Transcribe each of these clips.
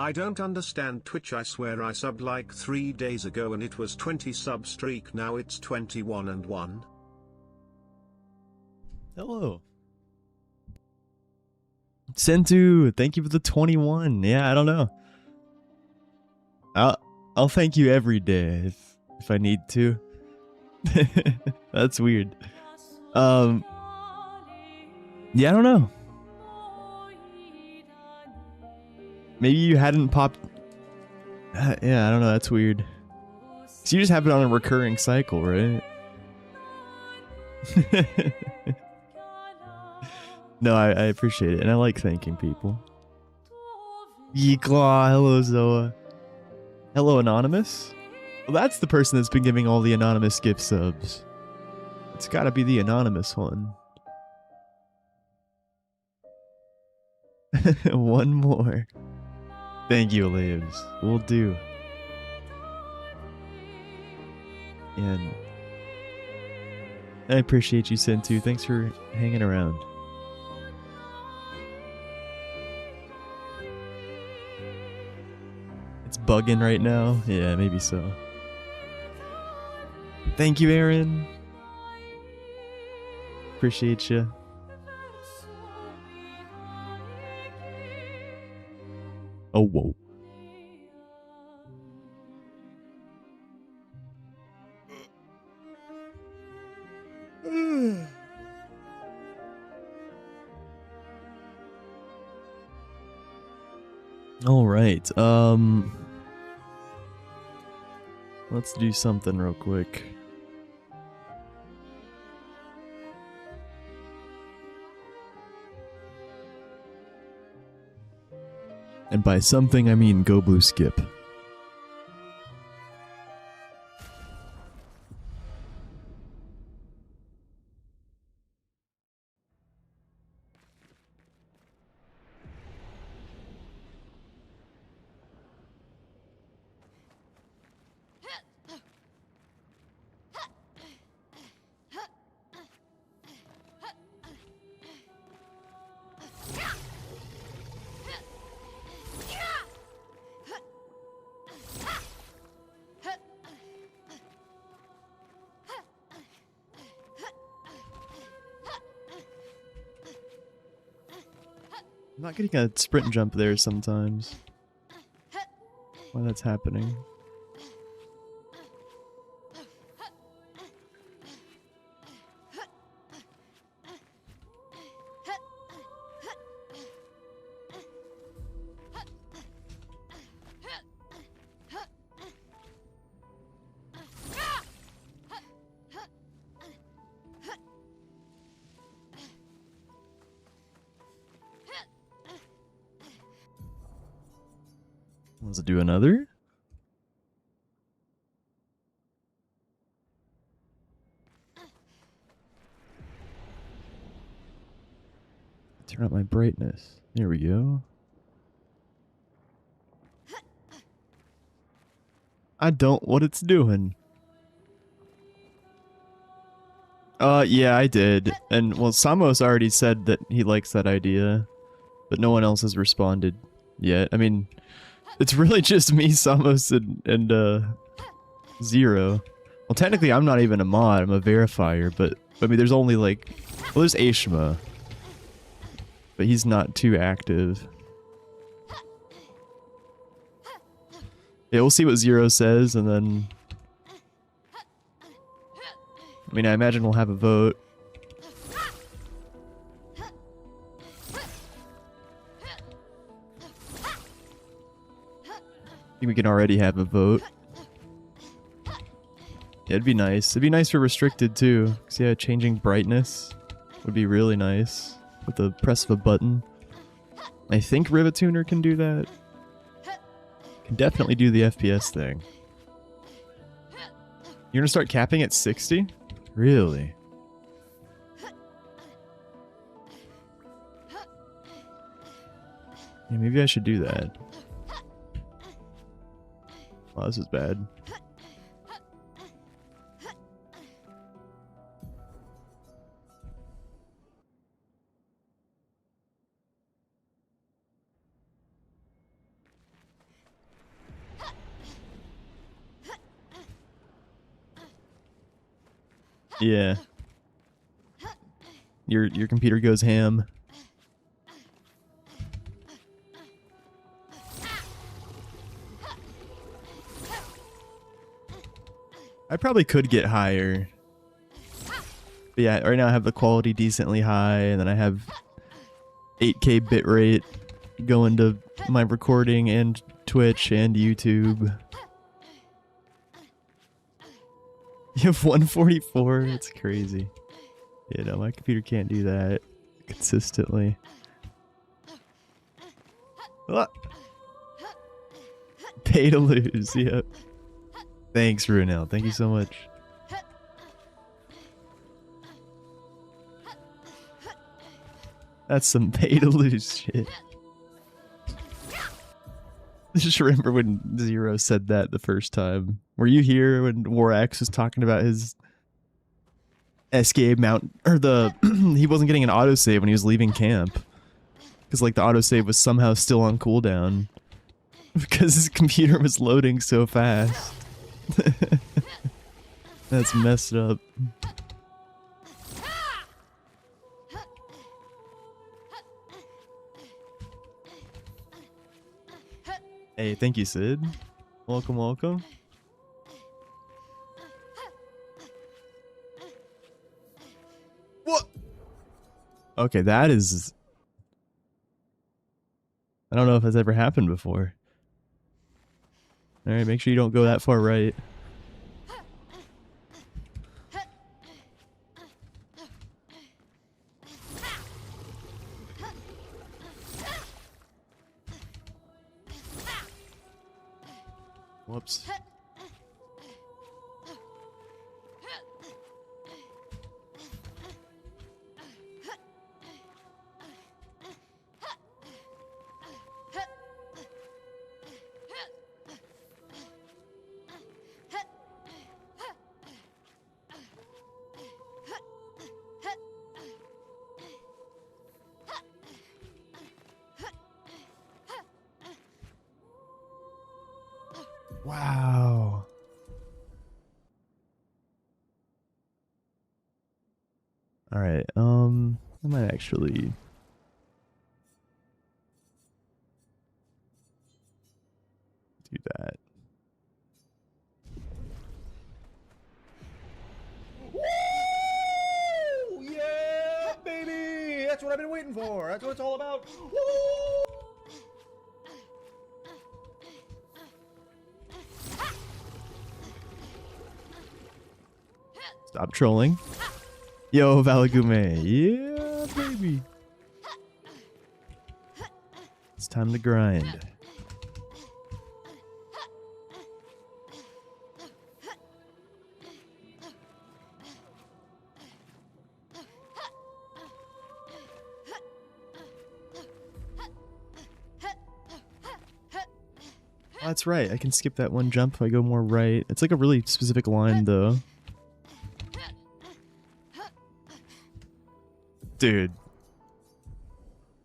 I don't understand Twitch. I swear I subbed like 3 days ago and it was 20 sub streak, now it's 21 and 1. Hello. Sentu, thank you for the 21. Yeah, I don't know. I'll thank you every day if I need to. That's weird. Yeah, I don't know. Maybe you hadn't popped. Yeah, I don't know. That's weird. So you just have it on a recurring cycle, right? No, I appreciate it, and I like thanking people. Yeeklaw, hello Zoa. Hello Anonymous. Well, that's the person that's been giving all the anonymous gift subs. It's gotta be the anonymous one. One more. Thank you, Lives. Will do. And I appreciate you, Sentu. Thanks for hanging around. It's bugging right now? Yeah, maybe so. Thank you, Aaron. Appreciate you. Oh, whoa. All right. Let's do something real quick. And by something, I mean go blue skip. I'm not getting a sprint jump there sometimes. Why that's happening. Let's do another. Turn up my brightness. There we go. I don't what it's doing. Yeah, I did. And, well, Samos already said that he likes that idea, but no one else has responded yet. I mean, it's really just me, Samos, and Zero. Well, technically, I'm not even a mod. I'm a verifier, but, I mean, there's only, like... Well, there's Ashma. But he's not too active. Yeah, we'll see what Zero says, and then... I mean, I imagine we'll have a vote. I think we can already have a vote. Yeah, it'd be nice. It'd be nice for restricted, too. 'Cause, yeah, changing brightness would be really nice. With the press of a button. I think Rivatuner can do that. Can definitely do the FPS thing. You're gonna start capping at 60? Really? Yeah, maybe I should do that. Oh, this is bad. Yeah. Your computer goes ham. I probably could get higher. But yeah, right now I have the quality decently high, and then I have 8K bitrate going to my recording and Twitch and YouTube. You have 144? That's crazy. You know, my computer can't do that consistently. Ah. Pay to lose, yep. Thanks, Runel. Thank you so much. That's some pay to lose shit. I just remember when Zero said that the first time. Were you here when Warax was talking about his SK mount, or the he wasn't getting an autosave when he was leaving camp? Because like the autosave was somehow still on cooldown. Because his computer was loading so fast. That's messed up. Hey, thank you, Sid. Welcome, welcome. What? Okay, that is... I don't know if that's ever happened before. Alright, make sure you don't go that far right. Whoops. Wow. All right. I might actually do that. Woo! Yeah, baby! That's what I've been waiting for. That's what it's all about. Woo! Stop trolling. Yo, Valagume. Yeah, baby. It's time to grind. Oh, that's right. I can skip that one jump if I go more right. It's like a really specific line, though. Dude.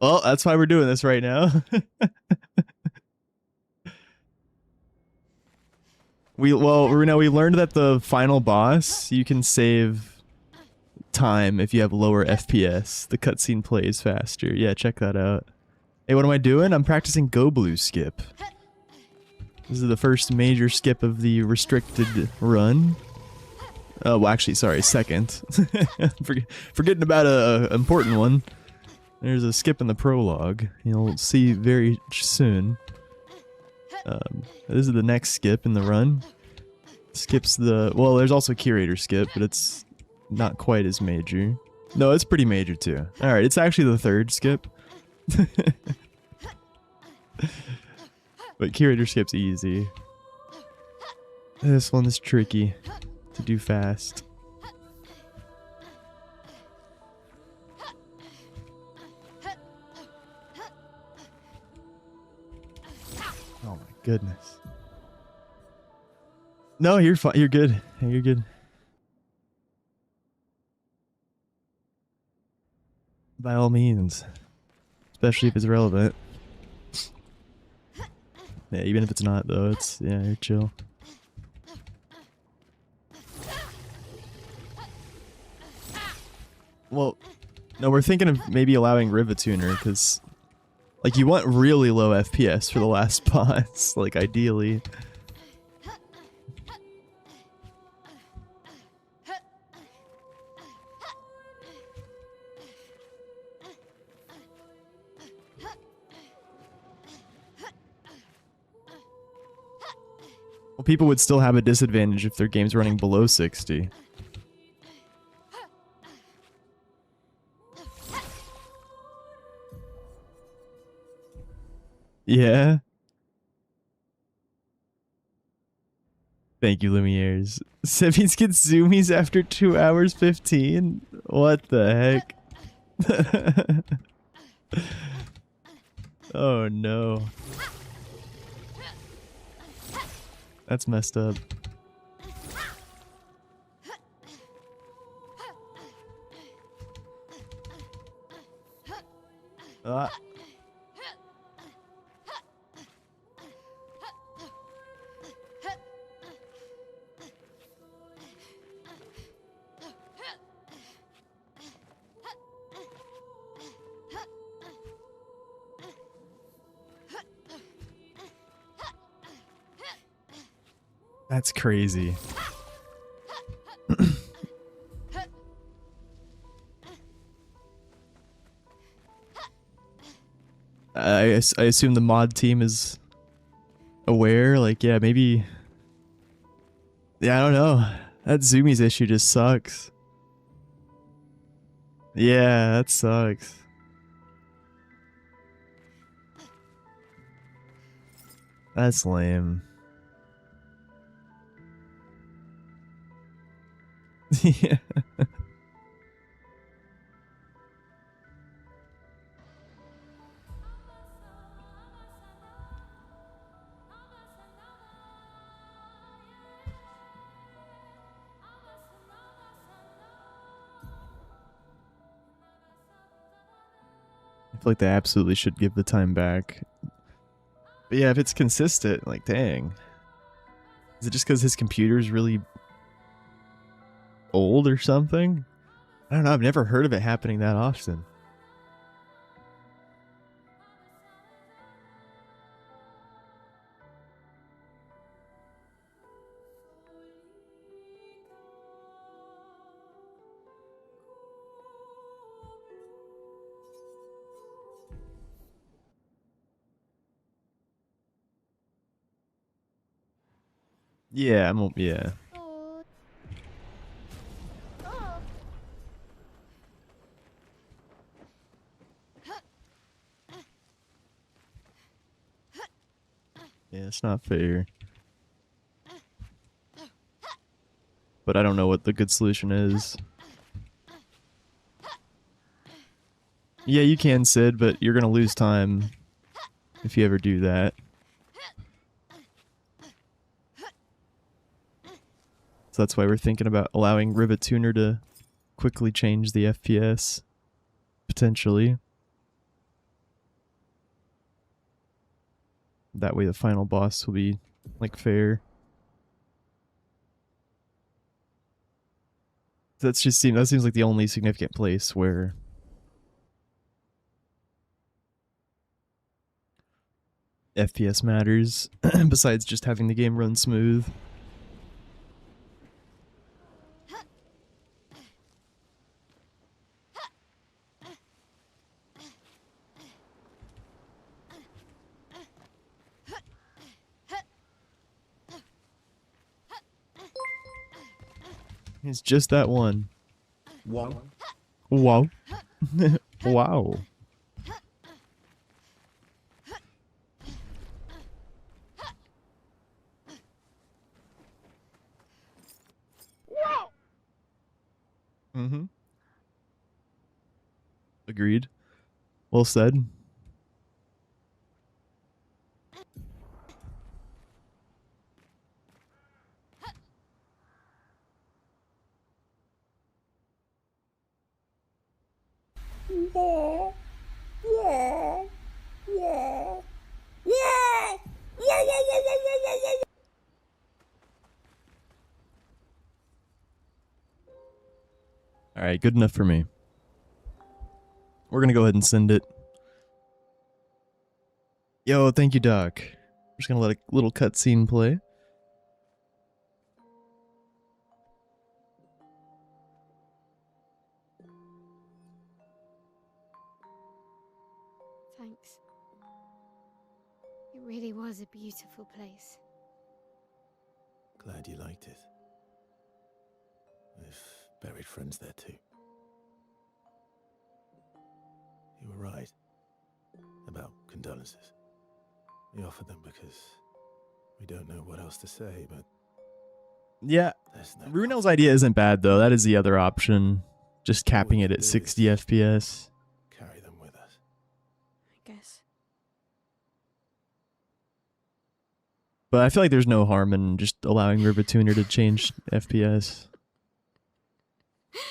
Well, that's why we're doing this right now. we learned that the final boss, you can save time if you have lower FPS. The cutscene plays faster. Yeah, check that out. Hey, what am I doing? I'm practicing Go Blue skip. This is the first major skip of the restricted run. Oh, well, actually, sorry, second. Forgetting about a important one. There's a skip in the prologue. You'll see very soon. This is the next skip in the run. Skips the... Well, there's also Curator skip, but it's not quite as major. No, it's pretty major, too. Alright, it's actually the third skip. But Curator skip's easy. This one's tricky to do fast. Oh my goodness. No, you're fine. You're good. You're good. By all means. Especially if it's relevant. Yeah, even if it's not though, it's... Yeah, you're chill. Well, no, we're thinking of maybe allowing Rivatuner, because, like, you want really low FPS for the last boss, like, ideally. Well, people would still have a disadvantage if their game's running below 60. Yeah. Thank you, Lumieres. Sevies get zoomies after 2 hours 15? What the heck? Oh no. That's messed up. Ah. That's crazy. I assume the mod team is aware, like, yeah, maybe... Yeah, I don't know. That Zoomies issue just sucks. Yeah, that sucks. That's lame. Yeah. I feel like they absolutely should give the time back. But yeah, if it's consistent, like, dang. Is it just because his computer's really old or something? I don't know, I've never heard of it happening that often. Yeah, yeah. Yeah, it's not fair. But I don't know what the good solution is. Yeah, you can, Sid, but you're gonna lose time if you ever do that. So that's why we're thinking about allowing Rivatuner to quickly change the FPS. Potentially. That way the final boss will be, like, fair. That seems like the only significant place where FPS matters, besides just having the game run smooth. It's just that one. Wow. Wow. Wow. Mm-hmm. Agreed. Well said. Alright, good enough for me. We're gonna go ahead and send it. Yo, thank you, Doc. We're just gonna let a little cutscene play. Thanks. It really was a beautiful place. Glad you liked it. We've buried friends there too. You were right about condolences. We offered them because we don't know what else to say, but Yeah, there's no Runel's idea isn't bad though. That is the other option. Just capping it can at do 60 is FPS. carry them with us. I guess. But I feel like there's no harm in just allowing RiverTuner to change FPS.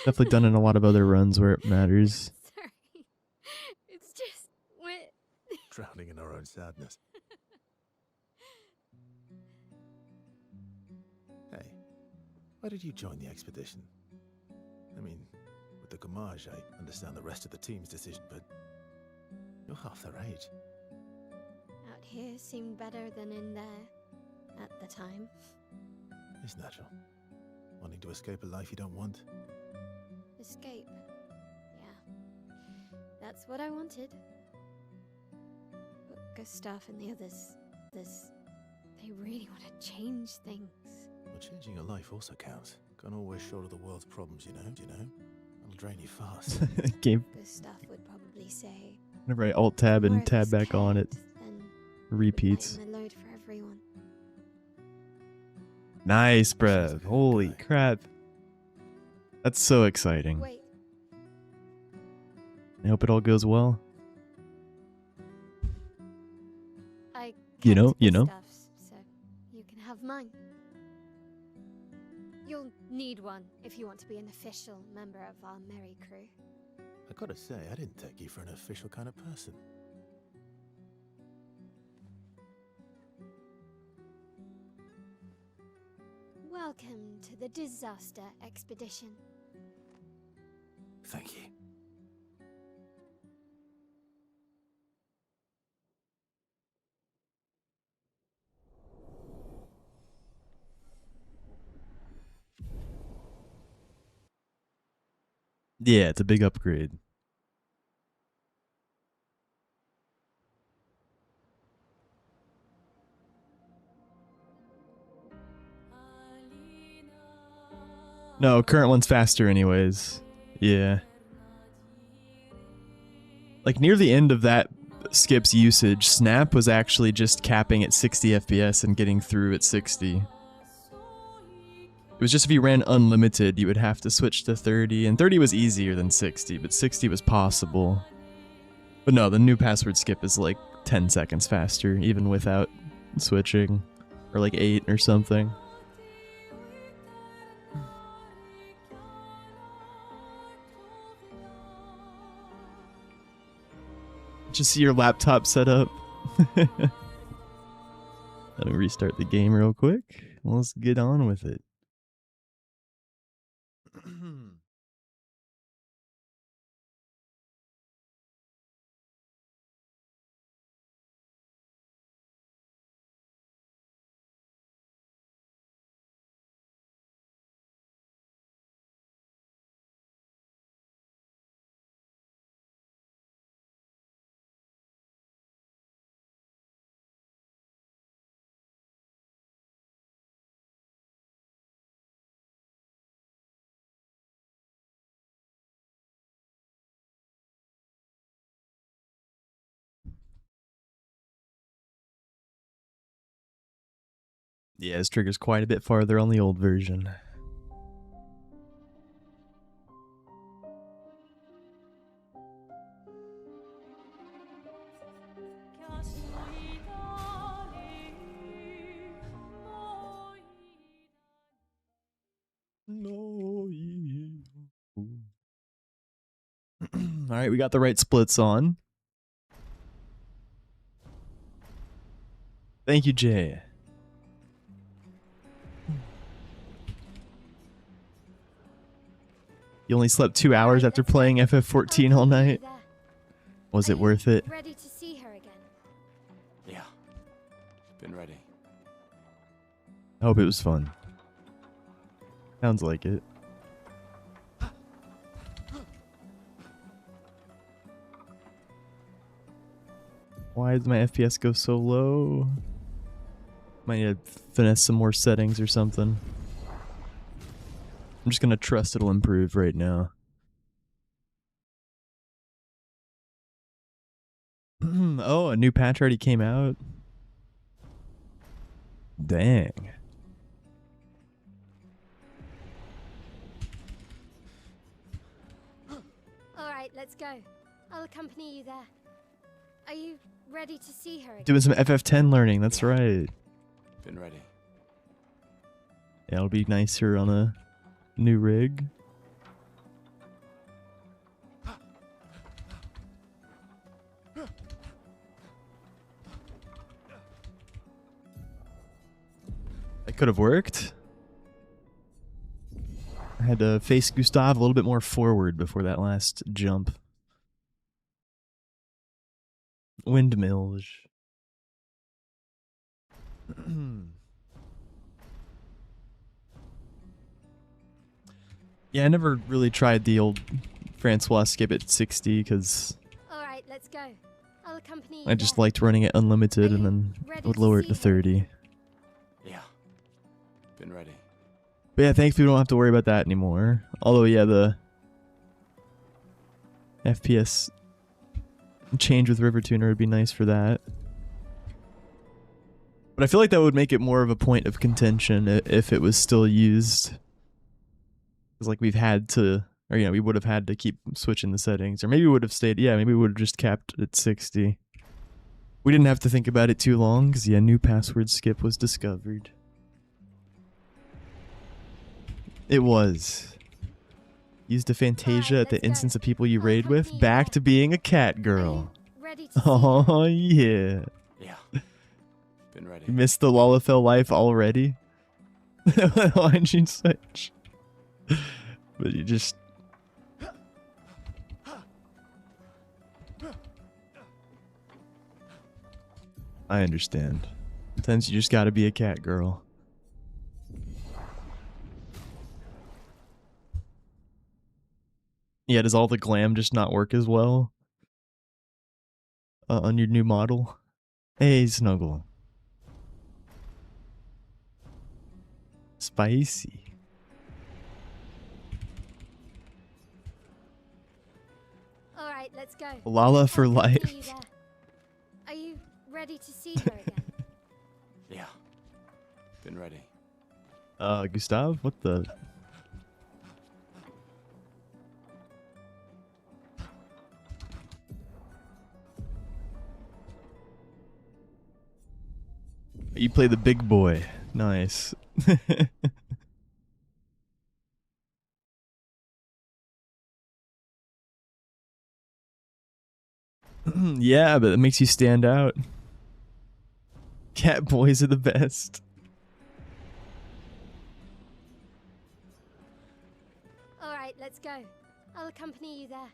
Definitely done in a lot of other runs where it matters. Sorry. It's just we're Drowning in our own sadness. Hey, why did you join the expedition? I mean, with the Gamage, I understand the rest of the team's decision, but you're half their age. out here seemed better than in there at the time. It's natural. Wanting to escape a life you don't want. Escape. Yeah. That's what I wanted. But Gustav and the others, they really want to change things. Well, changing your life also counts. Can't always shoulder the world's problems, you know? It'll drain you fast. Game. Gustav would probably say, Whenever I alt tab and "More of tab us back on it, cared, then repeats. lighten the load for everyone." Nice, bruv. Holy crap. That's so exciting. Wait, I hope it all goes well. I You know, kept you know. Gustav's, so you can have mine. You'll need one if you want to be an official member of our merry crew. I gotta say, I didn't take you for an official kind of person. Welcome to the disaster expedition. Thank you. Yeah, it's a big upgrade. No, current one's faster anyways. Yeah. Like near the end of that skip's usage, Snap was actually just capping at 60 FPS and getting through at 60. It was just if you ran unlimited, you would have to switch to 30, and 30 was easier than 60, but 60 was possible. But no, the new password skip is like 10 seconds faster, even without switching. Or like 8 or something. Just see your laptop set up. Let me restart the game real quick. Let's get on with it. Yeah, his trigger's quite a bit farther on the old version. Alright, we got the right splits on. Thank you, Jay. You only slept 2 hours after playing FF14 all night. Was Are it you worth it? ready to see her again? Yeah. Been ready. I hope it was fun. Sounds like it. Why does my FPS go so low? Might need to finesse some more settings or something. I'm just gonna trust it'll improve right now. Oh, a new patch already came out? Dang. Alright, let's go. I'll accompany you there. Are you ready to see her again? Doing some FF10 learning, that's right. Been ready. Yeah, it'll be nicer on a new rig. That could have worked. I had to face Gustav a little bit more forward before that last jump. Windmill. Yeah, I never really tried the old Francois skip at 60 because Alright, let's go. I'll accompany you I just there. liked running it unlimited and then would lower it to 30. Yeah. Been ready. But yeah, thankfully we don't have to worry about that anymore. Although, yeah, the FPS change with River Tuner would be nice for that. But I feel like that would make it more of a point of contention if it was still used. Because, like, we've had to, or, you know, we would have had to keep switching the settings. Or maybe we would have stayed, yeah, maybe we would have just capped at 60. We didn't have to think about it too long, because, yeah, new password skip was discovered. It was. Used a Fantasia at the instance of people you raid with, back to being a cat girl. Ready to see her? Oh, yeah. Yeah. Been ready. You missed the Lalafell life already? Why'd you switch? But you just... I understand. Sometimes you just gotta be a cat girl. Yeah, does all the glam just not work as well? On your new model? Hey, Snuggle. Spicy. Alright, let's go. Lala for I'll accompany you life. there. Are you ready to see her again? Yeah. Been ready. Gustav? What the... You play the big boy. Nice. Yeah, but it makes you stand out. Cat boys are the best. Alright, let's go. I'll accompany you there.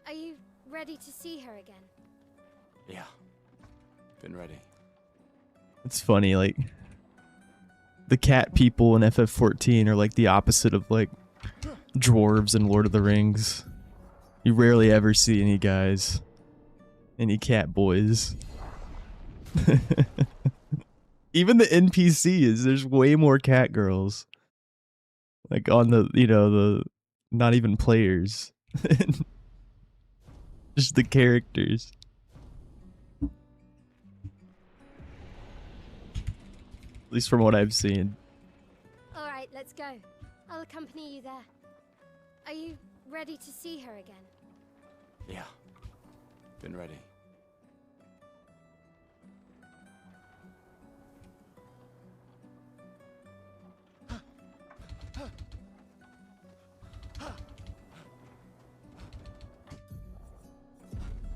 Are you ready to see her again? Yeah. Been ready. It's funny, like... The cat people in FF14 are like the opposite of, like, dwarves in Lord of the Rings. You rarely ever see any guys. Any cat boys. Even the NPCs, there's way more cat girls. Like on the, you know, the not even players. Just the characters. At least from what I've seen. Alright, let's go. I'll accompany you there. Are you ready to see her again? Yeah. Been ready.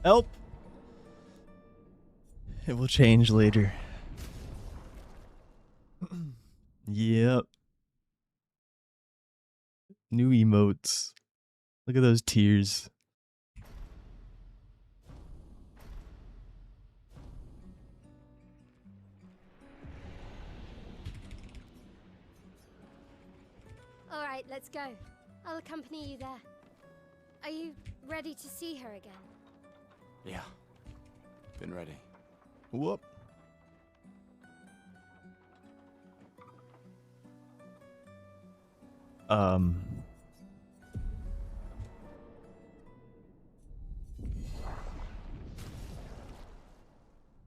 Help! It will change later. Yep. New emotes. Look at those tears. Alright, let's go. I'll accompany you there. Are you ready to see her again? Yeah. Been ready. Whoop.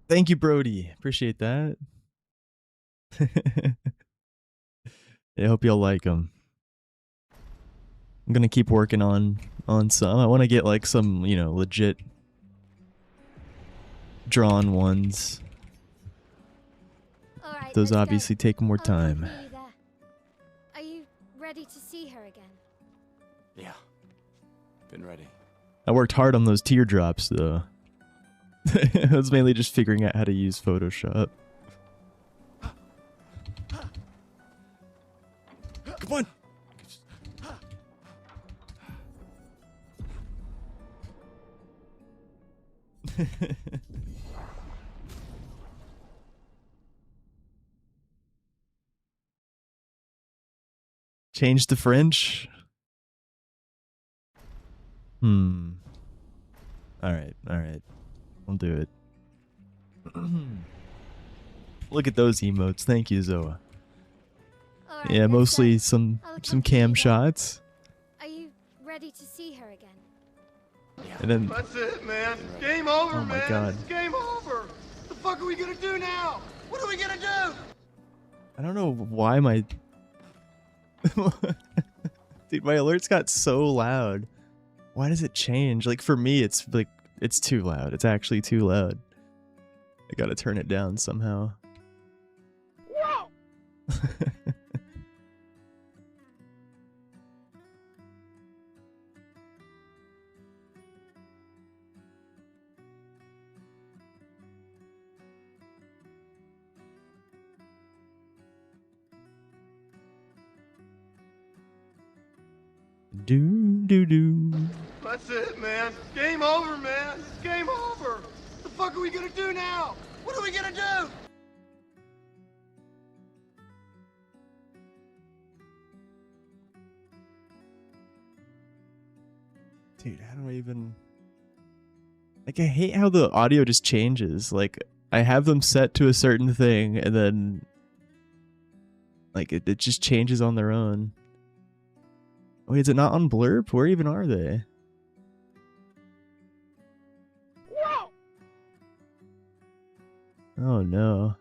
Thank you, Brody. Appreciate that. I hope you'll like them. I'm gonna keep working on some. I want to get like some, you know, legit drawn ones. Alright, Those let's obviously go. take more I'll time. accompany you there. Are you ready to see her again? Yeah. Been ready. I worked hard on those teardrops though. It was mainly just figuring out how to use Photoshop. Come on. Change the French. Alright. I'll do it. Look at those emotes. Thank you, Zoa. Alright, Yeah, let's mostly go. some I'll cam accompany you there. shots. Are you ready to see her again? And then That's it, man. Game over, Oh my man. God. It's game over. What the fuck are we gonna do now? What are we gonna do? I don't know why my dude, my alerts got so loud. Why does it change? Like for me it's like it's too loud. It's actually too loud. I gotta turn it down somehow. Whoa! Do. That's it, man. Game over, man. It's game over. What the fuck are we gonna do now? What are we gonna do? Dude, how do I even... Like, I hate how the audio just changes. Like, I have them set to a certain thing, and then... Like, it just changes on their own. Wait, is it not on Blurb? Where even are they? Whoa! Oh, no.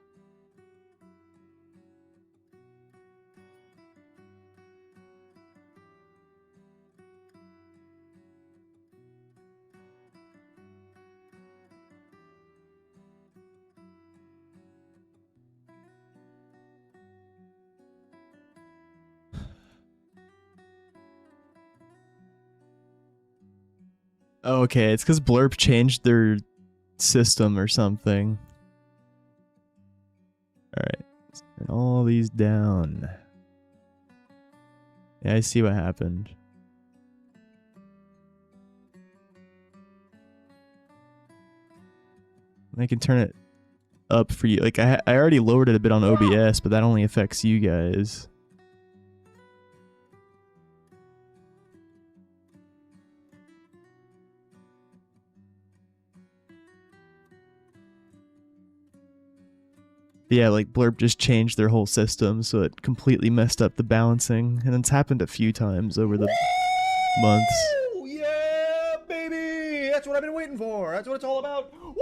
Oh, okay, it's because Blurb changed their system or something. Alright, let's turn all these down. Yeah, I see what happened. I can turn it up for you. Like, I already lowered it a bit on OBS, but that only affects you guys. Yeah, like Blurb just changed their whole system, so it completely messed up the balancing, and it's happened a few times over the months. Woo! Yeah, baby! That's what I've been waiting for. That's what it's all about. Woo!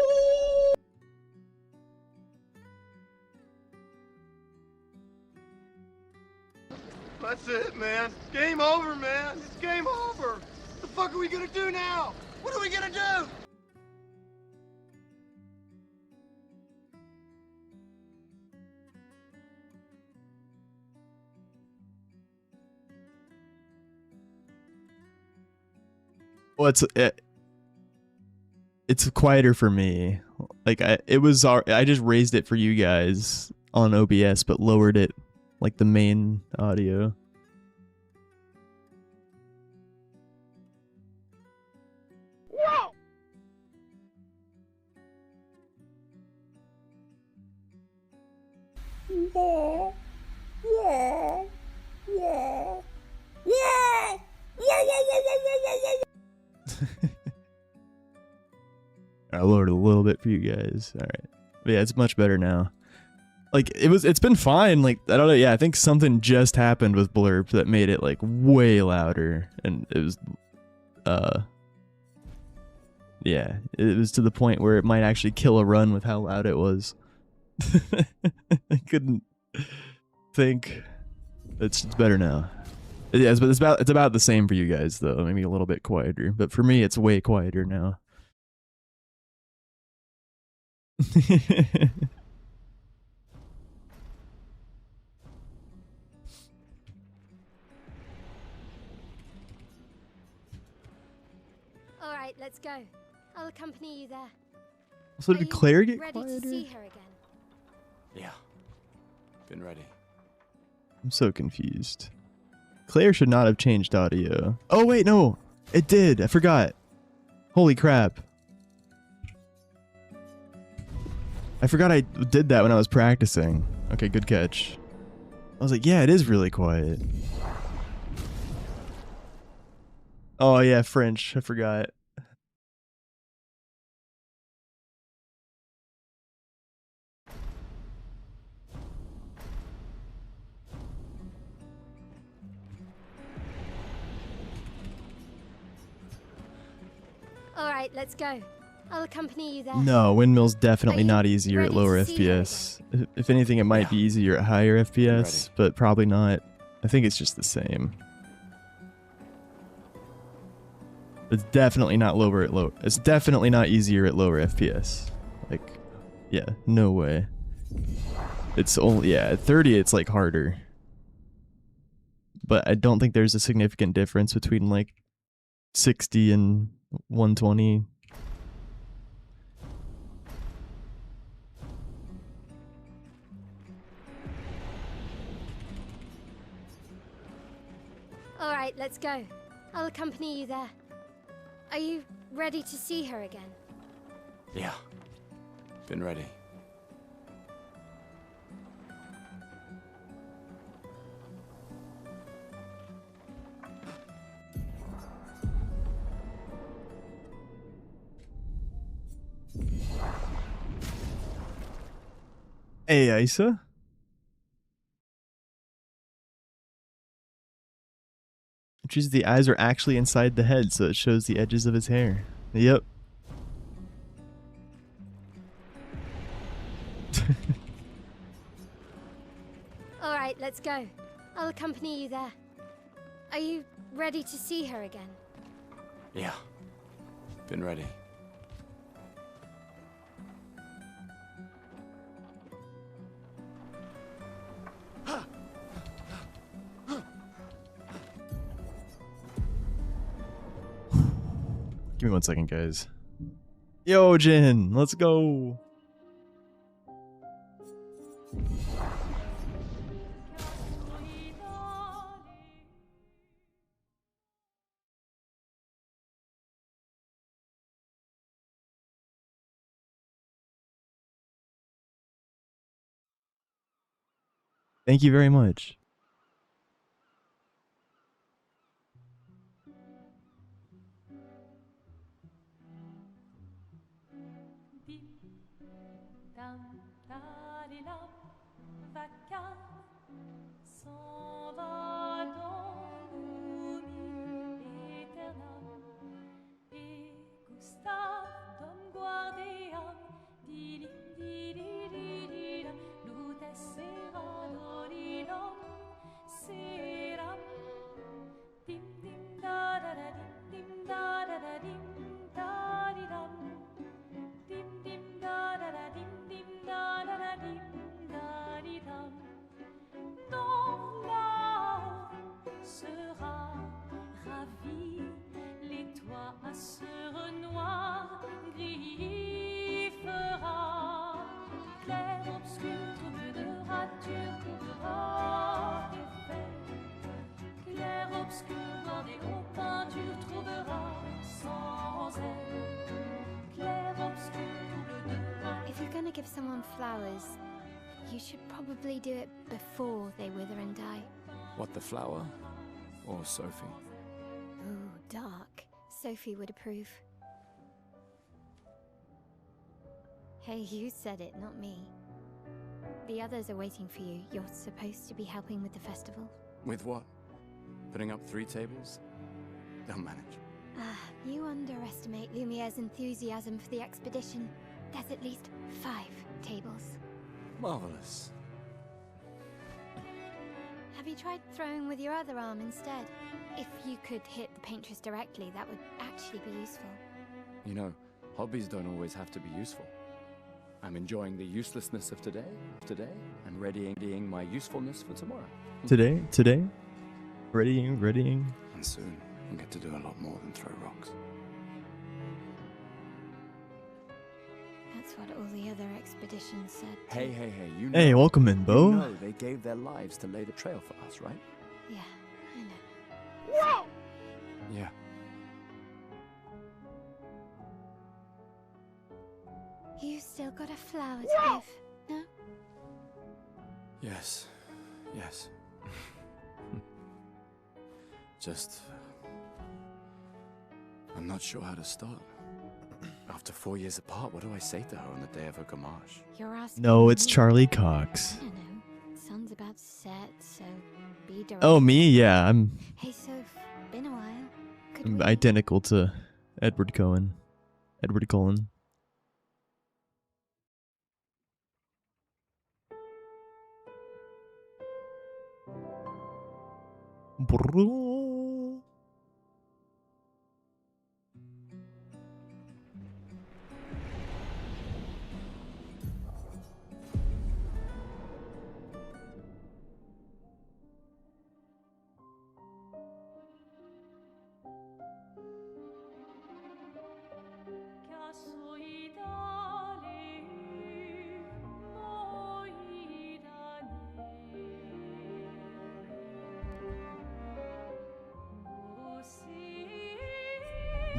That's it, man. Game over, man. It's game over. What the fuck are we gonna do now? What are we gonna do? Well, it's quieter for me. Like I just raised it for you guys on OBS, but lowered it like the main audio. Whoa! Whoa! Whoa! Whoa! I lowered it a little bit for you guys. All right. But yeah, it's much better now. Like it's been fine. Like I don't know. Yeah, I think something just happened with Blurb that made it like way louder, and it was, yeah, it was to the point where it might actually kill a run with how loud it was. I couldn't think. It's better now. Yeah, but it's about the same for you guys though. Maybe a little bit quieter, but for me, it's way quieter now. All right, let's go. I'll accompany you there. So Are did you Claire get ready quieter? to see her again? Yeah. Been ready. I'm so confused. Claire should not have changed audio. Oh wait, no, it did. I forgot. Holy crap. I forgot I did that when I was practicing. Okay, good catch. I was like, yeah, it is really quiet. Oh yeah, French. I forgot. All right, let's go. I'll accompany you there. No, Windmill's definitely Are you not easier at ready lower to see her FPS. If anything, it might be Yeah. easier at higher FPS, ready. but probably not. I think it's just the same. It's definitely not lower at low. It's definitely not easier at lower FPS. Like, yeah, no way. It's only, yeah, at 30 it's like harder. But I don't think there's a significant difference between like 60 and 120. All right, let's go. I'll accompany you there. Are you ready to see her again? Yeah. Been ready. Hey, Isa? Which is the eyes are actually inside the head, so it shows the edges of his hair. Yep. All right, let's go. I'll accompany you there. Are you ready to see her again? Yeah. Been ready. Give me 1 second, guys. Yo, Jin, let's go. Thank you very much. S'en va dans l'oubli éternel. Et Gustave, Dom Guardian, dilim, dilililila, lute sera dorilom, seram. Dim dim da da da dim da da da dim da di dam. Dim dim da da da dim da da da dim da di dam. Ton âme sera ravie, les toits à sœur noir gris fera. Clair, obscur, trouble de rature, trouvera tes faits. Clair, obscur, bordé aux peintures, trouvera sans elle. Clair, obscur, trouble de rature. If you're gonna give someone flowers, you should probably do it before they wither and die. What, the flower? Or Sophie? Ooh, dark. Sophie would approve. Hey, you said it, not me. The others are waiting for you. You're supposed to be helping with the festival. With what? Putting up 3 tables? They'll manage. You underestimate Lumiere's enthusiasm for the expedition. There's at least 5 tables. Marvelous. Have you tried throwing with your other arm instead? If you could hit the paintress directly, that would actually be useful. You know, hobbies don't always have to be useful. I'm enjoying the uselessness of today, and readying my usefulness for tomorrow. Today? Readying. And soon, I'll get to do a lot more than throw rocks. That's what all the other expeditions said. too. Hey, you know. Hey, welcome in, Bo. You know they gave their lives to lay the trail for us, right? Yeah, I know. Yeah. You still got a flower to give, no? Yes. Just... I'm not sure how to start. After 4 years apart, what do I say to her on the day of her gamage? You're asking No, it's me. Charlie Cox. I don't know. Sun's about to set, so be direct. Oh, me? Yeah, I'm Hey, Soph. Been a while. Could we... identical to Edward Cullen.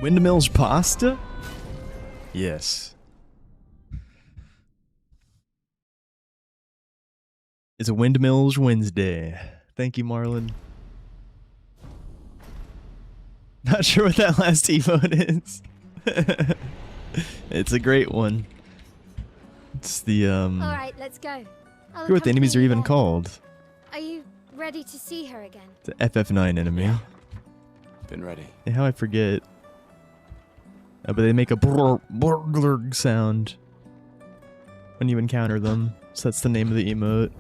Windmill's pasta? Yes. It's a Windmill's Wednesday. Thank you, Marlon. Not sure what that last emote is. It's a great one. It's the Alright, let's go. I forget what the enemies are even called. Are you ready to see her again? The FF9 enemy. Been ready. Yeah, how I forget. But they make a blurg sound when you encounter them. So that's the name of the emote.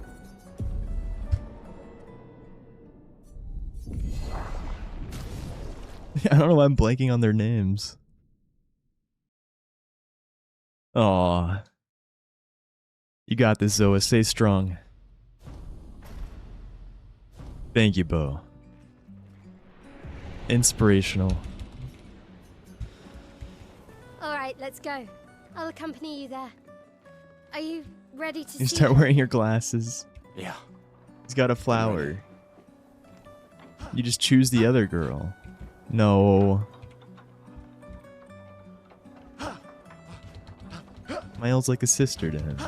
I don't know why I'm blanking on their names. Aw. You got this, Zoa. Stay strong. Thank you, Bo. Inspirational. Alright, let's go. I'll accompany you there. Are you ready to You see start her? wearing your glasses. Yeah. He's got a flower. You just choose the other girl. No. Miles like a sister to him.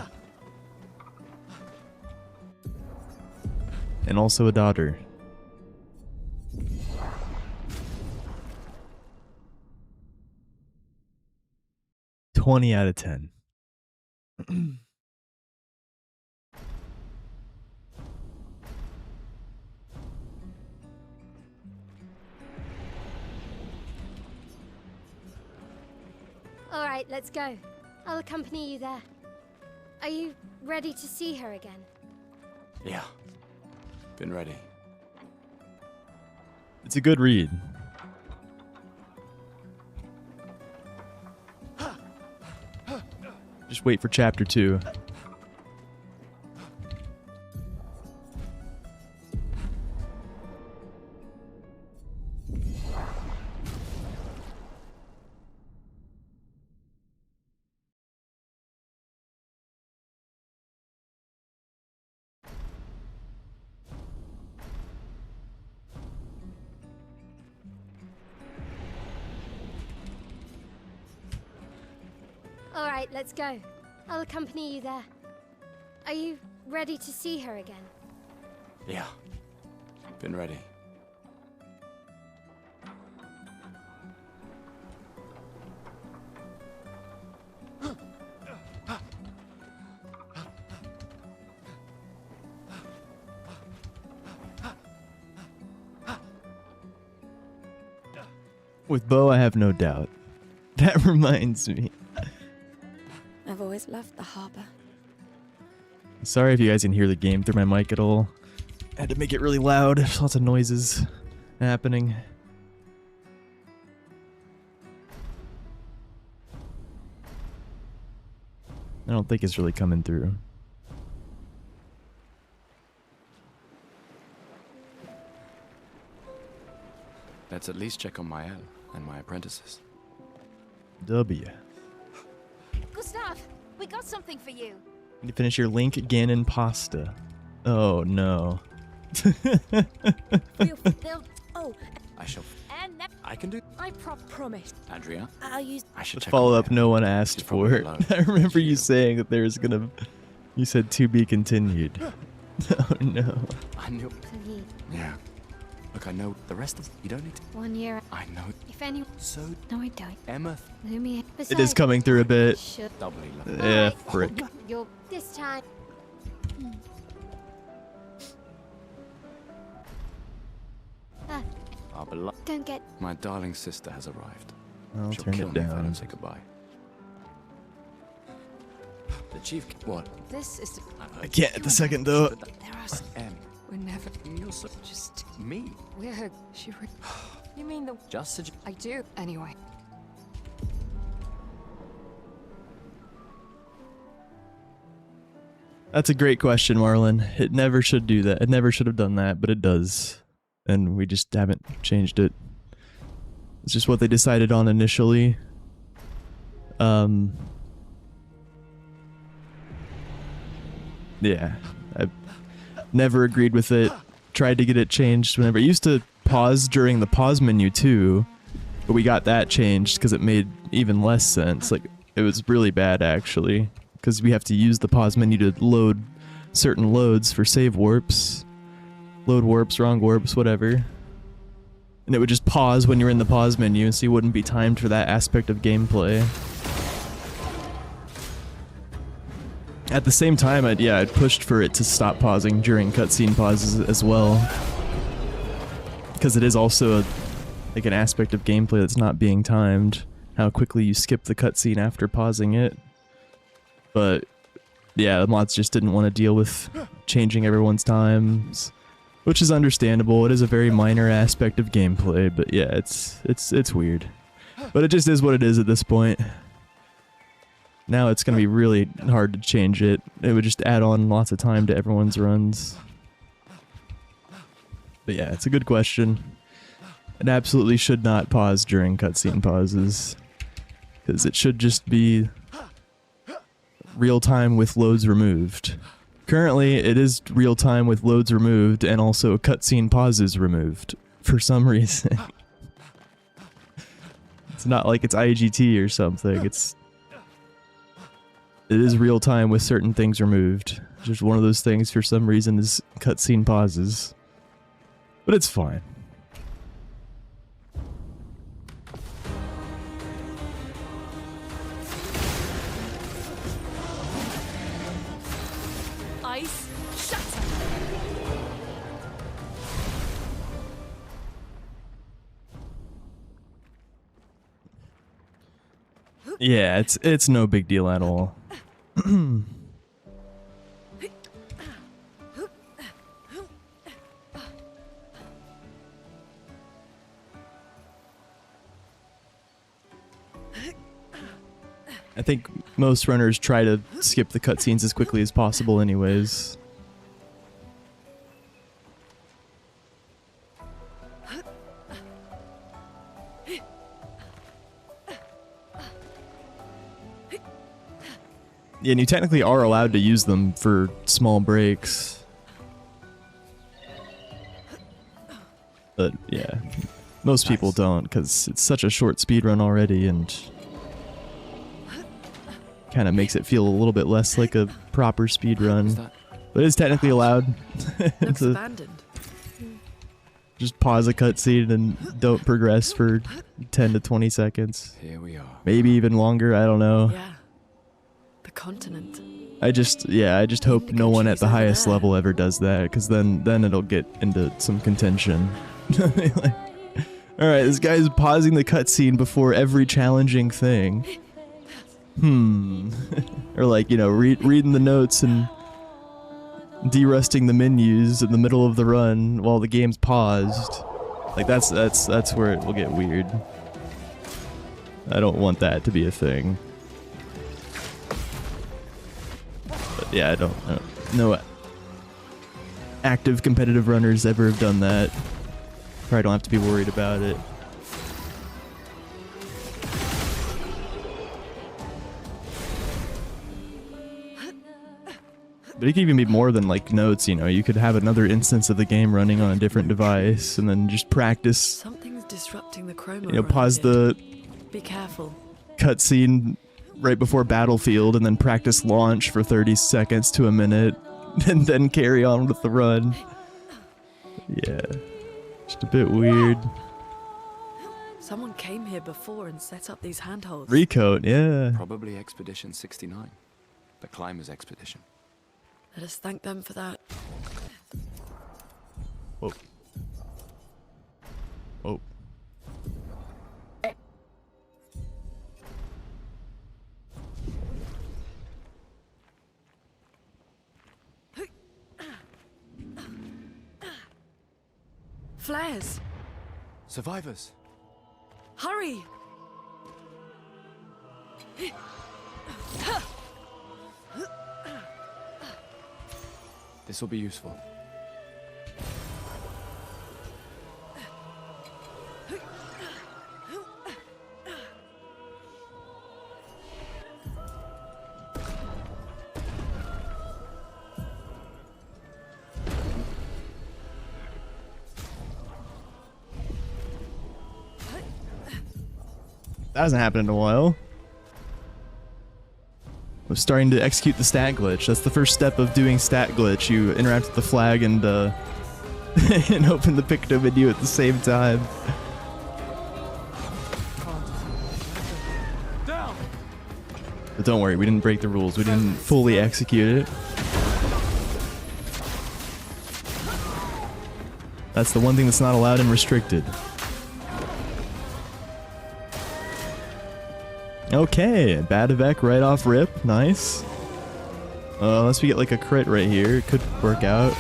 And also a daughter. $20 out of 10. Alright, let's go. I'll accompany you there. Are you ready to see her again? Yeah. Been ready. It's a good read. Just wait for chapter 2. Alright, let's go. I'll accompany you there. Are you ready to see her again? Yeah. Been ready. With Bo, I have no doubt. That reminds me. I've always loved the harbor. Sorry if you guys can hear the game through my mic at all. I had to make it really loud. There's lots of noises happening. I don't think it's really coming through. Let's at least check on Mael and my apprentices. W. Gustav, we got something for you. Need to finish your Link Ganon pasta. Oh no. Oh, I shall. And I can do. I promise. Andrea, I'll use. I should The check. follow on up Mael. no one asked She's probably for. alone. I remember you You. saying that there's gonna. You said to be continued. Oh no. I knew. please. Yeah. Look, I know the rest of. You don't need to. 1 year. I know. If any. So, No, I don't. Emma, Lumia. It is coming through a bit. Should. doubly love. Yeah, Alright. frick. You're this time. Ah, Our beloved. don't get. My darling sister has arrived. I'll She'll turn kill it me if I down. don't say goodbye. The chief. What? This is. I can't at the second though. But There are. Em, We're never. you're so Just. me. We're. She. You mean the. Just suggest. I do. Anyway. That's a great question, Marlon. It never should do that. It never should have done that, but it does. And we just haven't changed it. It's just what they decided on initially. Yeah. I never agreed with it. Tried to get it changed whenever. It used to pause during the pause menu too, but we got that changed because it made even less sense. Like, it was really bad actually, because we have to use the pause menu to load certain loads for save warps. Load warps, wrong warps, whatever. And it would just pause when you're in the pause menu, so you wouldn't be timed for that aspect of gameplay. At the same time, I'd pushed for it to stop pausing during cutscene pauses as well. Because it is also like an aspect of gameplay that's not being timed. How quickly you skip the cutscene after pausing it. But yeah, the mods just didn't want to deal with changing everyone's times. Which is understandable. It is a very minor aspect of gameplay, but yeah, it's weird. But it just is what it is at this point. Now it's gonna be really hard to change it. It would just add on lots of time to everyone's runs. But yeah, it's a good question. It absolutely should not pause during cutscene pauses. Because it should just be real time with loads removed. Currently, it is real time with loads removed and also cutscene pauses removed. For some reason. It's not like it's IGT or something. It is real time with certain things removed. Just one of those things for some reason is cutscene pauses. But it's fine. Ice. Shatter. Yeah, it's no big deal at all. I think most runners try to skip the cutscenes as quickly as possible anyways. Yeah, and you technically are allowed to use them for small breaks. But yeah, most people don't because it's such a short speedrun already and kind of makes it feel a little bit less like a proper speedrun. But it is technically allowed. Looks to abandoned. just pause a cutscene and don't progress for 10 to 20 seconds. Here we are. Maybe even longer, I don't know. Yeah. The continent. I just hope no one at the highest level ever does that, because then it'll get into some contention. Like, Alright, this guy's pausing the cutscene before every challenging thing. Or like, you know, reading the notes and derusting the menus in the middle of the run while the game's paused. Like that's where it will get weird. I don't want that to be a thing. But yeah, I don't no active competitive runners ever have done that. Probably don't have to be worried about it. But it could even be more than like notes, you know. You could have another instance of the game running on a different device and then just practice. Something's disrupting the chroma. You know, pause the Be careful. cutscene right before Battlefield and then practice launch for 30 seconds to a minute and then carry on with the run. Yeah. Just a bit weird. Someone came here before and set up these handholds. Recoat, yeah. Probably Expedition 69. The Climbers Expedition. Let us thank them for that. Whoa. Whoa. Flares! Survivors! Hurry! This will be useful. That hasn't happened in a while. I'm starting to execute the stat glitch. That's the first step of doing stat glitch. You interact with the flag and and open the picto menu at the same time. But don't worry, we didn't break the rules. We didn't fully execute it. That's the one thing that's not allowed and restricted. Okay, bad evac right off rip. Nice. Unless we get like a crit right here, it could work out.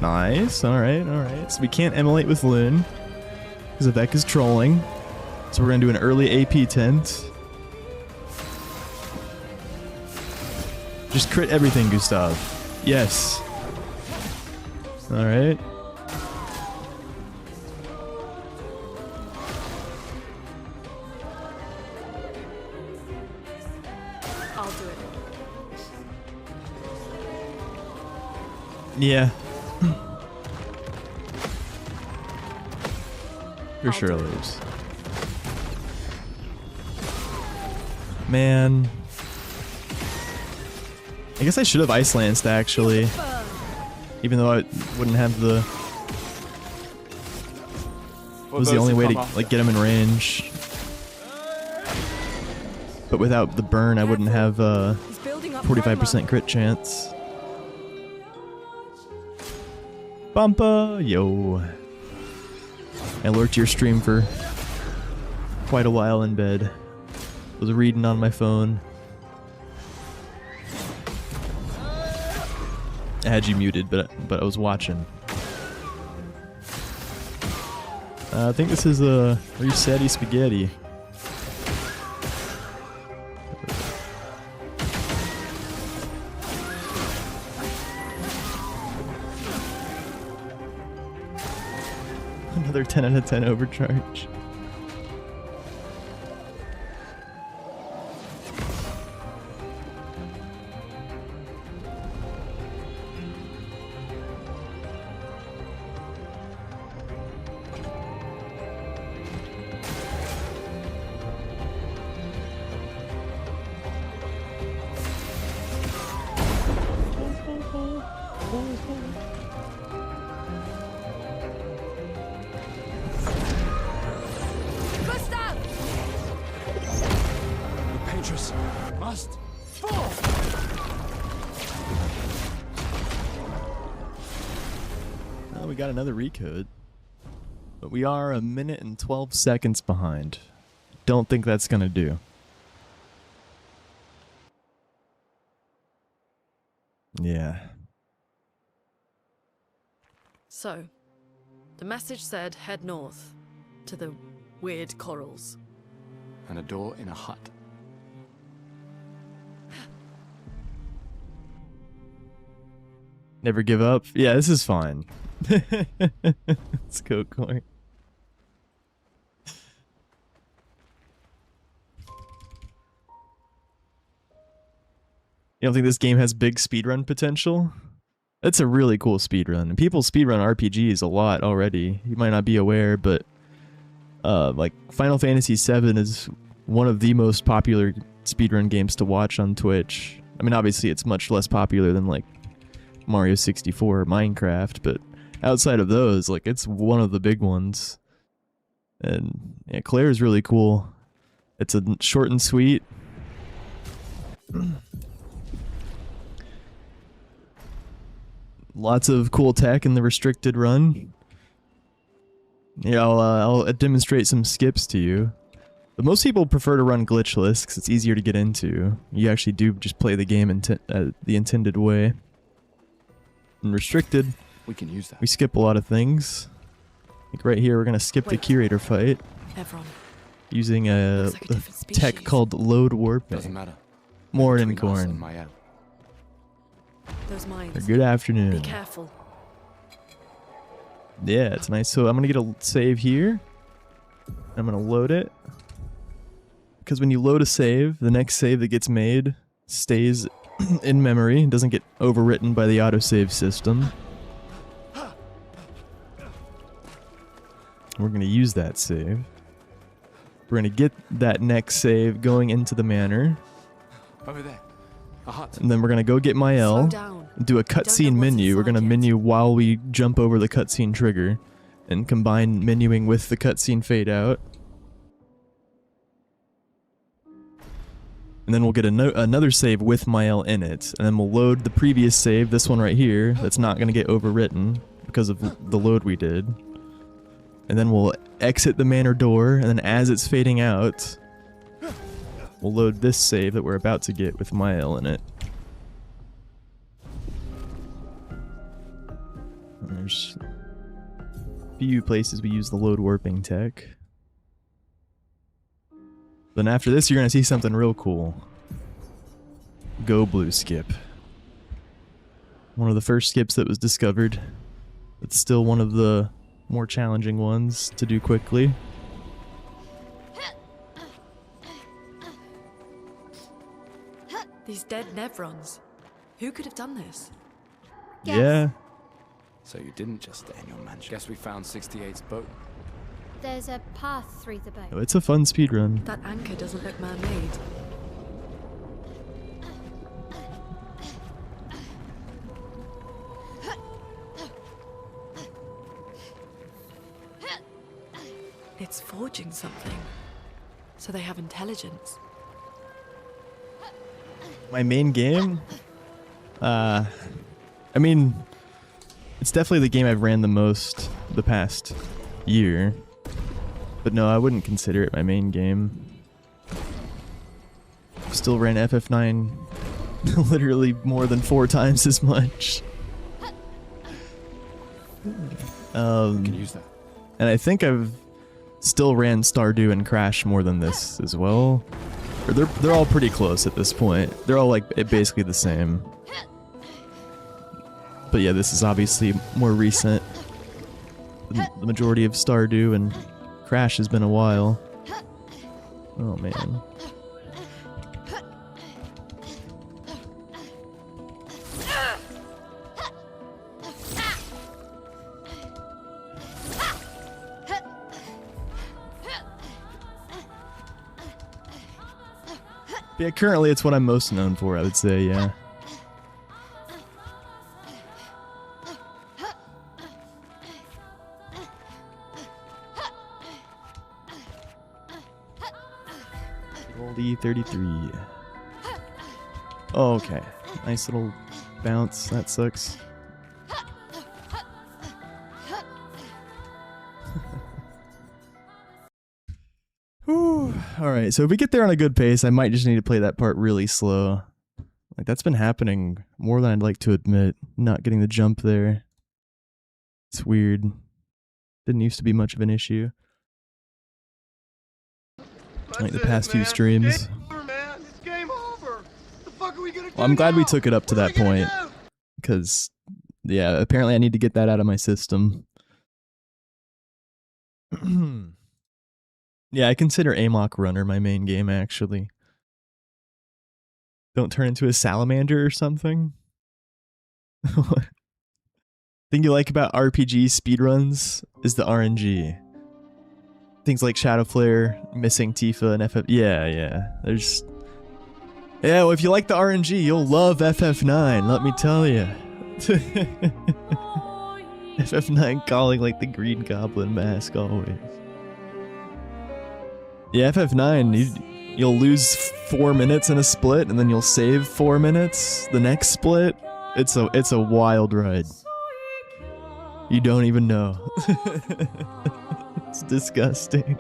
Nice. Alright, alright. So we can't emulate with Loon, because evac is trolling. So we're going to do an early AP tent. Just crit everything, Gustav. Yes. Alright. I'll do it. Yeah. For I'll sure do it. lose. Man. I guess I should have Icelanced actually. Even though I wouldn't have the... It was the only way to like get him in range. But without the burn I wouldn't have He's building up 45% crit chance. Bumpa! Yo. I lurked your stream for quite a while in bed. Was reading on my phone. I had you muted, but I was watching. I think this is a Resetty Spaghetti. Another 10 out of 10 overcharge. Gustav! The Patriots must fall! Oh, we got another recode. But we are 1 minute and 12 seconds behind. Don't think that's gonna do. Yeah. So, the message said head north to the weird corals. And a door in a hut. Never give up. Yeah, this is fine. Let's go, Corey. You don't think this game has big speedrun potential? It's a really cool speedrun. And people speedrun RPGs a lot already. You might not be aware, but like Final Fantasy VII is one of the most popular speedrun games to watch on Twitch. I mean, obviously it's much less popular than like Mario 64 or Minecraft, but outside of those, like, it's one of the big ones. And yeah, Claire is really cool. It's a short and sweet. Lots of cool tech in the restricted run. Yeah, I'll demonstrate some skips to you. But most people prefer to run glitchless because it's easier to get into. You actually do just play the game the intended way. And restricted, We can use that. we skip a lot of things. Like right here, we're gonna skip the curator fight Everyone. using a, Looks like a different tech species. called load warping. Doesn't matter. More than Between us and corn. Mael. Those Or mines. good Be afternoon. careful. Yeah, it's nice. So I'm gonna get a save here. I'm gonna load it. Because when you load a save, the next save that gets made stays in memory. It doesn't get overwritten by the autosave system. We're gonna use that save. We're gonna get that next save going into the manor. Over there. A hut. And then we're gonna go get Slow Mael. down. Do a don't know cutscene what's menu. We're inside gonna yet. menu while we jump over the cutscene trigger, and combine menuing with the cutscene fade out. And then we'll get another save with Mael in it, and then we'll load the previous save, this one right here, that's not gonna get overwritten because of the load we did. And then we'll exit the manor door, and then as it's fading out, we'll load this save that we're about to get with Mael in it. And there's a few places we use the load warping tech. Then after this, you're gonna see something real cool. Go blue skip. One of the first skips that was discovered. It's still one of the more challenging ones to do quickly. These dead Nevrons. Who could have done this? Yes. Yeah. So you didn't just stay in your mansion. Guess we found 68's boat. There's a path through the boat. It's a fun speedrun. That anchor doesn't look man-made. It's forging something. So they have intelligence. My main game? I mean, it's definitely the game I've ran the most the past year. But no, I wouldn't consider it my main game. Still ran FF9 literally more than 4 times as much. We can use that. And I think I've still ran Stardew and Crash more than this as well. Or they're all pretty close at this point. They're all like basically the same. But yeah, this is obviously more recent. The majority of Stardew and Crash has been a while. Oh man. Yeah, currently it's what I'm most known for, I would say, yeah. Old E33. Oh, okay. Nice little bounce. That sucks. Alright, so if we get there on a good pace, I might just need to play that part really slow. Like, that's been happening more than I'd like to admit. Not getting the jump there. It's weird. Didn't used to be much of an issue. Like the past few streams. Game over, man. It's game over. What the fuck are we gonna do Well, I'm glad we now? took it up to What are that we gonna point. do? Because, yeah, apparently I need to get that out of my system. Yeah, I consider Amok Runner my main game, actually. Don't turn into a salamander or something? Thing you like about RPG speedruns is the RNG. Things like Shadow Flare, missing Tifa, and FF... Yeah, there's... Yeah, well, if you like the RNG, you'll love FF9, let me tell you. FF9 calling like the Green Goblin mask always. Yeah, FF9, you'll lose 4 minutes in a split, and then you'll save 4 minutes the next split. It's a wild ride. You don't even know. It's disgusting.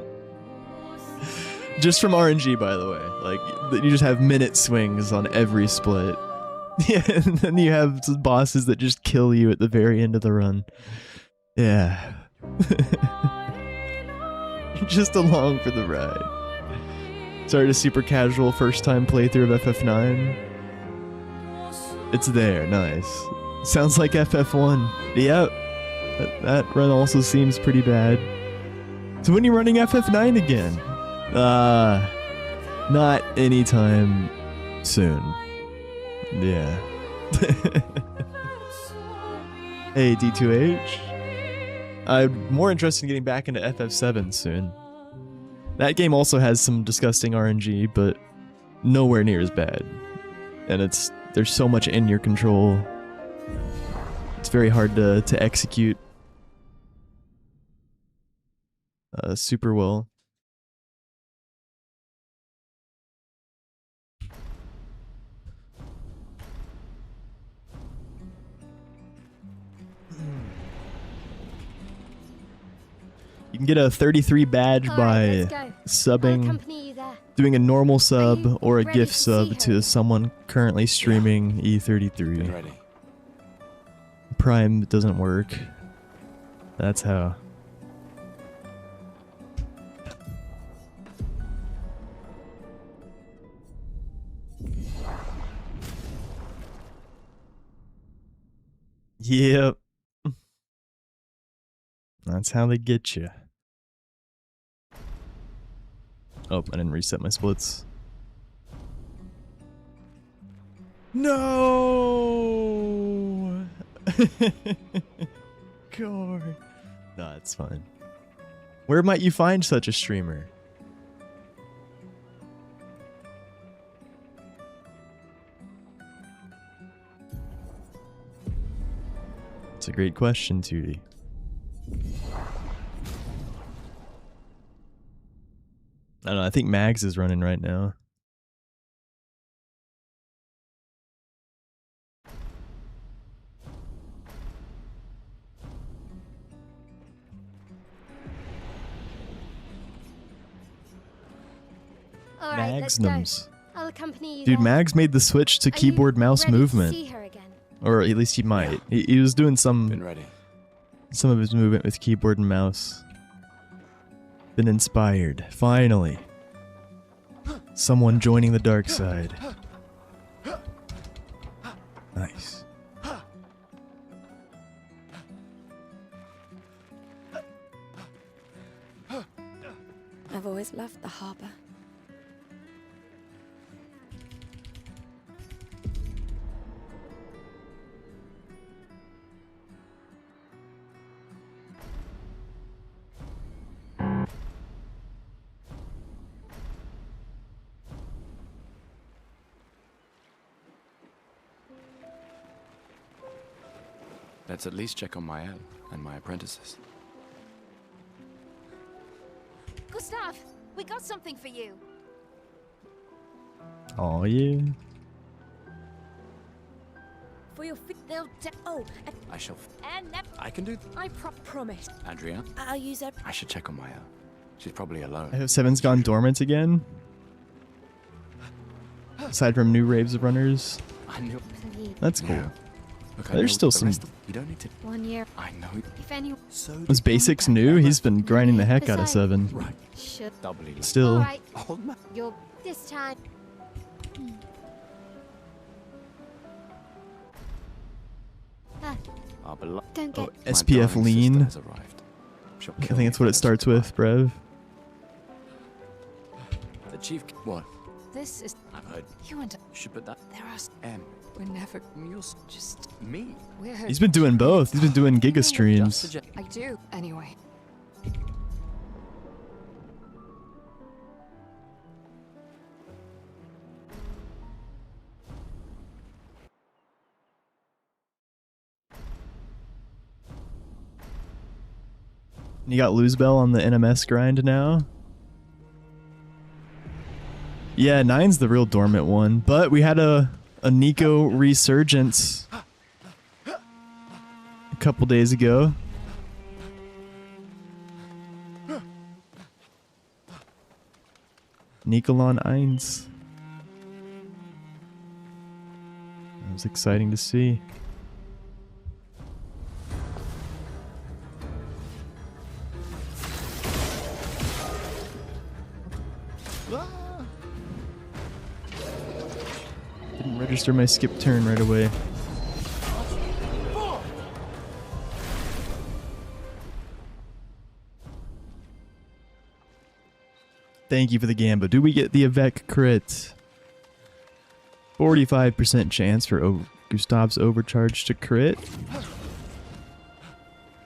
Just from RNG, by the way. Like, you just have minute swings on every split. Yeah, and then you have bosses that just kill you at the very end of the run. Yeah. Just along for the ride. Started a super casual first time playthrough of FF9. It's there, nice. Sounds like FF1. Yep. That run also seems pretty bad. So when are you running FF9 again? Not anytime soon. Yeah. Hey, D2H? I'm more interested in getting back into FF7 soon. That game also has some disgusting RNG, but nowhere near as bad. And there's so much in your control. It's very hard to execute super well. You can get a 33 badge by subbing, doing a normal sub or a gift sub to someone currently streaming E33. Ready. Prime doesn't work. That's how. Yep. That's how they get you. Oh, I didn't reset my splits. No! Core. No, it's fine. Where might you find such a streamer? It's a great question, Tootie. I don't know, I think Mags is running right now. Magnums. I'll accompany you Dude, there. Mags made the switch to keyboard mouse ready to movement. see her again? Or at least he might. He was doing Been ready. some of his movement with keyboard and mouse. Been inspired. Finally. Someone joining the dark side. Nice. I've always loved the harbor. Let's at least check on Mael and my apprentices. Gustav, we got something for you. Oh yeah. For your they'll I shall. And I can do. I promise. Adrian, I'll use it. I should check on Mael. She's probably alone. I hope 7's gone dormant again. Aside from new raves of runners. I knew. That's cool. Yeah. Look, I There's know still the some... rest of- You don't need to. 1 year. I know. If any. So Was basics new? He's been grinding the heck out of 7. Right. Should. Doubly. Still. Alright. Oh, man. You're this time. Our beloved. Don't get. Oh, SPF lean. Has arrived. She'll I kill think me that's what for it starts with, surprise. Brev. The chief. What? This is I've heard. you and You should put that. there are. M. We're never. You're just me. We're. He's been doing both. He's been doing Giga Just streams. suggest. I do anyway. You got Losebell on the NMS grind now. Yeah, 9's the real dormant one, but we had a Nico resurgence a couple days ago. Nikolon 1. That was exciting to see. Didn't register my skip turn right away. Thank you for the Gamba. Do we get the Avec crit? 45% chance for Gustav's overcharge to crit.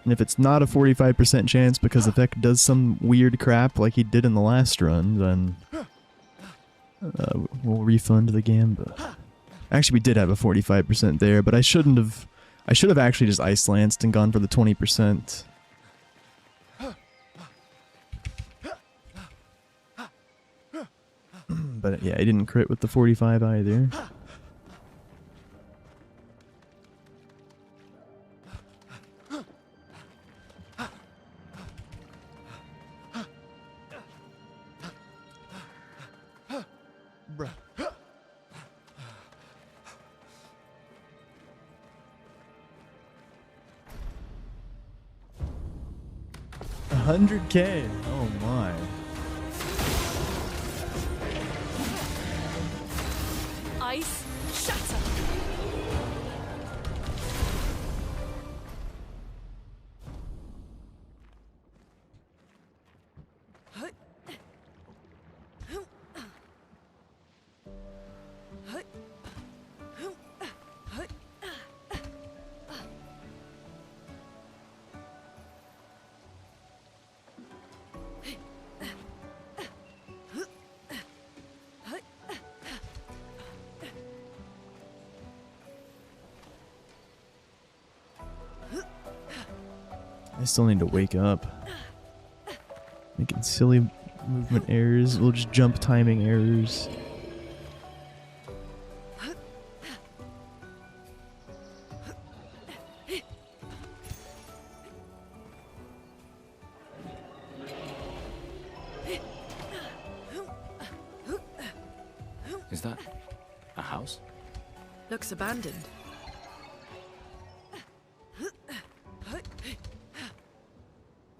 And if it's not a 45% chance because Avec does some weird crap like he did in the last run, then we'll refund the Gamba. Actually, we did have a 45% there, but I should have actually just ice lanced and gone for the 20%. But yeah, I didn't crit with the 45 either. Bruh. 100K. Oh my. Ice shatter. I still need to wake up. Making silly movement errors. We'll just jump timing errors. Is that a house? Looks abandoned.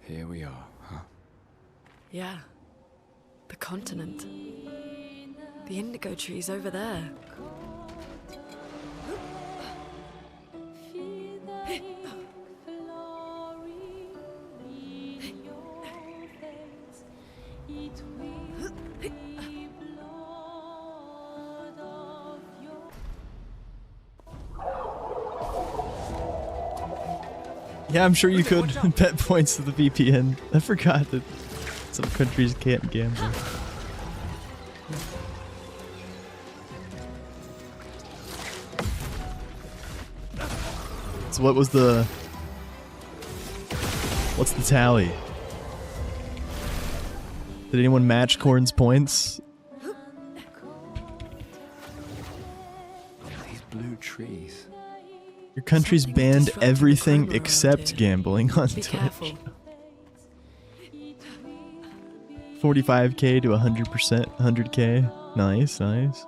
Here we are, huh? Yeah. The continent. The indigo trees over there. Yeah, I'm sure you could bet points to the VPN. I forgot that some countries can't gamble. So what's the tally? Did anyone match Korn's points? These blue trees. Your country's banned everything except gambling on Be Twitch. careful. 45k to 100%, 100k. Nice, nice.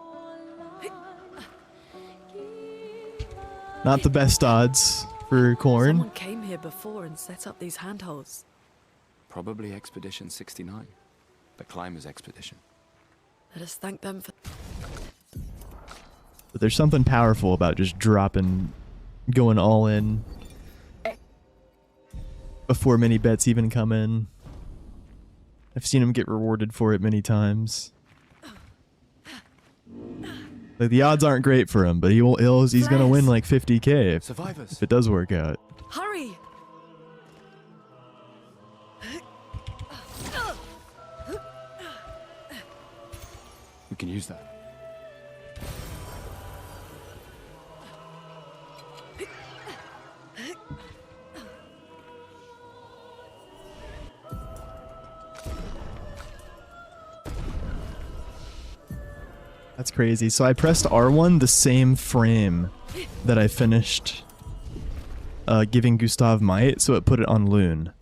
Not the best odds for corn. Someone came here before and set up these handholds. Probably Expedition 69. The Climbers Expedition. Let us thank them for... But there's something powerful about just dropping, going all in before many bets even come in. I've seen him get rewarded for it many times. Like, the odds aren't great for him, but he's gonna win like 50k if it does work out. Hurry! We can use that. That's crazy. So I pressed R1 the same frame that I finished giving Gustav Might, so it put it on Loon.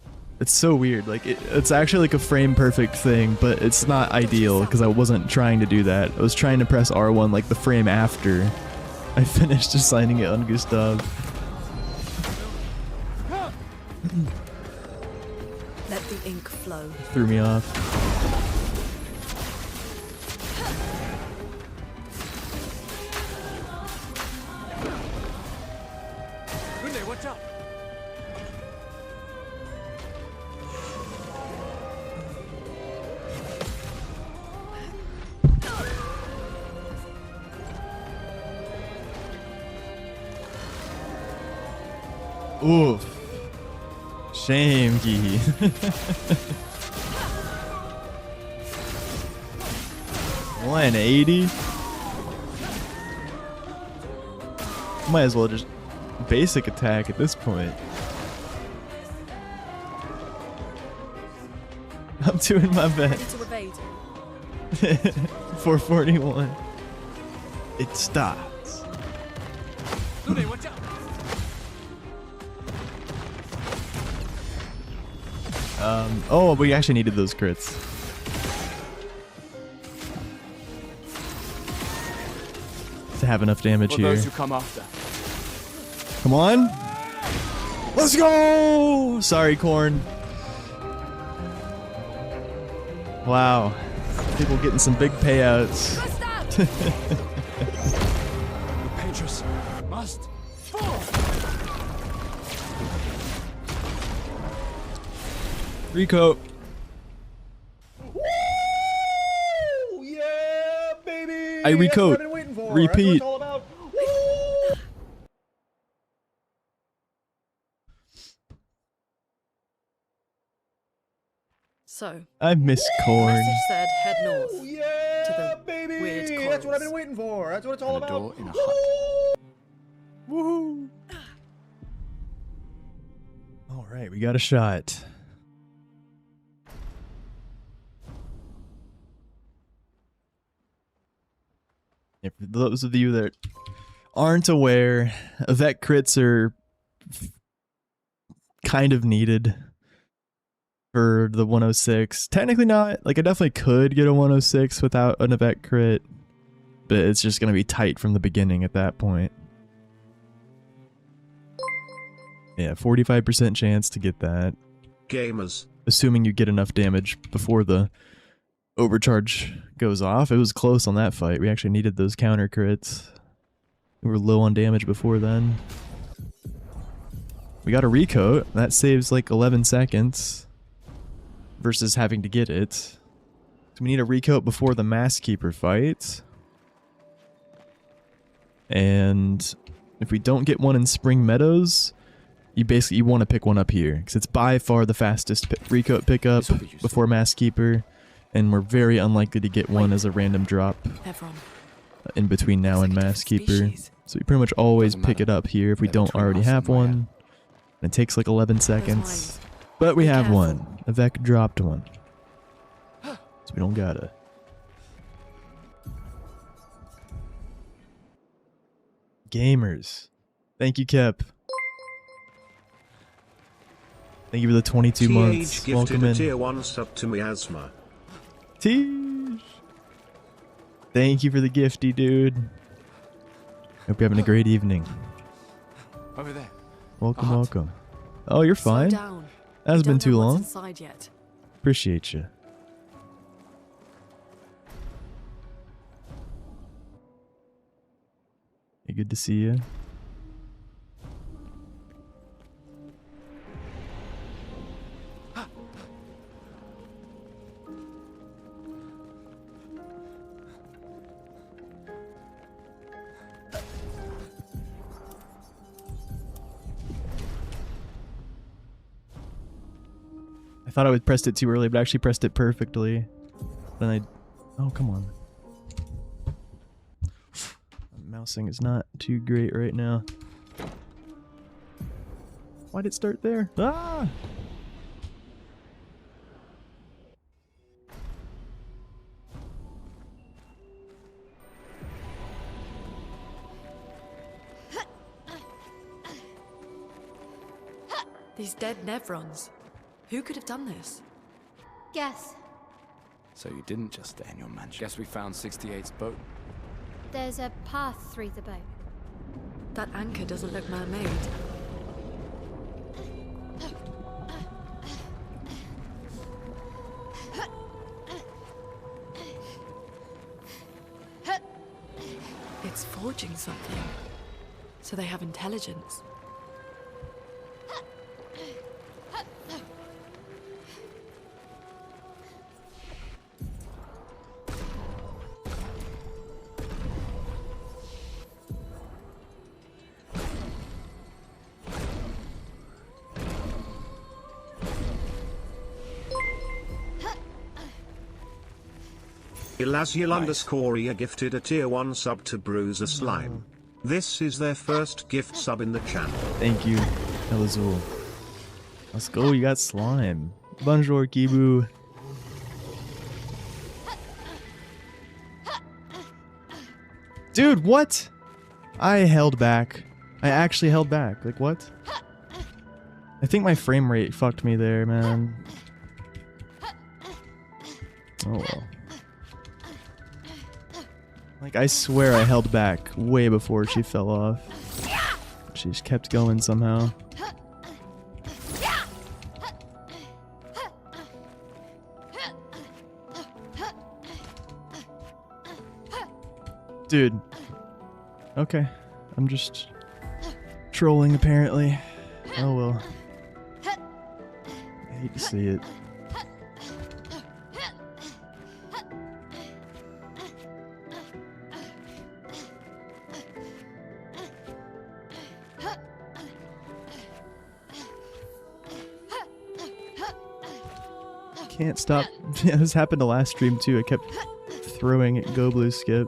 It's so weird. Like, it's actually like a frame perfect thing, but it's not ideal because I wasn't trying to do that. I was trying to press R1 like the frame after I finished assigning it on Gustav. Let the ink flow. Threw me off. Watch out! Oof. Shame, Gee. 180? Might as well just basic attack at this point. I'm doing my best. 441. It starts. Watch out! Oh, we actually needed those crits. To have enough damage For here. those who come after. Come on. Let's go! Sorry, Corn. Wow. People getting some big payouts. The Patriots must fall! Recoat. Woo! Yeah, baby! I recoat. That's what I've been waiting for. Repeat. That's what it's all about. Woo! So, I miss the Corn. message said head north. Yeah, To the baby! weird That's what I've corals. been waiting for. That's what it's all And a door about. in a hut. Woohoo! All right, we got a shot. Yeah, for those of you that aren't aware, Avec crits are kind of needed for the 106. Technically not. Like, I definitely could get a 106 without an Avec crit, but it's just going to be tight from the beginning at that point. Yeah, 45% chance to get that. Gamers. Assuming you get enough damage before the overcharge goes off. It was close on that fight. We actually needed those counter crits. We were low on damage before then. We got a recoat. That saves like 11 seconds versus having to get it. So we need a recoat before the Mask Keeper fight. And if we don't get one in Spring Meadows, you want to pick one up here because it's by far the fastest recoat pickup before Mask Keeper, and we're very unlikely to get one as a random drop in between now and Mask Keeper. So we pretty much always pick it up here if we don't already have one. And it takes like 11 seconds, but we have one. Avec dropped one, so we don't gotta. Gamers, thank you, Kep. Thank you for the 22 months. TH Welcome gifted a in. tier 1 sub to Miasma. Teesh. Thank you for the gifty, dude. Hope you're having a great evening. Over there. Welcome, hut. welcome. Oh, you're Slow fine. down. Hasn't We been don't know too what's long. inside yet. Appreciate you. Hey, good to see you. I thought I would pressed it too early, but I actually pressed it perfectly. Then I... Oh, come on. Mousing is not too great right now. Why'd it start there? Ah! These dead Nevrons. Who could have done this? Guess. So you didn't just stay in your mansion. Guess we found 68's boat. There's a path through the boat. That anchor doesn't look man-made. It's forging something. So they have intelligence. Elaziel_ia gifted a tier 1 sub to Bruiser Slime. This is their first gift sub in the channel. Thank you, Elazul. Let's go, you got slime. Bonjour, Kibu. Dude, what? I held back. I actually held back. Like, what? I think my frame rate fucked me there, man. Oh well. Like, I swear I held back way before she fell off. She just kept going somehow. Dude. Okay. I'm just trolling, apparently. Oh well. I hate to see it. Can't stop. Yeah, this happened to last stream too. I kept throwing at Go Blue Skip.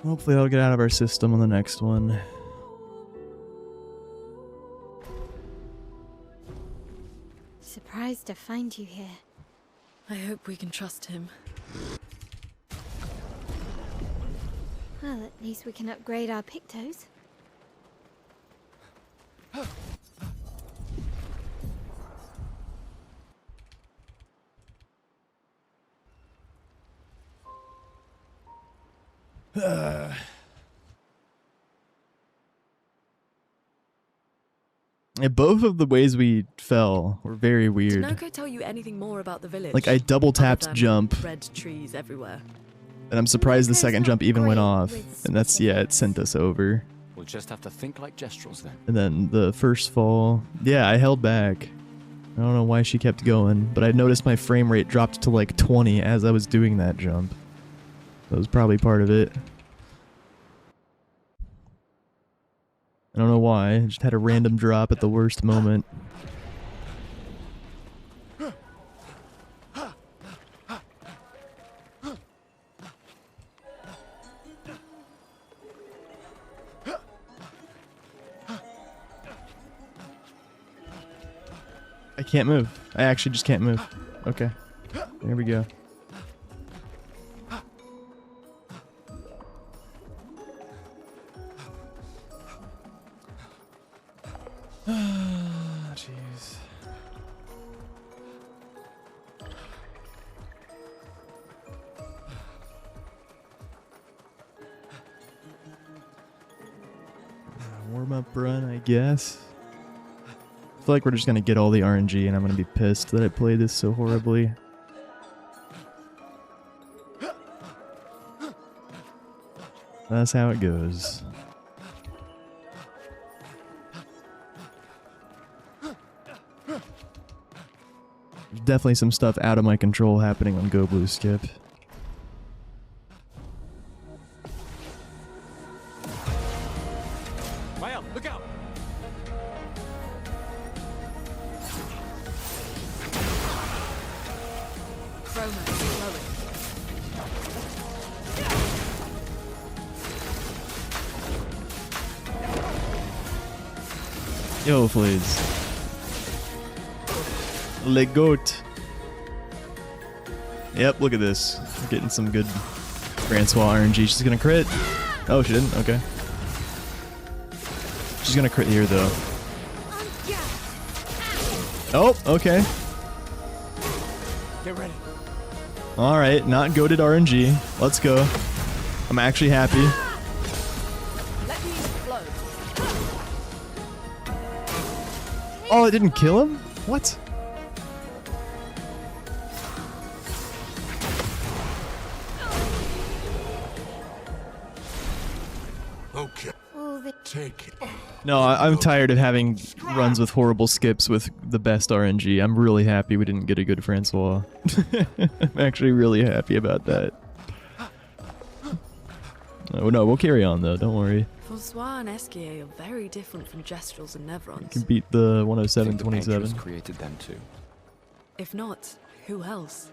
Hopefully I'll get out of our system on the next one. Surprised to find you here. I hope we can trust him. Well, at least we can upgrade our Pictos. Yeah, both of the ways we fell were very Did weird. Noko tell you anything more about the village? Like, I double tapped Other than jump, red trees everywhere. and I'm surprised the Noko's second not jump even went great off. with And that's, yeah, it sent us over. We'll just have to think like Gestrels then. And then the first fall, yeah, I held back. I don't know why she kept going, but I noticed my frame rate dropped to like 20 as I was doing that jump. That was probably part of it. I don't know why, I just had a random drop at the worst moment. I can't move. I actually just can't move. Okay. There we go. Jeez. Warm up run, I guess. I feel like we're just gonna get all the RNG and I'm gonna be pissed that I played this so horribly. That's how it goes. There's definitely some stuff out of my control happening on Go Blue Skip. Look out! Chroma slowing. Yo, Flays. Le goat. Yep, look at this. We're getting some good Francois RNG. She's gonna crit. Oh, she didn't? Okay. She's gonna crit here, though. Oh, okay. Get ready. Alright, not goated RNG. Let's go. I'm actually happy. Let me explode. Oh, it didn't kill him? What? Okay, All the take it. No, I'm tired of having runs with horrible skips with the best RNG. I'm really happy we didn't get a good Francois. I'm actually really happy about that. Oh no, we'll carry on though, don't worry. Francois and Esquier are very different from Gestrels and Nevrons. You can beat the I think the 107-27. painters created them too. If not, who else?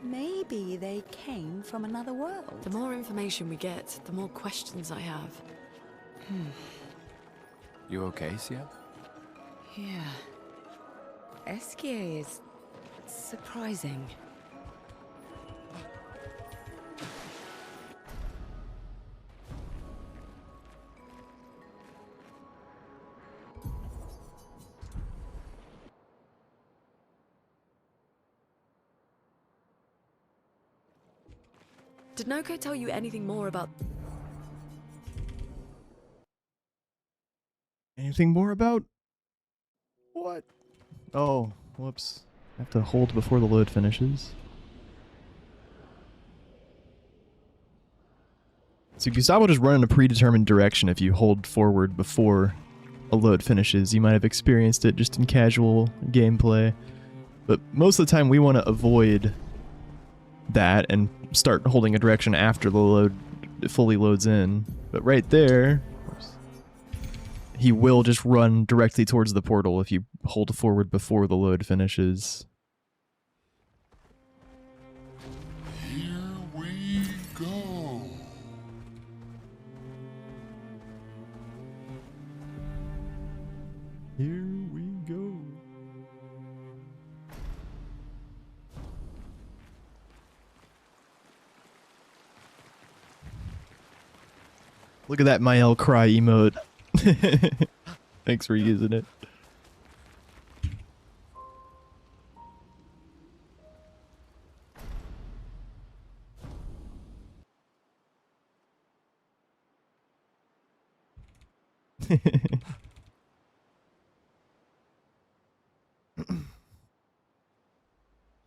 Maybe they came from another world. The more information we get, the more questions I have. You okay, Sia? Yeah. Esquier is surprising. Did Noko tell you anything more about... Anything more about? What? Oh, whoops. I have to hold before the load finishes. So Gustavo just run in a predetermined direction if you hold forward before a load finishes. You might have experienced it just in casual gameplay. But most of the time we want to avoid that and start holding a direction after the load fully loads in. But right there, he will just run directly towards the portal if you hold forward before the load finishes. Here we go. Here we go. Look at that Mael cry emote. Thanks for using it.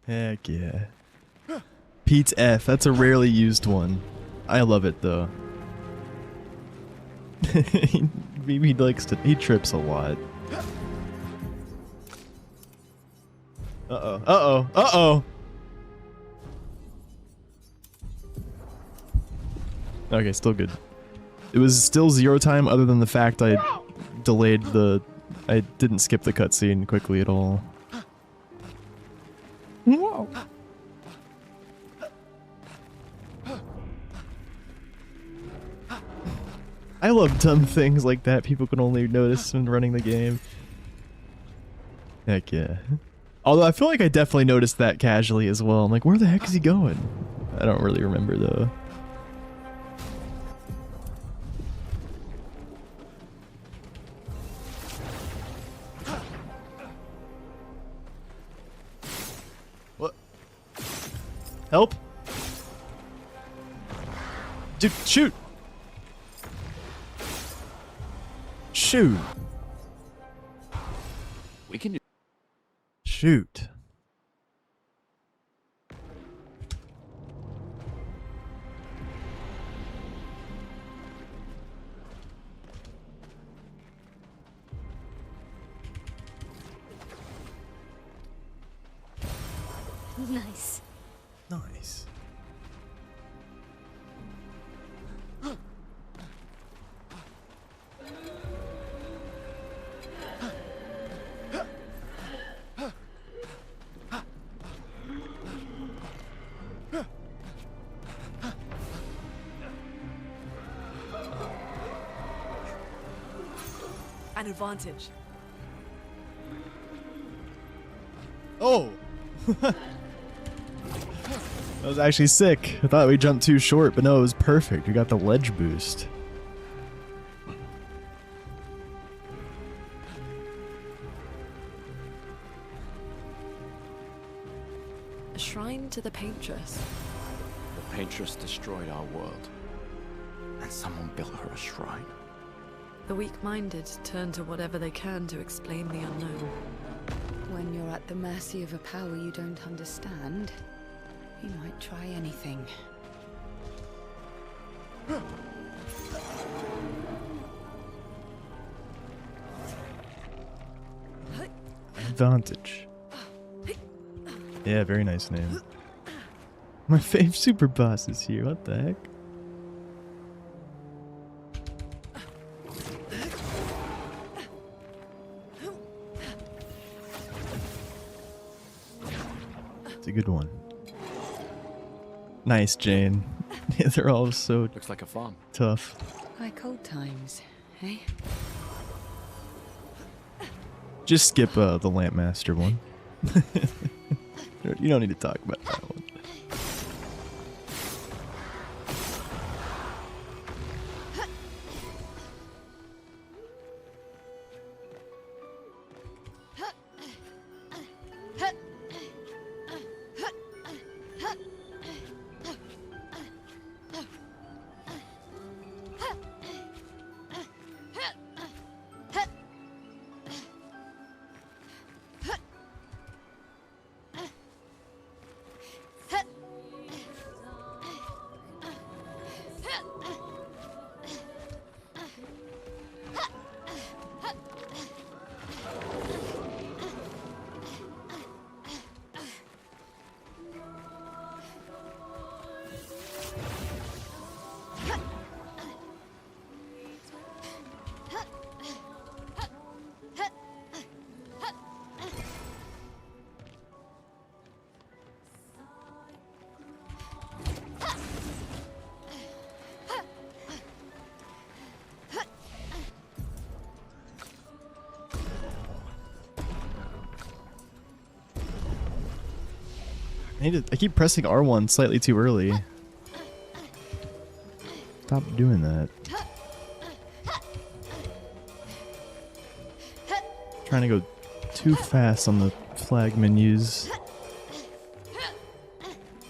Heck yeah. Pete's F, that's a rarely used one. I love it though. he likes to, he trips a lot. Uh-oh, uh-oh, uh-oh! Okay, still good. It was still 0 time other than the fact I delayed the... I didn't skip the cutscene quickly at all. Whoa! I love dumb things like that people can only notice when running the game. Heck yeah. Although I feel like I definitely noticed that casually as well. I'm like, where the heck is he going? I don't really remember though. Help! Dude, shoot! Shoot! We can do. Shoot. Nice. Nice. An advantage. Oh! That was actually sick. I thought we jumped too short, but no, it was perfect. We got the ledge boost. A shrine to the paintress. The paintress destroyed our world. And someone built her a shrine. The weak-minded turn to whatever they can to explain the unknown. When you're at the mercy of a power you don't understand, you might try anything. Advantage. Yeah, very nice name. My fave super boss is here. What the heck? It's a good one. Nice, Jane. They're all so Looks like a farm. tough. Like old times, eh? Just skip the Lampmaster one. You don't need to talk about that one. I keep pressing R1 slightly too early. Stop doing that. Trying to go too fast on the flag menus.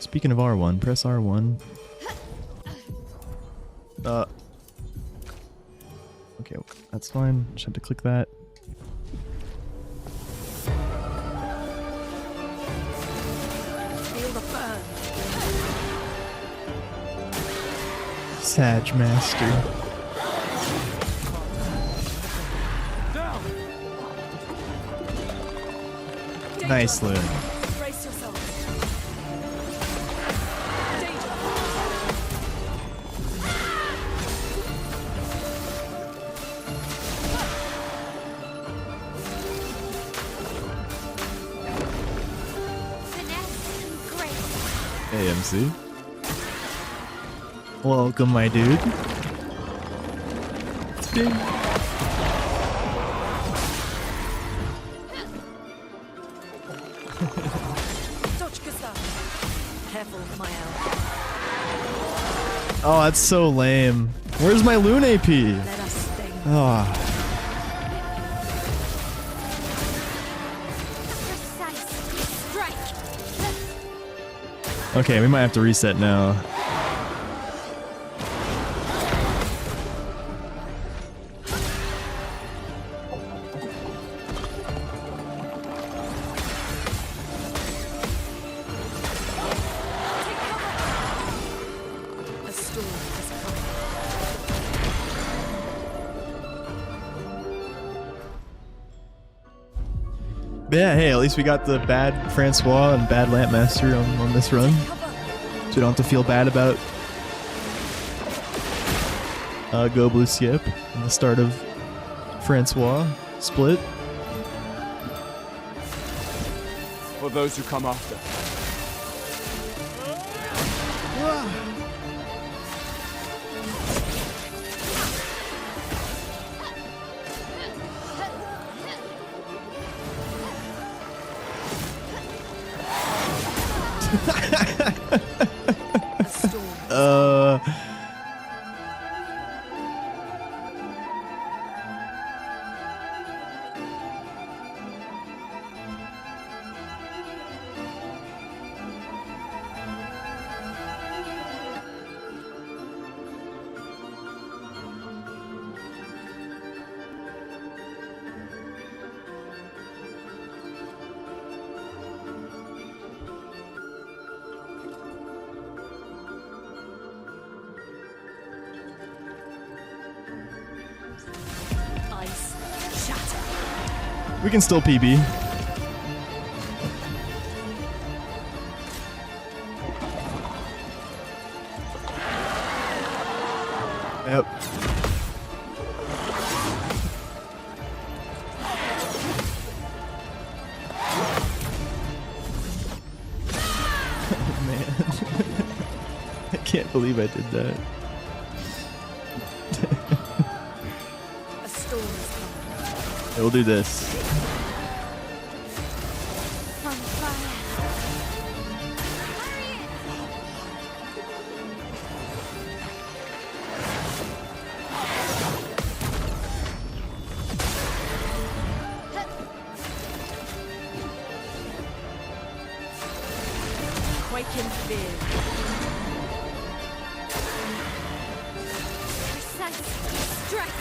Speaking of R1, press R1. Okay, that's fine. Just have to click that. Feel the burn. Sag Master. Nice, Lou. Brace yourself. Danger. Finesse and grace. AMC. Welcome, my dude. Ding. Dodge, Gustav. Careful, my owl. Oh, that's so lame. Where's my Loon AP? Let us sting. Oh. Precise strike. Okay, we might have to reset now. A storm has come. But yeah, hey, at least we got the bad Francois and bad Lampmaster on this run. So we don't have to feel bad about Go Blue Skip and the start of Francois split. For those who come after. Ice shatter. We can still PB. Yep. Oh man. I can't believe I did that. A storm has come. We'll do this. On fire. Quake in fear. Precise strike.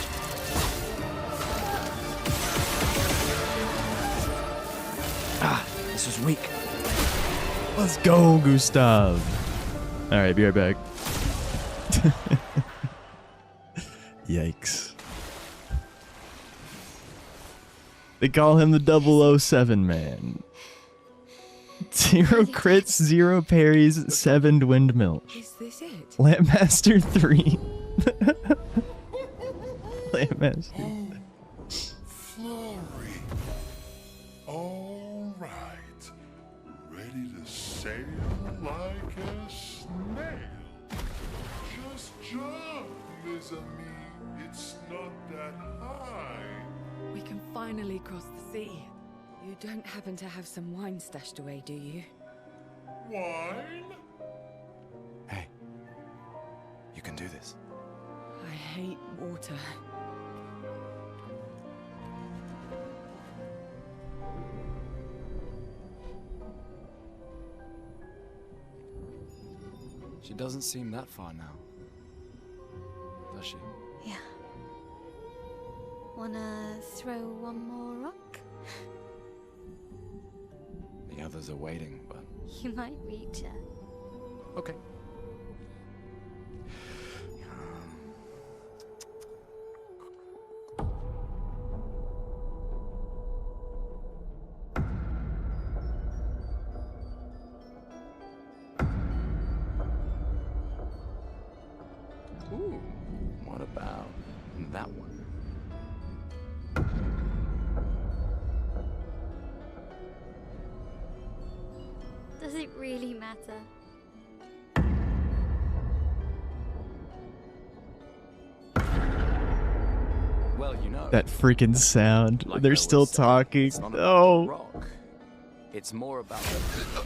This is weak. Let's go, Gustav. Alright, be right back. Yikes. They call him the 007 man. 0 crits, 0 parries, 7 windmill. Is this it? Lampmaster 3. Lampmaster. Flory. All right. Ready to sail like a snail. Just jump, mes amis. It's not that high. We can finally cross the sea. You don't happen to have some wine stashed away, do you? Wine? Hey, you can do this. I hate water. She doesn't seem that far now, does she? Yeah. Wanna throw one more rock? The others are waiting, but... You might reach her. Okay. Ooh, what about that one? Does it really matter? Well, you know. That freaking sound. Like They're I still was saying, talking. it's not about No. the rock. It's more about the...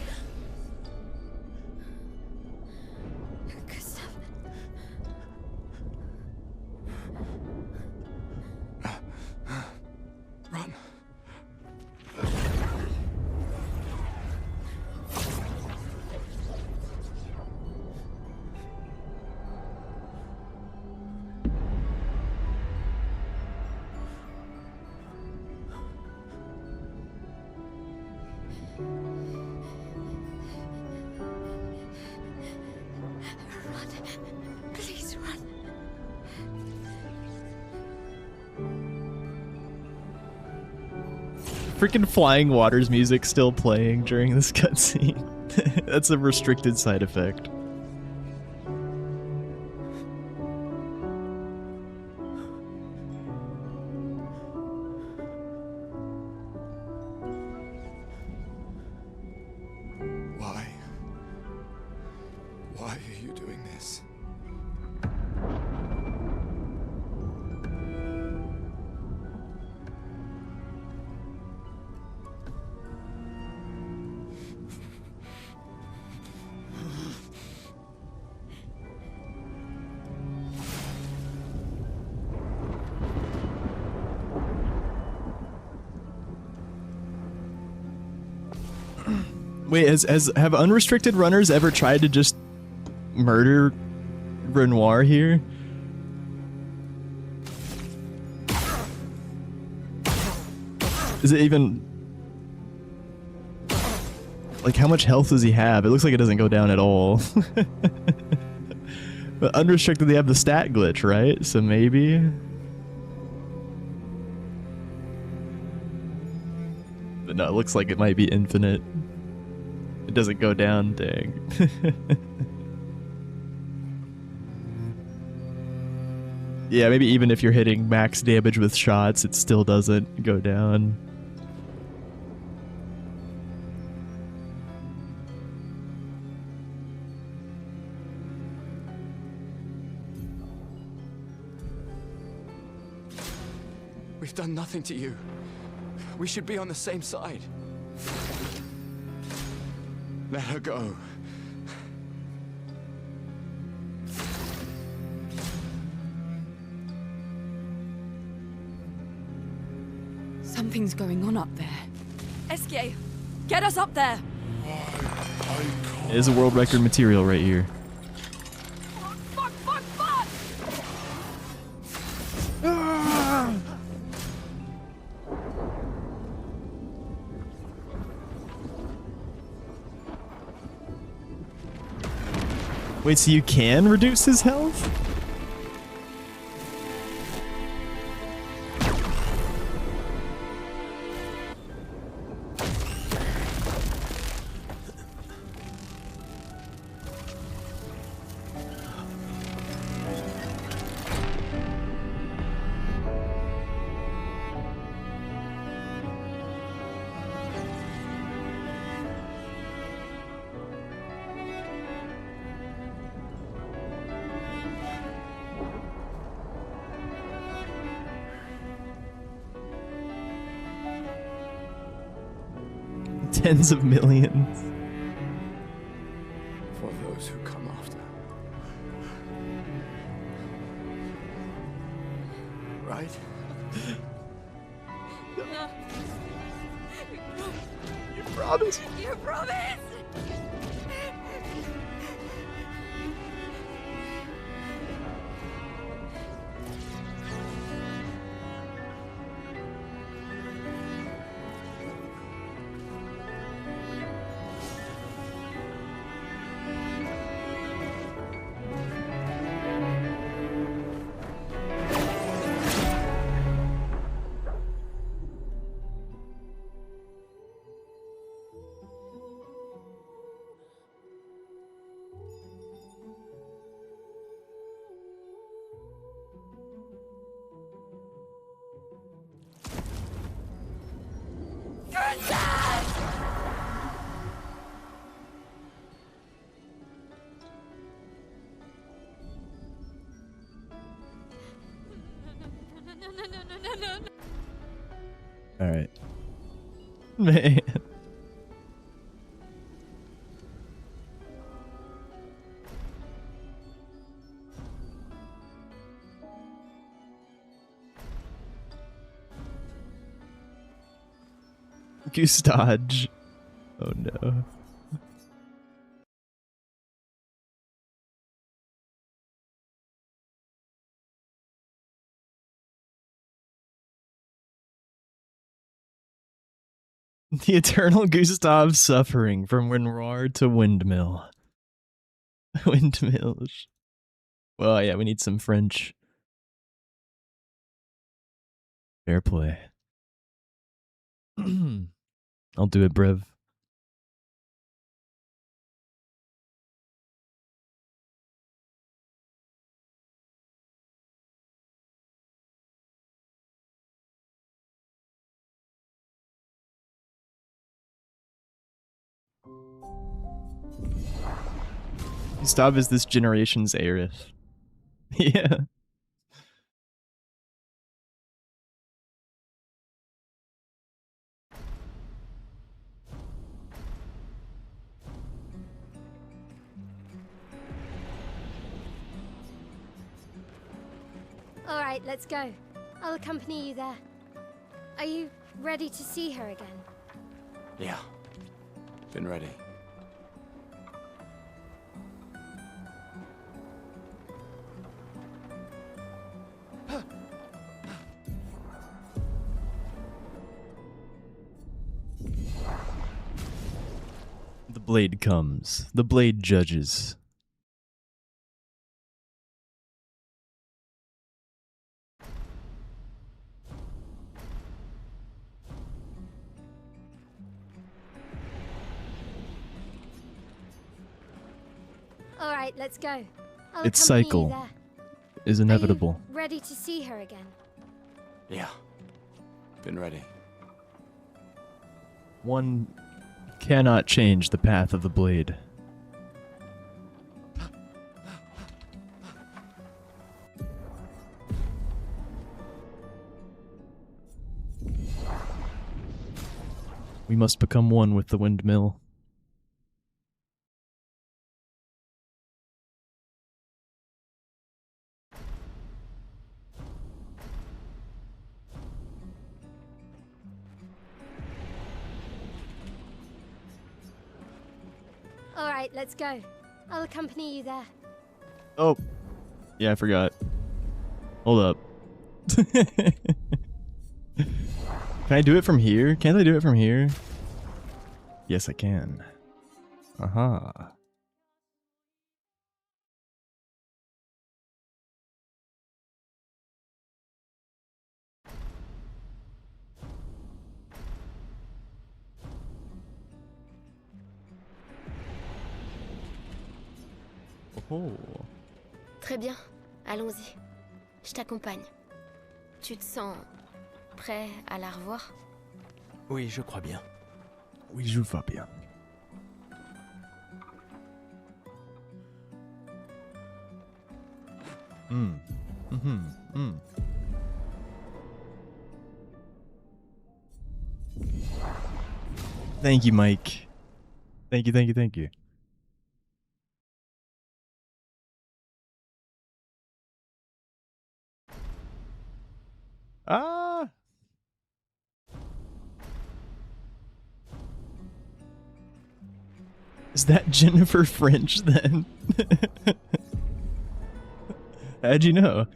Gustav. Run. Freaking Flying Waters music still playing during this cutscene. That's a restricted side effect. Why? Why are you doing this? Wait, have unrestricted runners ever tried to just murder Renoir here? Is it even... Like, how much health does he have? It looks like it doesn't go down at all. But unrestricted, they have the stat glitch, right? So maybe... But no, it looks like it might be infinite. It doesn't go down, dang. Yeah, maybe even if you're hitting max damage with shots, it still doesn't go down. We've done nothing to you. We should be on the same side. Let her go. Something's going on up there. Esquier, get us up there. It is a world record material right here. Fuck, fuck, fuck! Wait, so you can reduce his health? Tens of millions. For those who come after. Right? No. You promised. You promised! All right. Man. Gustage. Oh no. The eternal Gustav suffering from Windroar to Windmill. Windmills. Well, yeah, we need some French. Fair play. I'll do it, Brev. Gustav is this generation's Aerith. Yeah. All right, let's go. I'll accompany you there. Are you ready to see her again? Yeah. Been ready. The blade comes. The blade judges. All right, let's go. I'll Its accompany cycle you there. is inevitable. Are you ready to see her again? Yeah. Been ready. One cannot change the path of the blade. We must become one with the windmill. All right, let's go. I'll accompany you there. Oh. Yeah, I forgot. Hold up. Can I do it from here? Can't I do it from here? Yes, I can. Aha. Oh. Très bien, allons-y. Je t'accompagne. Tu te sens prêt à la revoir? Oui, je crois bien. Oui, je vois bien. Thank you, Mike. Thank you, thank you, thank you. Ah! Is that Jennifer French then? How'd you know?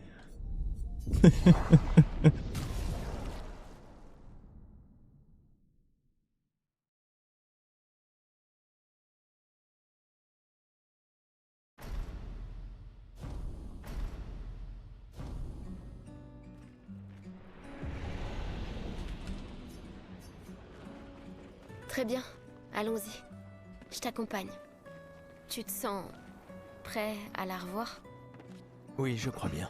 Très bien, allons-y. Je t'accompagne. Tu te sens prêt à la revoir? Oui, je crois bien.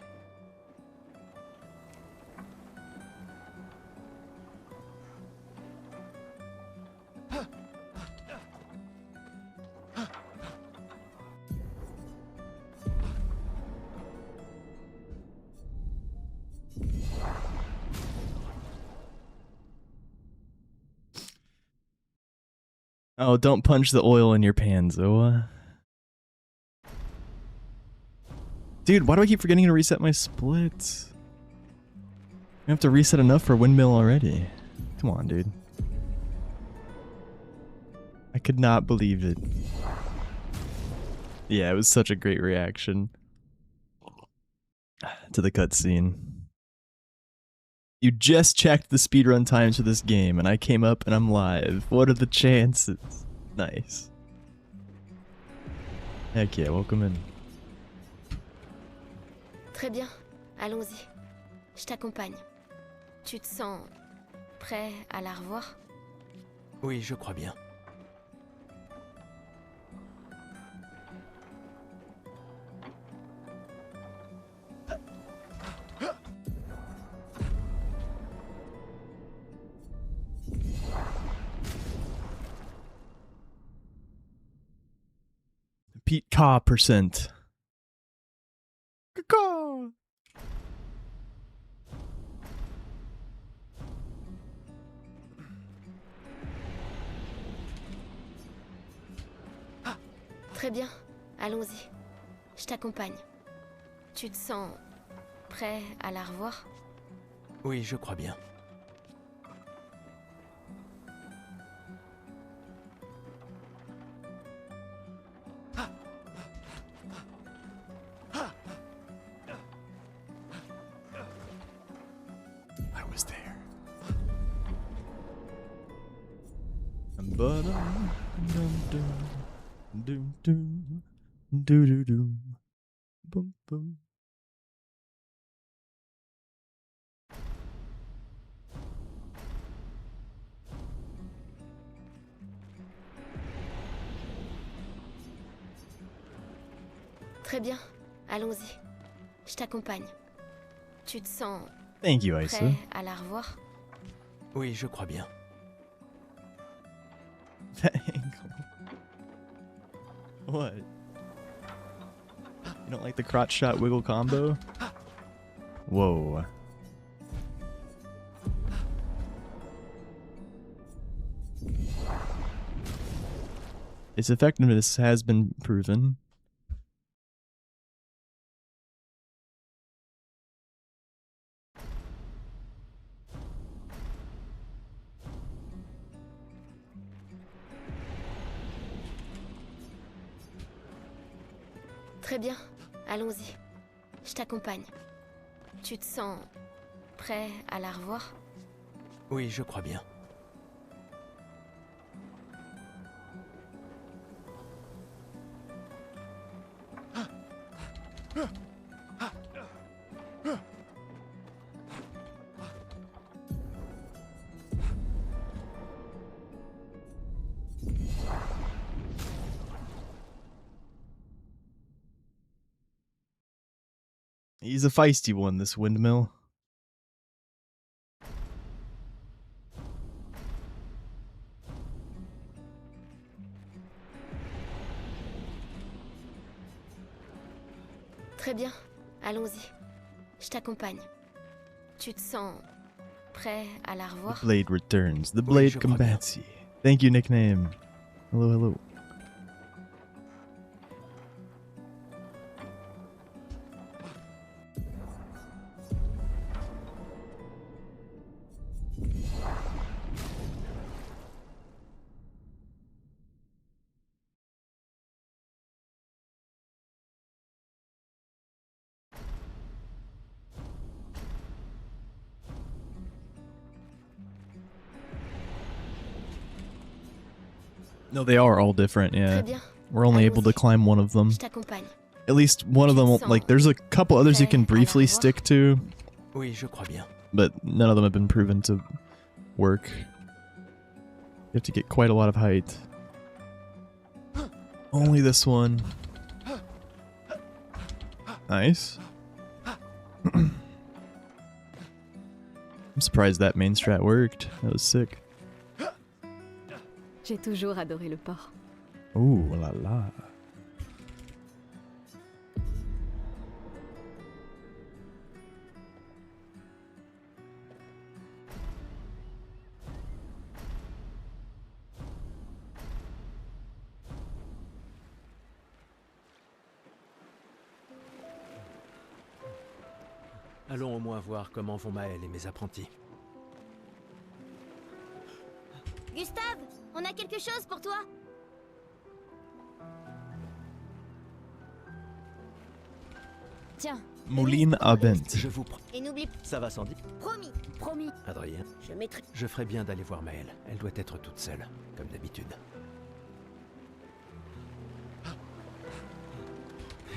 Oh, don't punch the oil in your pan, Zoa. Dude, why do I keep forgetting to reset my splits? I have to reset enough for Windmill already. Come on, dude. I could not believe it. Yeah, it was such a great reaction to the cutscene. You just checked the speedrun times for this game, and I came up and I'm live. What are the chances? Nice. Heck yeah, welcome in. Très bien, allons-y. Je t'accompagne. Tu te sens prêt à la revoir? Oui, je crois bien. Pete Ka %. Ka. Très bien, allons-y. Je t'accompagne. Tu te sens prêt à la revoir? Oui, je crois bien. I was there. Ba-dum, dum, dum, dum, dum, dum, boom, boom. Très bien, allons-y. Je t'accompagne. Tu te sens Thank you, Isa. prêt à la revoir? Oui, je crois bien. What? You don't like the crotch shot wiggle combo? Whoa. Its effectiveness has been proven. Très bien, allons-y. Je t'accompagne. Tu te sens prêt à la revoir? Oui, je crois bien. He's a feisty one, this Windmill. Très bien, allons-y. Je t'accompagne. Tu te sens prêt à la The revoir? blade returns. The Oui, blade je crois bien. combats you. Thank you, nickname. Hello, hello. No, they are all different, yeah. Très bien. We're only able to Allons-y. climb one of them. Je t'accompagne. At least one of Tu them, te like, sens there's a couple others you can prêt à la briefly revoir? stick to, Oui, je crois bien. but none of them have been proven to work. You have to get quite a lot of height. Only this one. Nice. I'm surprised that main strat worked. That was sick. J'ai toujours adoré le port. Ooh la la. Allons au moins voir comment vont Maël et mes apprentis. Gustave, on a quelque chose pour toi. Tiens. Moulin à Bent. Je vous prends. Et n'oublie Ça va, Sandy? Promis, promis. Adrien, Je mettrai. je ferais bien d'aller voir Maël. Elle doit être toute seule, comme d'habitude.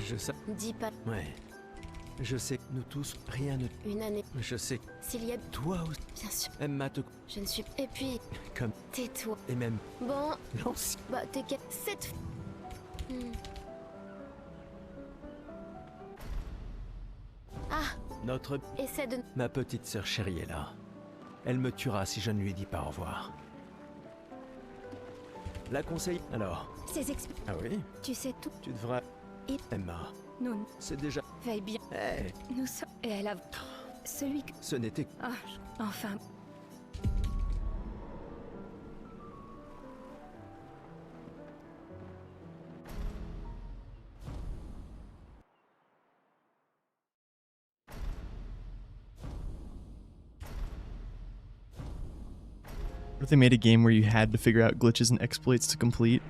Je sais. Dis pas. Ouais. Je sais, nous tous, rien ne... Une année. Je sais, S'il y a... toi aussi. Bien sûr. Emma te... Je ne suis... Et puis... Comme... Tais-toi. Et même... Bon... Lance. Bah, t'es qu'à... Cette... Ah. Notre... Essaie de... Ma petite sœur chérie est là. Elle me tuera si je ne lui dis pas au revoir. La conseille... Alors... Ces exp... Ah oui? Tu sais tout. Tu devrais... Et... Emma... Nous... C'est déjà... Veille bien. Hey. Nous sommes... Et elle a... Celui que... Ce n'était... Ah, enfin... What if they made a game where you had to figure out glitches and exploits to complete?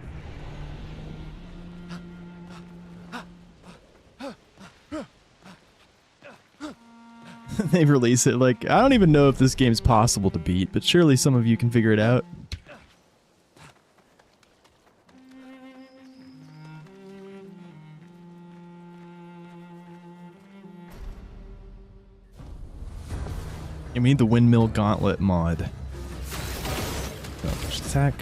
They release it like, I don't even know if this game's possible to beat, but surely some of you can figure it out. And we need the Windmill Gauntlet mod. Just attack.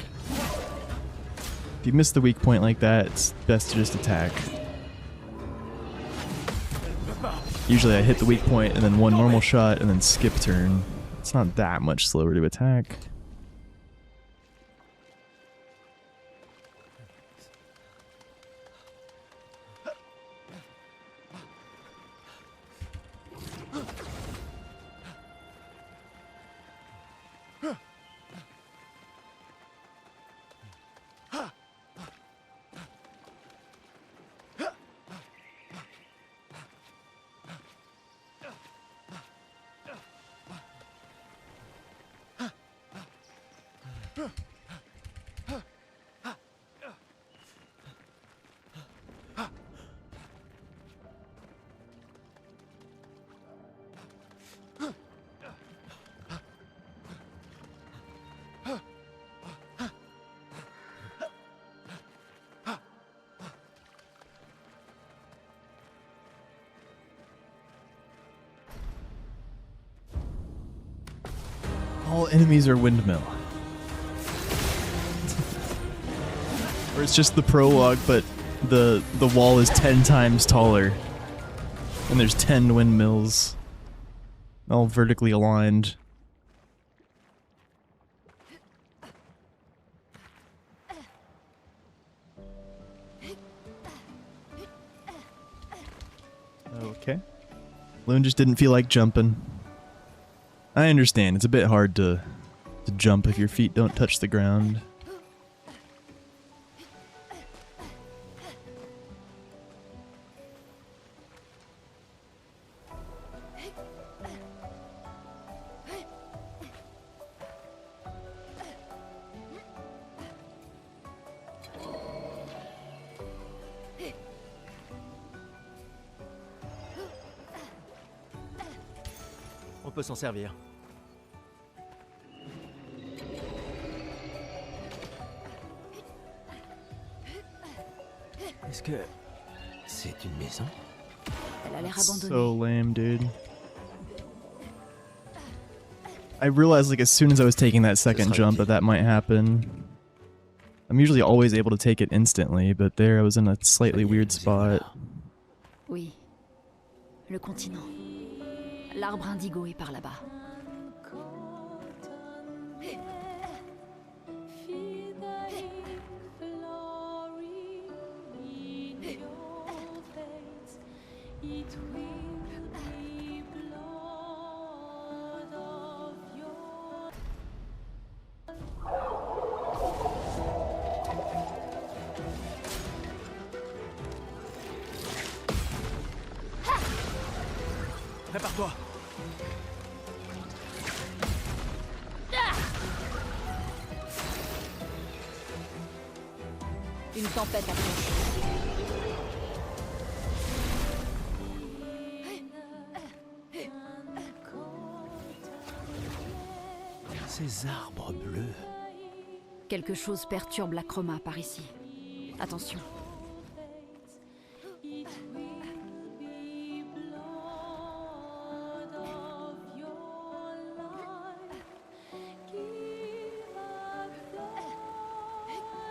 If you miss the weak point like that, it's best to just attack. Usually I hit the weak point and then one normal shot and then skip turn. It's not that much slower to attack. All enemies are Windmill. Or it's just the prologue, but the wall is 10 times taller. And there's 10 windmills. All vertically aligned. Okay. Loon just didn't feel like jumping. I understand, it's a bit hard to jump if your feet don't touch the ground. On peut s'en servir. Est-ce que c'est une maison? Elle a l'air abandonnée. So lame, dude. I realized like as soon as I was taking that second jump that might happen. I'm usually always able to take it instantly, but there I was in a slightly weird spot. Oui. Le continent. L'arbre indigo est par là-bas. Prépare-toi. Une tempête approche. Ces arbres bleus. Quelque chose perturbe la chroma par ici. Attention.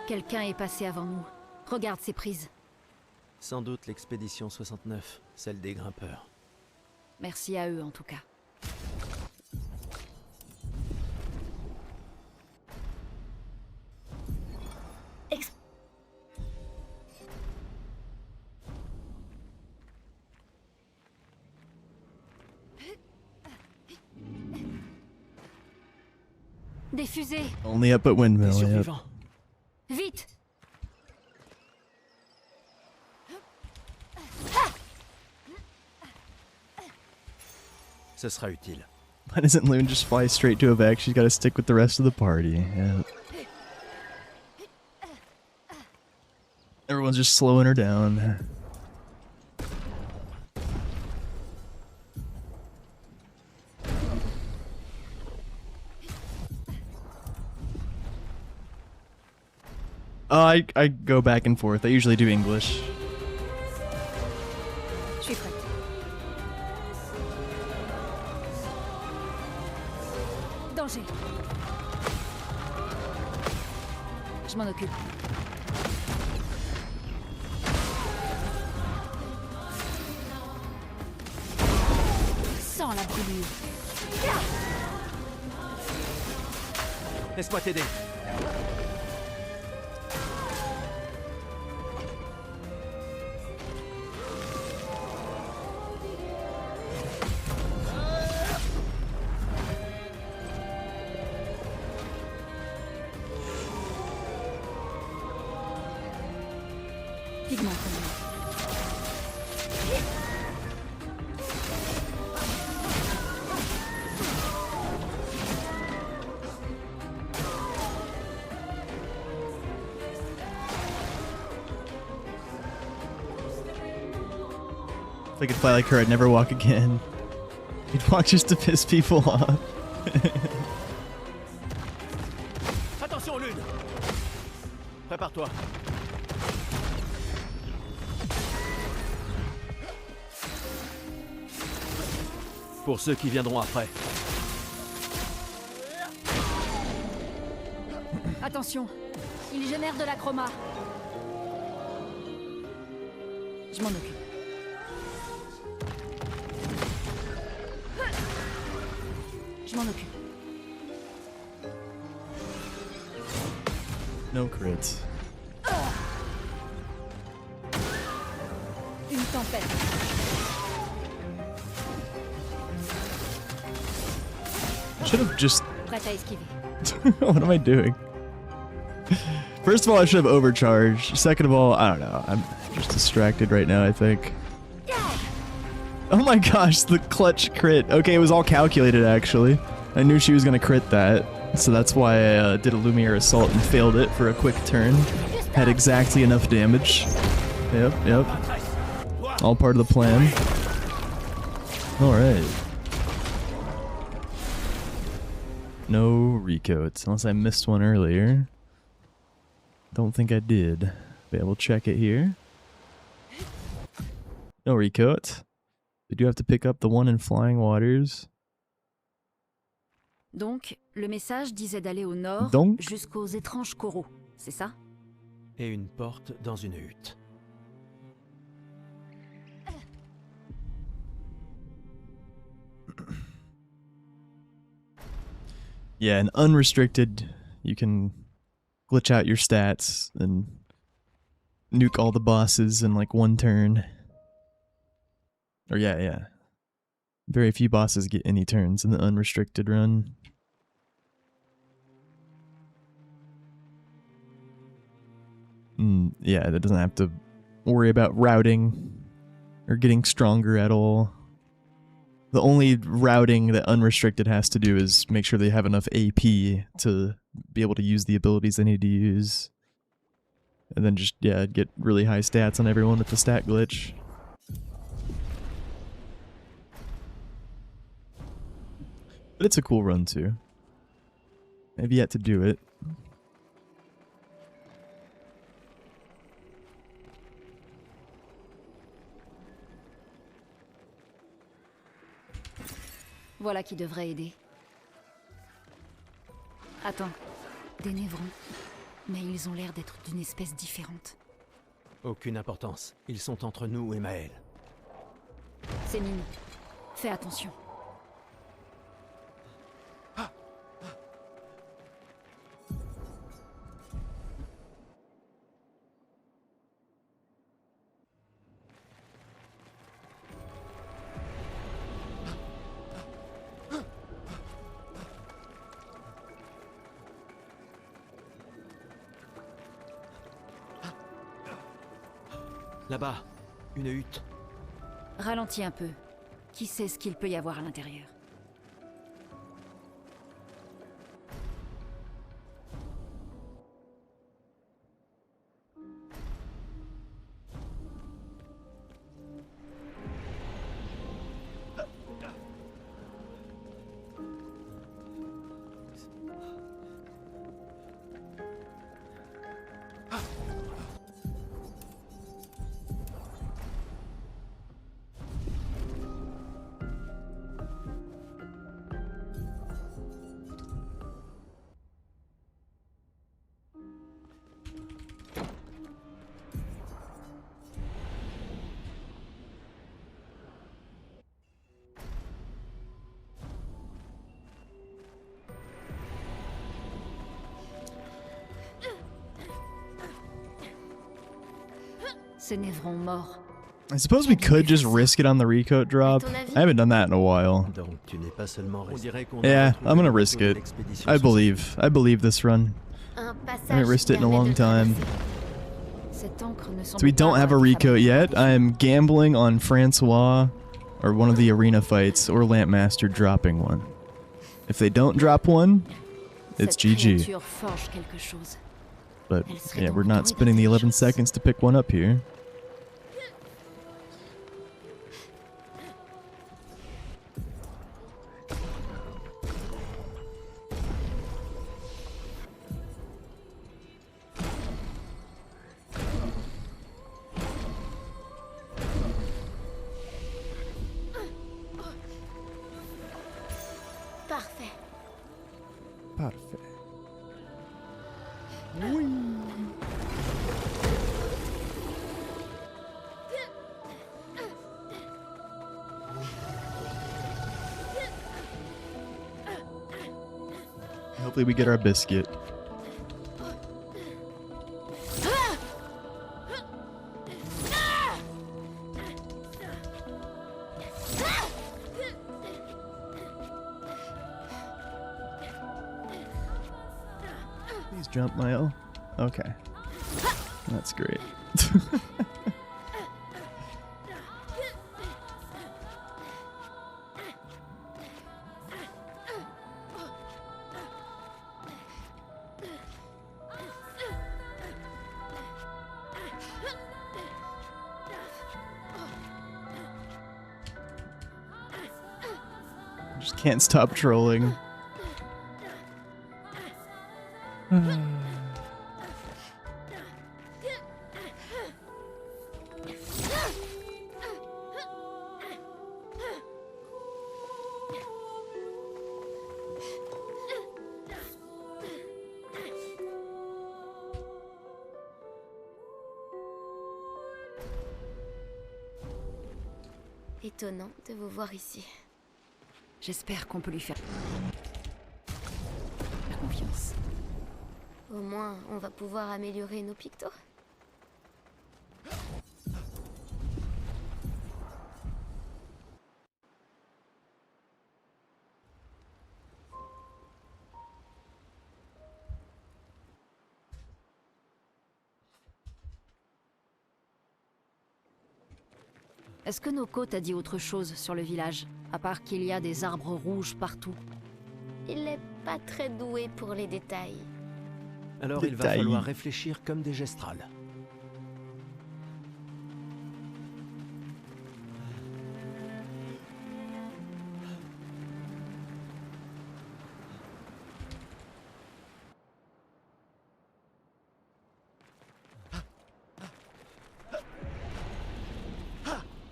Quelqu'un est passé avant nous. Regarde ces prises. Sans doute l'expédition 69, celle des grimpeurs. Merci à eux en tout cas. Des fusées. Only up at Windmill, yep. Vite. Ce sera utile. Why doesn't Loon just fly straight to evac? She's got to stick with the rest of the party. Yeah. Everyone's just slowing her down. I go back and forth. I usually do English. Je suis prête. Danger. Je m'en occupe. Sans la brûlure. Laisse-moi t'aider. If I could fly like her, I'd never walk again. I'd walk just to piss people off. Attention, Lune! Prépare-toi. Pour ceux qui viendront après. Attention, il génère de la chroma. Je m'en occupe. Je m'en occupe. No crits. Une tempête. I should have just... Prête à esquiver. What am I doing? First of all, I should have overcharged. Second of all, I don't know. I'm just distracted right now, I think. Oh my gosh, the clutch crit. Okay, it was all calculated, actually. I knew she was gonna crit that. So that's why I did a Lumiere Assault and failed it for a quick turn. Had exactly enough damage. Yep, yep. All part of the plan. Alright. No recoats, unless I missed one earlier. Don't think I did. But yeah, we'll check it here. No recoat. Did you have to pick up the one in Flying Waters? Donc, le message disait d'aller au nord jusqu'aux étranges coraux, c'est ça? Et une porte dans une hutte. Yeah, and unrestricted, you can glitch out your stats and nuke all the bosses in like one turn. Or yeah. Very few bosses get any turns in the unrestricted run. Yeah, that doesn't have to worry about routing or getting stronger at all. The only routing that unrestricted has to do is make sure they have enough AP to be able to use the abilities they need to use. And then just, yeah, get really high stats on everyone with the stat glitch. But it's a cool run too. I've yet to do it. Voilà qui devrait aider. Attends, des névrons. mais ils ont l'air d'être d'une espèce différente. Aucune importance. Ils sont entre nous et Maël. C'est Mini. Fais attention. Là-bas, une hutte. Ralentis un peu. Qui sait ce qu'il peut y avoir à l'intérieur? Ces névrons morts. I suppose we could just risk it on the recoat drop. I haven't done that in a while. Yeah, I'm gonna risk it. I believe this run. I haven't risked it in a long time. So we don't have a recoat yet. I am gambling on Francois or one of the arena fights or Lampmaster dropping one. If they don't drop one, it's GG. But yeah, we're not spending the 11 seconds to pick one up here. Parfait. Parfait. Hopefully we get our biscuit. Please jump, Mile. Okay. That's great. Just can't stop trolling. Étonnant de vous voir ici. J'espère qu'on peut lui faire confiance. Au moins, on va pouvoir améliorer nos pictos. Est-ce que Noko t'a dit autre chose sur le village, à part qu'il y a des arbres rouges partout? Il n'est pas très doué pour les détails. Alors il va falloir réfléchir comme des gestrales.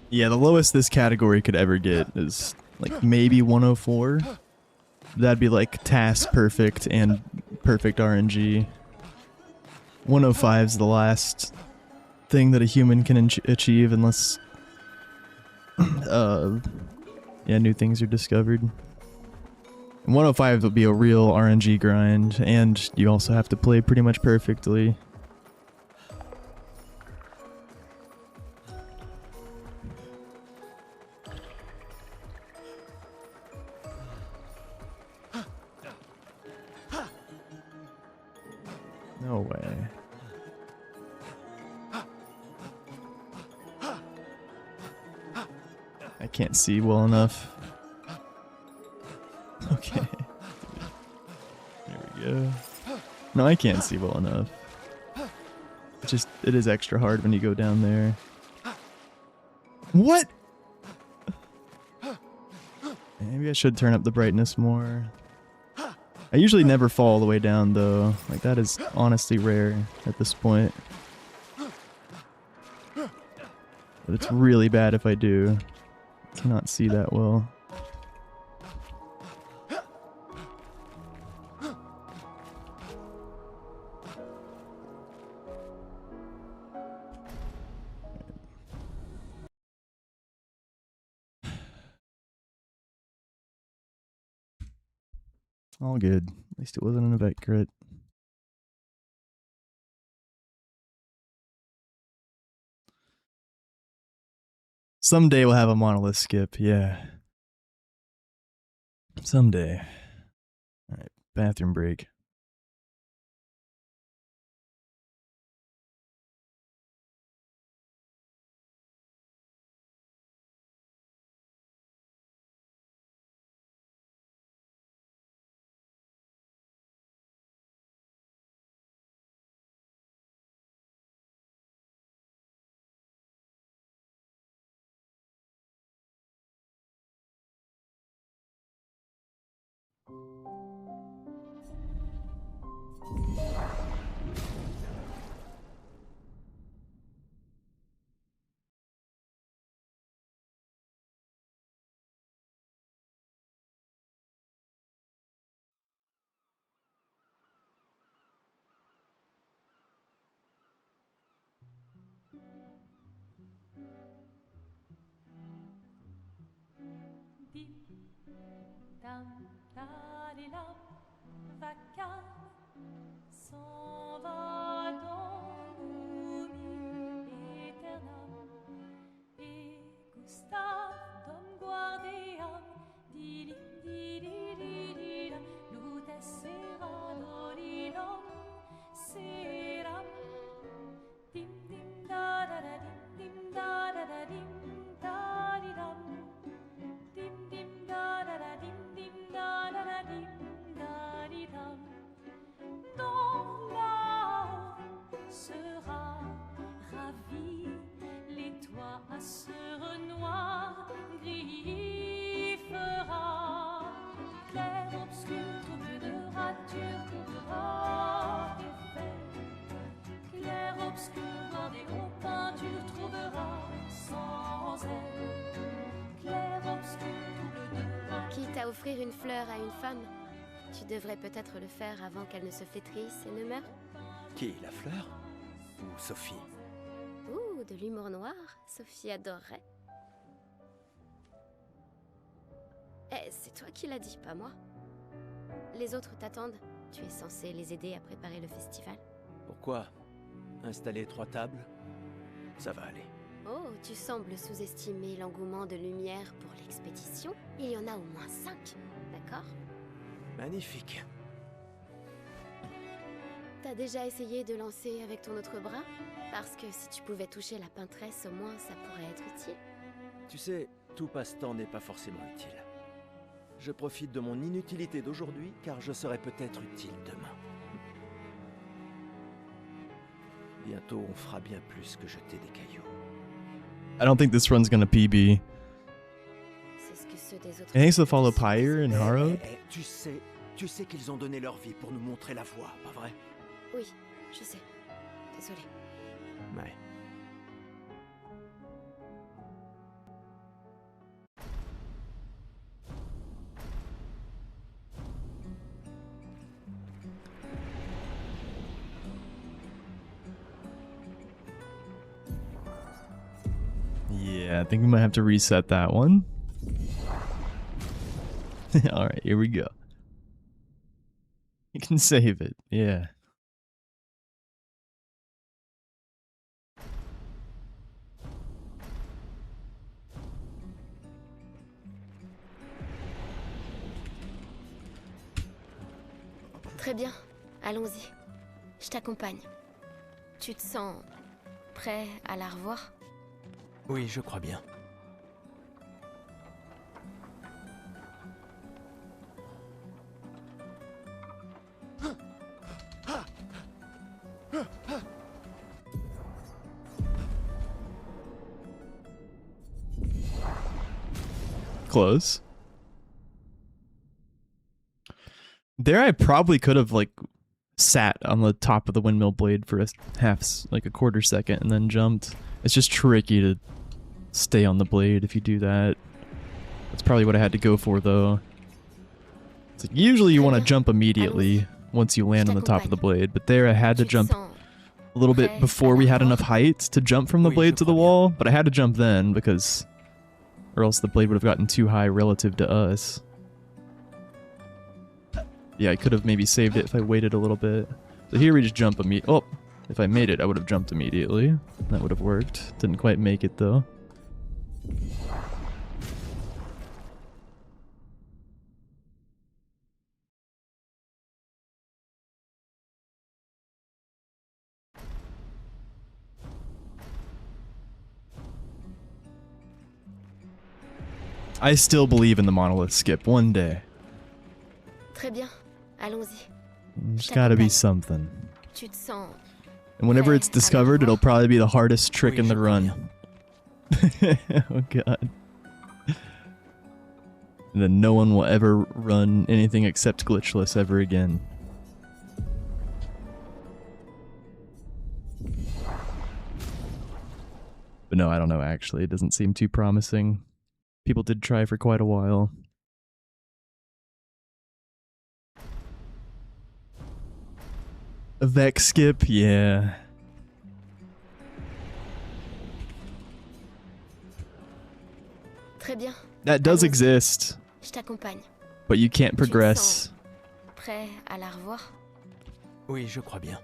Yeah, the lowest this category could ever get is like maybe 104. That'd be like task perfect and perfect RNG. 105 is the last thing that a human can achieve unless yeah, new things are discovered. And 105 will be a real RNG grind, and you also have to play pretty much perfectly. No way. I can't see well enough. Okay. There we go. No, I can't see well enough. It is extra hard when you go down there. What? Maybe I should turn up the brightness more. I usually never fall all the way down though. Like, that is honestly rare at this point. But it's really bad if I do. I cannot see that well. All good. At least it wasn't an event crit. Someday we'll have a monolith skip, yeah. Someday. Alright, bathroom break. Dam, dalilam, va calme, s'en va dans l'oubli éternel. Et Gustave, dom guardiam, dilim, dilililam, lutes sera dolilom, seram. Dim, dim, da, da, da, dim, da, da, da, dim, dalilam. Dim, dim, da, da, da, dim, dim, da, da, da, dim, da, di, dam. Dans l'âme sera ravi, les toits à sœur noir gris fera. Clair, obscur, trouble de rature, trouvera effet. Clair, obscur, bordé aux peintures, trouvera sans elle. Clair, obscur, trouble de rature. Quitte à offrir une fleur à une femme, tu devrais peut-être le faire avant qu'elle ne se flétrisse et ne meure. Qui, la fleur? Ou Sophie? Ouh, de l'humour noir, Sophie adorerait. Eh, c'est toi qui l'as dit, pas moi. Les autres t'attendent. Tu es censé les aider à préparer le festival. Pourquoi? Installer 3 tables? Ça va aller. Oh, tu sembles sous-estimer l'engouement de lumière pour l'expédition. Il y en a au moins 5, d'accord? Magnifique. T'as déjà essayé de lancer avec ton autre bras? Parce que si tu pouvais toucher la peintresse, au moins ça pourrait être utile. Tu sais, tout passe-temps n'est pas forcément utile. Je profite de mon inutilité d'aujourd'hui, car je serai peut-être utile demain. Bientôt, on fera bien plus que jeter des cailloux. I don't think this run's gonna PB. C'est ce que ceux des autres... It needs to follow Pyre and Harrowed? Tu sais qu'ils ont donné leur vie pour nous montrer la voie, pas vrai? Oui, je sais. Désolée. Ouais. Yeah, I think we might have to reset that one. Alright, here we go. You can save it, yeah. Très bien, allons-y. Je t'accompagne. Tu te sens prêt à la revoir? Oui, je crois bien. Close. There I probably could have, like, sat on the top of the windmill blade for a quarter second and then jumped. It's just tricky to stay on the blade if you do that. That's probably what I had to go for, though. It's like, usually you want to jump immediately once you land on the top of the blade, but there I had to jump a little bit before we had enough height to jump from the blade to the wall, but I had to jump then because... or else the blade would have gotten too high relative to us. Yeah, I could have maybe saved it if I waited a little bit. So here we just jump immediately. Oh, if I made it, I would have jumped immediately. That would have worked. Didn't quite make it, though. I still believe in the monolith skip one day. Très bien, allons-y. There's gotta be something. Tu te sens And whenever it's discovered, it'll probably be the hardest trick in the run. Oh god. And then no one will ever run anything except glitchless ever again. But no, I don't know actually. It doesn't seem too promising. People did try for quite a while. A Vex skip? Yeah. Très bien. That does exist. Je t'accompagne. But you can't progress Prêt à la revoir? Oui, je crois bien.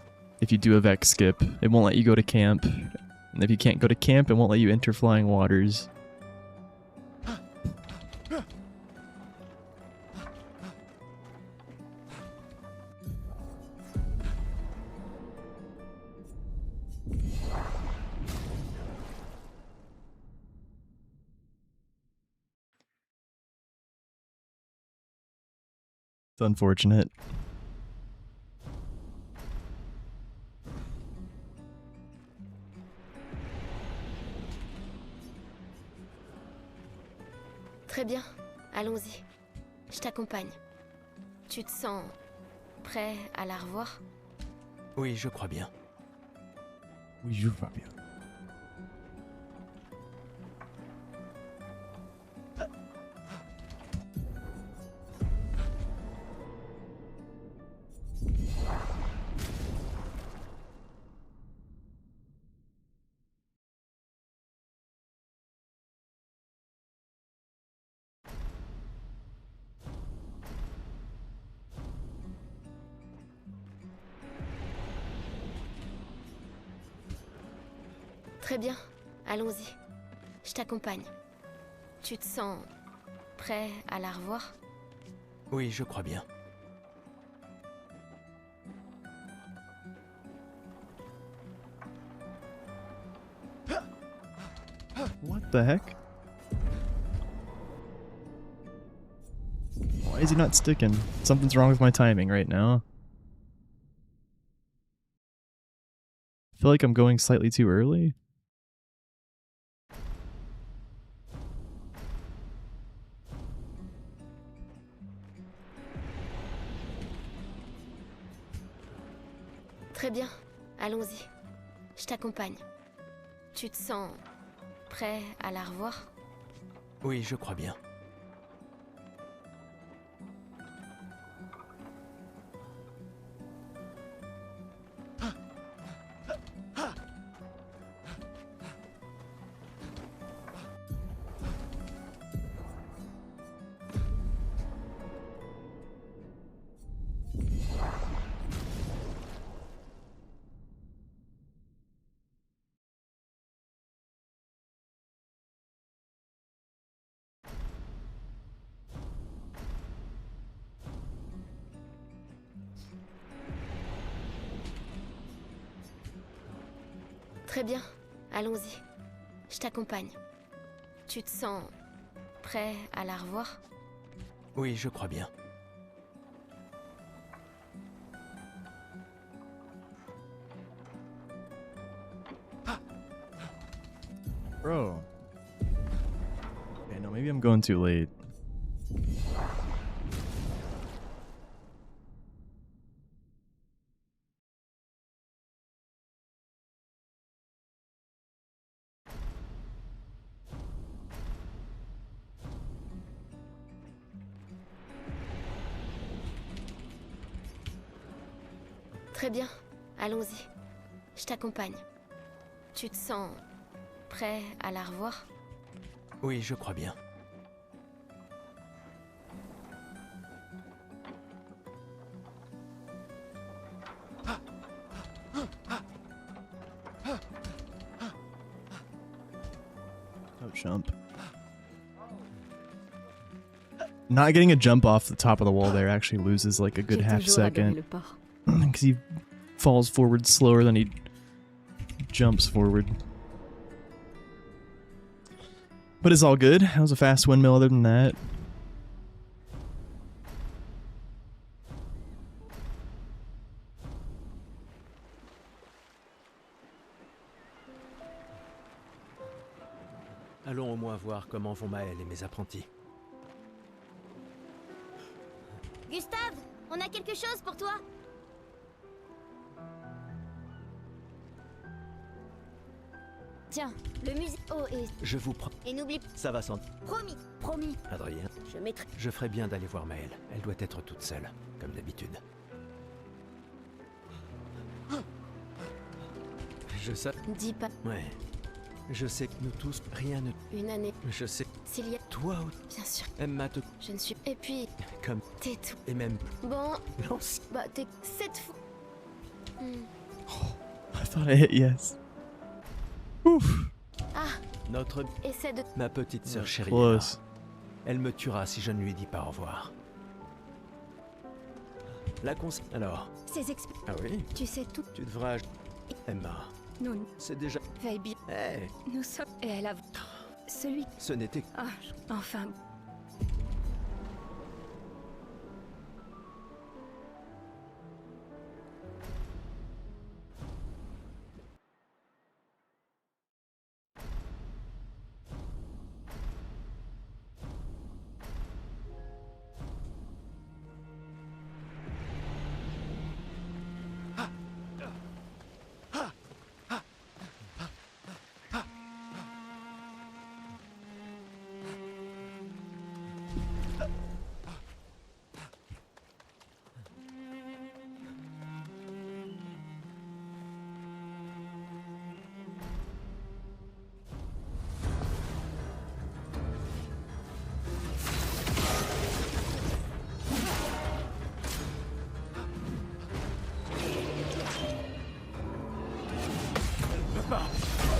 if you do a Vex skip. It won't let you go to camp. And if you can't go to camp, it won't let you enter flying waters. It's unfortunate. Très bien, allons-y. Je t'accompagne. Tu te sens prêt à la revoir? Oui, je crois bien. Oui, je crois bien. Très bien, allons-y. Je t'accompagne. Tu te sens prêt à la revoir? Oui, je crois bien. What the heck? Why is he not sticking? Something's wrong with my timing right now. I feel like I'm going slightly too early. Très bien, allons-y. Je t'accompagne. Tu te sens prêt à la revoir? Oui, je crois bien. Très bien, allons-y. Je t'accompagne. Tu te sens prêt à la revoir? Oui, je crois bien. Bro. Okay, no, maybe I'm going too late. Très bien, allons-y. Je t'accompagne. Tu te sens prêt à la revoir? Oui, je crois bien. Oh, jump. Not getting a jump off the top of the wall there actually loses like a good half second. Because he falls forward slower than he jumps forward. But it's all good. That was a fast windmill other than that. Allons au moins voir comment vont Maël et mes apprentis. Gustave, on a quelque chose pour toi. Tiens, le musée. Oh, et... Je vous prends. Et n'oublie pas. Ça va sans... Promis, promis. Adrien, Je mettrai... je ferais bien d'aller voir Maël. Elle doit être toute seule, comme d'habitude. Je sais... Dis pas. Ouais. Je sais que nous tous, rien ne... Une année. Je sais... S'il y a... Toi, bien sûr. Emma te... Je ne suis... Et puis... Comme... T'es tout. Et même... Bon... Lance... Bah, t'es... Cette fois... I thought I hit yes. Ouf. Ah. Notre... Essaie de... Ma petite sœur chérie. Close. Elle me tuera si je ne lui dis pas au revoir. La cons... Alors... Ces Ah oui? Tu sais tout. Tu devras... Emma... Nous... C'est déjà... Veille bien. Hey. Nous sommes... Et elle a... Celui... Ce n'était... Ah, enfin...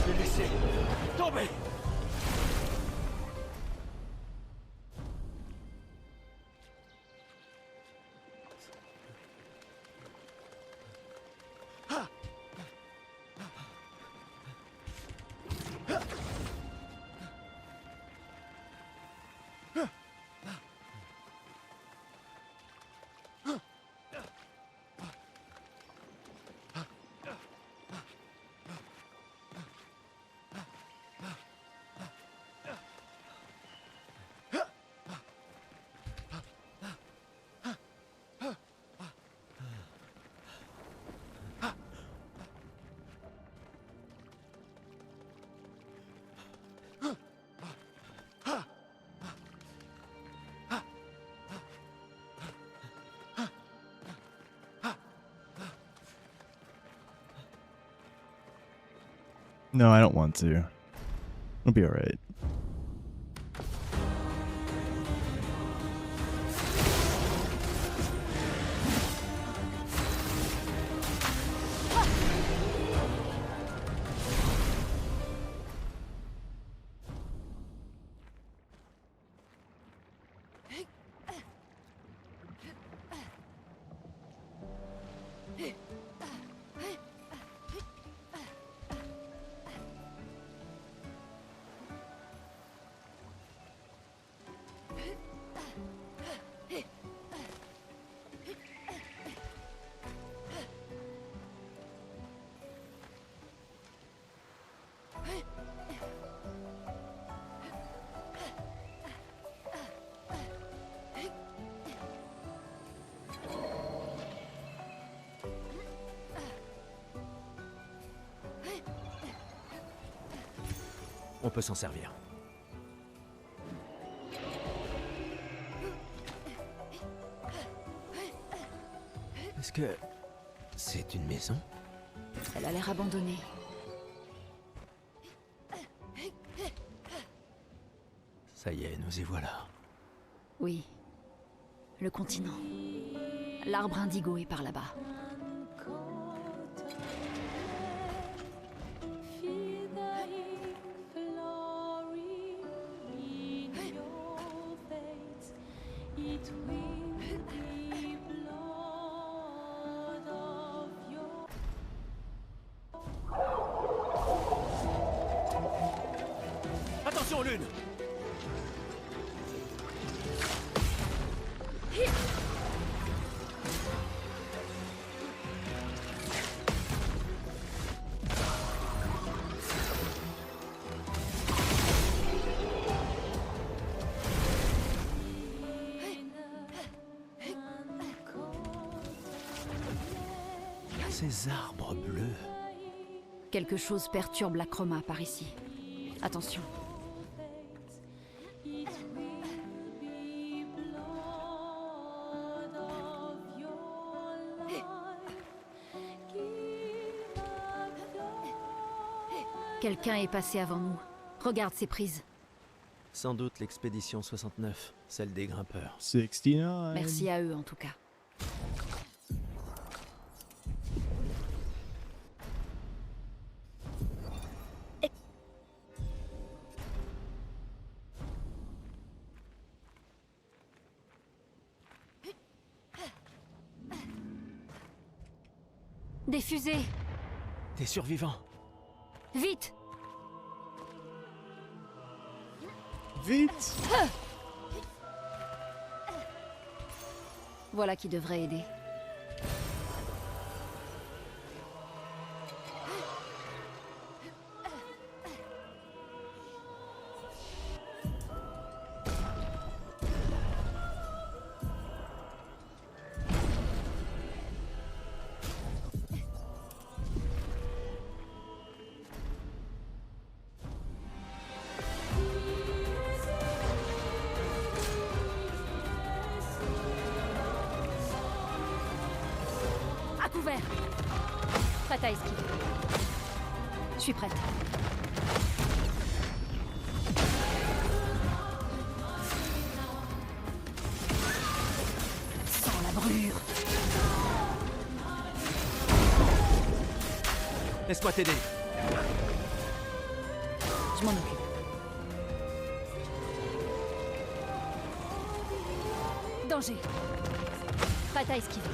Le laisser tomber. No, I don't want to. It'll be alright. On peut s'en servir. Est-ce que c'est une maison? Elle a l'air abandonnée. Ça y est, nous y voilà. Oui. Le continent. L'arbre indigo est par là-bas. Attention, Lune! Ces arbres bleus. Quelque chose perturbe la chroma par ici. Attention. Quelqu'un est passé avant nous. Regarde ces prises. Sans doute l'expédition 69, celle des grimpeurs. 69. Merci à eux en tout cas. Des fusées! Des survivants! Vite! Vite! Voilà qui devrait aider. Couvert. Prête à esquiver. Je suis prête. Sans la brûlure. Laisse-moi t'aider. Je m'en occupe. Danger. Prête à esquiver.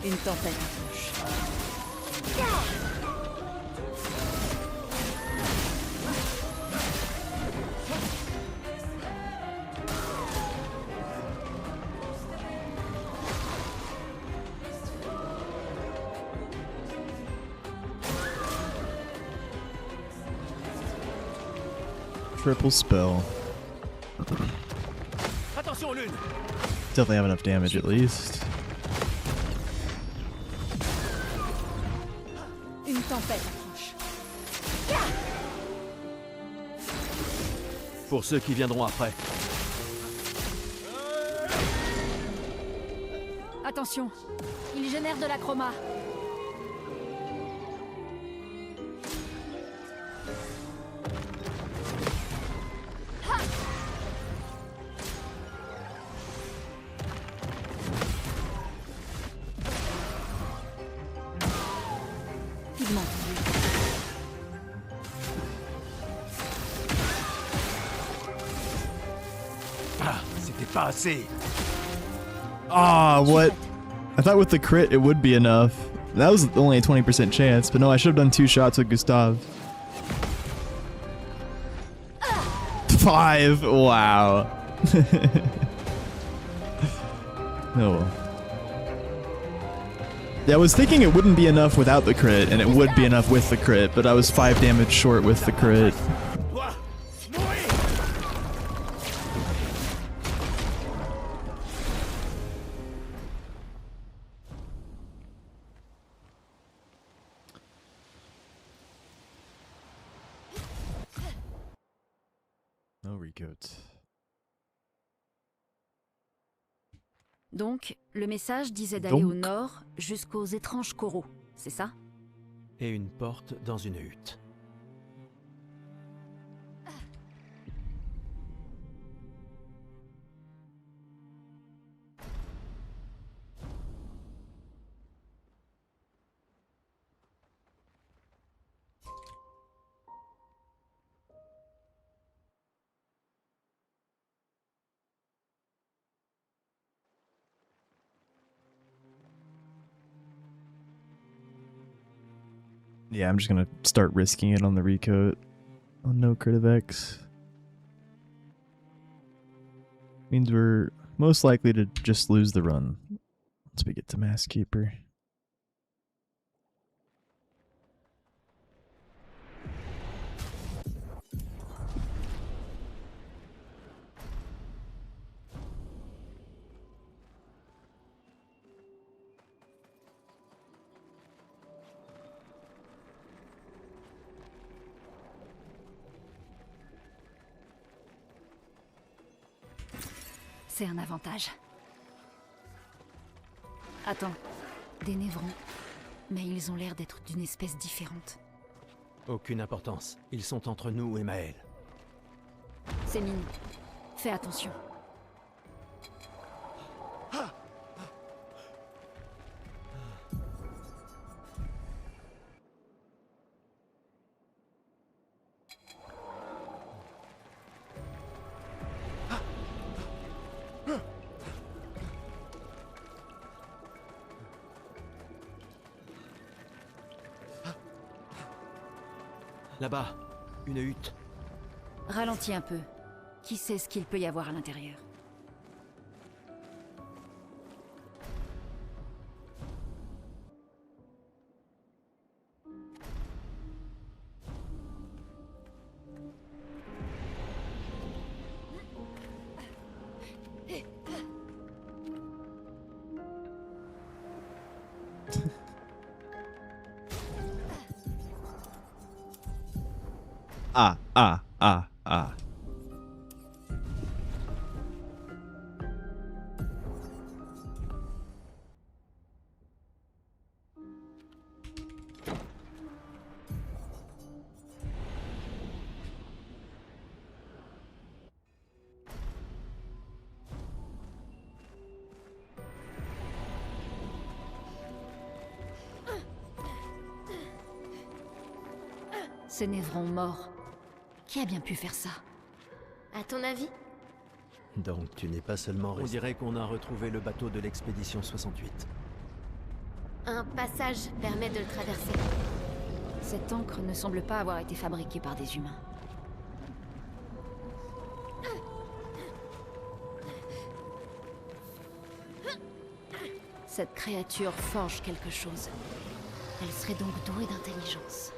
Une tempête approche. Triple spell. Attention, Lune! Definitely have enough damage at least. Une tempête approche. Pour ceux qui viendront après. Attention, il génère de la chroma. Pigment. Ah, c'était pas assez. Ah, what? I thought with the crit it would be enough. That was only a 20% chance, but no, I should have done 2 shots with Gustav. 5! Wow. Oh. Yeah, I was thinking it wouldn't be enough without the crit, and it would be enough with the crit, but I was 5 damage short with the crit. recoat. Donc, le message disait d'aller au Donc nord jusqu'aux étranges coraux, c'est ça? Et une porte dans une hutte. Yeah, I'm just gonna start risking it on the recoat. On no crit of X. Means we're most likely to just lose the run once we get to Mass Keeper. C'est un avantage. Attends, des névrons. Mais ils ont l'air d'être d'une espèce différente. Aucune importance. Ils sont entre nous et Maël. C'est mine. Fais attention. Là-bas, une hutte. Ralentis un peu. Qui sait ce qu'il peut y avoir à l'intérieur? Ah. Ces névrons morts. Qui a bien pu faire ça? À ton avis? Donc tu n'es pas seulement resté. On dirait qu'on a retrouvé le bateau de l'expédition 68. Un passage permet de le traverser. Cette encre ne semble pas avoir été fabriquée par des humains. Cette créature forge quelque chose. Elle serait donc douée d'intelligence.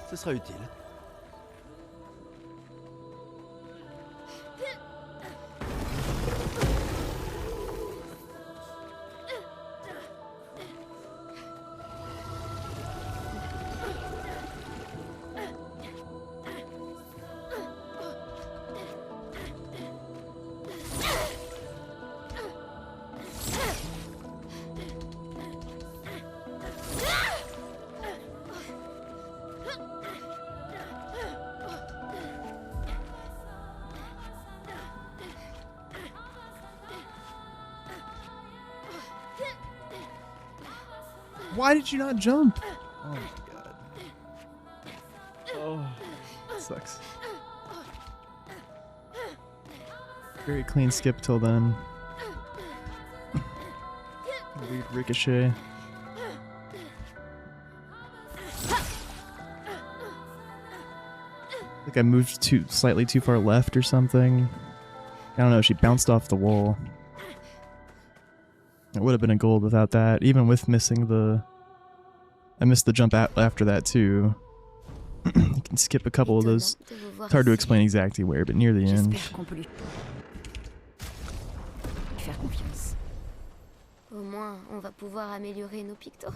Ce sera utile. Why did you not jump? Oh my god. Oh, that sucks. Very clean skip till then. Weird ricochet. I think I moved slightly too far left or something. I don't know, she bounced off the wall. It would have been a gold without that, even with missing the I missed the jump out after that too. You can skip a couple of those. It's hard to explain exactly where, but near the end. Au moins, on va pouvoir améliorer nos pictos.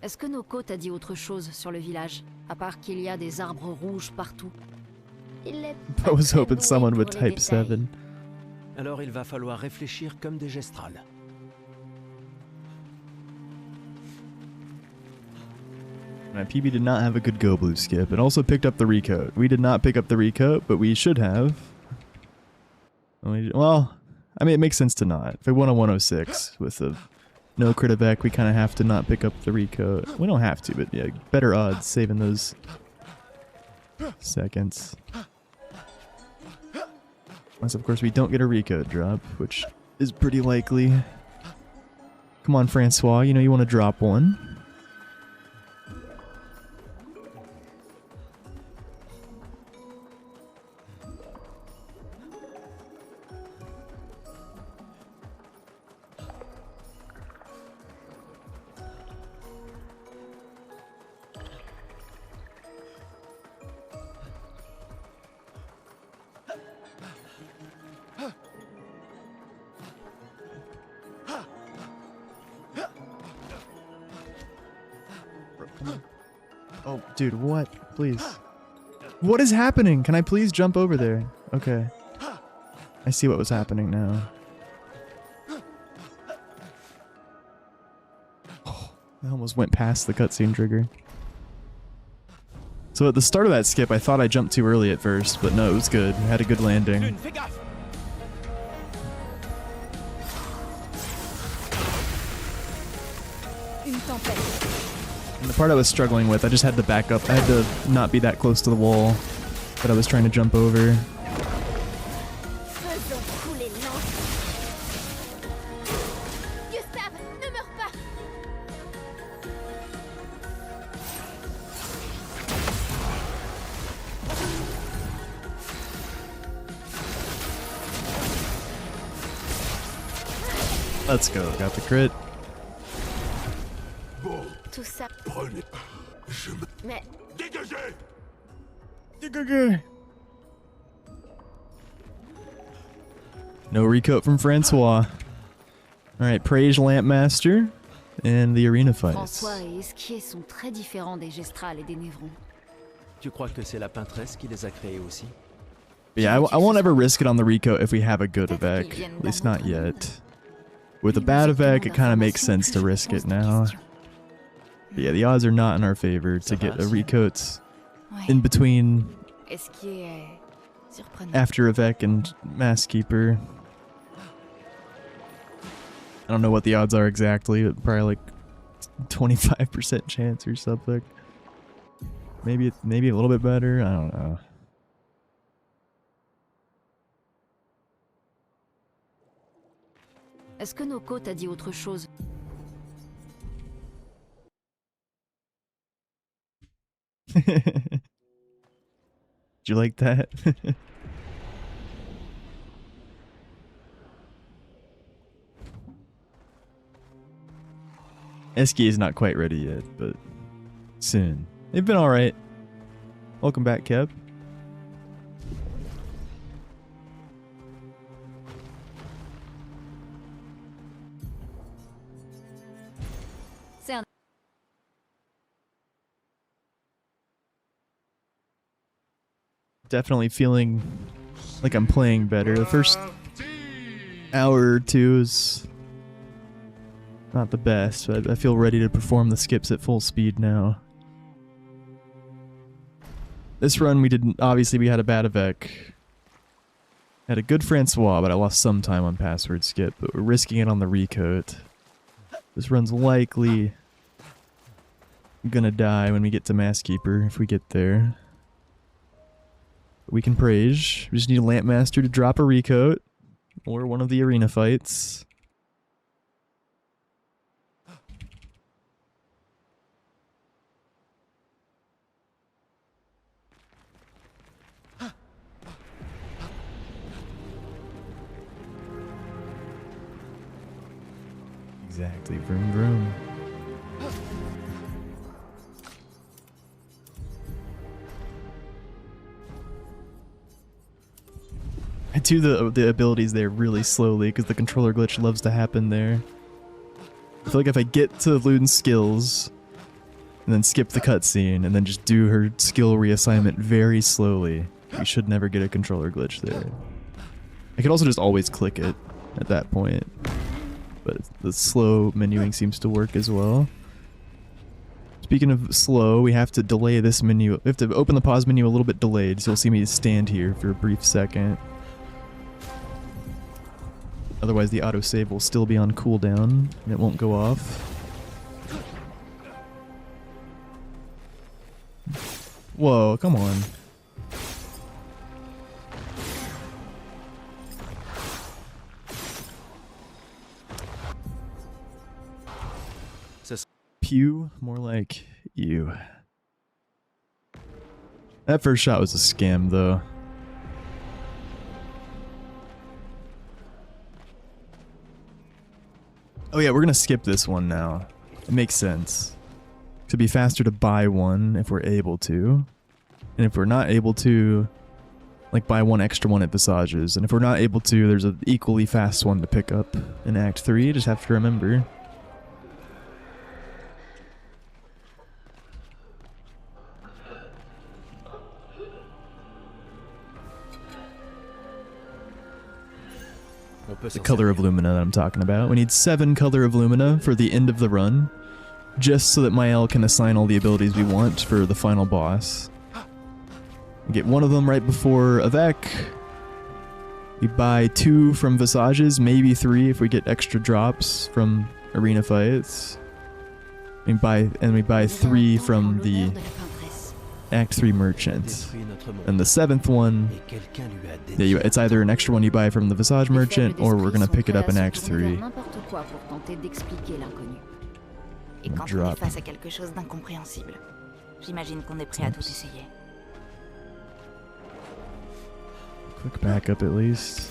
Est-ce que Noko t'a dit autre chose sur le village, à part qu'il y a des arbres rouges partout? I was hoping someone would type 7. Alors il va falloir réfléchir comme des gestrales. My PB did not have a good go blue skip. It also picked up the recoat. We did not pick up the recoat, but we should have. Well, I mean, it makes sense to not. If we won a 106 with a no crit evac, we kind of have to not pick up the recoat. We don't have to, but yeah, better odds saving those seconds. Unless, of course, we don't get a recoat drop, which is pretty likely. Come on, Francois, you know you want to drop one. Oh, dude, what? Please. What is happening? Can I please jump over there? Okay. I see what was happening now. Oh, I almost went past the cutscene trigger. So at the start of that skip, I thought I jumped too early at first, but no, it was good. I had a good landing. And the part I was struggling with, I just had to back up. I had to not be that close to the wall that I was trying to jump over. Let's go, got the crit. Tout ça. Mais dégagez! Dégagez! No recoat from Francois. Alright, Praise Lampmaster and the arena fights. François et Esquier sont très différents des gestrales et des névrons. Tu crois que c'est la peintresse qui les a créés aussi? Yeah, I won't ever risk it on the recoat if we have a good evac. At least not yet. With a bad evac, it kind of makes sense to risk it now. But yeah, the odds are not in our favor to get a recoats in between after evac and mass keeper. I don't know what the odds are exactly, but probably like 25% chance or something. Maybe a little bit better. I don't know. Est-ce que Noko t'a dit autre chose? Did you like that? Esky is not quite ready yet, but soon. They've been alright. Welcome back, Kev. Definitely feeling like I'm playing better. The first hour or two is not the best, but I feel ready to perform the skips at full speed now. This run we didn't, obviously we had a bad evac. Had a good Francois, but I lost some time on password skip, but we're risking it on the recoat. This run's likely gonna die when we get to Masskeeper, if we get there. We can praise. We just need a Lampmaster to drop a recoat. Or one of the arena fights. Exactly. Vroom vroom. I do the abilities there really slowly because the controller glitch loves to happen there. I feel like if I get to Luden's skills and then skip the cutscene and then just do her skill reassignment very slowly, we should never get a controller glitch there. I could also just always click it at that point, but the slow menuing seems to work as well. Speaking of slow, we have to delay this menu. We have to open the pause menu a little bit delayed, so you'll see me stand here for a brief second. Otherwise the autosave will still be on cooldown and it won't go off. Whoa, come on. Pew, more like you. That first shot was a scam, though. Oh yeah, we're gonna skip this one now. It makes sense. It'd be faster to buy one if we're able to. And if we're not able to, like buy one extra one at Visage's. And if we're not able to, there's an equally fast one to pick up in Act 3. You just have to remember. The color of Lumina that I'm talking about. We need 7 color of Lumina for the end of the run, just so that Mael can assign all the abilities we want for the final boss. We get one of them right before Avec. We buy 2 from Visage's, maybe 3 if we get extra drops from arena fights. We buy 3 from the Act 3 merchant. And the 7th one, yeah, it's either an extra one you buy from the Visage merchant, or we're gonna pick it up in Act 3. Drop. Quick backup at least.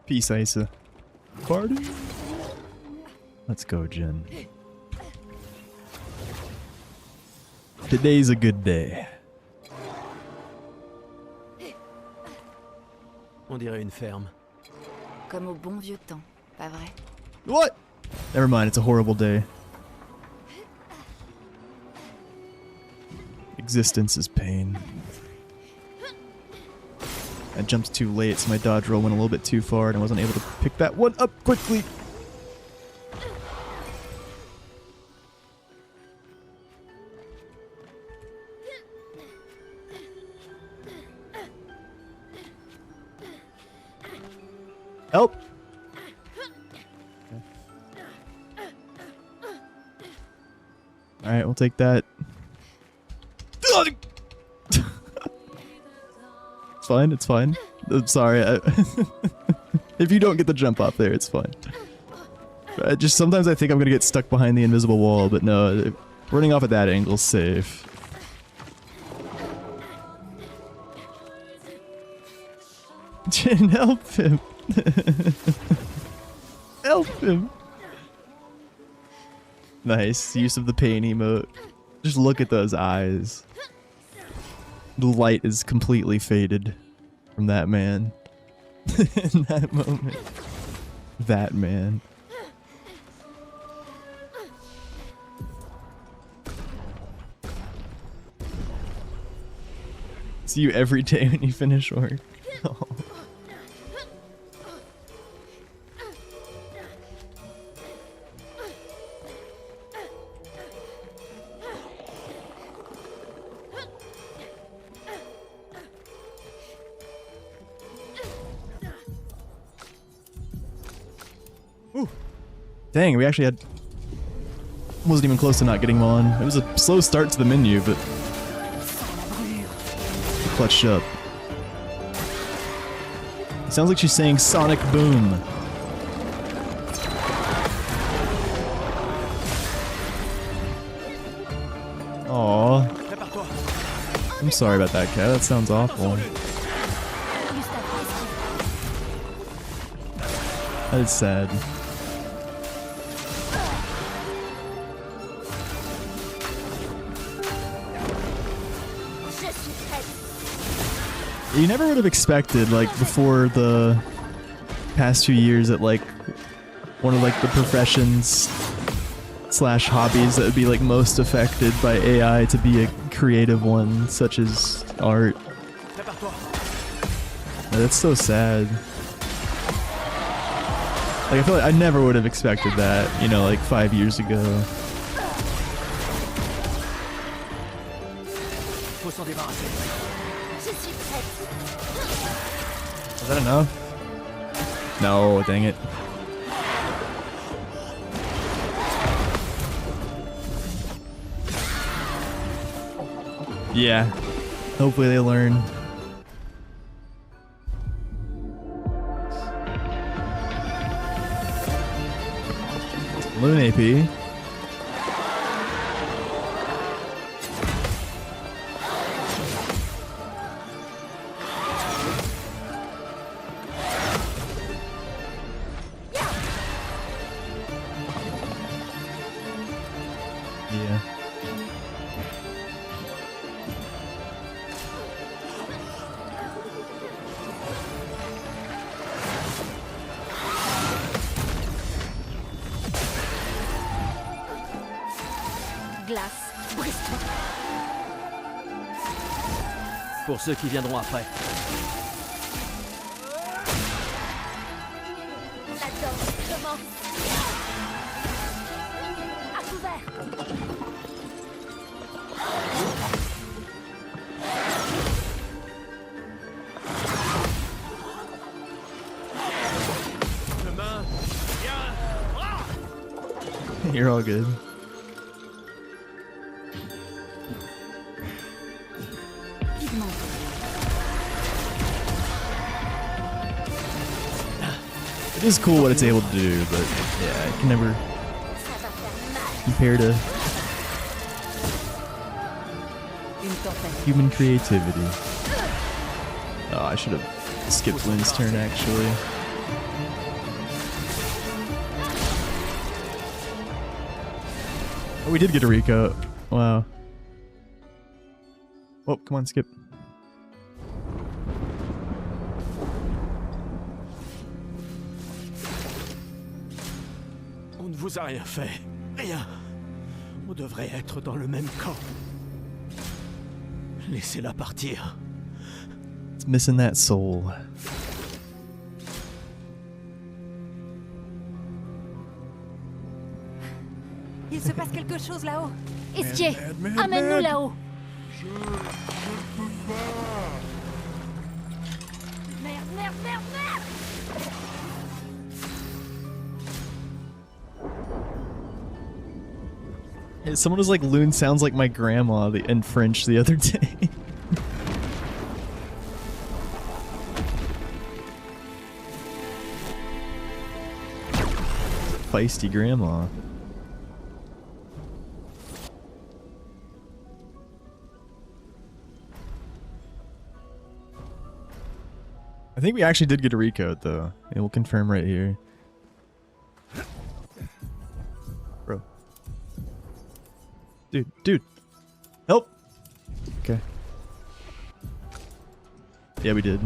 Peace, Isa. Party? Let's go, Jen. Today's a good day. On dirait une ferme. Comme au bon vieux temps, pas vrai? What? Never mind, it's a horrible day. Existence is pain. I jumped too late, so my dodge roll went a little bit too far, and I wasn't able to pick that one up quickly. Help! Alright, we'll take that. It's fine, it's fine. I'm sorry. If you don't get the jump off there, it's fine. Just sometimes I think I'm gonna get stuck behind the invisible wall, but no, running off at that angle's safe. Jin, help him! Help him! Nice, use of the pain emote. Just look at those eyes. The light is completely faded from that man. In that moment. That man. See you every day when you finish work. Oh. Dang, we actually wasn't even close to not getting him on. It was a slow start to the menu, but clutched up. It sounds like she's saying Sonic Boom. sorry about that, cat. That sounds awful. That is sad. You never would have expected, like, before the past few years that, like, one of, like, the professions slash hobbies that would be, like, most affected by AI to be a creative one, such as art. That's so sad. Like, I feel like I never would have expected that, you know, like 5 years ago. Is that enough? No, dang it. Yeah. Hopefully they learn. Loon AP. Yeah. Glace, brise-toi. Pour ceux qui viendront après. La danse commence. À couvert. You're all good. It is cool what it's able to do, but yeah, it can never compare to human creativity. Oh, I should have skipped Lynn's turn actually. Oh, we did get a Rico. Wow. Oh, come on, skip. On ne vous a rien fait. Rien. On devrait être dans le même camp. Laissez-la partir. It's missing that soul. Il se passe quelque chose là-haut. Estier, amène-nous là-haut. Je peux pas. Merde, merde, merde, merde. Hey, someone was like, Loon sounds like my grandma in French the other day. Feisty grandma. I think we actually did get a recode though. It will confirm right here. Bro. Dude. Help! Okay. Yeah, we did.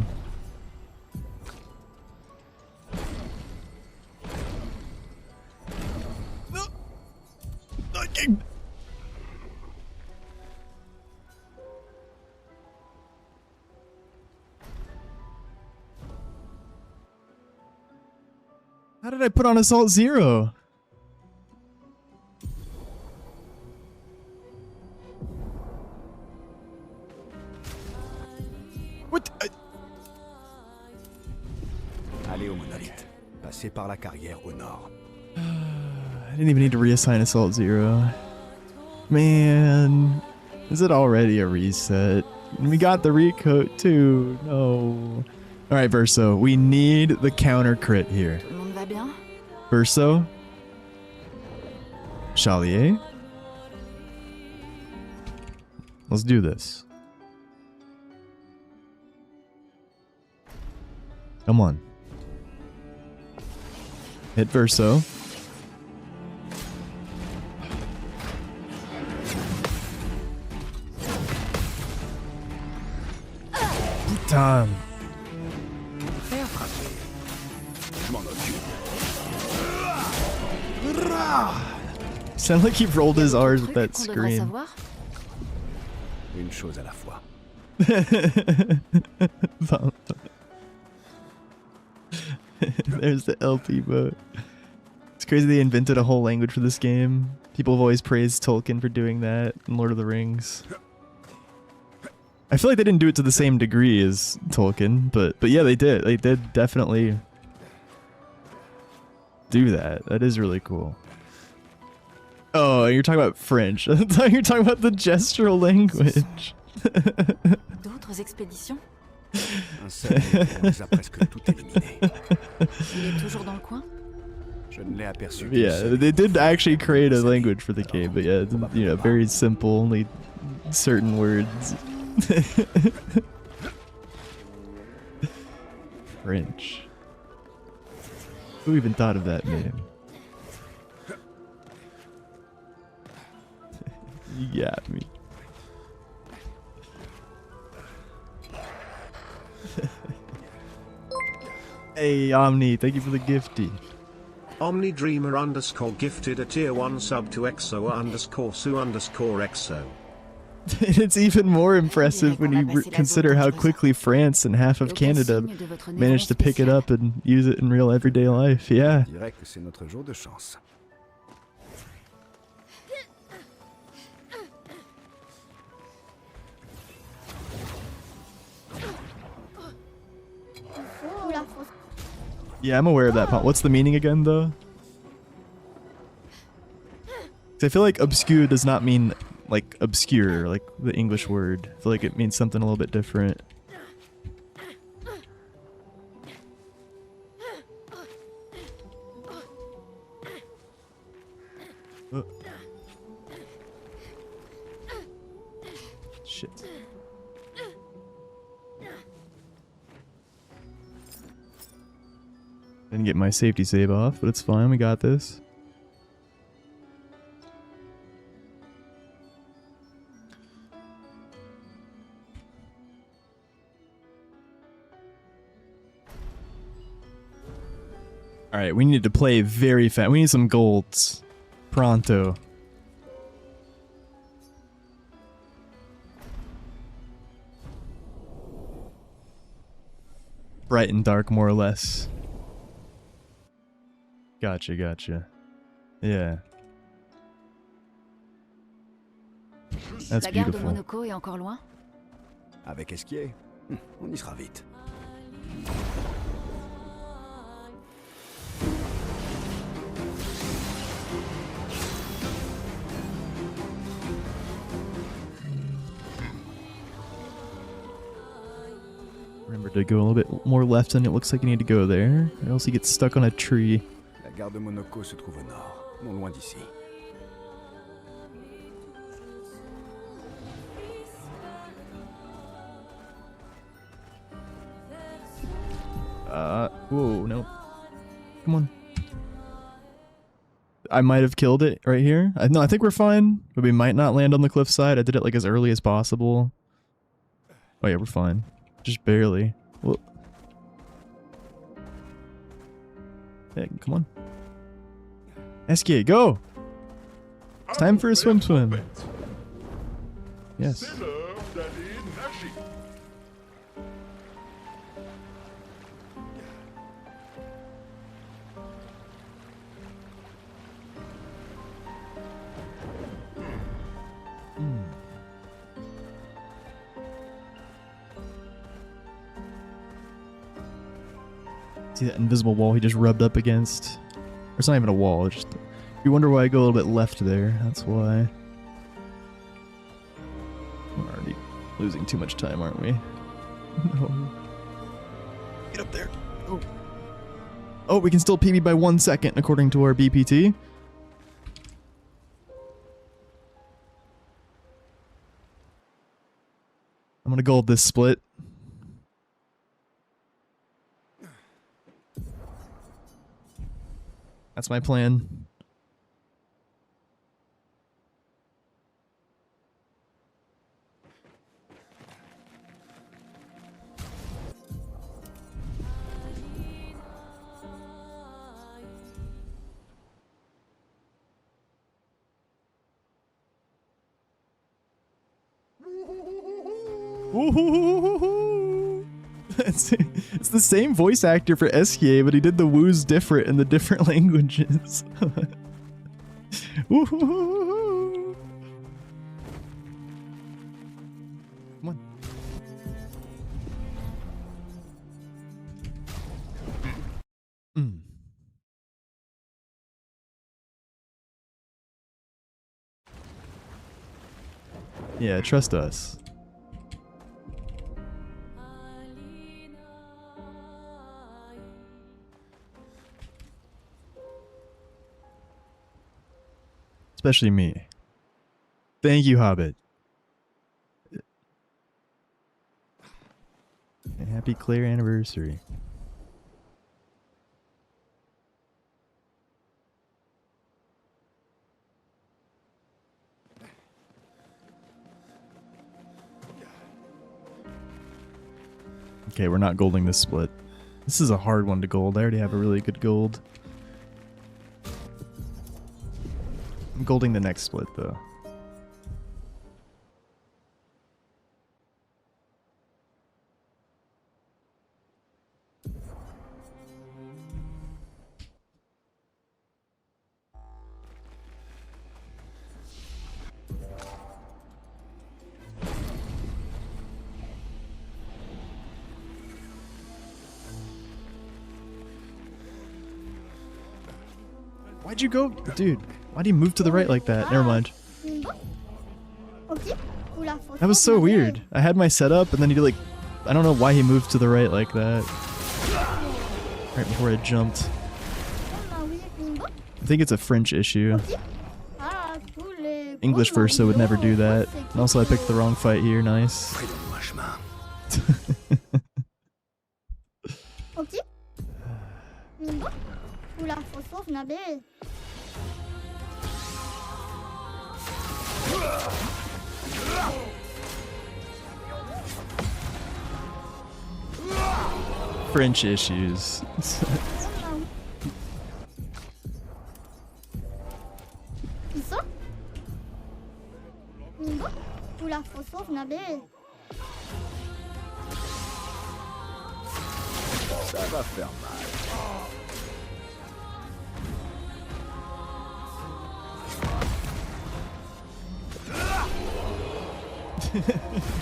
How did I put on Assault Zero? What? Allez au monolithe. Passez par la carrière au nord. I didn't even need to reassign Assault Zero. Man, is it already a reset? And we got the recode too. No. Alright, Verso, we need the counter crit here. Tout le monde va bien? Verso? Chalier? Let's do this. Come on. Hit Verso. Putain. Sound like he rolled his R's with that scream. Une chose à la fois. There's the LP mode. It's crazy they invented a whole language for this game. People have always praised Tolkien for doing that in Lord of the Rings. I feel like they didn't do it to the same degree as Tolkien, but yeah, they did. They did definitely do that. That is really cool. Oh, you're talking about French. I thought you were talking about the gestural language. D'autres expéditions? Un seul, on les a presque tout éliminé. Il est toujours dans le coin? Je ne l'ai aperçu. Yeah, they did actually create a language for the game, but yeah, you know, very simple, only certain words. French. Who even thought of that name? You got me. Hey Omni, thank you for the gifty. Omnidreamer underscore gifted a tier 1 sub to exo underscore su underscore exo. It's even more impressive when you consider how quickly France and half of Canada managed to pick it up and use it in real everyday life. Yeah. Je dirais que c'est notre jour de chance. Yeah, I'm aware of that. What's the meaning again, though? 'Cause I feel like obscure does not mean like obscure, like the English word. I feel like it means something a little bit different. Oh. Shit. Didn't get my safety save off, but it's fine. We got this. Alright, we need to play very fast. We need some golds. Pronto. Bright and dark, more or less. Gotcha, gotcha. Yeah. That's La gare de beautiful. Monaco est encore loin? Avec Esquier, on y sera vite. Remember to go a little bit more left than it looks like you need to go there, or else you get stuck on a tree. La gare de Monaco se trouve au nord, non loin d'ici. Whoa, no. Come on. I might have killed it right here. No, I think we're fine, but we might not land on the cliffside. I did it like as early as possible. Oh yeah, we're fine. Just barely. Whoa. Hey, come on. SK, go! It's time for a swim. Yes. See that invisible wall he just rubbed up against? Or it's not even a wall, it's just... You wonder why I go a little bit left there, that's why. We're already losing too much time, aren't we? No. Get up there. Oh. Oh, we can still PB by 1 second according to our BPT. I'm gonna gold this split. That's my plan. It's the same voice actor for SKA, but he did the woos different in the different languages. Come on. Yeah, trust us. Especially me. Thank you, Hobbit. And happy Claire anniversary. Okay, we're not golding this split. This is a hard one to gold. I already have a really good gold. I'm golding the next split, though. Why'd you go? Dude, why'd he move to the right like that? Never mind. That was so weird. I had my setup and then he like... I don't know why he moved to the right like that. Right before I jumped. I think it's a French issue. English Versa would never do that. And also I picked the wrong fight here, nice. French issues. Ça va faire mal.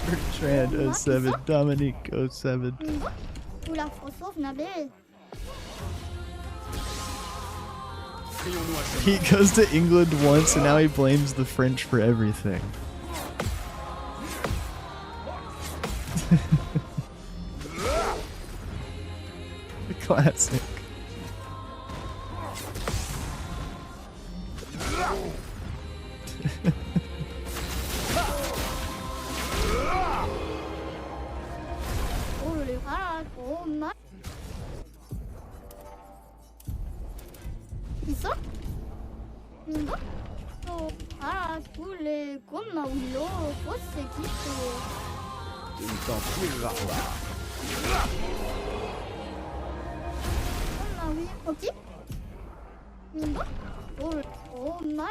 Bertrand 07, Dominique 07. He goes to England once and now he blames the French for everything. Classic.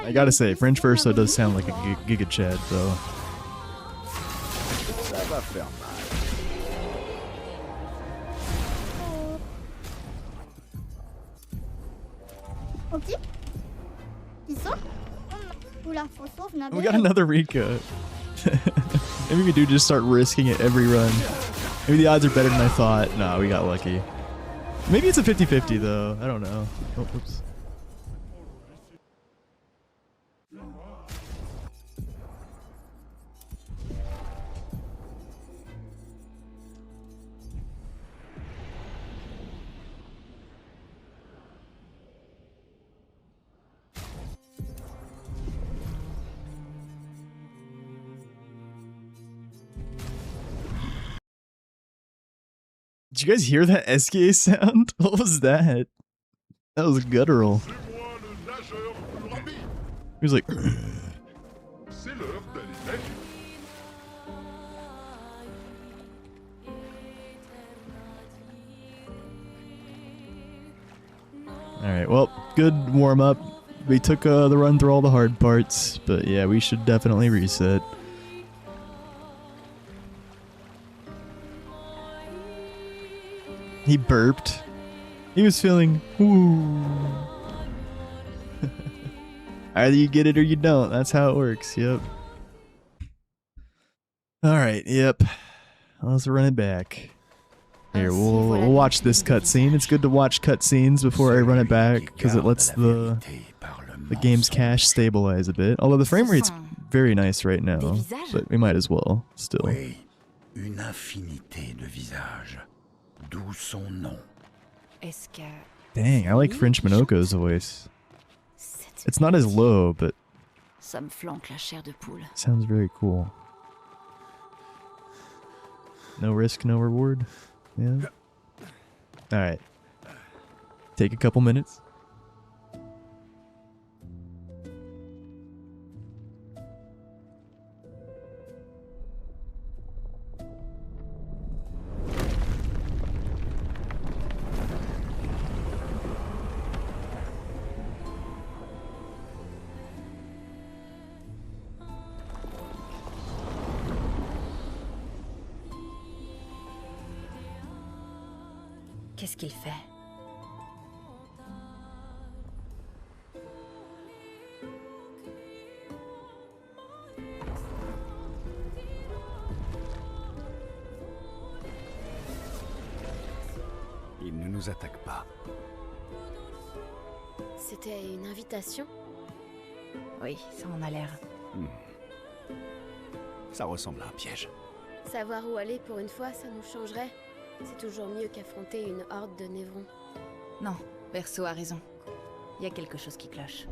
I gotta say, French Versa does sound like a Giga Chad, though. Ça va faire mal. We got another Rika. Maybe we do just start risking it every run. Maybe the odds are better than I thought. Nah, we got lucky. Maybe it's a 50-50 though. I don't know. Oh, whoops. Did you guys hear that SKA sound? What was that? That was guttural. He was like, C'est l'heure d'aller nager. alright, well, good warm up. We took the run through all the hard parts, but yeah, we should definitely reset. He burped. He was feeling, woo. Either you get it or you don't. That's how it works. Yep. Alright, yep. Let's run it back. Here, we'll watch this cutscene. It's good to watch cutscenes before I run it back, because it lets the game's cache stabilize a bit. Although the frame rate's very nice right now, but we might as well, still. Oui, une infinité de visages, d'où son nom. Dang, I like French Minoko's voice. It's not as low, but Ça me flanque la chair de poule. sounds very cool. No risk, no reward. Yeah. Alright. Take a couple minutes. Qu'est-ce qu'il fait? Il ne nous attaque pas. C'était une invitation? Oui, ça en a l'air. Ça ressemble à un piège. Savoir où aller pour une fois, ça nous changerait. C'est toujours mieux qu'affronter une horde de névrons. Non, Perso a raison. Il y a quelque chose qui cloche.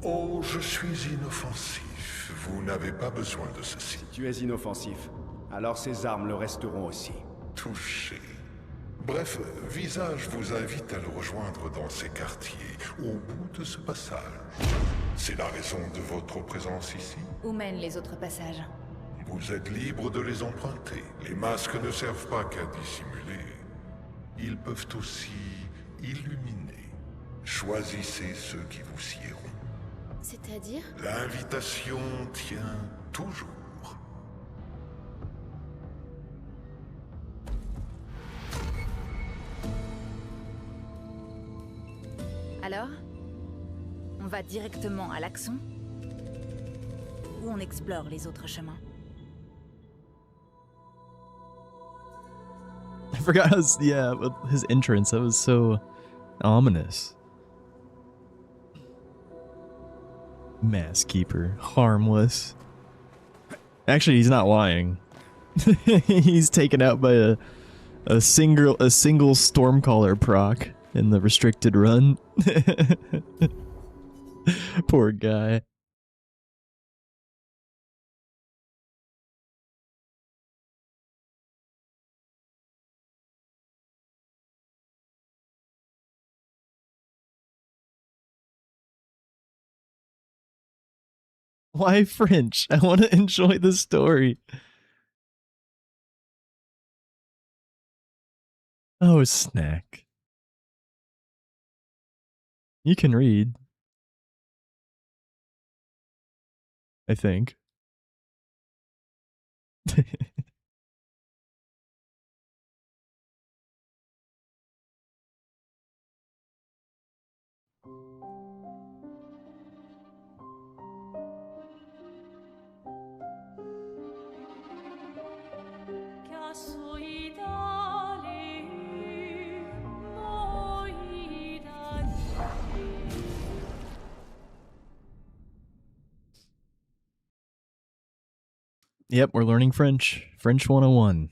Oh, je suis inoffensif. Vous n'avez pas besoin de ceci. Si tu es inoffensif, alors ces armes le resteront aussi. Touché. Bref, Visage vous invite à le rejoindre dans ces quartiers, au bout de ce passage. C'est la raison de votre présence ici. Où mènent les autres passages? Vous êtes libre de les emprunter. Les masques ne servent pas qu'à dissimuler. Ils peuvent aussi illuminer. Choisissez ceux qui vous siéront. C'est-à-dire? L'invitation tient toujours. Alors? On va directement à l'Axon? Ou on explore les autres chemins? I forgot with his entrance, that was so ominous. Mask Keeper, harmless. Actually, he's not lying. He's taken out by a single Stormcaller proc in the restricted run. Poor guy. Why French? I want to enjoy the story. Oh, snack. You can read. I think. Yep, we're learning French. French 101.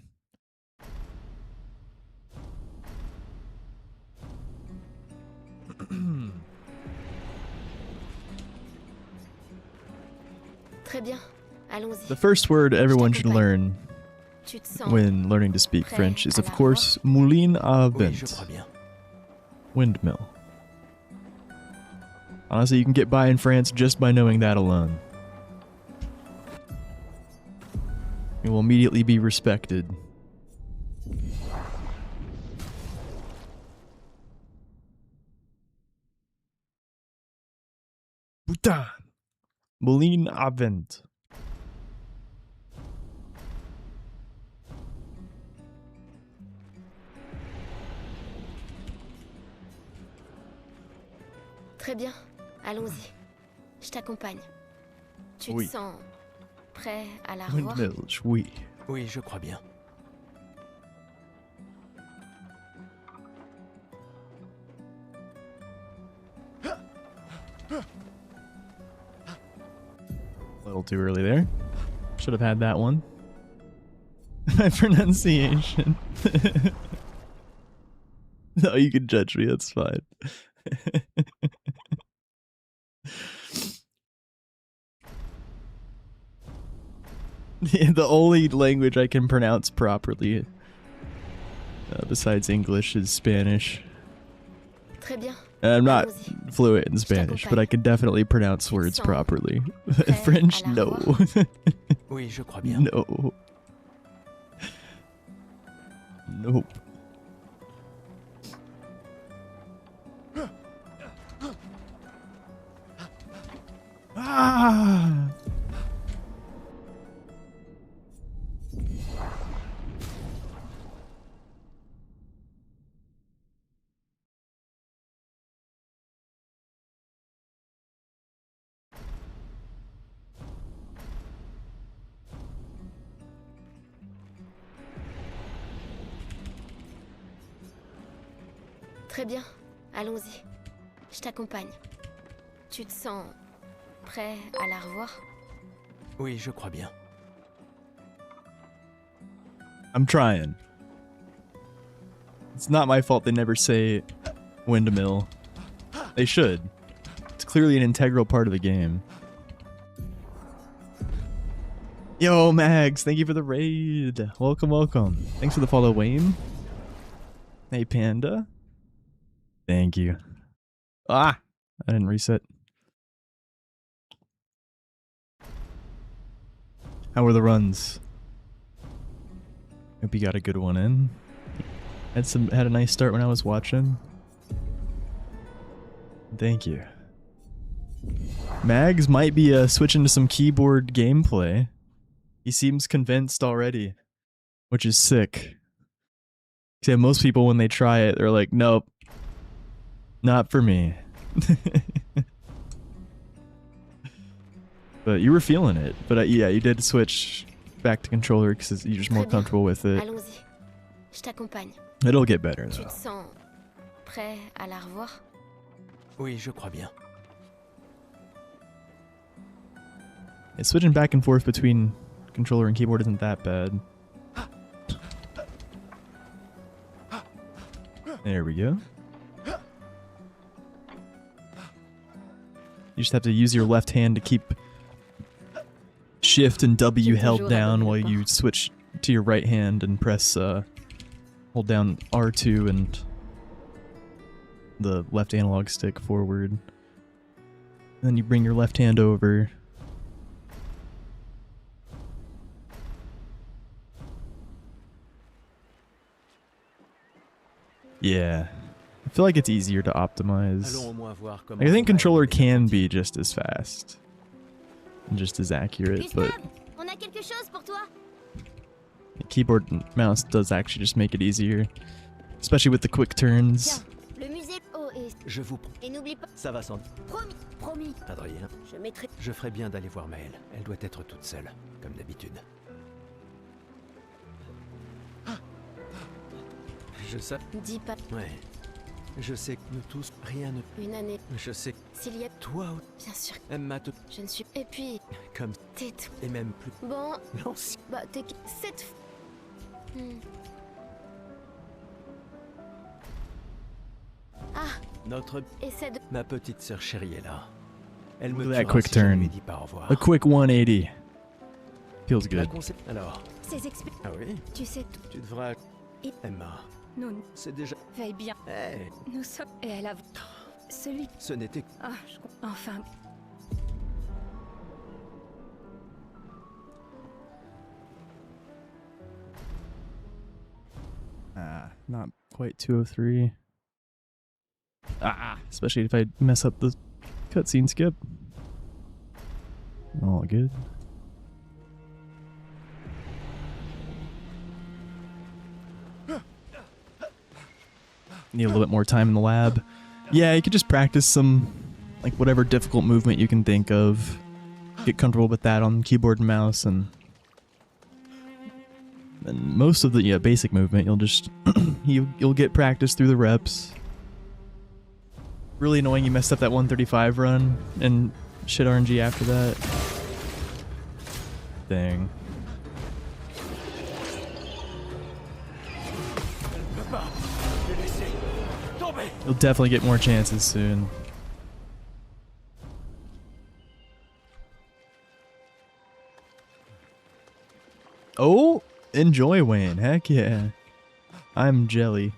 Très bien. Allons-y. The first word everyone should learn Tu te sens when learning to speak prêt French is, à of la course, moulin à Oui, vent. je crois bien. Windmill. Honestly, you can get by in France just by knowing that alone. You will immediately be respected. Putain! Moulin à vent. Très bien. Allons-y. Je t'accompagne. Tu Oui. te sens prêt à la revoir? Windmill, oui. Oui, je crois bien. A little too early there. Should have had that one. My pronunciation. No, you can judge me, that's fine. The only language I can pronounce properly, besides English, is Spanish. Très bien. I'm not Allons-y. fluent in Spanish, but I can definitely pronounce words properly. French, no. Oui, je crois bien. No. Nope. Ah! Très bien. Allons-y. Je t'accompagne. Tu te sens prêt à la revoir? Oui, je crois bien. I'm trying. It's not my fault they never say windmill. They should. It's clearly an integral part of the game. Yo, Mags, thank you for the raid. Welcome, welcome. Thanks for the follow, Wayne. Hey, Panda. Thank you. Ah! I didn't reset. How were the runs? Hope you got a good one in. Had a nice start when I was watching. Thank you. Mags might be switching to some keyboard gameplay. He seems convinced already, which is sick. Yeah, most people when they try it, they're like, nope, not for me. But you were feeling it. But yeah, you did switch back to controller because you're just more comfortable with it. Allons-y. Je t'accompagne. It'll get better Tu though. te sens prêt à la revoir? Oui, je crois bien. Yeah, switching back and forth between controller and keyboard isn't that bad. There we go. You just have to use your left hand to keep Shift and W held down while you switch to your right hand and press hold down R2 and the left analog stick forward. Then you bring your left hand over. Yeah. I feel like it's easier to optimize. I think controller can be just as fast. And just as accurate, but On a quelque chose pour toi? keyboard and mouse does actually just make it easier. Especially with the quick turns. Le musée. Oh, Je vous et n'oublie pas. Ça va sans... Promis, promis. Adrien, Je mettrai. je ferais bien d'aller voir Maëlle. Elle doit être toute seule, comme d'habitude. Je sais. Dis pas. Ouais. Je sais que nous tous, rien ne... Une année. Je sais. S'il y a... Toi, Bien sûr. Emma, Je ne suis... Et puis... comme... Tais-toi. Et même plus... Bon... L'ancien... Bah, t'es... Cette... Ah. Notre... Essaie de... Ma petite sœur chérie est là. Elle me Look at that tuera quick si je ne turn. lui dis pas au revoir. A quick 180. Feels La good. Alors... Ces expé... Ah oui? Tu sais tout. Tu devrais... Emma... Nous... C'est déjà... Veille bien. Hey. Nous sommes... Et elle a... Celui... Ce n'était... Ah, enfin... Not quite 203. Especially if I mess up the cutscene skip. All good. Need a little bit more time in the lab. Yeah, you could just practice some, like, whatever difficult movement you can think of. Get comfortable with that on keyboard and mouse, and most of the basic movement you'll just you'll get practice through the reps. Really annoying you messed up that 135 run and shit RNG after that. Dang. You'll definitely get more chances soon. Oh, enjoy Wayne. Heck yeah. I'm jelly.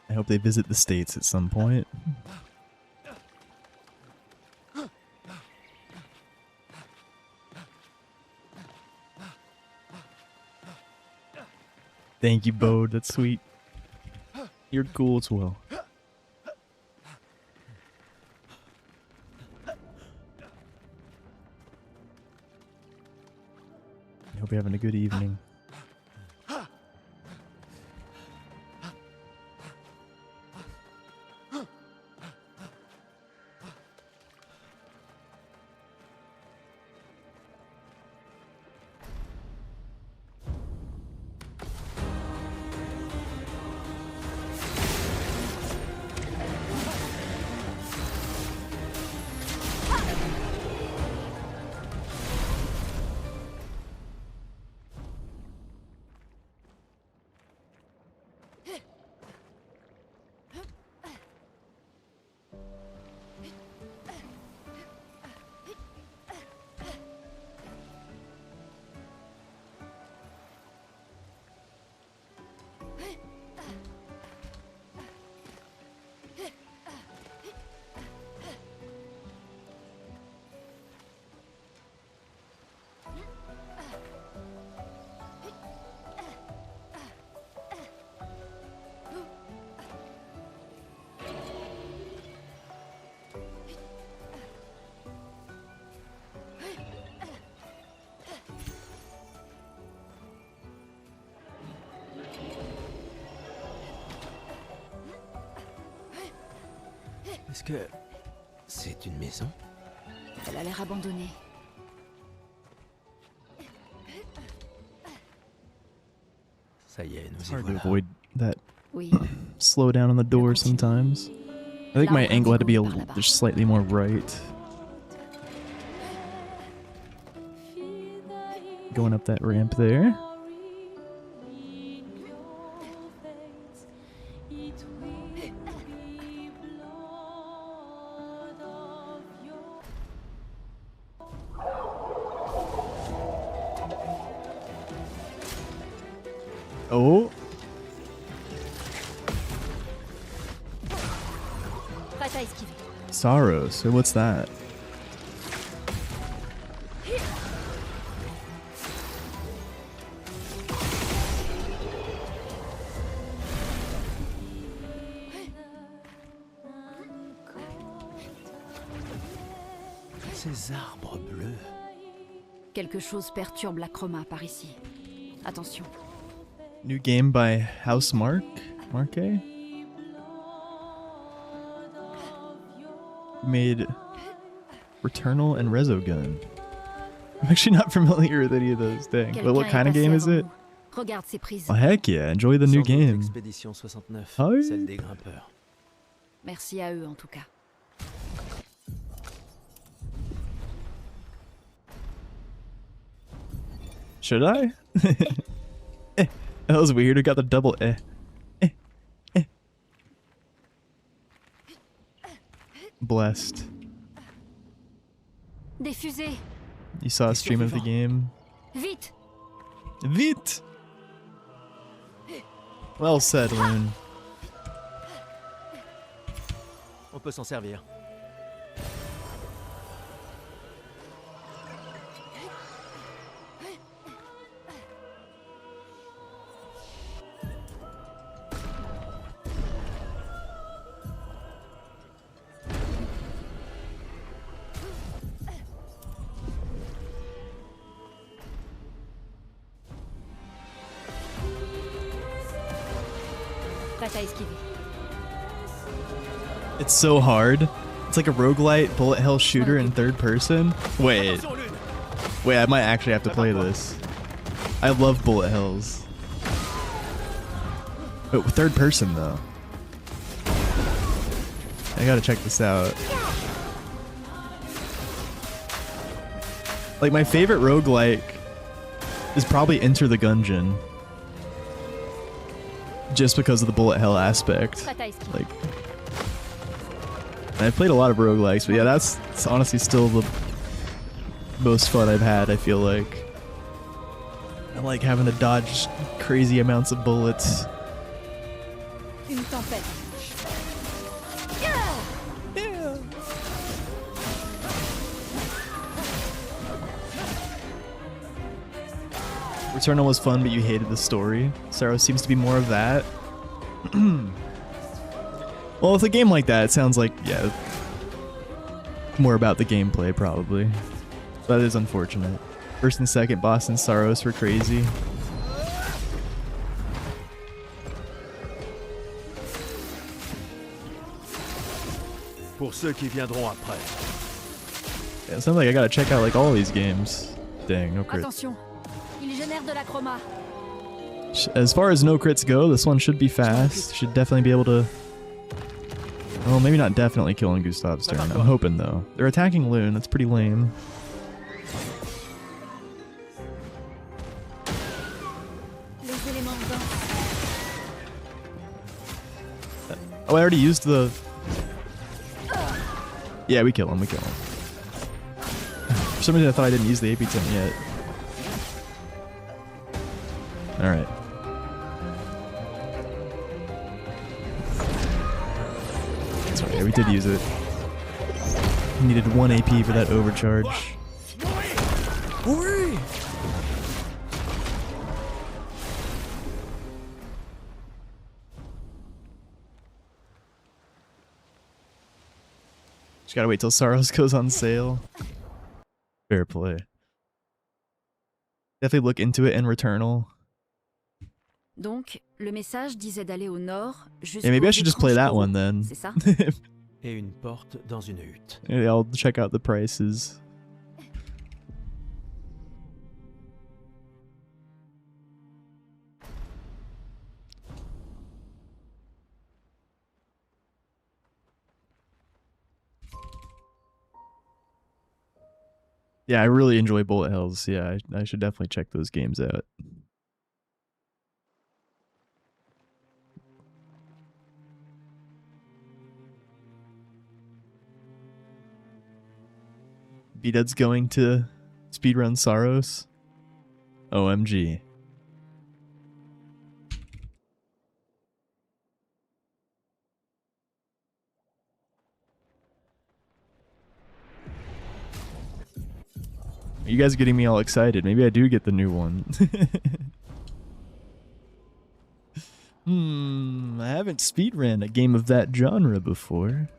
I hope they visit the States at some point. Thank you, Bode. That's sweet. You're cool as well. I hope you're having a good evening. Est-ce que... c'est une maison? Elle a l'air abandonnée. Ça y est, nous It's y hard to voilà. avoid that Oui. slow down on the door sometimes. I think my angle had to be just slightly more right. Going up that ramp there. Oh. Prête à esquiver. Sorrow. So what's that? Ces arbres bleus. Quelque chose perturbe la chroma par ici. Attention. New game by House Marque? Made Returnal and Resogun. I'm actually not familiar with any of those. Dang. But what kind of game is it? Regarde ces prises. Oh heck yeah! Enjoy the new Sans doute game. Expédition 69, Oh, yeah. celle des grimpeurs. Merci à eux en tout cas. Should I? That was weird. I got the double eh. Blessed. Des fusées. You saw a stream of the game. Vite. Vite. Well said, Loon. On peut s'en servir. Prête à esquiver. It's so hard. It's like a roguelite bullet hell shooter in third person. Wait, I might actually have to play this. I love bullet hells. But with third person though. I gotta check this out. Like my favorite roguelike is probably Enter the Gungeon. Just because of the bullet hell aspect. Like, I've played a lot of roguelikes, but yeah, that's honestly still the most fun I've had, I feel like. I like having to dodge crazy amounts of bullets. Une tempête. Returnal was fun, but you hated the story. Saros seems to be more of that. Well, with a game like that, it sounds like, yeah, more about the gameplay, probably. That is unfortunate. First and second boss and Saros were crazy. Pour ceux qui viendront après. Yeah, it sounds like I gotta check out like all these games. Dang, no crits. Attention, il génère de la chroma. As far as no crits go, this one should be fast. Should definitely be able to... Well, maybe not definitely killing Gustav's turn. I'm hoping though. They're attacking Loon. That's pretty lame. Oh, I already used the... Yeah, we kill him. We kill him. For some reason, I thought I didn't use the AP10 yet. Alright. Sorry, yeah, we did use it. Needed 1 AP for that overcharge. Hurry! Just gotta wait till Saros goes on sale. Fair play. Definitely look into it in Returnal. Donc, le message disait d'aller au nord jusqu'au Yeah, maybe I should just play that one then. C'est ça? Et une porte dans une hutte. Yeah, I'll check out the prices. Yeah, I really enjoy bullet hells. Yeah, I should definitely check those games out. B-Dud's going to speedrun Saros. OMG. You guys are getting me all excited. Maybe I do get the new one. I haven't speedrun a game of that genre before.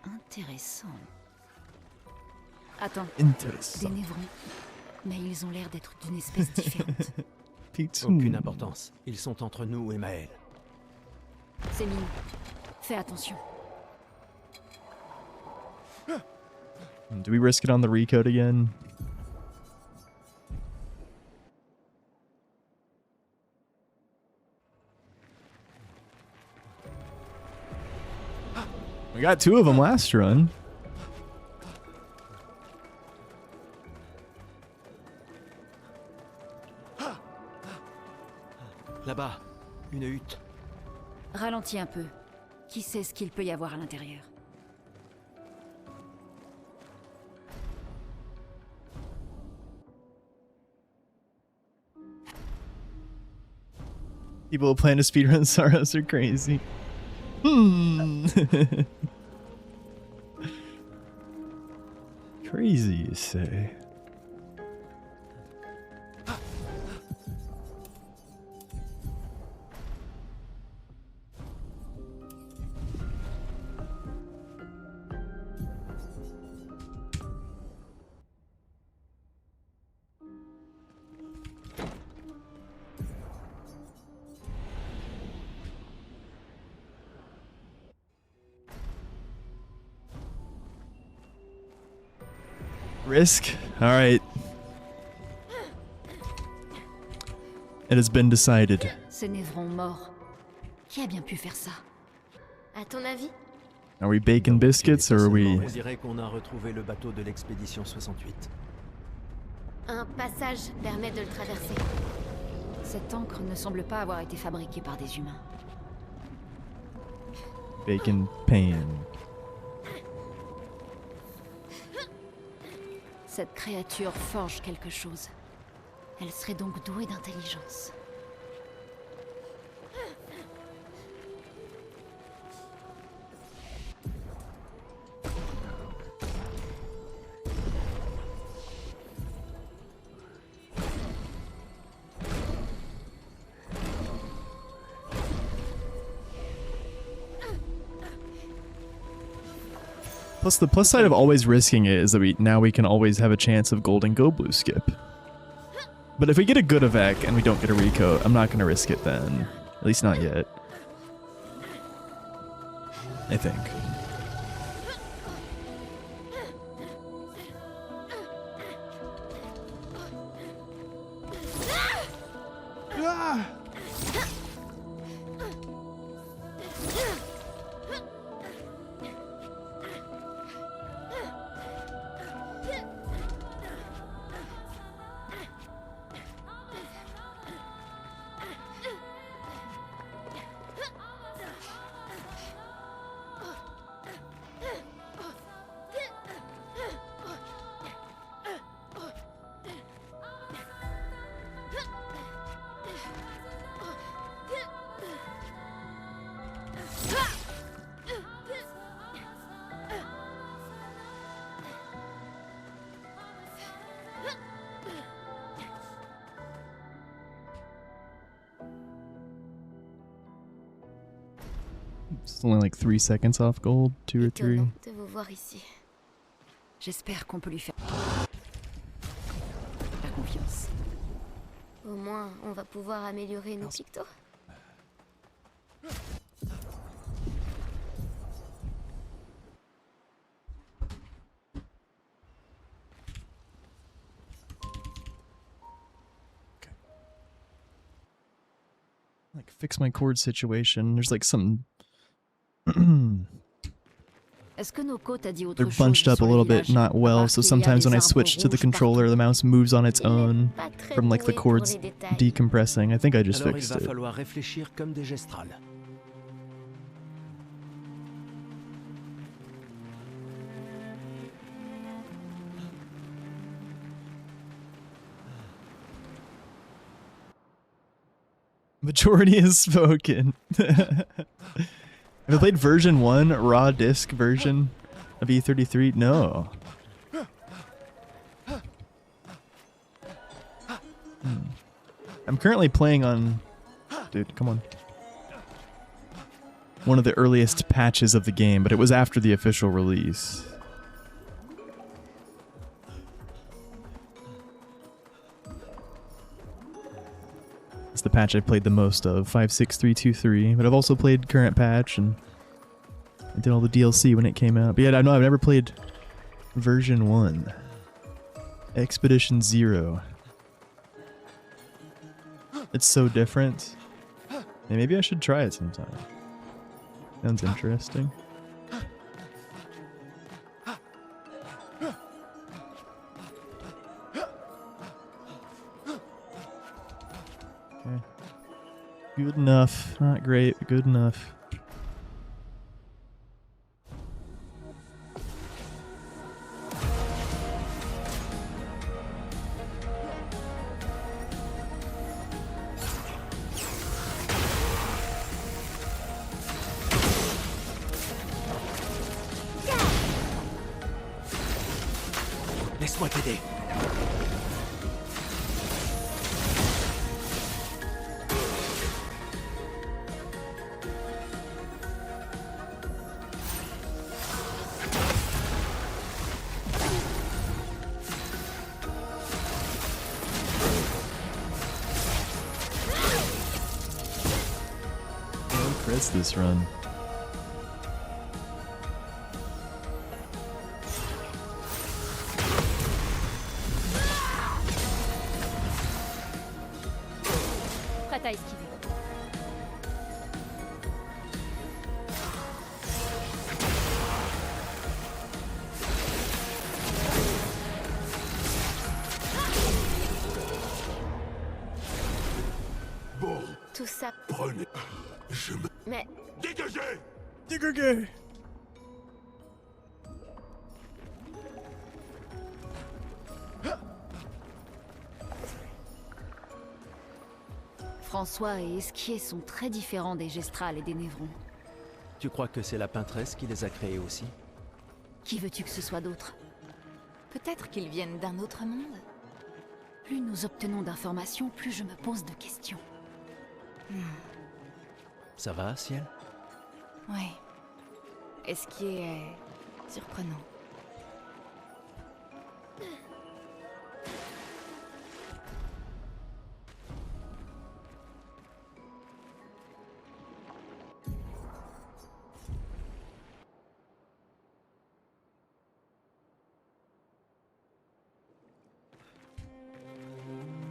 Intéressant. Attends. Intéressant. Des névrons. Mais ils ont l'air d'être d'une espèce différente. Aucune importance. Ils sont entre nous et Maël. C'est mine. Fais attention. Do we risk it on the recode again? We got 2 of them last run. Là-bas, une hutte. Ralentis un peu. Qui sait ce qu'il peut y avoir à l'intérieur? People who plan to speedrun Saros are crazy. Crazy, you say? Risk? Alright. It has been decided. Ces névrons morts. Qui a bien pu faire ça? À ton avis? Are we baking biscuits or are we... On dirait qu'on a retrouvé le bateau de l'expédition 68. Un passage permet de le traverser. Cette encre ne semble pas avoir été fabriquée par des humains. Bacon pan. Cette créature forge quelque chose. Elle serait donc douée d'intelligence. Plus, the plus side of always risking it is that now we can always have a chance of gold and go blue skip. But if we get a good evac and we don't get a recoat, I'm not going to risk it then. At least not yet. I think. It's only like 3 seconds off gold, 2 or 3. De vous voir ici. J'espère qu'on peut lui faire confiance. Au moins, on va pouvoir améliorer nos pictos. Like fix my cord situation. There's like some Est-ce que nos côtes a dit autre they're chose bunched up a sur le little bit village, not à well, part so qu'il y a sometimes des when I arbres switch to the rouges controller, the mouse moves on its own Pas très from like the doué pour cords les détails. decompressing. I think I just Alors il fixed va it. falloir réfléchir comme des gestrales. Majority is spoken. Have I played version 1, raw disc version of E33? No. I'm currently playing on... Dude, come on. One of the earliest patches of the game, but it was after the official release. It's the patch I played the most of, 56323. But I've also played current patch, and I did all the DLC when it came out. But yeah, no, I've never played version 1. Expedition 0. It's so different. Yeah, maybe I should try it sometime. Sounds interesting. Okay. Good enough. Not great, but good enough. Laisse-moi t'aider. Who crits this run? Prête à esquiver. Bon, Tout ça. prenez. Je me... Mais Dégagez! Dégagez! François et Esquier sont très différents des Gestrales et des Névrons. Tu crois que c'est la peintresse qui les a créés aussi? Qui veux-tu que ce soit d'autre? Peut-être qu'ils viennent d'un autre monde? Plus nous obtenons d'informations, plus je me pose de questions. Ça va, Ciel? Oui. Esquier est surprenant.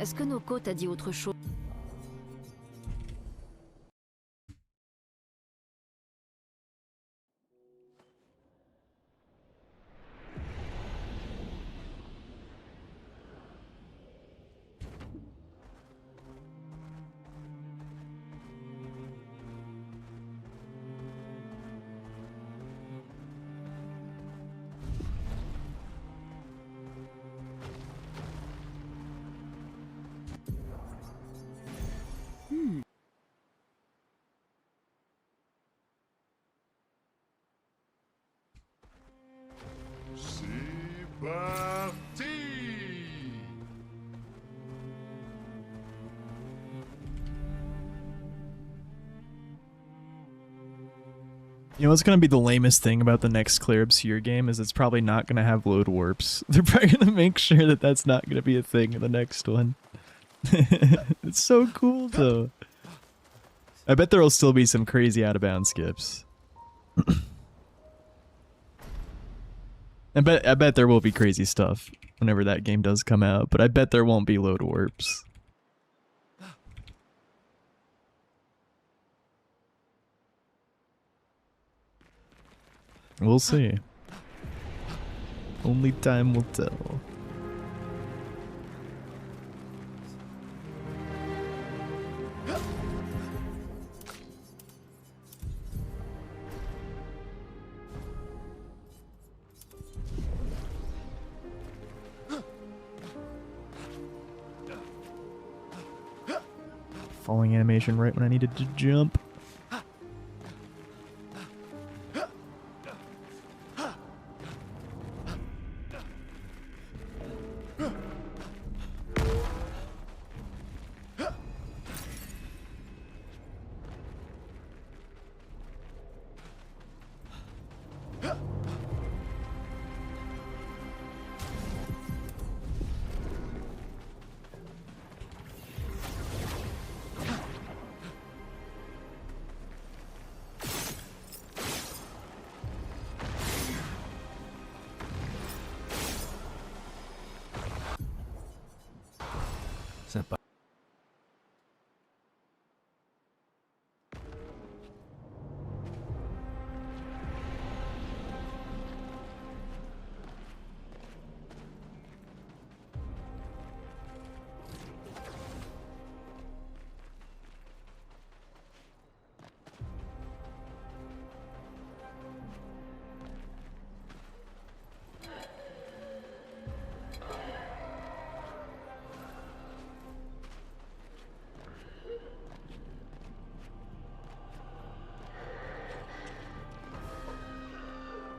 Est-ce que Noko t'a dit autre chose? C'est parti! You know what's gonna be the lamest thing about the next Clear Obscure game is it's probably not gonna have load warps. They're probably gonna make sure that that's not gonna be a thing in the next one. It's so cool though. I bet there will still be some crazy out of bounds skips. I bet there will be crazy stuff whenever that game does come out, but I bet there won't be load warps. We'll see. Only time will tell. Falling animation right when I needed to jump. Sympa.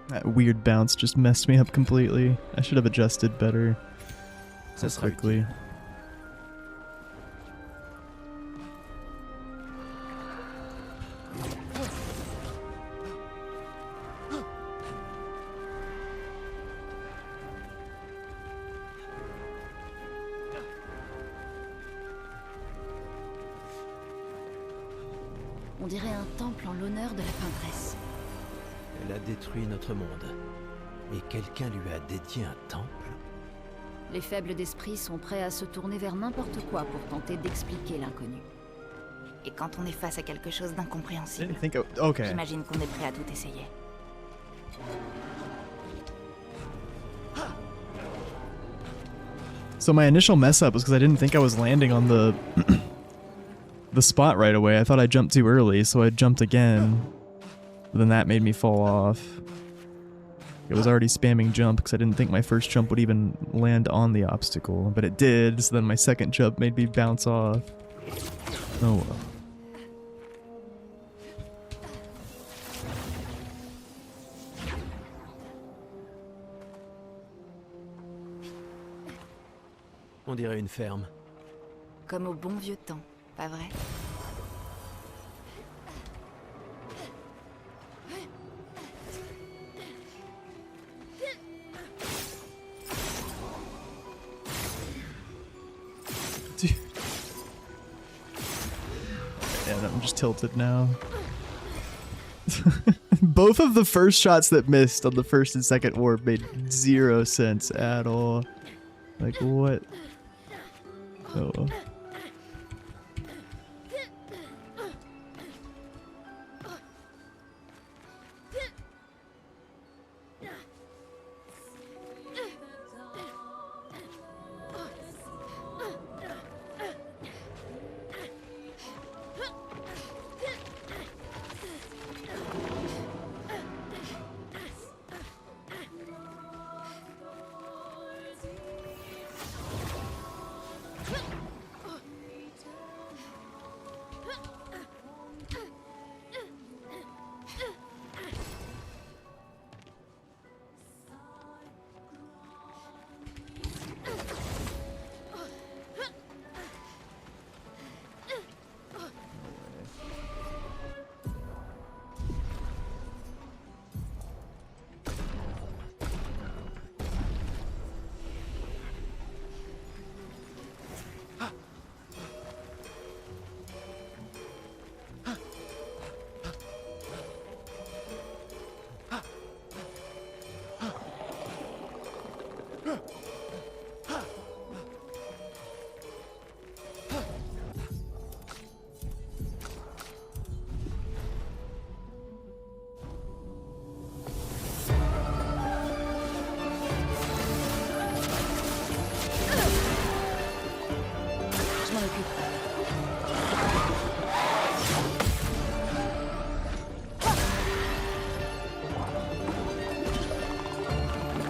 That weird bounce just messed me up completely. I should have adjusted better so quickly. On dirait un temple en l'honneur de la peintresse. Elle a détruit notre monde. Et quelqu'un lui a dédié un temple? Les faibles d'esprit sont prêts à se tourner vers n'importe quoi pour tenter d'expliquer l'inconnu. Et quand on est face à quelque chose d'incompréhensible, okay. J'imagine qu'on est prêt à tout essayer. So my initial mess up was because I didn't think I was landing on the the spot right away. I thought I jumped too early, so I jumped again. But then that made me fall off. I was already spamming jump because I didn't think my first jump would even land on the obstacle, but it did, so then my second jump made me bounce off. Oh well. On dirait une ferme. Comme au bon vieux temps, pas vrai? Yeah, I'm just tilted now. Both of the first shots that missed on the first and second orb made zero sense at all. Like, what? Oh well.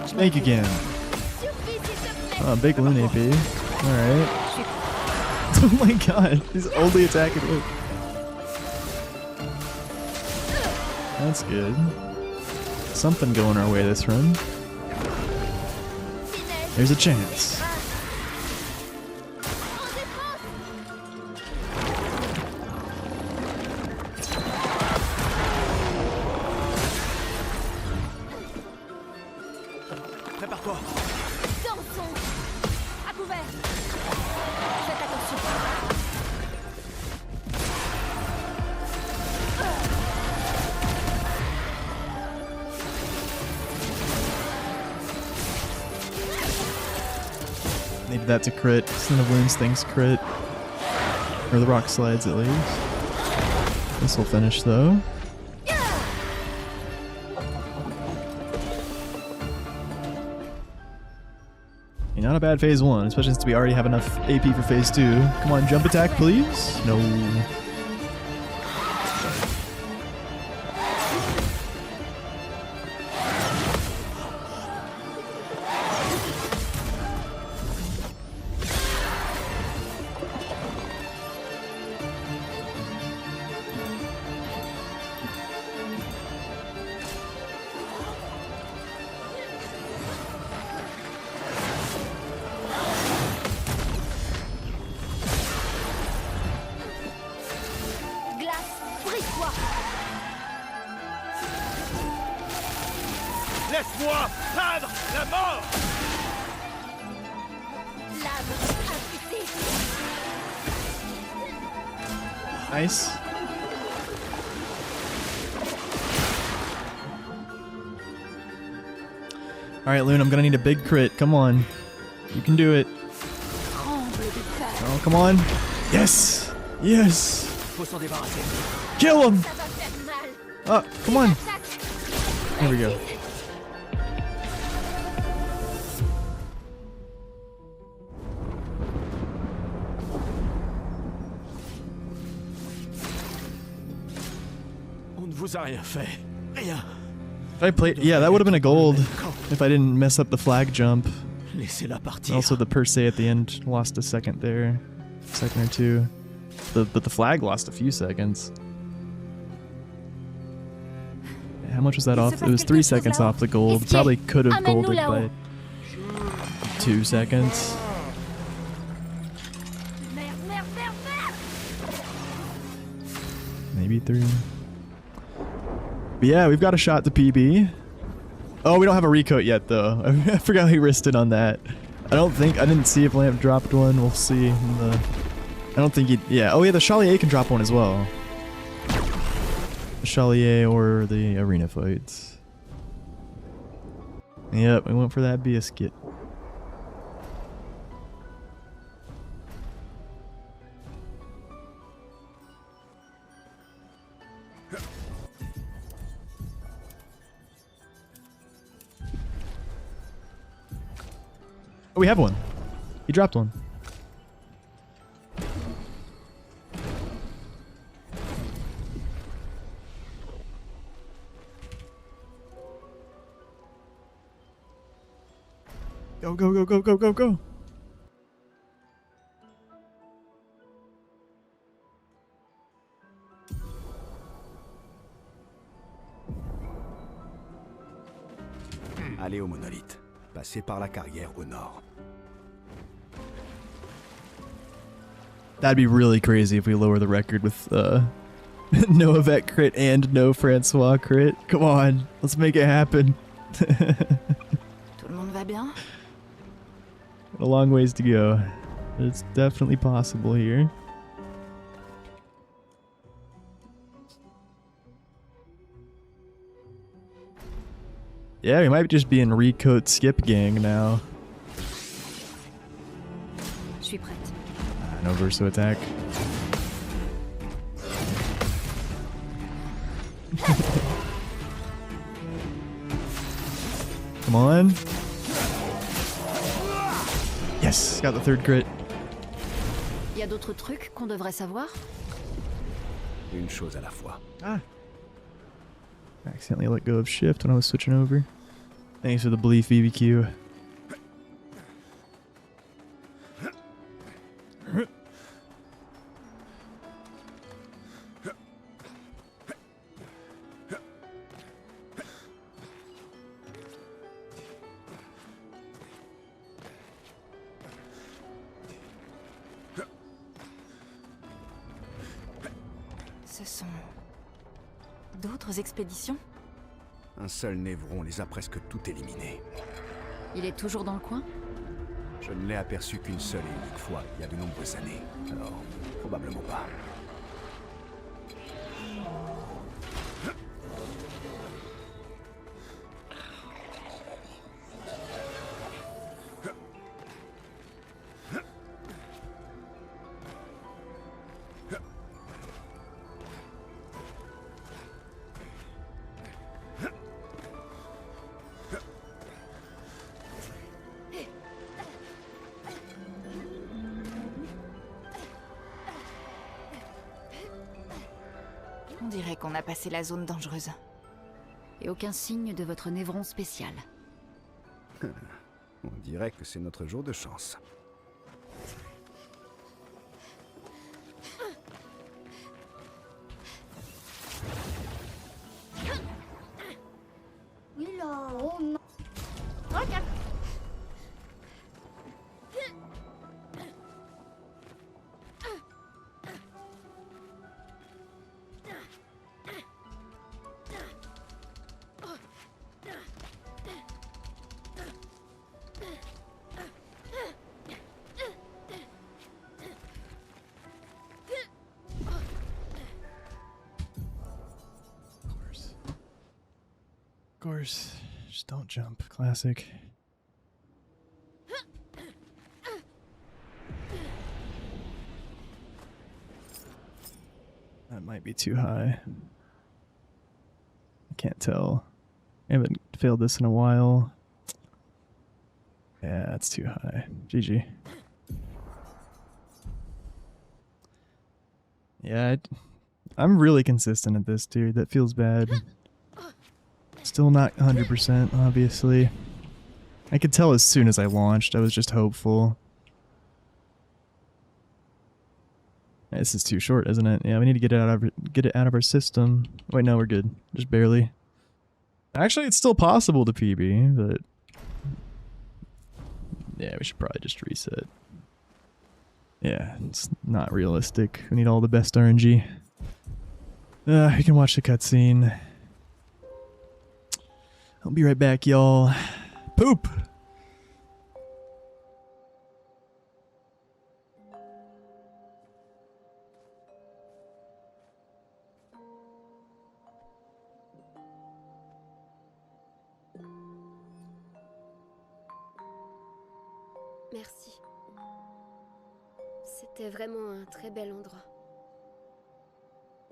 Snake again. Oh, big loon AP. Alright. Oh my god, he's only attacking with. That's good. Something going our way this run. There's a chance. Prépare-toi. Dansons. À couvert. Faites attention. that to crit. None of Loon's things crit. Or the rock slides at least. This will finish though. Not a bad phase 1, especially since we already have enough AP for phase 2. Come on, jump attack, please. No. Laisse-moi peindre la mort! Nice. Alright, Loon, I'm gonna need a big crit. Come on. You can do it. Oh, come on. Yes! Yes! Kill him! Oh, come on. There we go. On ne vous a rien fait. Rien. If I played, yeah, that would have been a gold if I didn't mess up the flag jump. Laissez-la partir. Also, the per se at the end lost a second there, second or two. But the flag lost a few seconds. How much was that off? It was 3 seconds off the gold. Probably could have golded by 2 seconds. Maybe 3. But yeah, we've got a shot to PB. Oh, we don't have a recoat yet, though. I forgot we risked on that. I didn't see if Lamp dropped one. We'll see. I don't think he... Yeah. Oh, yeah, the Chalier can drop one as well. The Chalier or the arena fights. Yep, we went for that biscuit. Oh, we have one. He dropped one. Go, go, go, go, go, go, go. Allez au monolithe. Passez par la carrière au nord. That'd be really crazy if we lower the record with no Yvette crit and no Francois crit. Come on, let's make it happen. Tout le monde va bien? A long ways to go. It's definitely possible here. Yeah, we might just be in recoat skip gang now. Je suis prête. No verso attack. Come on. Yes, got the third crit. Y a d'autres trucs qu'on devrait savoir? Une chose à la fois. Ah. Accidentally let go of shift when I was switching over. Thanks for the belief, BBQ. Ce sont d'autres expéditions? Un seul névron les a presque toutes éliminées. Il est toujours dans le coin? Je ne l'ai aperçu qu'une seule et unique fois, il y a de nombreuses années. Alors, probablement pas. On dirait qu'on a passé la zone dangereuse. Et aucun signe de votre névron spécial. On dirait que c'est notre jour de chance. Regarde. Of course. Just don't jump. Classic. That might be too high. I can't tell. I haven't failed this in a while. Yeah, that's too high. GG. Yeah, I'm really consistent at this, dude. That feels bad. Still not 100%, obviously. I could tell as soon as I launched. I was just hopeful. This is too short, isn't it? Yeah, we need to get it out of our system. Wait, no, we're good. Just barely. Actually, it's still possible to PB, but yeah, we should probably just reset. Yeah, it's not realistic. We need all the best RNG. We can watch the cutscene. I'll be right back, y'all. Poop! Merci. C'était vraiment un très bel endroit.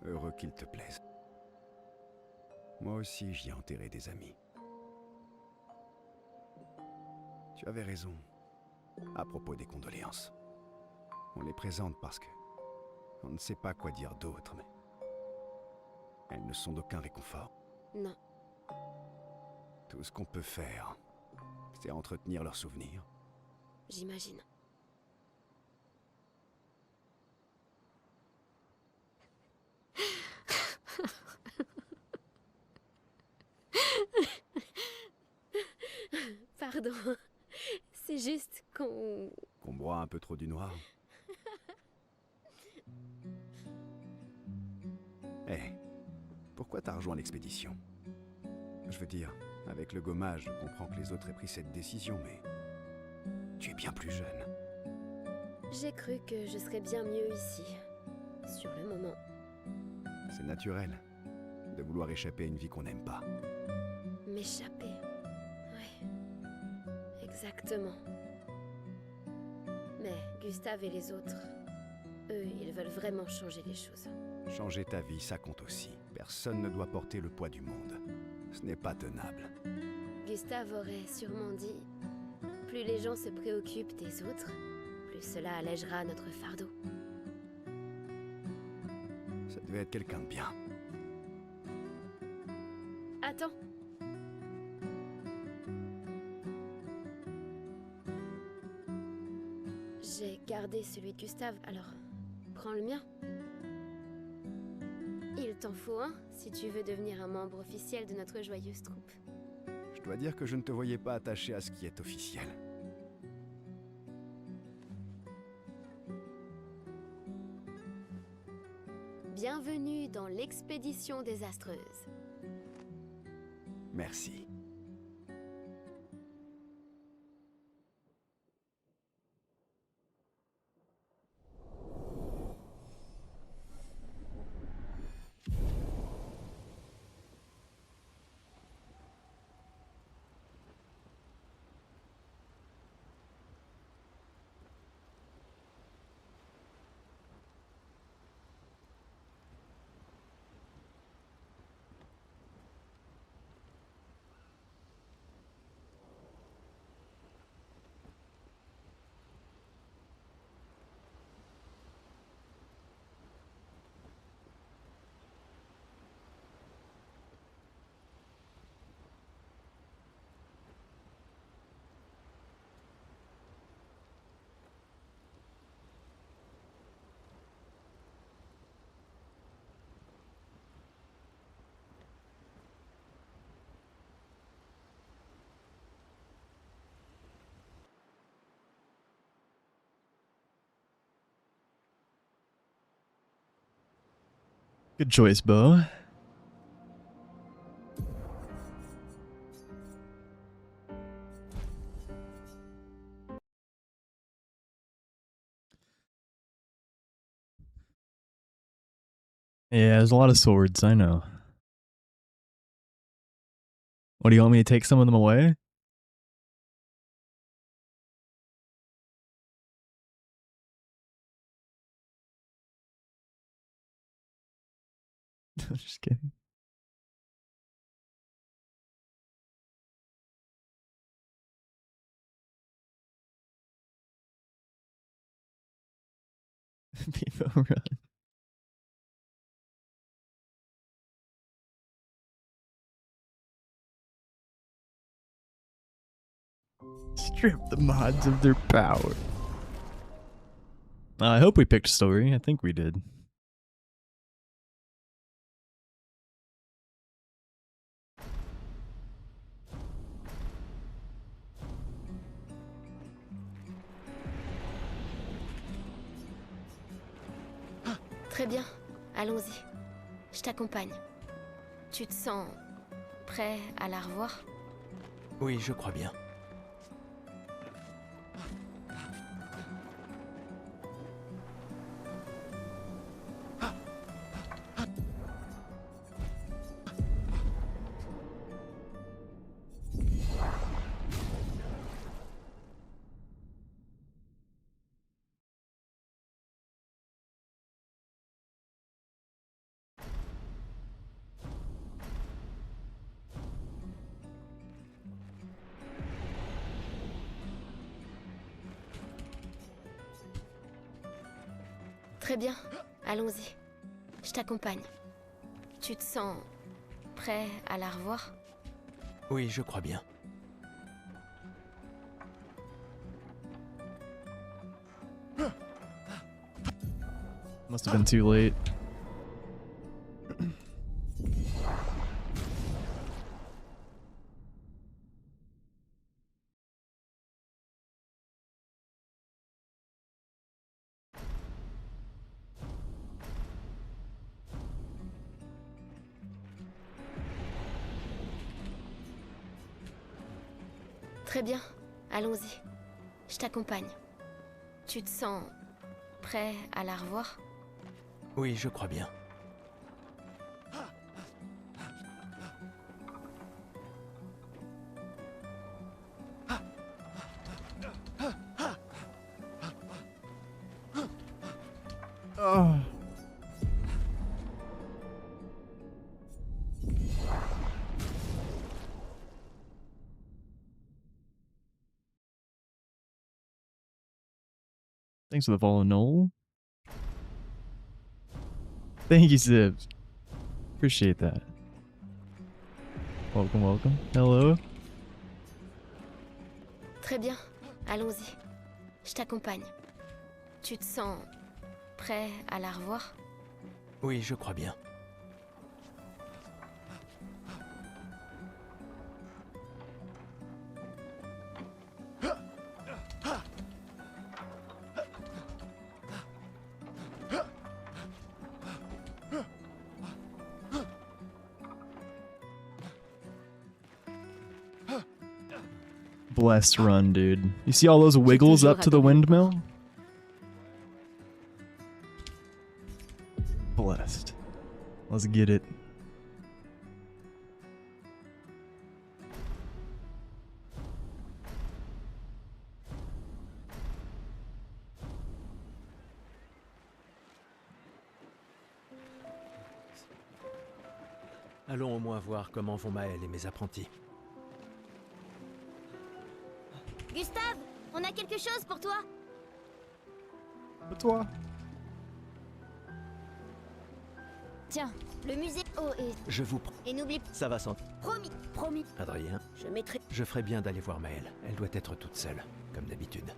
Heureux qu'il te plaise. Moi aussi, j'y ai enterré des amis. Tu avais raison. À propos des condoléances. On les présente parce que on ne sait pas quoi dire d'autre, mais elles ne sont d'aucun réconfort. Non. Tout ce qu'on peut faire, c'est entretenir leurs souvenirs. J'imagine. Pardon. C'est juste qu'on... Qu'on boit un peu trop du noir. Hé, pourquoi t'as rejoint l'expédition? Je veux dire, avec le gommage, je comprends que les autres aient pris cette décision, mais... Tu es bien plus jeune. J'ai cru que je serais bien mieux ici. Sur le moment. C'est naturel de vouloir échapper à une vie qu'on n'aime pas. M'échapper. Oui. Exactement. Mais Gustave et les autres, eux, ils veulent vraiment changer les choses. Changer ta vie, ça compte aussi. Personne ne doit porter le poids du monde. Ce n'est pas tenable. Gustave aurait sûrement dit, plus les gens se préoccupent des autres, plus cela allègera notre fardeau. Ça devait être quelqu'un de bien. Attends. J'ai gardé celui de Gustave, alors prends le mien. Il t'en faut un si tu veux devenir un membre officiel de notre joyeuse troupe. Je dois dire que je ne te voyais pas attaché à ce qui est officiel. Bienvenue dans l'expédition désastreuse. Merci. Good choice, Bo. Yeah, there's a lot of swords, I know. What, do you want me to take some of them away? I'm just kidding. People run. Strip the mods of their power. I hope we picked story. I think we did. Très bien, allons-y. Je t'accompagne. Tu te sens prêt à la revoir? Oui, je crois bien. Très bien, allons-y. Je t'accompagne. Tu te sens prêt à la revoir? Oui, je crois bien. Must have been too late. Très bien, allons-y. Je t'accompagne. Tu te sens prêt à la revoir? Oui, je crois bien. Oh. Thanks for the follow, Noel. Thank you, Zips. Appreciate that. Welcome, welcome. Hello. Très bien, allons-y. Je t'accompagne. Tu te sens prêt à la revoir? Oui, je crois bien. Blessed run, dude. You see all those wiggles up to the windmill? Blessed. Let's get it. Allons au moins voir comment vont Maël et mes apprentis. Gustave, on a quelque chose pour toi. Pour toi. Tiens, le musée. Oh, et... Je vous prends. Et n'oublie pas. Ça va sans... Promis, promis. Adrien, Je mettrai... je ferais bien d'aller voir Maël. Elle doit être toute seule, comme d'habitude.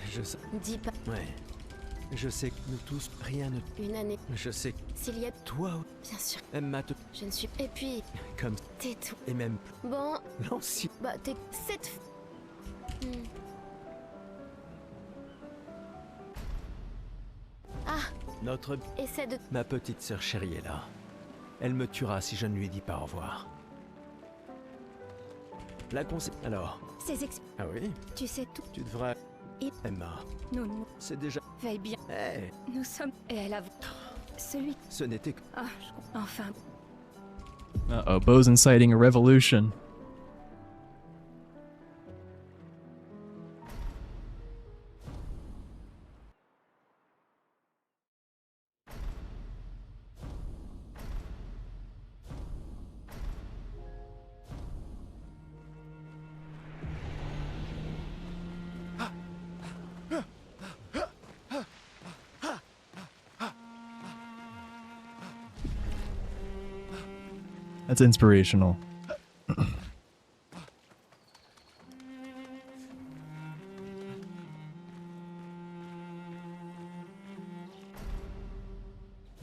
Je sais... Dis pas... Ouais. Je sais que nous tous, rien ne... Une année. Je sais que... S'il y a... Toi... Bien sûr. Emma te... Je ne suis... Et puis... Comme... Tais-toi. Et même... Bon... L'ancien... Bah, t'es... Cette... Notre... Essaie de... Ma petite sœur chérie est là. Elle me tuera si je ne lui dis pas au revoir. La conseil... Alors... Ah oui? Tu sais tout. Tu devrais... Emma... Nous... C'est déjà... Veille bien. Hey. Nous sommes... Et elle a... Celui... Ce n'était que... Ah, enfin... Uh-oh, Bo's inciting a revolution. That's inspirational.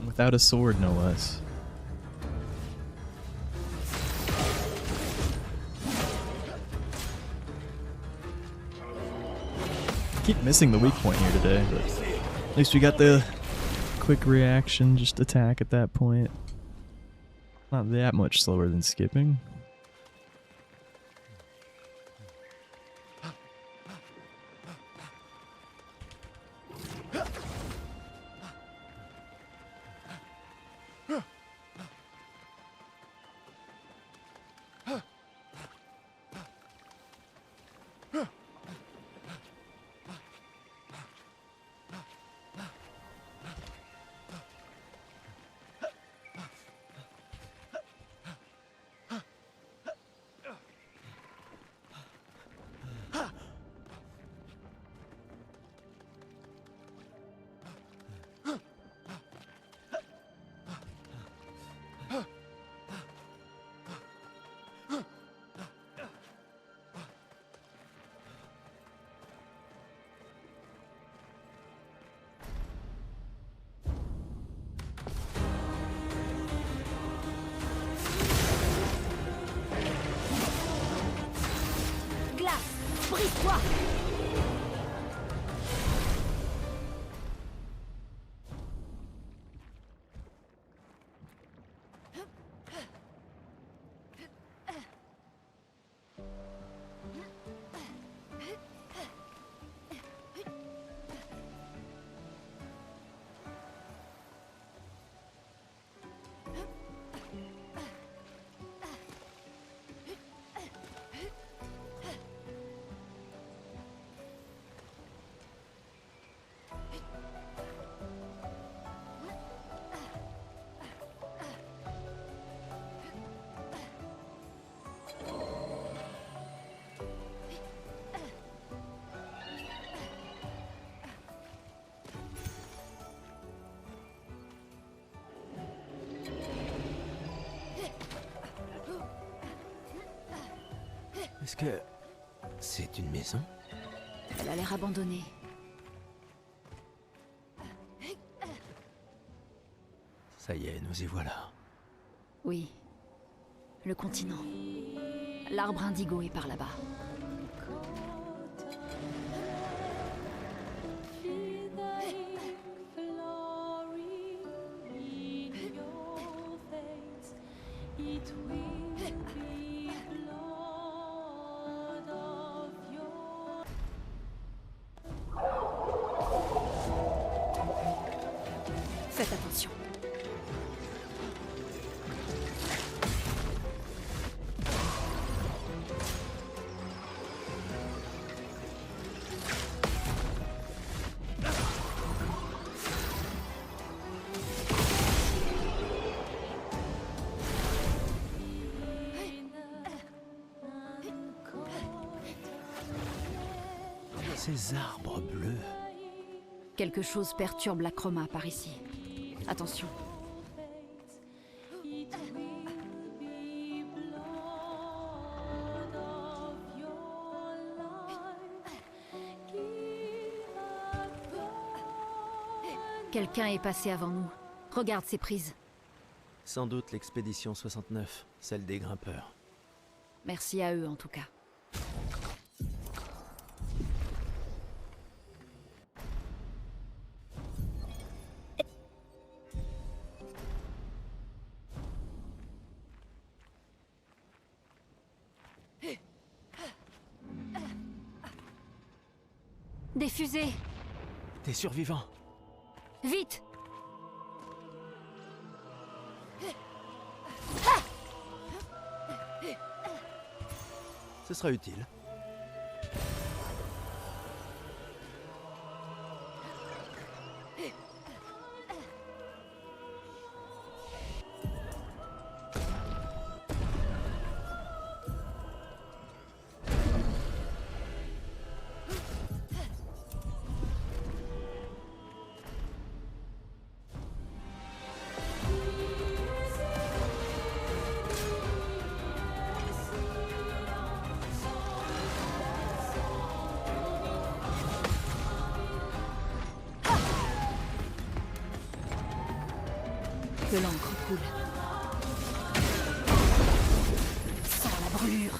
Without a sword, no less. Keep missing the weak point here today, but at least we got the quick reaction, just attack at that point. Not that much slower than skipping. Brise-toi! Est-ce que... c'est une maison? Elle a l'air abandonnée. Ça y est, nous y voilà. Oui. Le continent. L'arbre indigo est par là-bas. Faites attention. Ces arbres bleus. Quelque chose perturbe la chroma par ici. Attention. Quelqu'un est passé avant nous. Regarde ces prises. Sans doute l'expédition 69, celle des grimpeurs. Merci à eux en tout cas. Des fusées. Des survivants. Vite. Ce sera utile. Que l'encre coule. Sans la brûlure.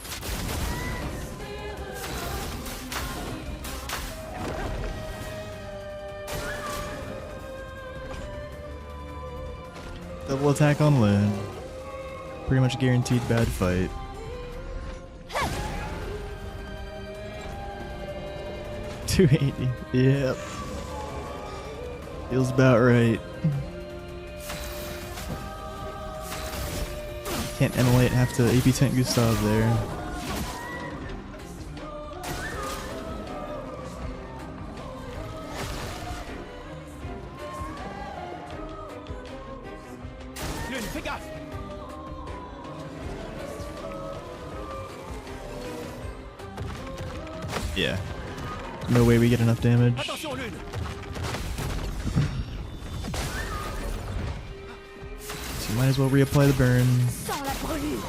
Double attack on Lynn. Pretty much guaranteed bad fight. $280. Yep. Feels about right. Can't emulate, have to AP tank Gustav there. Lune, fais gaffe! Yeah. No way we get enough damage. Attention, Lune! So you might as well reapply the burn. Sans la brûlure.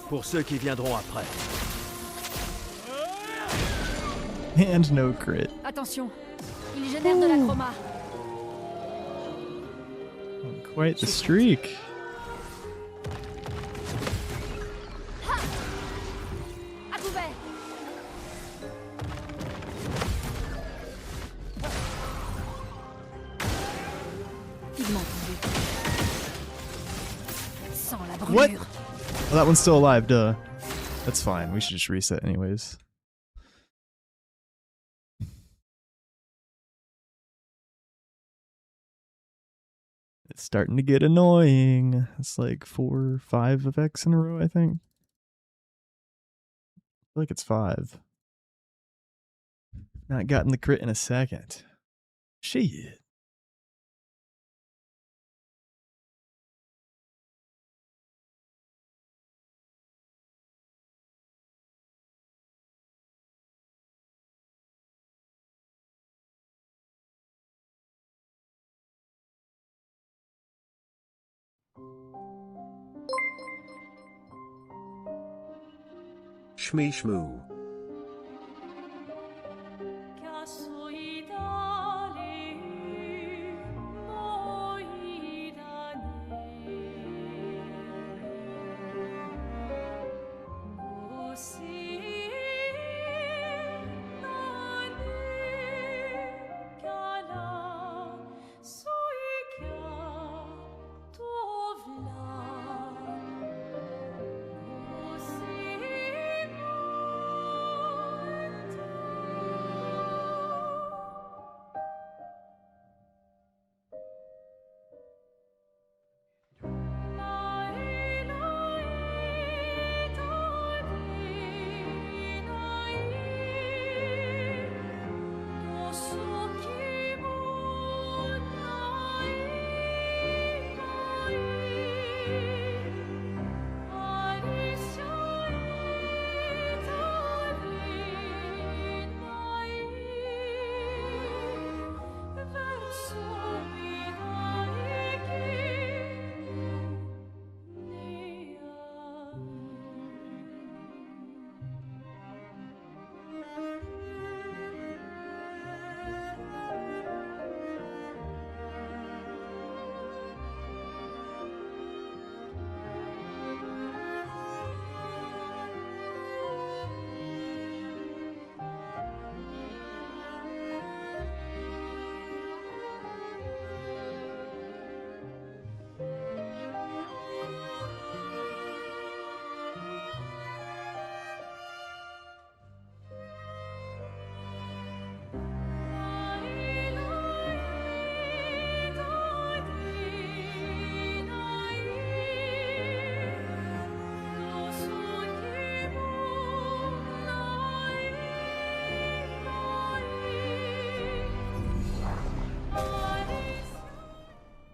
Pour ceux qui viendront après. And no crit. Attention. Il génère de la chroma. Quite the streak. À couvert. Pigment tendu. Sans la brûlure. What? Well, that one's still alive, duh. That's fine. We should just reset anyways. It's starting to get annoying. It's like 4 or 5 effects in a row, I think. I feel like it's 5. Not gotten the crit in a second. Shit. Shmee shmoo.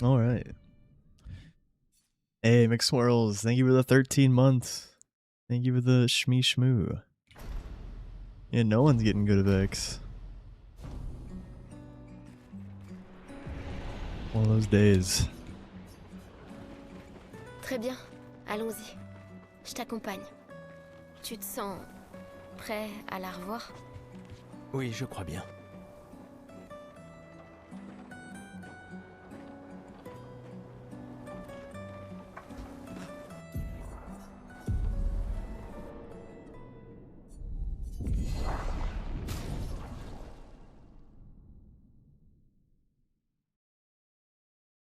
All right. Hey, McSwirls, thank you for the 13 months. Thank you for the shmee shmoo. Yeah, no one's getting good at Vex. One of those days. Très bien, allons-y. Je t'accompagne. Tu te sens prêt à la revoir? Oui, je crois bien.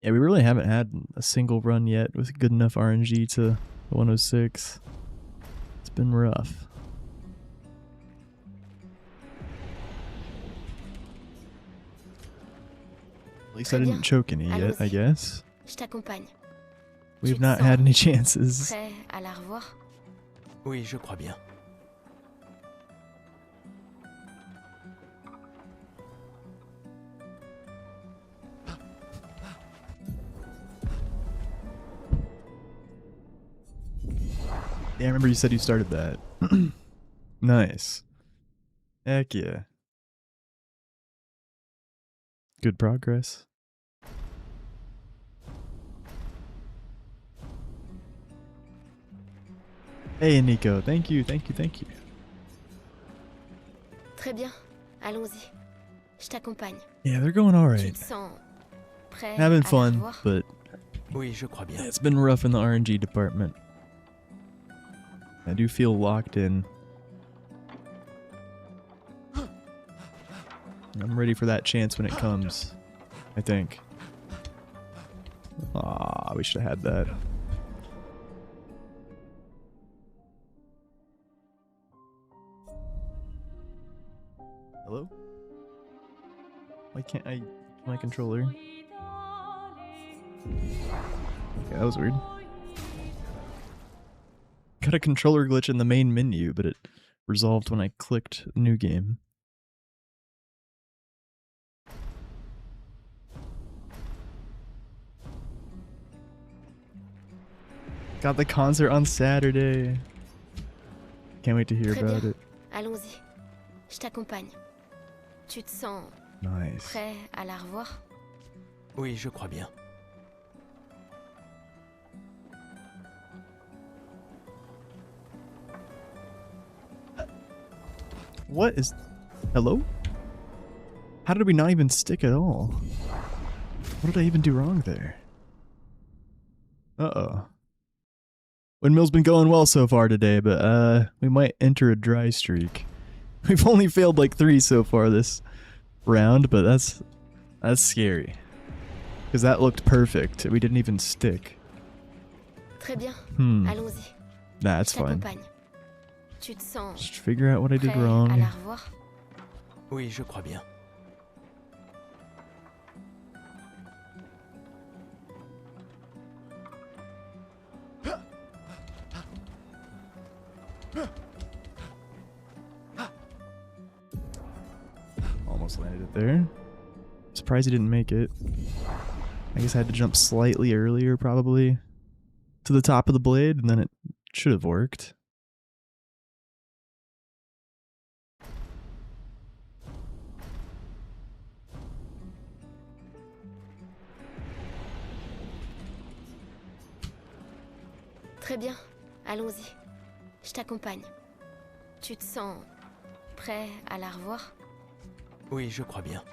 Yeah, we really haven't had a single run yet with good enough RNG to 106. It's been rough. At least I didn't choke any yet, I guess. Je t'accompagne. We've not had any chances. Prêt à la revoir? Oui, je crois bien. Yeah, I remember you said you started that. Nice. Heck yeah. Good progress. Hey, Nico. Thank you, thank you, thank you. Très bien, allons-y. Je t'accompagne. Yeah, they're going all Tu right. te sens prêt Having à la fun, revoir? but Oui, je crois bien. it's been rough in the RNG department. I do feel locked in. I'm ready for that chance when it comes, I think. Ah, we should have had that. Hello? Why can't I use my controller? Okay, that was weird. Got a controller glitch in the main menu, but it resolved when I clicked new game. Got the concert on Saturday. Can't wait to hear Très about bien, it. allons-y. Je t'accompagne. Tu te sens Nice. prêt à la revoir? Oui, je crois bien. What is... Hello? How did we not even stick at all? What did I even do wrong there? Uh-oh. Windmill's been going well so far today, but we might enter a dry streak. We've only failed like 3 so far this round, but that's scary. Because that looked perfect. We didn't even stick. Très bien, Hmm. allons-y. Nah, that's Je fine. t'accompagne. Tu te sens Just figure out what I did prêt à wrong. la revoir? Oui, je crois bien. Almost landed it there. Surprised he didn't make it. I guess I had to jump slightly earlier, probably, to the top of the blade, and then it should have worked. Très bien, allons-y. Je t'accompagne. Tu te sens prêt à la revoir? Oui, je crois bien.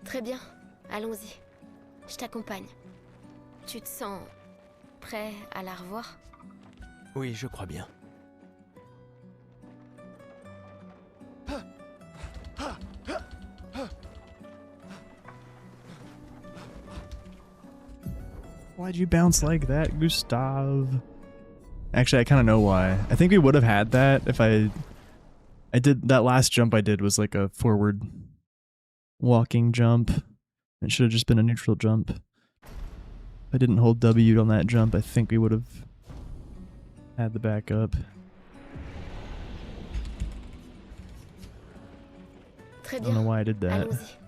Très bien, allons-y. Je t'accompagne. Tu te sens prêt à la revoir? Oui, je crois bien. Why'd you bounce like that, Gustav? Actually, I kind of know why. I think we would have had that if I did that last jump I did was like a forward walking jump. It should have just been a neutral jump. If I didn't hold W on that jump, I think we would have had the backup. Très I don't know bien. why I did that. Allons-y.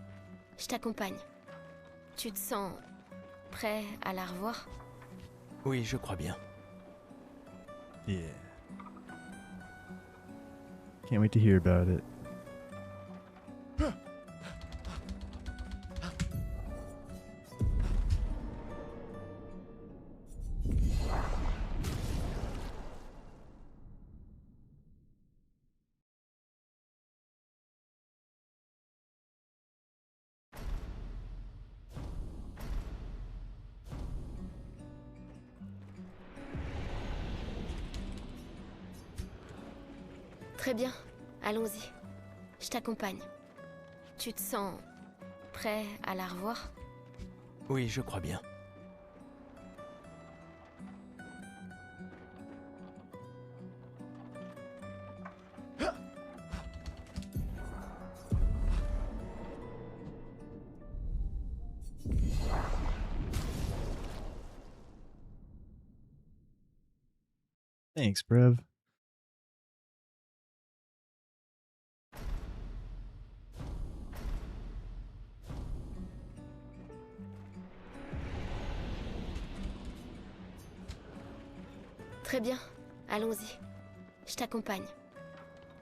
Je t'accompagne. Tu te sens prêt à la revoir? Oui, je crois bien. Yeah. Can't wait to hear about it. Très bien. Allons-y. Je t'accompagne. Tu te sens prêt à la revoir? Oui, je crois bien. Thanks, bruv. Très bien. Allons-y. Je t'accompagne.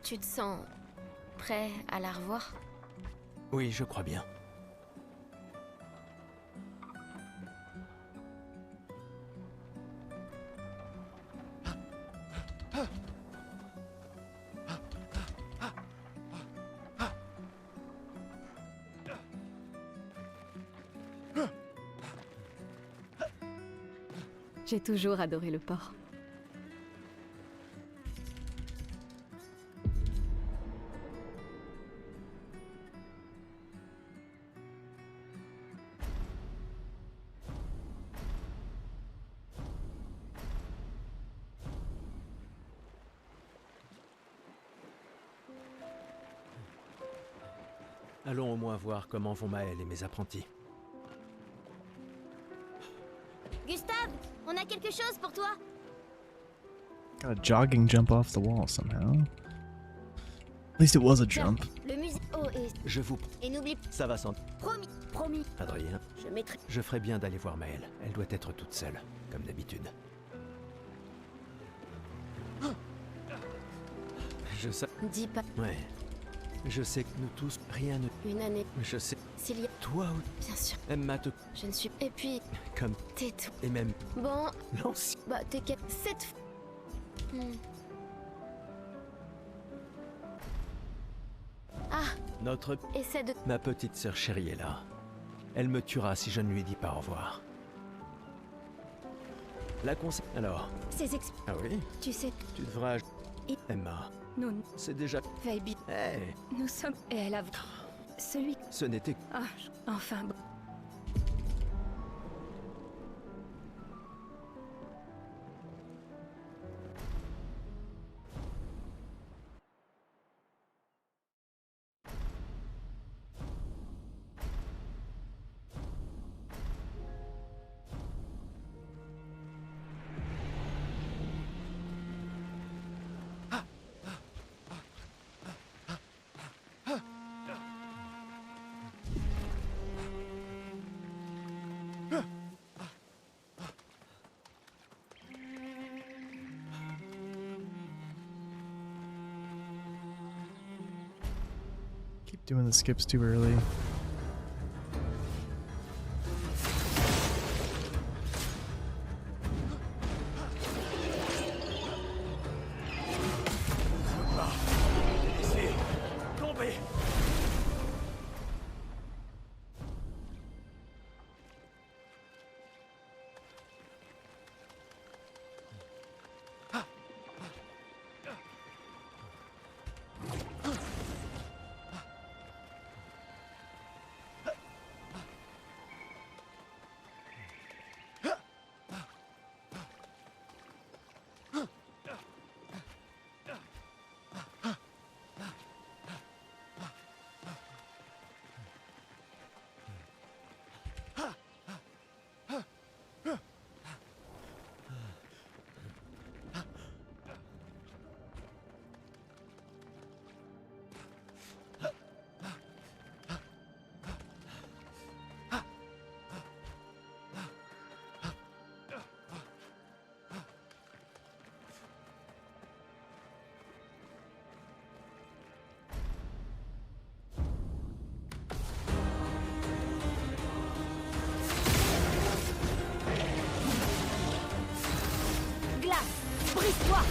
Tu te sens prêt à la revoir? Oui, je crois bien. J'ai toujours adoré le port. Allons au moins voir comment vont Maël et mes apprentis. Gustave, on a quelque chose pour toi. Got a jogging jump off the wall somehow. At least it was a jump. Le musée. Oh, Je vous... et n'oublie Ça va sans... promis, promis. Adrien, Je mettrai. je ferais bien d'aller voir Maël. Elle doit être toute seule, comme d'habitude. Je sais... Dis pas. Ouais. Je sais que nous tous, rien ne... Une année. Je sais... S'il y a... Toi ou... Bien sûr. Emma te... Je ne suis... Et puis... Comme... Tais-toi. Et même... Bon... L'ancien... Bah, t'es quel... Cette... Ah. Notre... Essaie de... Ma petite sœur chérie est là. Elle me tuera si je ne lui dis pas au revoir. La conseil... Alors... Ces ex... Ah oui? Tu sais... Tu devras... Et... Emma... Nous... C'est déjà... Baby... Hey. Nous sommes... Et elle a... Celui... Ce n'était... Ah, enfin... Bon. Keep doing the skips too early. Toi!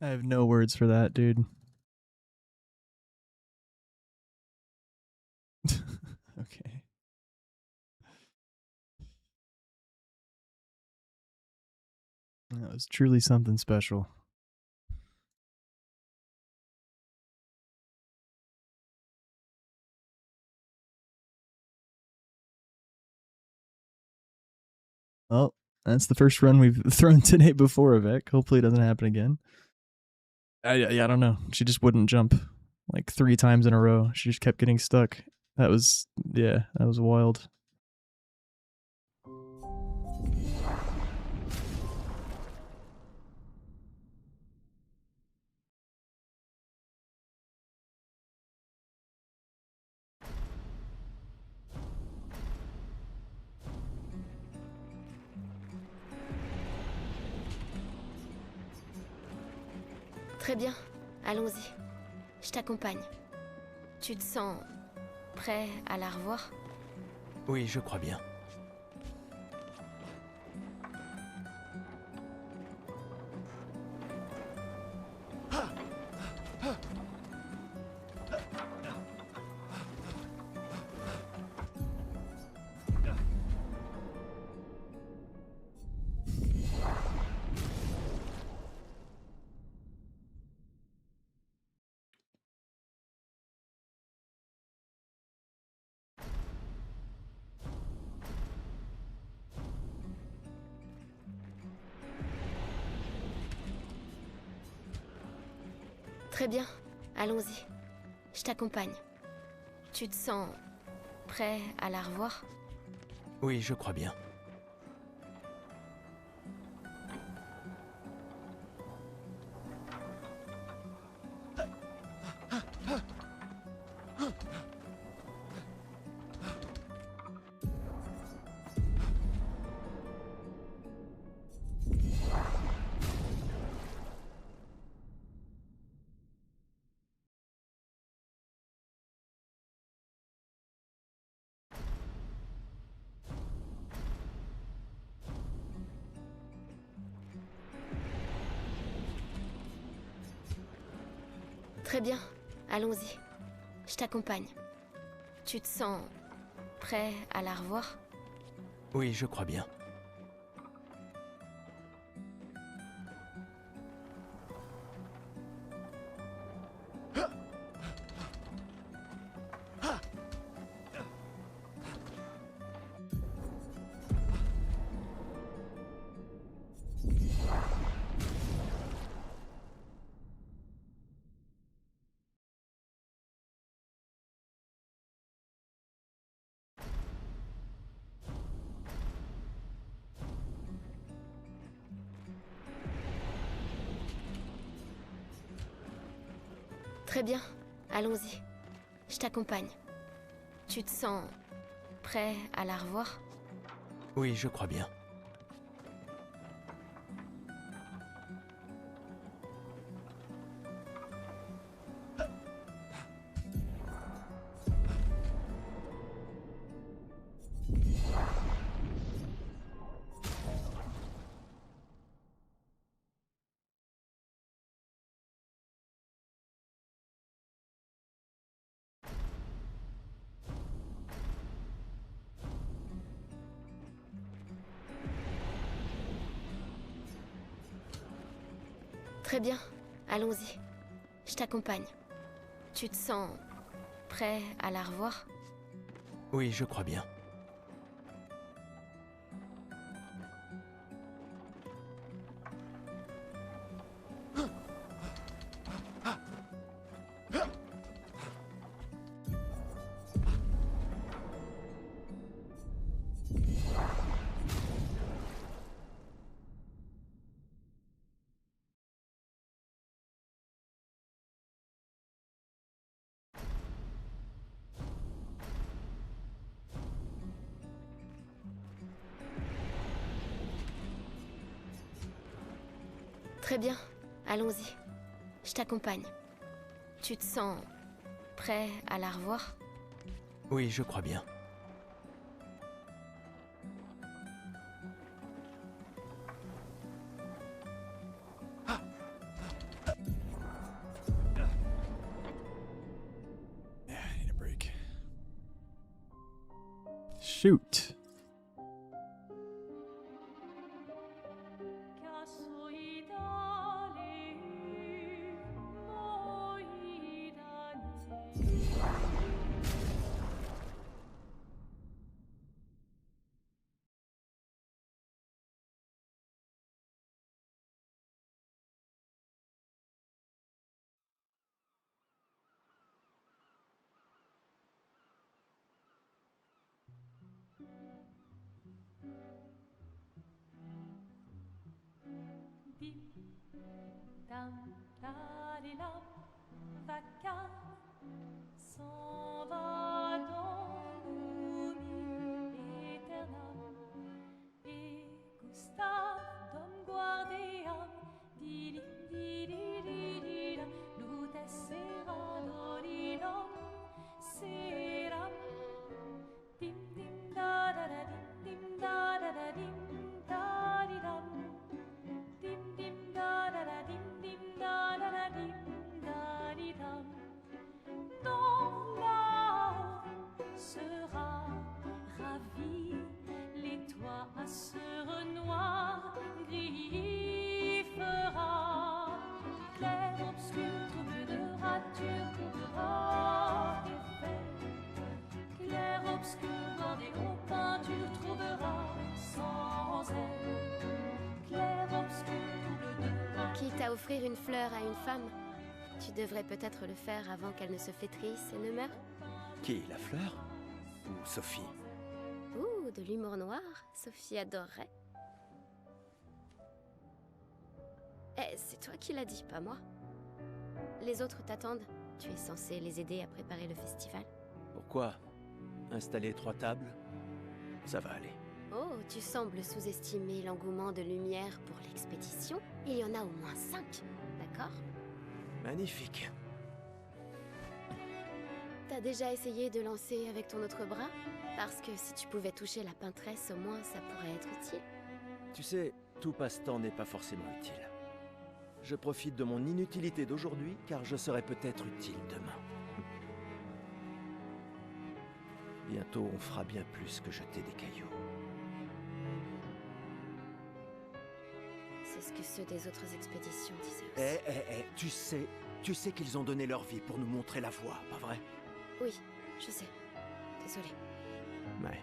I have no words for that, dude. Okay. That was truly something special. Well, that's the first run we've thrown today before, Vec. Hopefully it doesn't happen again. I don't know. She just wouldn't jump like 3 times in a row. She just kept getting stuck. That was, yeah, that was wild. Très bien, allons-y. Je t'accompagne. Tu te sens prêt à la revoir? Oui, je crois bien. Très bien, allons-y. Je t'accompagne. Tu te sens prêt à la revoir? Oui, je crois bien. Très bien, allons-y. Je t'accompagne. Tu te sens prêt à la revoir? Oui, je crois bien. Très bien, allons-y. Je t'accompagne. Tu te sens prêt à la revoir? Oui, je crois bien. Très bien, allons-y. Je t'accompagne. Tu te sens prêt à la revoir? Oui, je crois bien. Très bien, allons-y. Je t'accompagne. Tu te sens prêt à la revoir? Oui, je crois bien. Need a break. Shoot. S'en va dans l'oubli éternel. Et Gustave, Dom guardiam, dilim didididida, lute sera doridom, seram. Dim dim da da da dim da da da dim da di dam. Dim dim da da da dim da da da dim da di dam. Dont là sera ravi, les toits à sœur noir gris fera. Clair, obscur, trouble de rature, trouvera effet. Clair, obscur, bordé aux peintures, trouvera sans elle. Clair, obscur, trouble de rature. Quitte à offrir une fleur à une femme, tu devrais peut-être le faire avant qu'elle ne se flétrisse et ne meure. Qui, la fleur? Ou Sophie? Ouh, de l'humour noir, Sophie adorerait. Eh, c'est toi qui l'as dit, pas moi. Les autres t'attendent. Tu es censé les aider à préparer le festival. Pourquoi? Installer 3 tables? Ça va aller. Oh, tu sembles sous-estimer l'engouement de lumière pour l'expédition. Il y en a au moins 5, d'accord? Magnifique. T'as déjà essayé de lancer avec ton autre bras? Parce que si tu pouvais toucher la peintresse, au moins ça pourrait être utile. Tu sais, tout passe-temps n'est pas forcément utile. Je profite de mon inutilité d'aujourd'hui, car je serai peut-être utile demain. Bientôt, on fera bien plus que jeter des cailloux. C'est ce que ceux des autres expéditions disaient aussi. Tu sais qu'ils ont donné leur vie pour nous montrer la voie, pas vrai? Oui, je sais. Désolée. Ouais.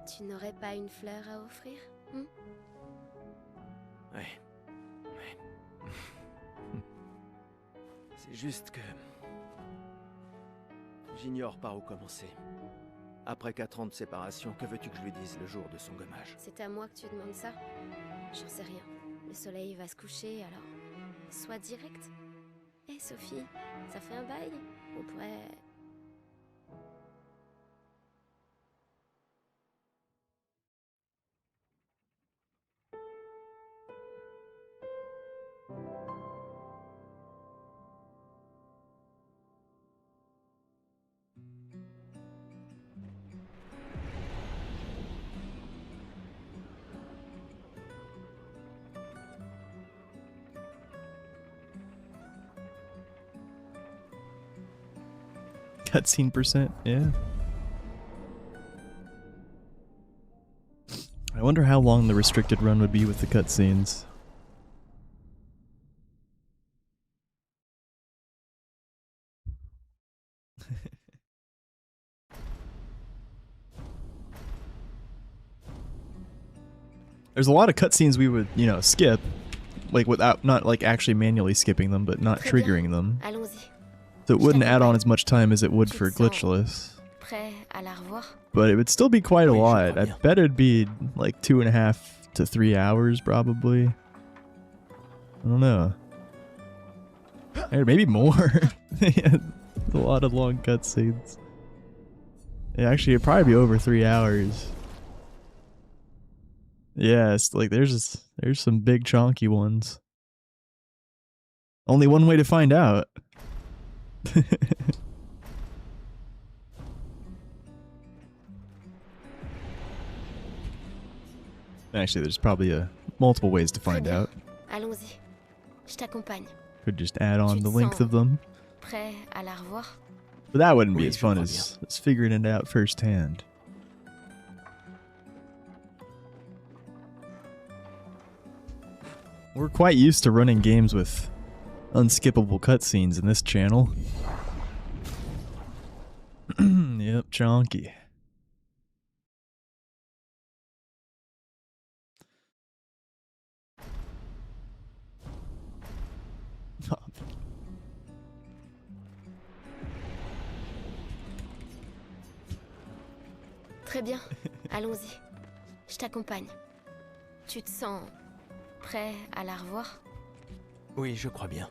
Tu n'aurais pas une fleur à offrir, Ouais. C'est juste que... j'ignore par où commencer. Après 4 ans de séparation, que veux-tu que je lui dise le jour de son gommage? C'est à moi que tu demandes ça? J'en sais rien. Le soleil va se coucher, alors... sois direct. Hé, Sophie, ça fait un bail. On pourrait... Cutscene %, yeah. I wonder how long the restricted run would be with the cutscenes. There's a lot of cutscenes we would, you know, skip, like without, not like actually manually skipping them, but not triggering them. So it wouldn't add on as much time as it would for glitchless. But it would still be quite a lot. I bet it'd be like 2.5 to 3 hours probably. I don't know. Or maybe more. Yeah, a lot of long cutscenes. Yeah, actually, it'd probably be over 3 hours. Yeah, it's like there's some big chonky ones. Only one way to find out. Actually, there's probably multiple ways to find out. Allons-y. Je t'accompagne. Could just add on the length of them. Prêt à la revoir? But that wouldn't be as fun as figuring it out firsthand. We're quite used to running games with unskippable cutscenes in this channel. Yep, chonky. Très bien, allons-y. Je t'accompagne. Tu te sens prêt à la revoir? Oui, je crois bien.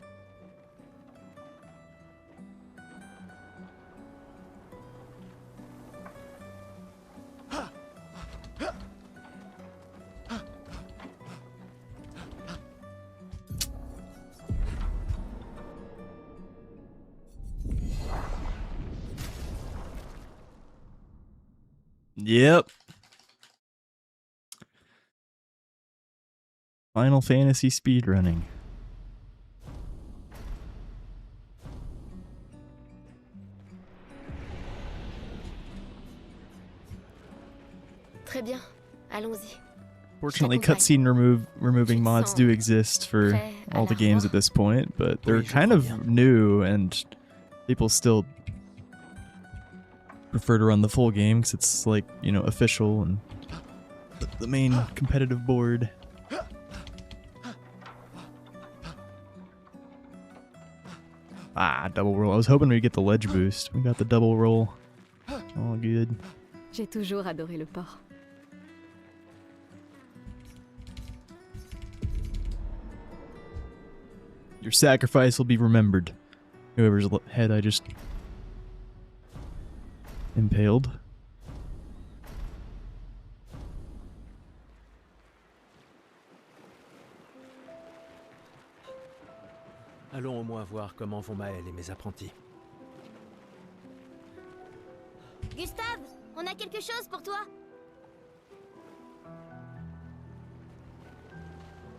Yep. Final Fantasy speedrunning. Très bien, allons-y. Fortunately, cutscene removing mods do exist for all the games at this point, but they're kind of new and people still prefer to run the full game because it's like, you know, official and the main competitive board. Ah, double roll. I was hoping we'd get the ledge boost. We got the double roll. All good. J'ai toujours adoré le port. Your sacrifice will be remembered. Whoever's head I just impaled. Allons au moins voir comment vont Maël et mes apprentis. Gustave, on a quelque chose pour toi.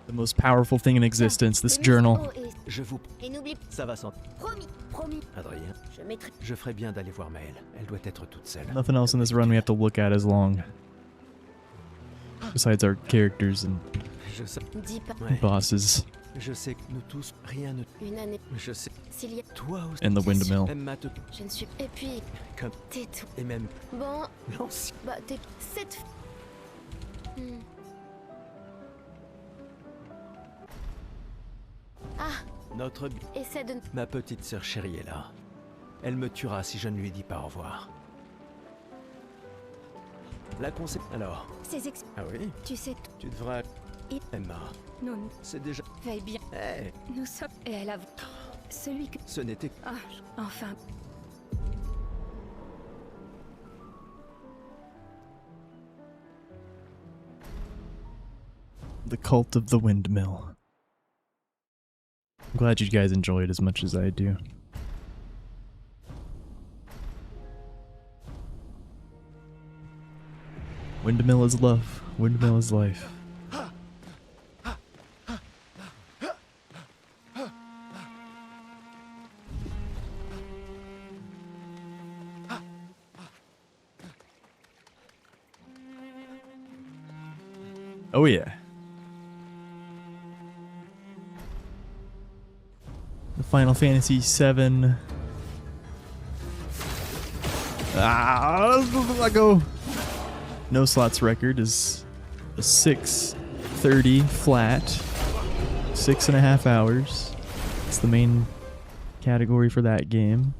The most powerful thing in existence, this journal. Je vous... Et n'oublie Ça va sans... Promis, promis. Adrien, Je mettrai... je ferais bien d'aller voir Maël. Elle doit être toute seule. Nothing else in this run we have to look at as long. Besides our characters and Je sais... Dis pas. bosses. Je sais que nous tous, rien ne... Une année. Je sais... S'il y a... Toi aussi... And the windmill. Emma te... Je ne suis... Et puis... Comme... Tais-toi. Et même... Bon... Lance... Bah, t'es... Cette... Ah. Notre... Essaie de... Ma petite sœur chérie est là. Elle me tuera si je ne lui dis pas au revoir. La concept... Alors... Ces ex... Ah oui? Tu sais... Tu devrais... Emma... Non. C'est déjà... Veille bien. Hey. Nous sommes... Et elle a... Celui que... Ce n'était... Ah, enfin... The Cult of the Windmill. I'm glad you guys enjoyed as much as I do. Windmill is love. Windmill is life. Oh yeah. The Final Fantasy VII. Ah, let go. No slots record is a 6 8:30 flat, 6.5 hours. It's the main category for that game.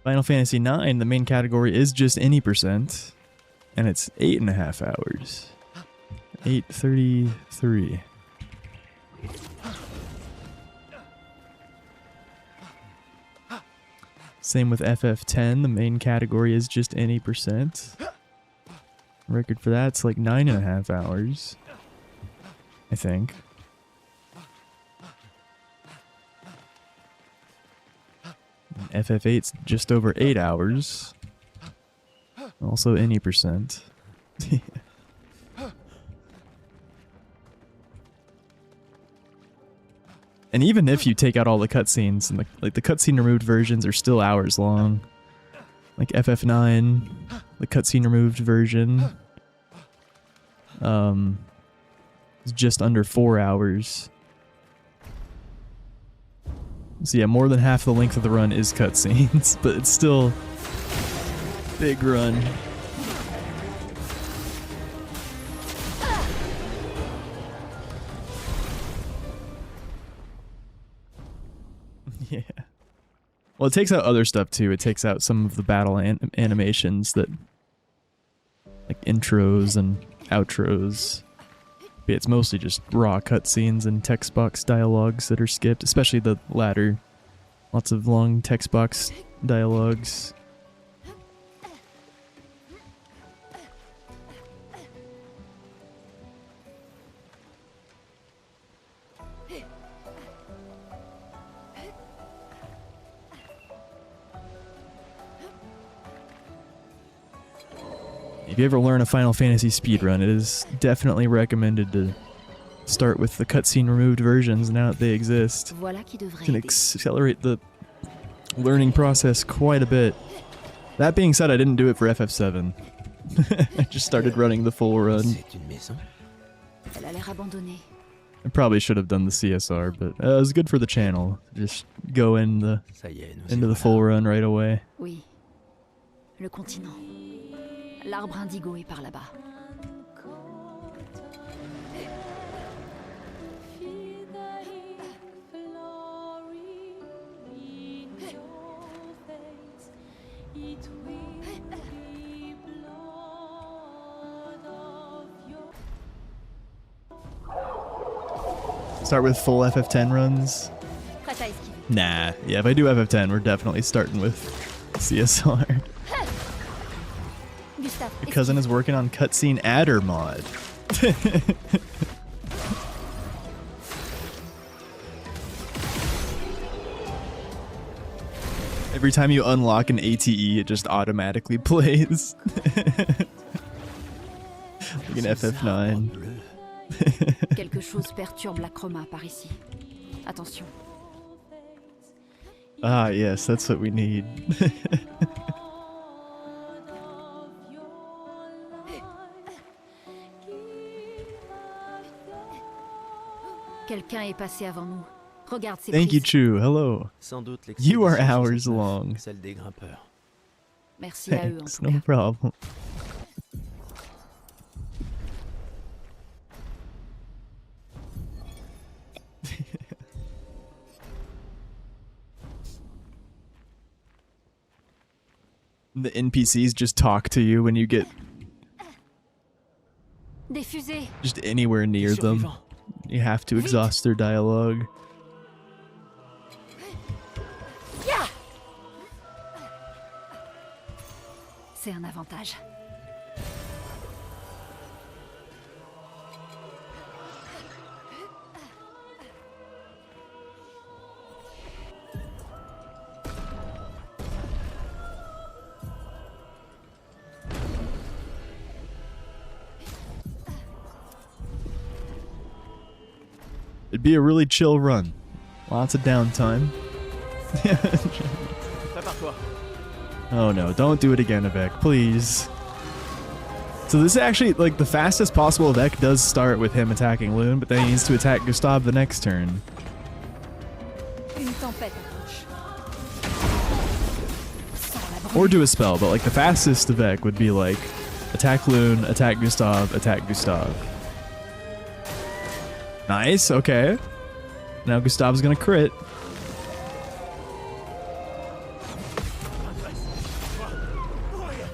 Final Fantasy IX, the main category is just any percent, and it's 8.5 hours. 8:33. Same with FF10, the main category is just any percent. Record for that's like 9.5 hours, I think. And FF8's just over 8 hours. Also any percent. And even if you take out all the cutscenes, and the cutscene removed versions are still hours long. Like FF9, the cutscene removed version is just under 4 hours. So yeah, more than half the length of the run is cutscenes, but it's still big run. Yeah. Well, it takes out other stuff too. It takes out some of the battle animations that, like intros and outros. But it's mostly just raw cutscenes and text box dialogues that are skipped, especially the latter. Lots of long text box dialogues. If you ever learn a Final Fantasy speedrun, it is definitely recommended to start with the cutscene removed versions now that they exist. It can accelerate the learning process quite a bit. That being said, I didn't do it for FF7. I just started running the full run. I probably should have done the CSR, but it was good for the channel. Just go into the full run right away. Oui. Le continent. L'arbre indigo est par là-bas. Start with full FF10 runs? Nah. Yeah, if I do FF10, we're definitely starting with CSR. Your cousin is working on cutscene adder mod. Every time you unlock an ATE, it just automatically plays. Like an FF9. Quelque chose perturbe la chroma par ici. Attention. Ah, yes, that's what we need. Quelqu'un est passé avant nous. Regarde ces Thank you, prises. Chu. Hello. You are hours long. Celle des grimpeurs. Merci à eux en Thanks, tout no cas. problem. The NPCs just talk to you when you get Des fusées. just anywhere near them. You have to exhaust their dialogue. Yeah. C'est un avantage. It'd be a really chill run. Lots of downtime. Oh no, don't do it again, Avec, please. So this is actually, like, the fastest possible Avec does start with him attacking Loon, but then he needs to attack Gustav the next turn. Une tempête approche. Or do a spell, but like the fastest Avec would be like, attack Loon, attack Gustav, attack Gustav. Nice, okay. Now Gustav's gonna crit.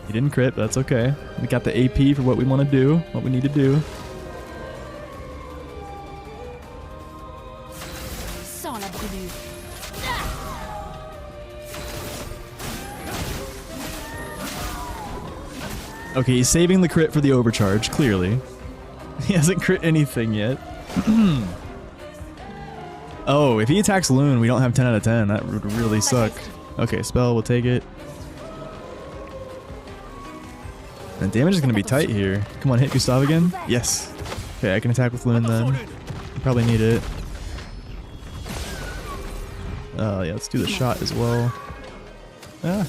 He didn't crit, but that's okay. We got the AP for what we want to do, what we need to do. Sans la brûlure. Okay, he's saving the crit for the overcharge, clearly. He hasn't crit anything yet. Oh, if he attacks Loon, we don't have 10 out of 10. That would really suck. Okay, spell, we'll take it. And damage is going to be tight here. Come on, hit Gustav again. Yes. Okay, I can attack with Loon then. Probably need it. Yeah, let's do the shot as well. Ah.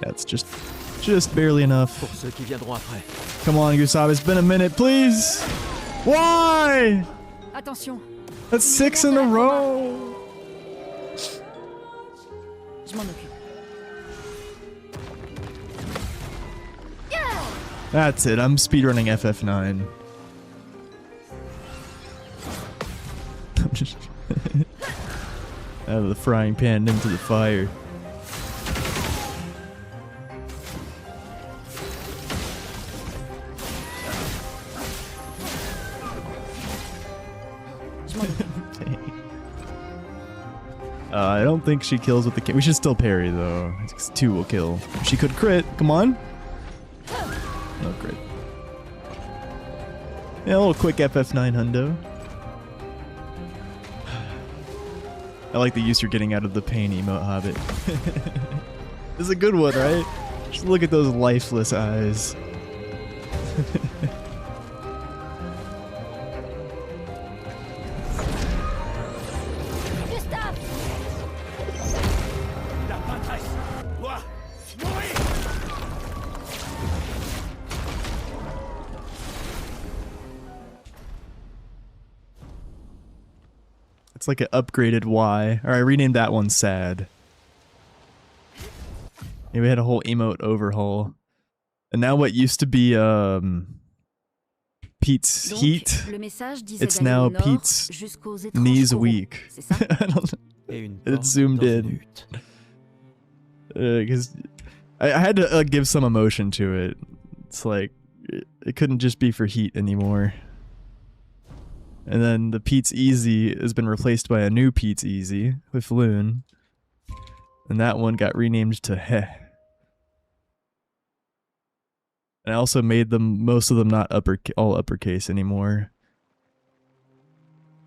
That's just barely enough. Come on, Gustav, it's been a minute, please. Why? Attention. That's 6 in a row. Je m'en occupe. That's it. I'm speedrunning FF9. I'm just out of the frying pan into the fire. I don't think she kills with the... We should still parry, though. 2 will kill. She could crit. Come on. No crit. Yeah, a little quick FF9 hundo. I like the use you're getting out of the pain emote, Hobbit. This is a good one, right? Just look at those lifeless eyes. It's like an upgraded Y. Or I renamed that one Sad. Yeah, we had a whole emote overhaul. And now what used to be Pete's Heat, it's now Pete's Knees Weak. I don't know. It zoomed in. Because I had to give some emotion to it. It's like, it couldn't just be for Heat anymore. And then the Pete's Easy has been replaced by a new Pete's Easy with Loon. And that one got renamed to Heh. And I also made them, most of them not all uppercase anymore.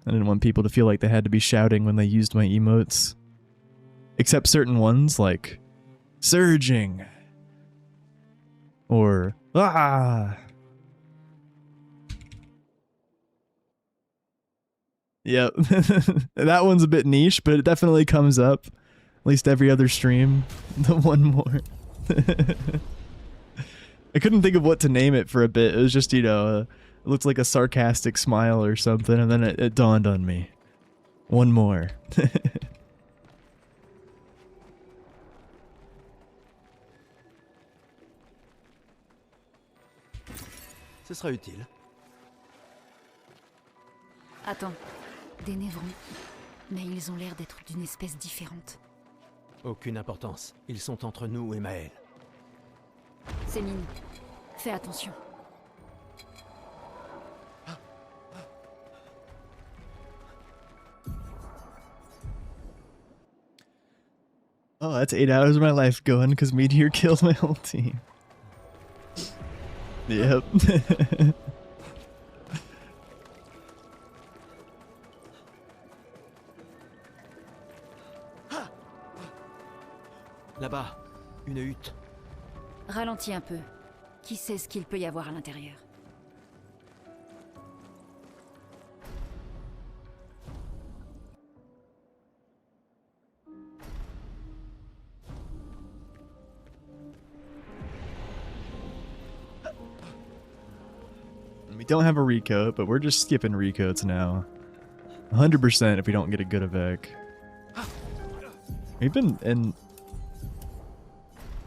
I didn't want people to feel like they had to be shouting when they used my emotes. Except certain ones like Surging. Or Ah. Yep. That one's a bit niche, but it definitely comes up. At least every other stream. The one more. I couldn't think of what to name it for a bit. It was just, you know, it looked like a sarcastic smile or something, and then it dawned on me. One more. Ce sera utile. Attends, des névrons. Mais ils ont l'air d'être d'une espèce différente. Aucune importance. Ils sont entre nous et Maël. C'est mine. Fais attention. Oh, that's 8 hours of my life going because Meteor killed my whole team. Yep. Là-bas, une hutte. Ralentis un peu. Qui sait ce qu'il peut y avoir à l'intérieur? We don't have a recoat, but we're just skipping recoats now. 100% if we don't get a good evac. We've been in...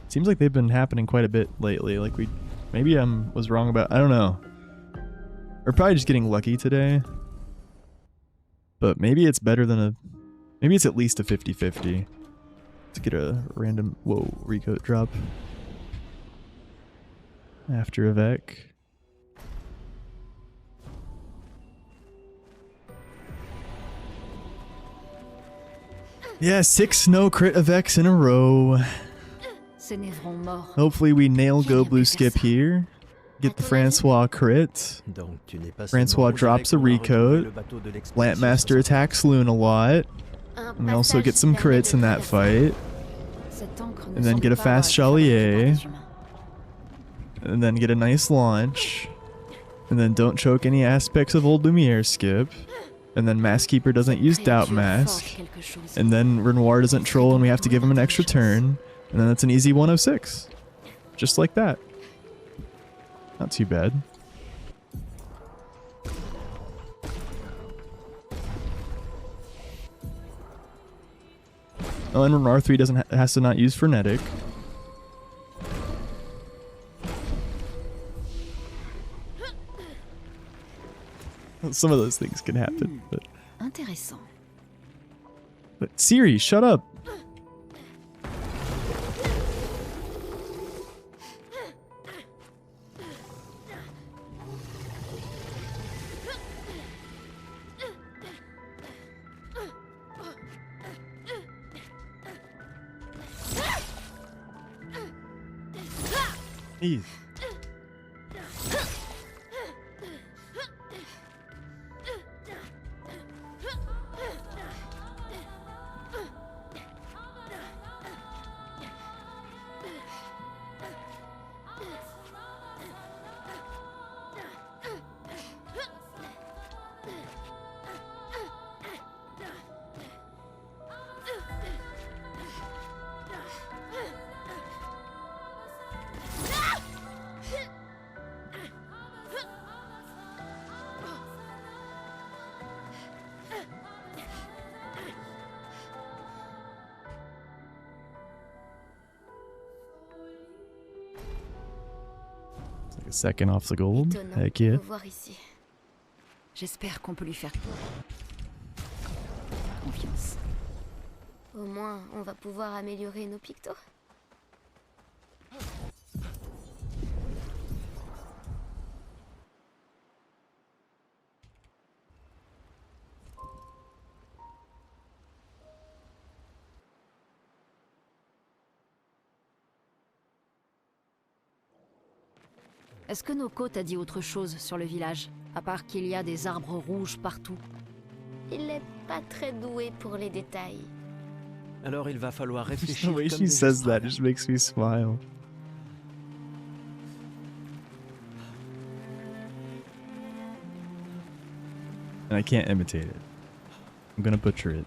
Seems like they've been happening quite a bit lately. Like maybe I was wrong about... I don't know. We're probably just getting lucky today. But maybe it's better than a... Maybe it's at least a 50-50. Let's get a random... Whoa, recoat drop. After a Vec. Yeah, 6 no crit Avex in a row. Hopefully we nail Go Blue Skip here. Get the Francois crit. Francois drops a recoat. Lantmaster attacks Loon a lot. And also get some crits in that fight. And then get a fast Chalier. And then get a nice launch. And then don't choke any aspects of Old Lumiere skip. And then Maskkeeper doesn't use Doubt Mask. And then Renoir doesn't troll and we have to give him an extra turn. And then that's an easy 106. Just like that. Not too bad. Oh, and Renoir 3 has to not use Frenetic. Some of those things can happen, but... Intéressant. But Siri, shut up! Jeez. Like a second off the gold. Heck yeah. J'espère qu'on peut lui faire confiance. Au moins, on va pouvoir améliorer nos pictos. Est-ce que Noko t'a dit autre chose sur le village, à part qu'il y a des arbres rouges partout? Il n'est pas très doué pour les détails. Alors il va falloir réfléchir. The way comme she des says that Australiens. just makes me smile. And I can't imitate it. I'm gonna butcher it.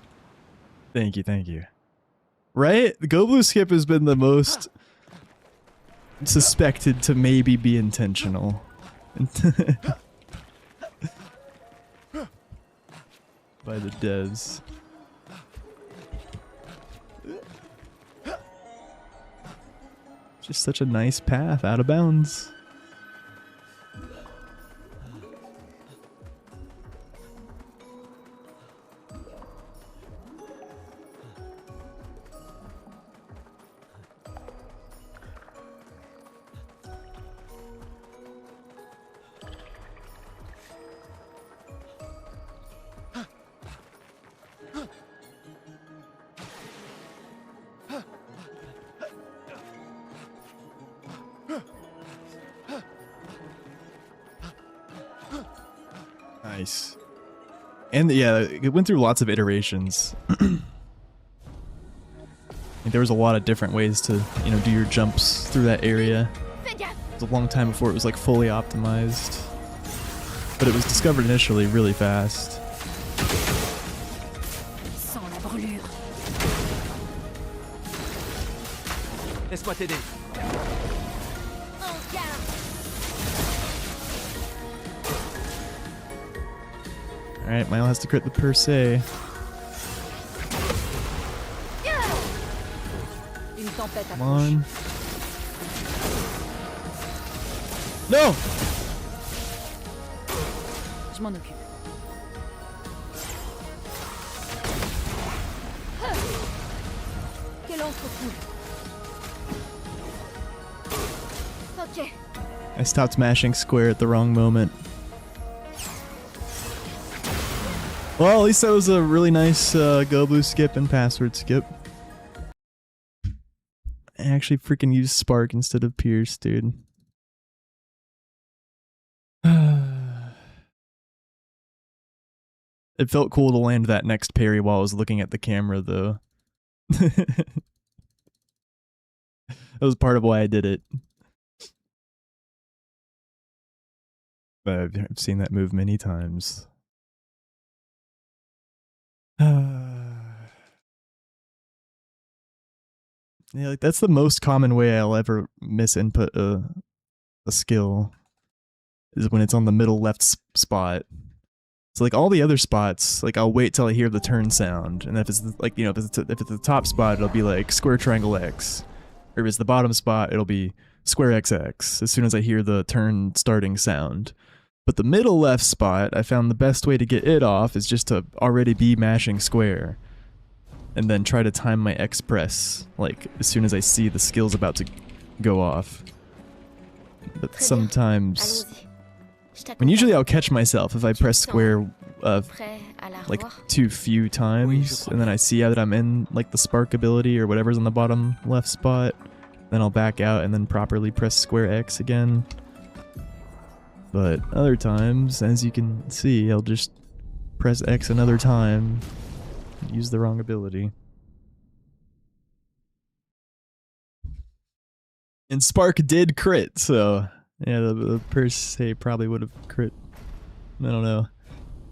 Thank you, thank you. Right? The Go Blue Skip has been the most suspected to maybe be intentional. By the devs. Just such a nice path out of bounds. Nice. And yeah, it went through lots of iterations. Like there was a lot of different ways to, you know, do your jumps through that area. It was a long time before it was like fully optimized. But it was discovered initially really fast. Sans la brûlure. Laisse-moi t'aider. Alright, Mile has to crit the per se. Come on. No! Je m'en occupe. Quel entrepôt. Ok. I stopped mashing square at the wrong moment. Well, at least that was a really nice go blue skip and password skip. I actually freaking used Spark instead of Pierce, dude. It felt cool to land that next parry while I was looking at the camera, though. That was part of why I did it. But I've seen that move many times. Yeah, like that's the most common way I'll ever misinput a skill, is when it's on the middle left spot. So like all the other spots, like I'll wait till I hear the turn sound, and if it's like, you know, if it's the top spot, it'll be like square triangle X, or if it's the bottom spot, it'll be square XX as soon as I hear the turn starting sound. But the middle left spot, I found the best way to get it off is just to already be mashing square, and then try to time my X press, like as soon as I see the skill's about to go off. But sometimes, and usually I'll catch myself if I press square like too few times, and then I see that I'm in like the spark ability or whatever's on the bottom left spot, then I'll back out and then properly press square X again. But other times, as you can see, I'll just press X another time, use the wrong ability. And Spark did crit, so yeah, the per se probably would have crit. I don't know.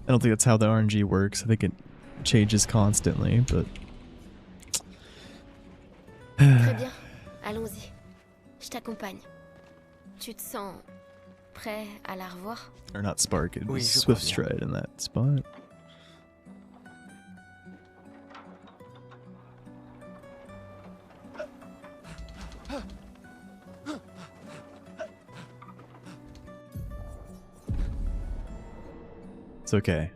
I don't think that's how the RNG works. I think it changes constantly, but... Très bien. Allons-y. Je t'accompagne. Tu te sens prêt à la revoir? Or not Spark, it was Swift Stride in that spot. It's okay.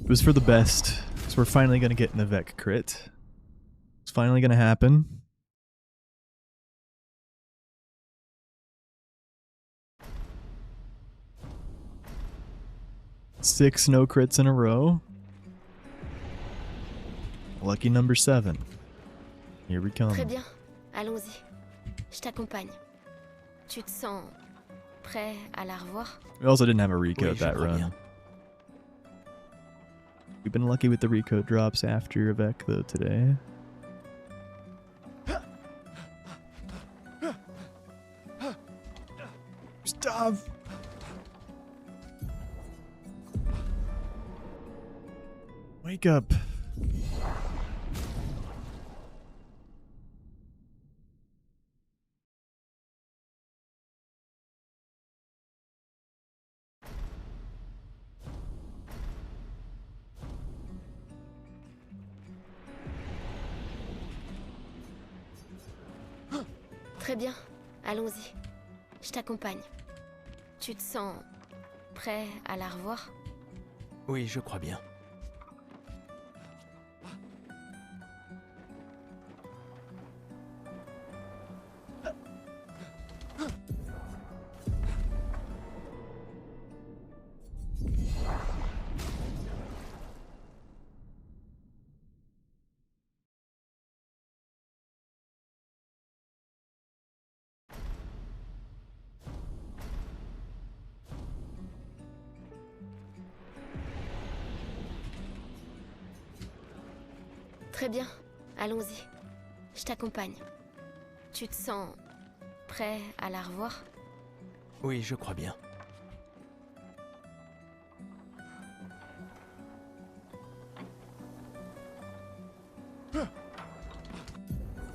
It was for the best, so we're finally gonna get an Avec crit. It's finally gonna happen. Six no crits in a row. Lucky number 7. Here we come. Très bien. Allons-y. Je t'accompagne. Tu te sens prêt à la revoir? We also didn't have a recode that run. We've been lucky with the recode drops after Avec though today. Stop! Wake up. Très bien. Allons-y. Je t'accompagne. Tu te sens prêt à la revoir? Oui, je crois bien. Très bien. Allons-y. Je t'accompagne. Tu te sens prêt à la revoir? Oui, je crois bien.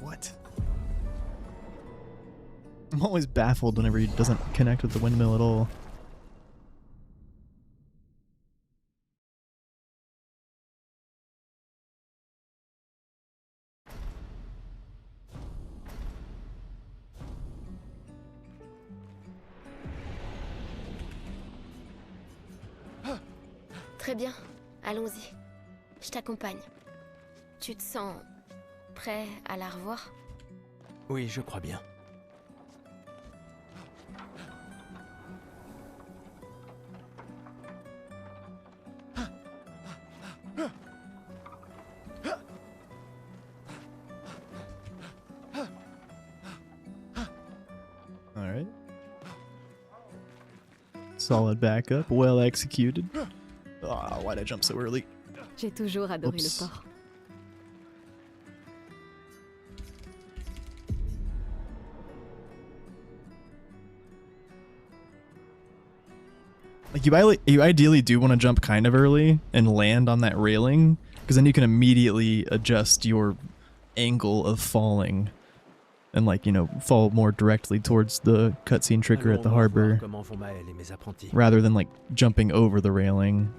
What? I'm always baffled whenever he doesn't connect with the windmill at all. Très bien, allons-y. Je t'accompagne. Tu te sens prêt à la revoir? Oui, je crois bien. Alright. Solid backup, well executed. Ah, why'd I jump so early? J'ai toujours adoré Oops. le port. Like you ideally do want to jump kind of early and land on that railing, because then you can immediately adjust your angle of falling and, like, you know, fall more directly towards the cutscene trigger at the harbor rather than like jumping over the railing.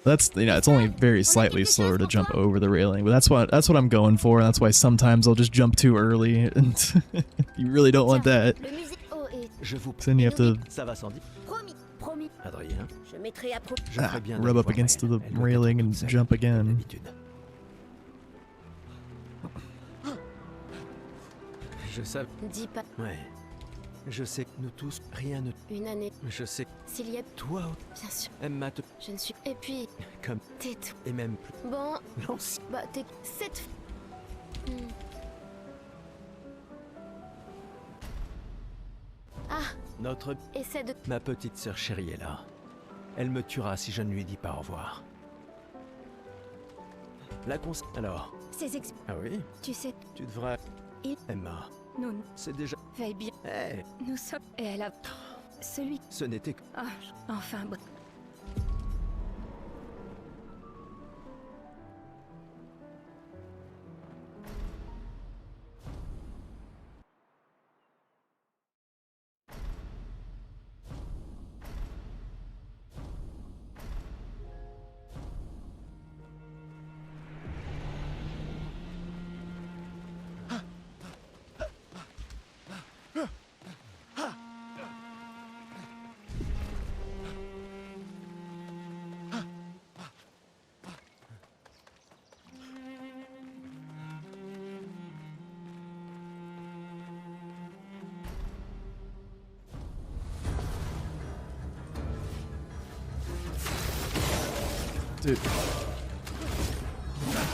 That's, you know, it's only very slightly slower to jump over the railing, but that's what I'm going for, and that's why sometimes I'll just jump too early, and you really don't want that. So then you have to Adrien, rub up against the railing and jump again. Je sais. Dis pas. Ouais. Je sais que nous tous, rien ne... Une année. Je sais. S'il y a... Toi, bien sûr. Emma te... Je ne suis... Et puis... Comme... Tais-toi. Et même plus... Bon... Lance. Bah, t'es... Cette... Ah. Notre... Essaie de... Ma petite sœur chérie est là. Elle me tuera si je ne lui dis pas au revoir. La cons... Alors... Ces ex... Ah oui? Tu sais... Tu devrais... Emma... Nous... C'est déjà... Veille bien. Hey. Nous sommes... Et elle a... Celui... Ce n'était que... Ah, enfin... Dude.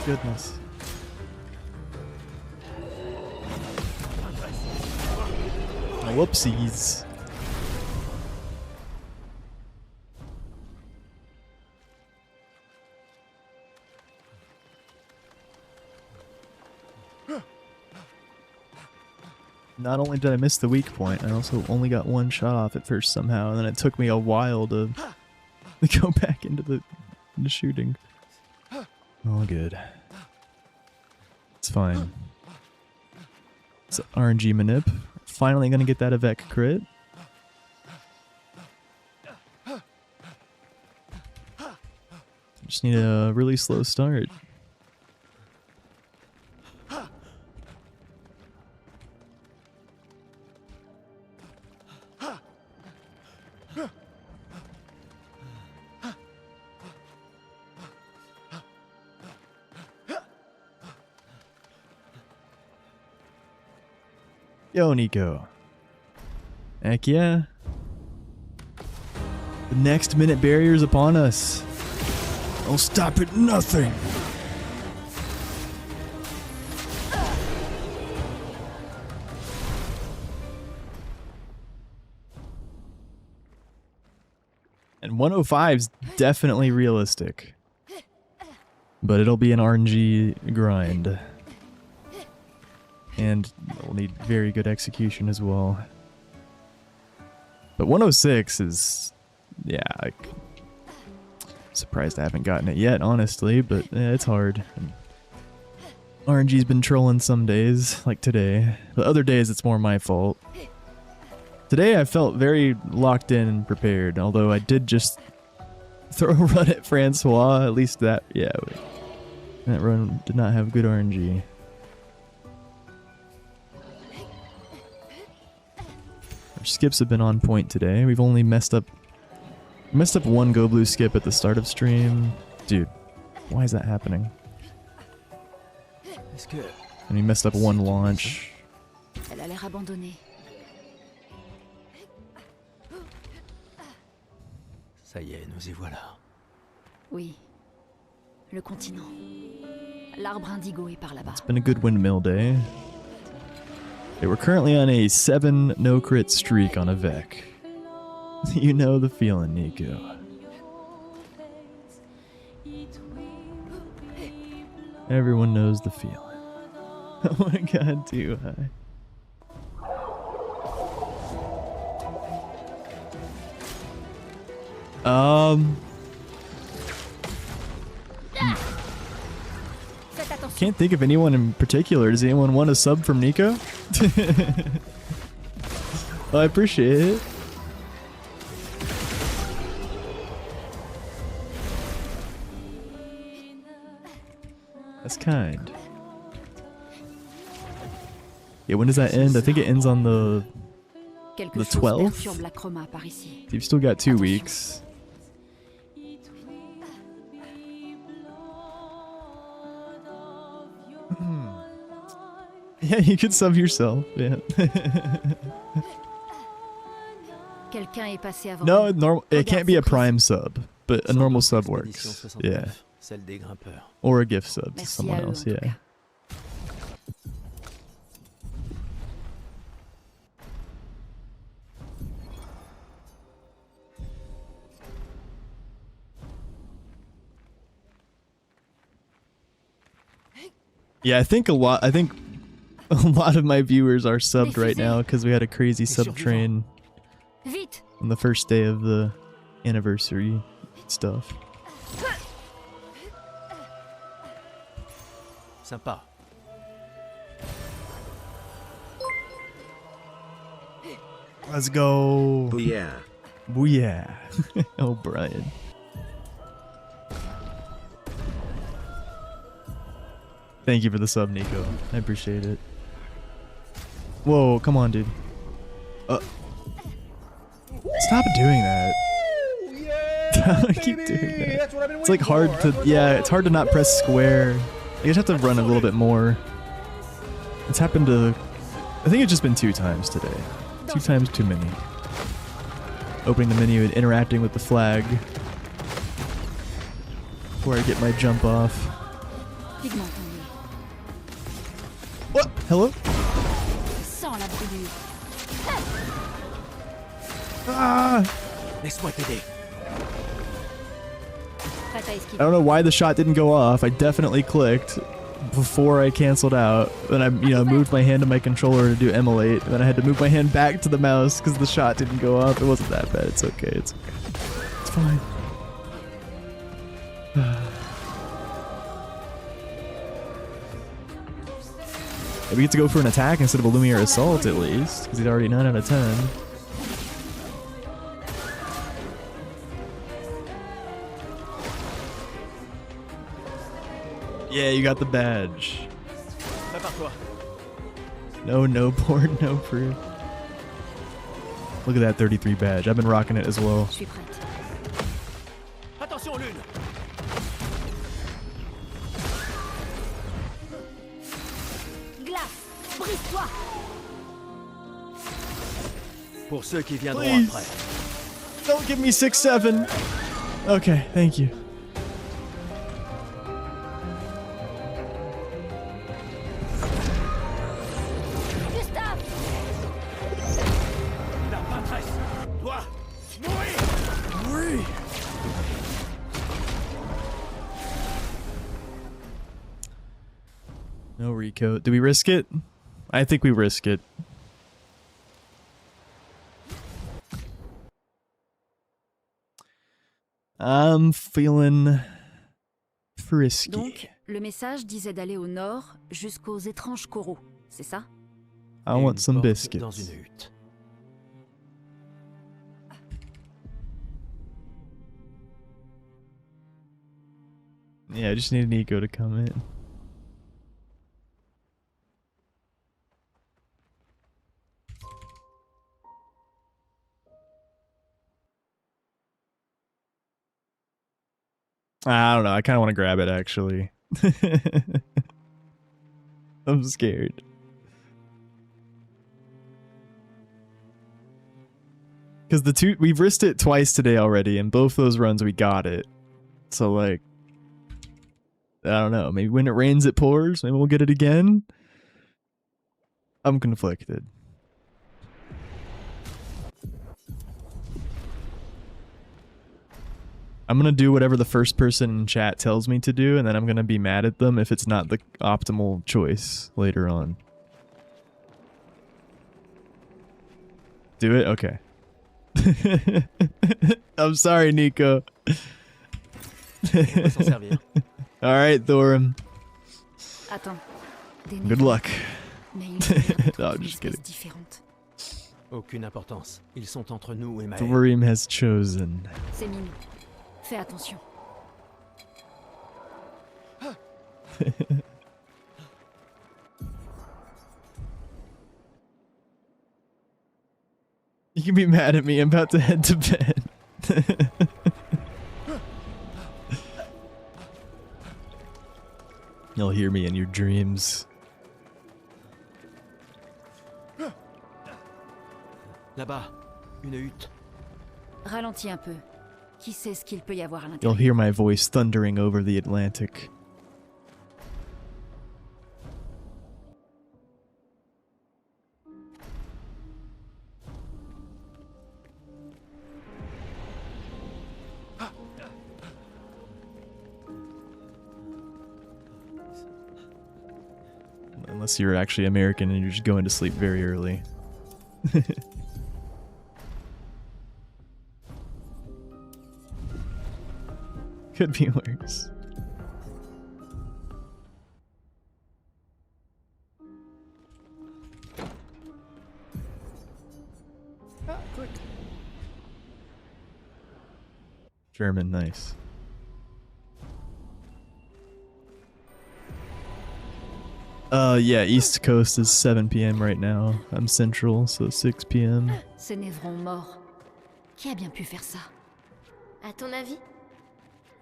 Goodness. Whoopsies. Not only did I miss the weak point, I also only got one shot off at first somehow, and then it took me a while to go back into the shooting. All good. It's fine. It's RNG manip. Finally gonna get that Avec crit. Just need a really slow start. Yo, Nico. Heck yeah. The next minute barrier is upon us. I'll stop at nothing. And 105's definitely realistic. But it'll be an RNG grind. And we'll need very good execution as well. But 106 is... yeah, I'm surprised I haven't gotten it yet, honestly, but it's hard. And RNG's been trolling some days, like today. But other days it's more my fault. Today I felt very locked in and prepared, although I did just throw a run at Francois, at least that, yeah. That run did not have good RNG. Our skips have been on point today. We've only messed up Messed up one Go Blue skip at the start of stream. Dude, why is that happening? And he messed up one launch. Elle a l'air abandonnée. Ça y est, nous y voilà. Oui. Le continent. L'arbre indigo est par là-bas. It's been a good Windmill day. Okay, we're currently on a 7 no-crit streak on a Vec. You know the feeling, Nico. Everyone knows the feeling. Oh my god, too high. Can't think of anyone in particular. Does anyone want a sub from Nico? Well, I appreciate it. That's kind. Yeah, when does that end? I think it ends on the 12th. You've still got 2 weeks. Yeah, you could sub yourself. Yeah. No, normal. It can't be a prime sub, but a normal sub works. Yeah. Or a gift sub to someone else. Yeah. Yeah, I think a lot of my viewers are subbed right now because we had a crazy sub train on the first day of the anniversary stuff. Sympa. Let's go. Booyah. Booyah. Oh, Brian. Thank you for the sub, Nico. I appreciate it. Whoa, come on, dude. Stop doing that. I keep doing that. It's like hard to, yeah, it's hard to not press square. You just have to run a little bit more. It's happened to, I think it's just been 2 times today. 2 times too many. Opening the menu and interacting with the flag before I get my jump off. What? Hello? Ah! I don't know why the shot didn't go off. I definitely clicked before I canceled out. Then I, moved my hand to my controller to do emulate. And then I had to move my hand back to the mouse because the shot didn't go off. It wasn't that bad. It's okay. It's okay. It's fine. We get to go for an attack instead of a Lumiere Assault at least, because he's already 9 out of 10. Yeah, you got the badge. No board, no proof. Look at that 33 badge. I've been rocking it as well. Attention, Lune. Pour ceux qui viendront Please. après. Don't give me 6-7. Okay, thank you. No Rico. Do we risk it? I think we risk it. I'm feeling frisky. Donc, le message disait d'aller au nord jusqu'aux étranges coraux, c'est ça? I want some biscuits. Dans une hutte. Yeah, I just need Nico to come in. I don't know. I kind of want to grab it, actually. I'm scared. Because we've risked it twice today already, and both those runs we got it. So, like, I don't know. Maybe when it rains, it pours. Maybe we'll get it again. I'm conflicted. I'm gonna do whatever the first person in chat tells me to do, and then I'm gonna be mad at them if it's not the optimal choice later on. Do it? Okay. I'm sorry, Nico. Alright, Thorum. Good luck. No, I'm just kidding. Aucune importance. Ils sont entre nous et Maël. Thorum has chosen. C'est mignon. Fais attention. You can be mad at me. I'm about to head to bed. You'll hear me in your dreams. Là-bas, une hutte. Ralentis un peu. Qui sait ce qu'il peut y avoir à You'll l'intérieur? hear my voice thundering over the Atlantic. Unless you're actually American and you're just going to sleep very early. Could be worse. German, nice. Yeah, East Coast is 7 p.m. right now. I'm Central, so 6 p.m. Ces névrons morts. Qui a bien pu faire ça? À ton avis?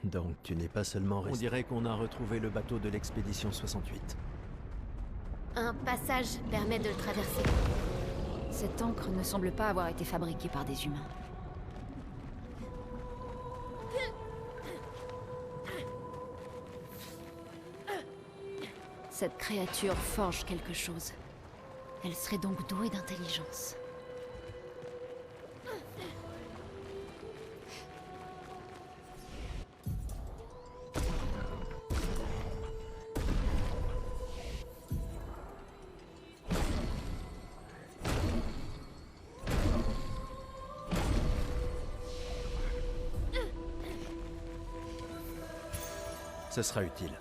Donc tu n'es pas seulement resté. On dirait qu'on a retrouvé le bateau de l'expédition 68. Un passage permet de le traverser. Cette encre ne semble pas avoir été fabriquée par des humains. Cette créature forge quelque chose. Elle serait donc douée d'intelligence. Ce sera utile.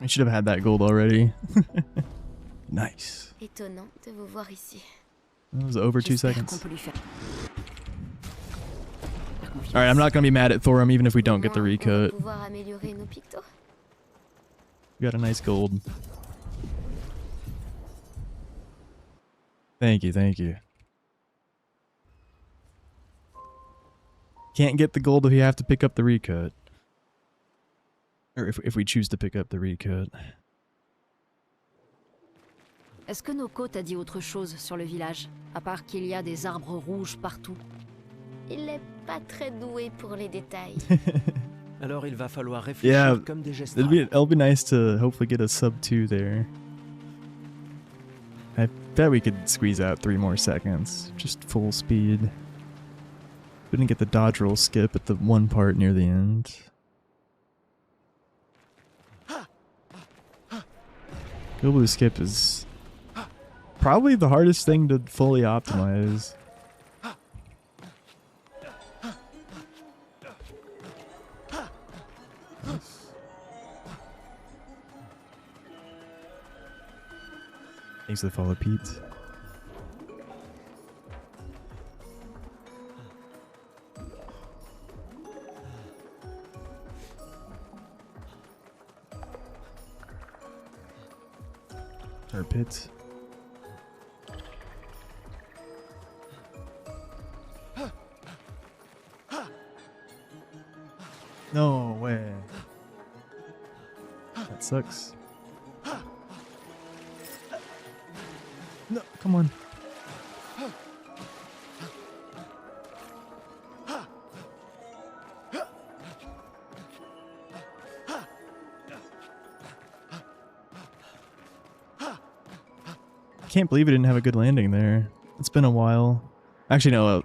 I should have had that gold already. Nice. Étonnant de vous voir ici. That was over 2 seconds. Alright, I'm not gonna be mad at Thorum even if we don't get the recut. Pouvoir améliorer nos pictos. We got a nice gold. Thank you, thank you. Can't get the gold if you have to pick up the recut. Or if we choose to pick up the recut. Est-ce que Noko t'a dit autre chose sur le village, à part qu'il y a des arbres rouges partout? Il est pas très doué pour les détails. Alors il va falloir réfléchir Yeah, comme des gestes. it'll be nice to hopefully get a sub 2 there. I bet we could squeeze out 3 more seconds, just full speed. Didn't get the dodge roll skip at the one part near the end. Go blue skip is probably the hardest thing to fully optimize. Thanks for the follow, Pete. Or Pit. No way. That sucks. No, come on. I can't believe it didn't have a good landing there. It's been a while. Actually, no,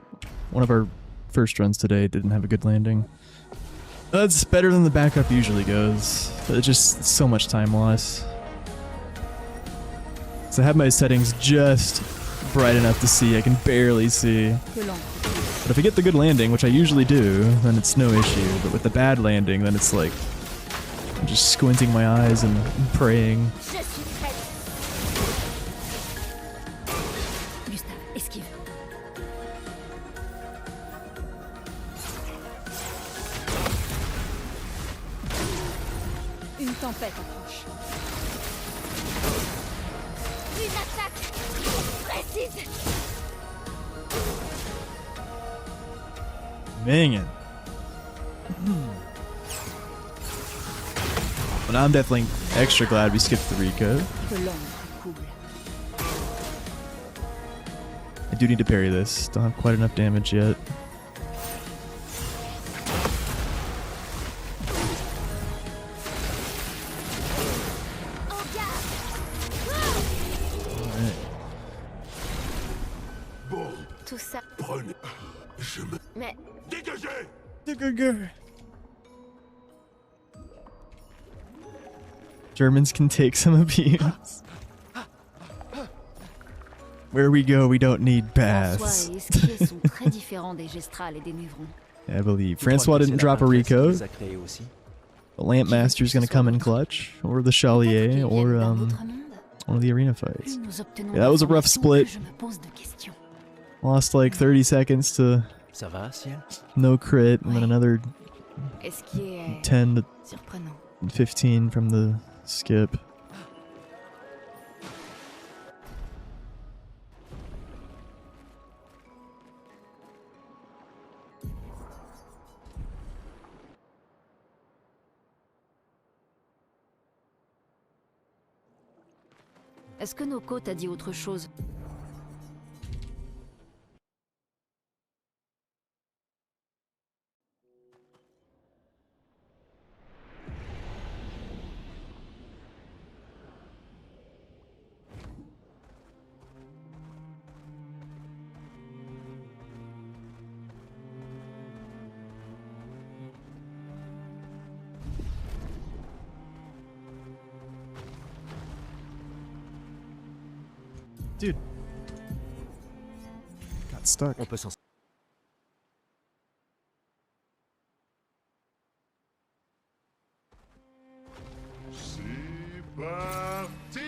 one of our first runs today didn't have a good landing. That's better than the backup usually goes, but it's just so much time loss. So I have my settings just bright enough to see. I can barely see. But if I get the good landing, which I usually do, then it's no issue. But with the bad landing, then it's like I'm just squinting my eyes and praying. Une tempête approche. Une attaque précise. Man. But I'm definitely extra glad we skipped the Rico. I do need to parry this. Don't have quite enough damage yet. Tout ça. Prenez. Je me. Mais. Dégagez! Dégagez! Germans can take some abuse. Where we go, we don't need baths. François et Esquier sont très différents des Gestrales et des Névrons. I believe. Francois didn't drop a Rico. The Lampmaster's gonna come in clutch, or the Chalier, or one of the arena fights. Yeah, that was a rough split. Lost like 30 seconds to no crit, and then another 10 to 15 from the skip. Est-ce que Noko t'a dit autre chose? Dude. Got stuck. On peut s'en C'est parti!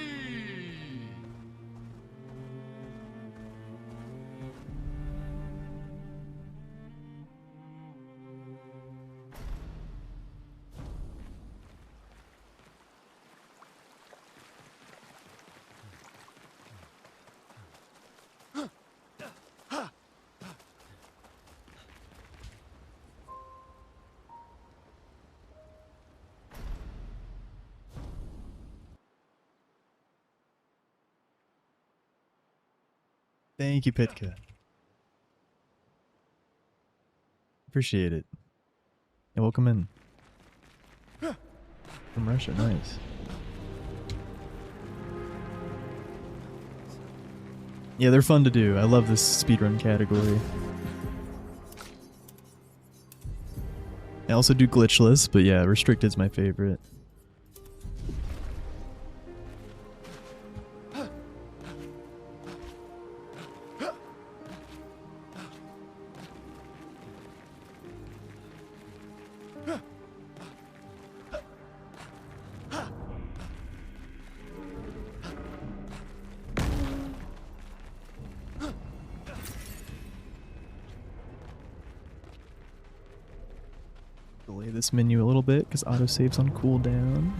Thank you, Pitka. Appreciate it. Yeah, welcome in. From Russia, nice. Yeah, they're fun to do. I love this speedrun category. I also do glitchless, but yeah, restricted's my favorite. Delay this menu a little bit because autosave's on cooldown.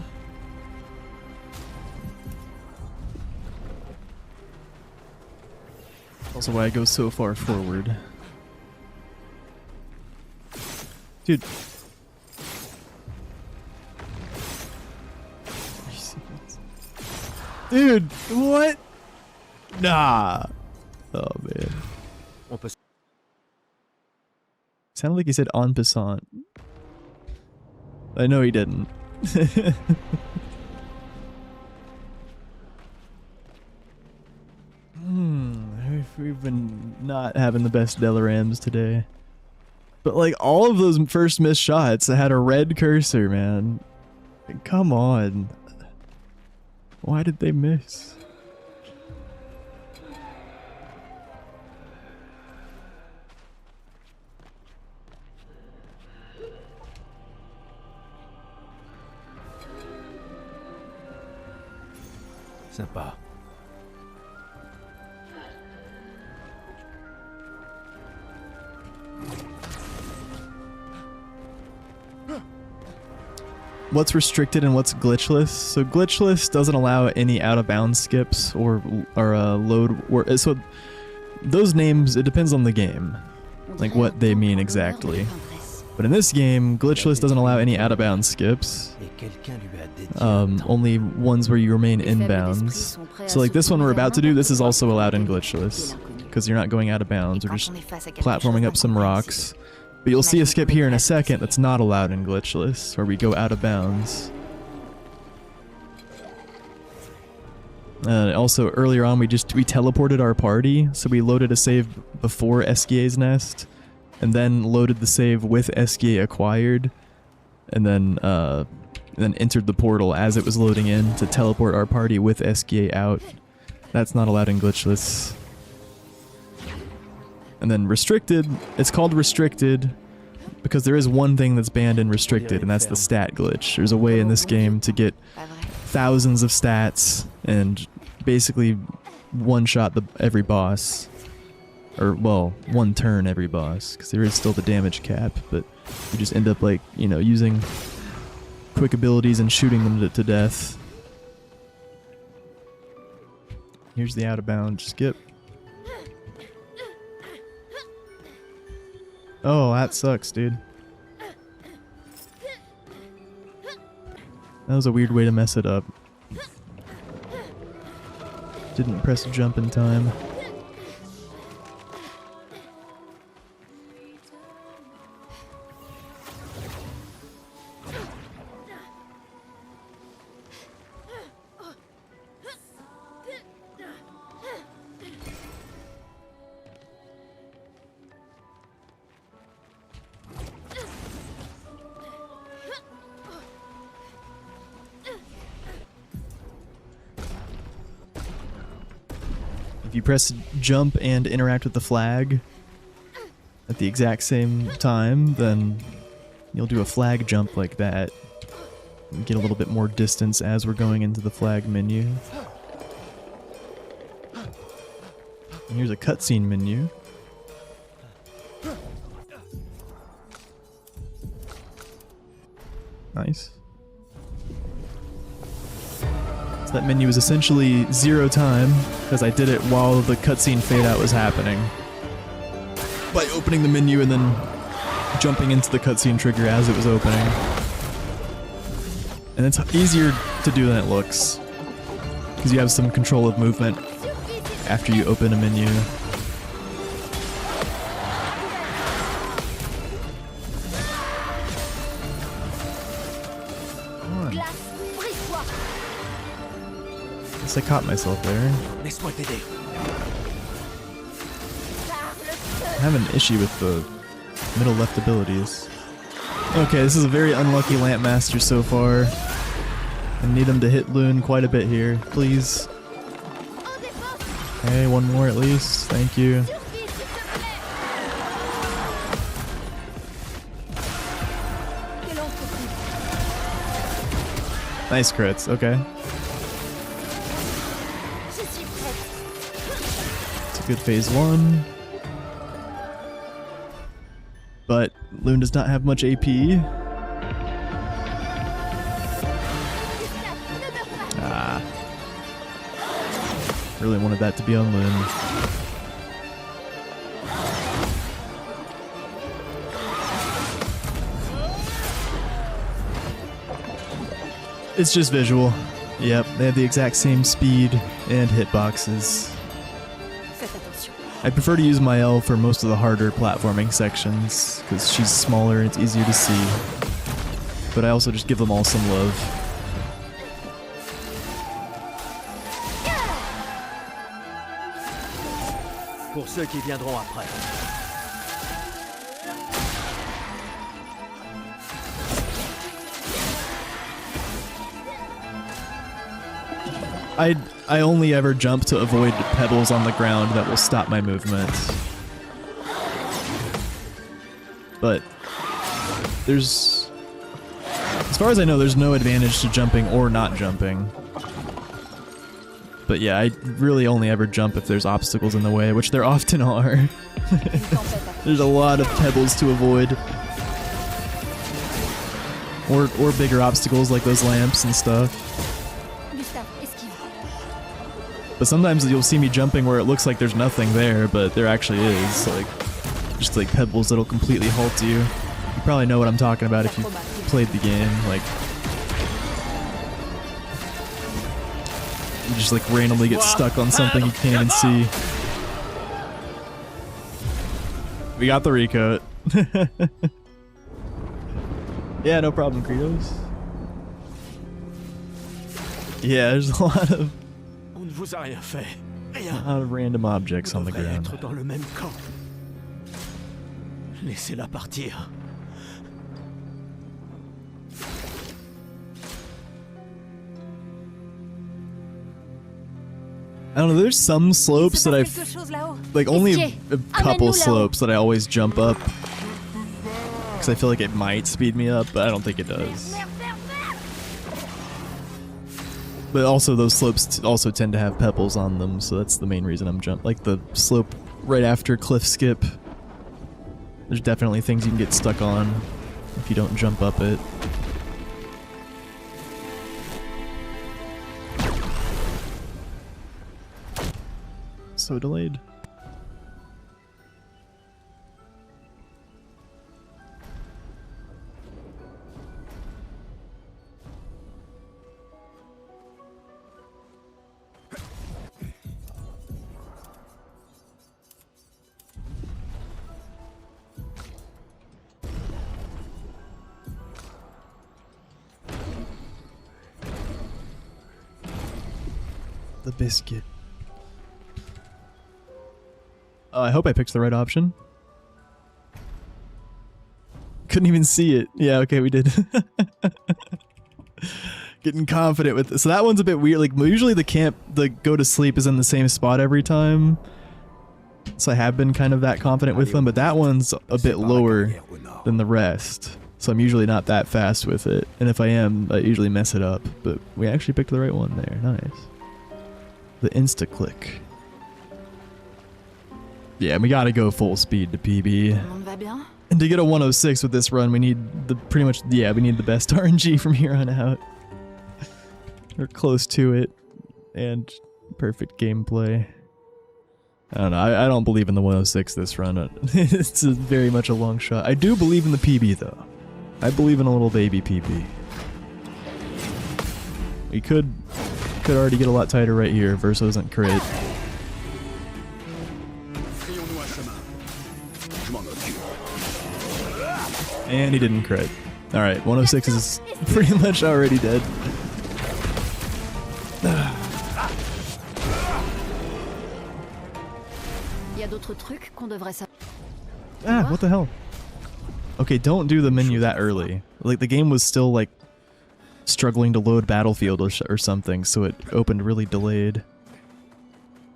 Also why I go so far forward. Dude. Dude, what? Nah. Oh man. Sounded like he said en passant. I know he didn't. We've been not having the best Delarams today. But like all of those first missed shots had a red cursor, man. Come on. Why did they miss? Sympa. What's restricted and what's glitchless? So glitchless doesn't allow any out of bounds skips or load. So those names, it depends on the game, like what they mean exactly. But in this game, glitchless doesn't allow any out of bounds skips. Only ones where you remain in bounds. So like this one we're about to do, this is also allowed in glitchless because you're not going out of bounds or just platforming up some rocks. But you'll see a skip here in a second that's not allowed in glitchless, where we go out of bounds. Also, earlier on, we teleported our party, so we loaded a save before SGA's nest, and then loaded the save with SGA acquired, and then entered the portal as it was loading in to teleport our party with SGA out. That's not allowed in glitchless. And then restricted, it's called restricted because there is one thing that's banned in restricted, and that's the stat glitch. There's a way in this game to get thousands of stats and basically one-shot every boss. Or, well, one turn every boss, because there is still the damage cap, but you just end up, like, you know, using quick abilities and shooting them to death. Here's the out-of-bound skip. Oh, that sucks, dude. That was a weird way to mess it up. Didn't press jump in time. If you press jump and interact with the flag at the exact same time, then you'll do a flag jump like that. And get a little bit more distance as we're going into the flag menu. And here's a cutscene menu. Nice. So that menu is essentially 0 time, because I did it while the cutscene fade out was happening. By opening the menu and then jumping into the cutscene trigger as it was opening. And it's easier to do than it looks, because you have some control of movement after you open a menu. guess I caught myself there. Laisse-moi t'aider. I have an issue with the middle left abilities. Okay, this is a very unlucky Lampmaster so far. I need him to hit Loon quite a bit here, please. Okay, one more at least. Thank you. Nice crits, okay. It's a good phase 1. But Loon does not have much AP. Ah. Really wanted that to be on Loon. It's just visual. Yep, they have the exact same speed and hitboxes. I prefer to use Mael for most of the harder platforming sections, because she's smaller and it's easier to see. But I also just give them all some love. Pour ceux qui viendront après. I only ever jump to avoid pebbles on the ground that will stop my movement. But there's, as far as I know, there's no advantage to jumping or not jumping. But yeah, I really only ever jump if there's obstacles in the way, which there often are. There's a lot of pebbles to avoid. Or bigger obstacles like those lamps and stuff. But sometimes you'll see me jumping where it looks like there's nothing there, but there actually is, like, just like pebbles that'll completely halt you. You probably know what I'm talking about if you played the game, like, you just like randomly get stuck on something you can't even see. We got the recoat. Yeah, no problem, Kratos. Yeah, there's a lot of Vous a rien fait. A lot of random objects on the ground. Être dans le même camp. Laissez-la partir. I don't know, there's some slopes that I've, like only a couple slopes that I always jump up. Because I feel like it might speed me up, but I don't think it does. But also those slopes also tend to have pebbles on them, so that's the main reason I'm jumping. Like the slope right after cliff skip. There's definitely things you can get stuck on if you don't jump up it. So delayed. The biscuit. I hope I picked the right option. Couldn't even see it. Yeah, okay, we did. Getting confident with this. So that one's a bit weird. Like, usually the go to sleep is in the same spot every time. So I have been kind of that confident with them, but that one's a bit lower than the rest. So I'm usually not that fast with it. And if I am, I usually mess it up. But we actually picked the right one there. Nice. The insta-click. Yeah, we gotta go full speed to PB. And to get a 106 with this run, we need the we need the best RNG from here on out. We're close to it. And perfect gameplay. I don't know, I don't believe in the 106 this run. It's very much a long shot. I do believe in the PB though. I believe in a little baby PB. We could already get a lot tighter right here. Verso doesn't crit. And he didn't crit. Alright, 106 is pretty much already dead. y a d'autres trucs qu'on devrait savoir? Ah, what the hell? Okay, don't do the menu that early. Like, the game was still, like, struggling to load Battlefield or something, so it opened really delayed.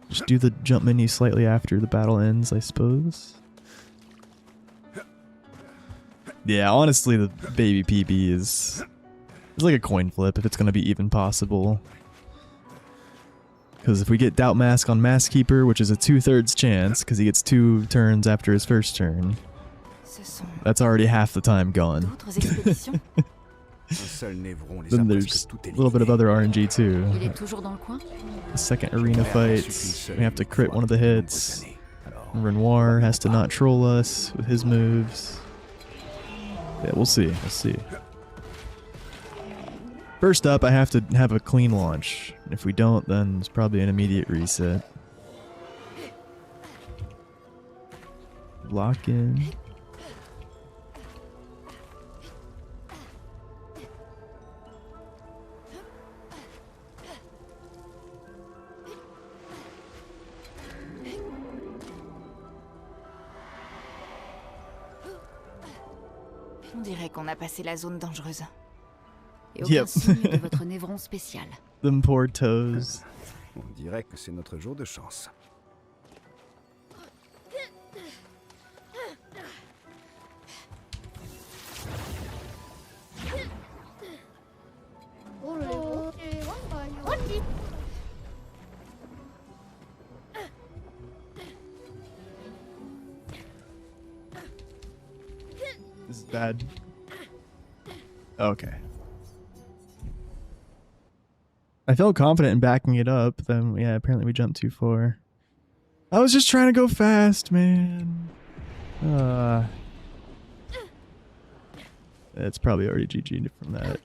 Just do the jump menu slightly after the battle ends, I suppose. Yeah, honestly, the baby PB is... It's like a coin flip if it's going to be even possible. Because if we get Doubt Mask on Mask Keeper, which is a 2/3 chance, because he gets 2 turns after his first turn, that's already half the time gone. Then there's a little bit of other RNG too. The second arena fight, we have to crit one of the hits. Renoir has to not troll us with his moves. Yeah, we'll see. We'll see. First up, I have to have a clean launch. If we don't, then it's probably an immediate reset. Lock in. On dirait qu'on a passé la zone dangereuse. Et aucun signe de votre névron spécial. Them poor toes. On dirait que c'est notre jour de chance. This is bad. Okay. I felt confident in backing it up, then yeah, apparently we jumped too far. I was just trying to go fast, man. It's probably already GG'd from that.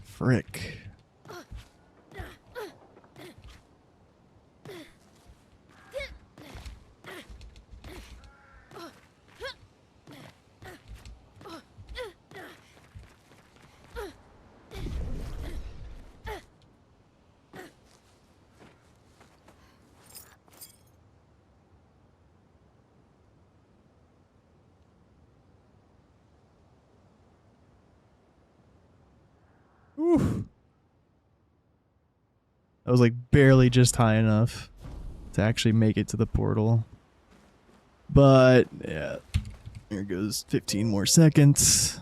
Frick. Oof. I was like barely just high enough to actually make it to the portal. But yeah, here goes 15 more seconds.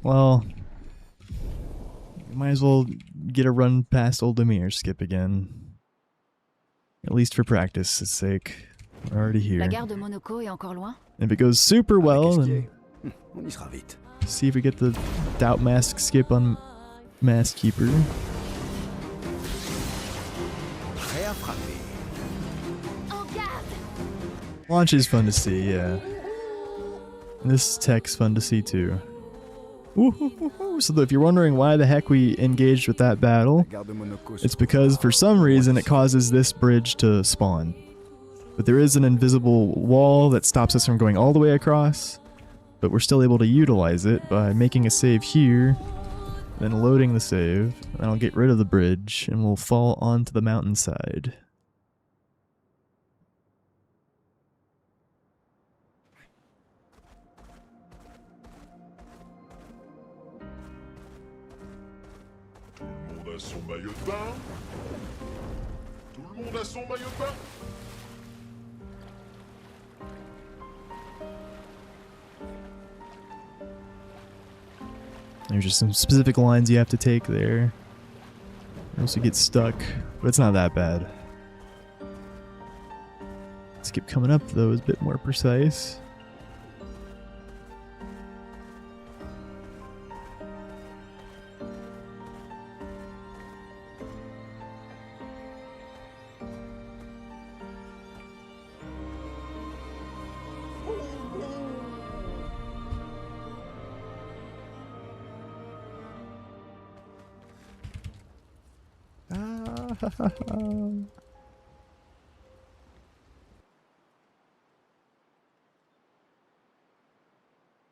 Well, might as well get a run past Old Demir, skip again. At least for practice's sake. We're already here. La gare de Monaco est encore loin? If it goes super well, then see if we get the Doubt Mask skip on Mask Keeper. Launch is fun to see, yeah. And this tech's fun to see too. So if you're wondering why the heck we engaged with that battle, it's because for some reason it causes this bridge to spawn. But there is an invisible wall that stops us from going all the way across, but we're still able to utilize it by making a save here, then loading the save, and I'll get rid of the bridge, and we'll fall onto the mountainside. Tout le monde a son maillot de bain? Tout le monde a son maillot de bain? There's just some specific lines you have to take there, or else you get stuck, but it's not that bad. Skip coming up though is a bit more precise.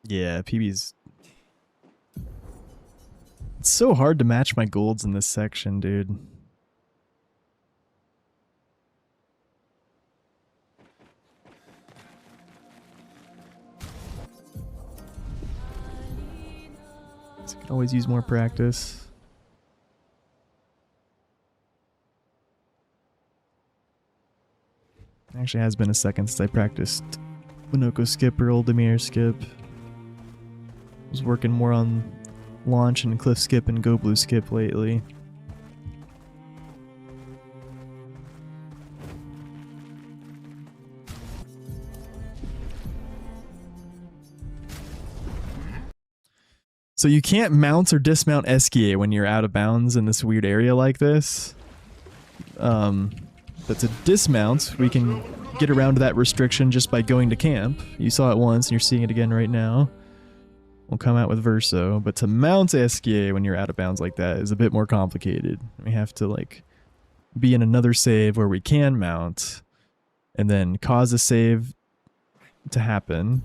Yeah, PB's It's so hard to match my golds in this section, dude. So I could always use more practice. Actually has been a second since I practiced Minoko skip or Oldemir skip. Was working more on launch and cliff skip and go blue skip lately. So you can't mount or dismount Eskie when you're out of bounds in this weird area like this. But to dismount, we can get around that restriction just by going to camp. You saw it once and you're seeing it again right now. We'll come out with Verso, but to mount Eskie when you're out of bounds like that is a bit more complicated. We have to like be in another save where we can mount and then cause a save to happen.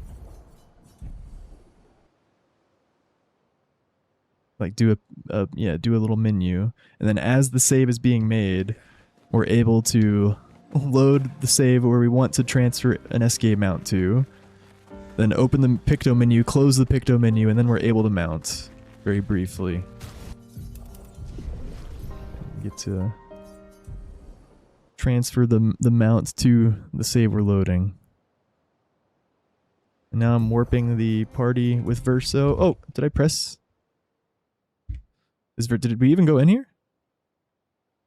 Like do a little menu, and then as the save is being made, we're able to load the save where we want to transfer an Escape mount to, then open the Picto menu, close the Picto menu, and then we're able to mount very briefly. Get to transfer the mount to the save we're loading. And now I'm warping the party with Verso. Oh, did I press? Did we even go in here?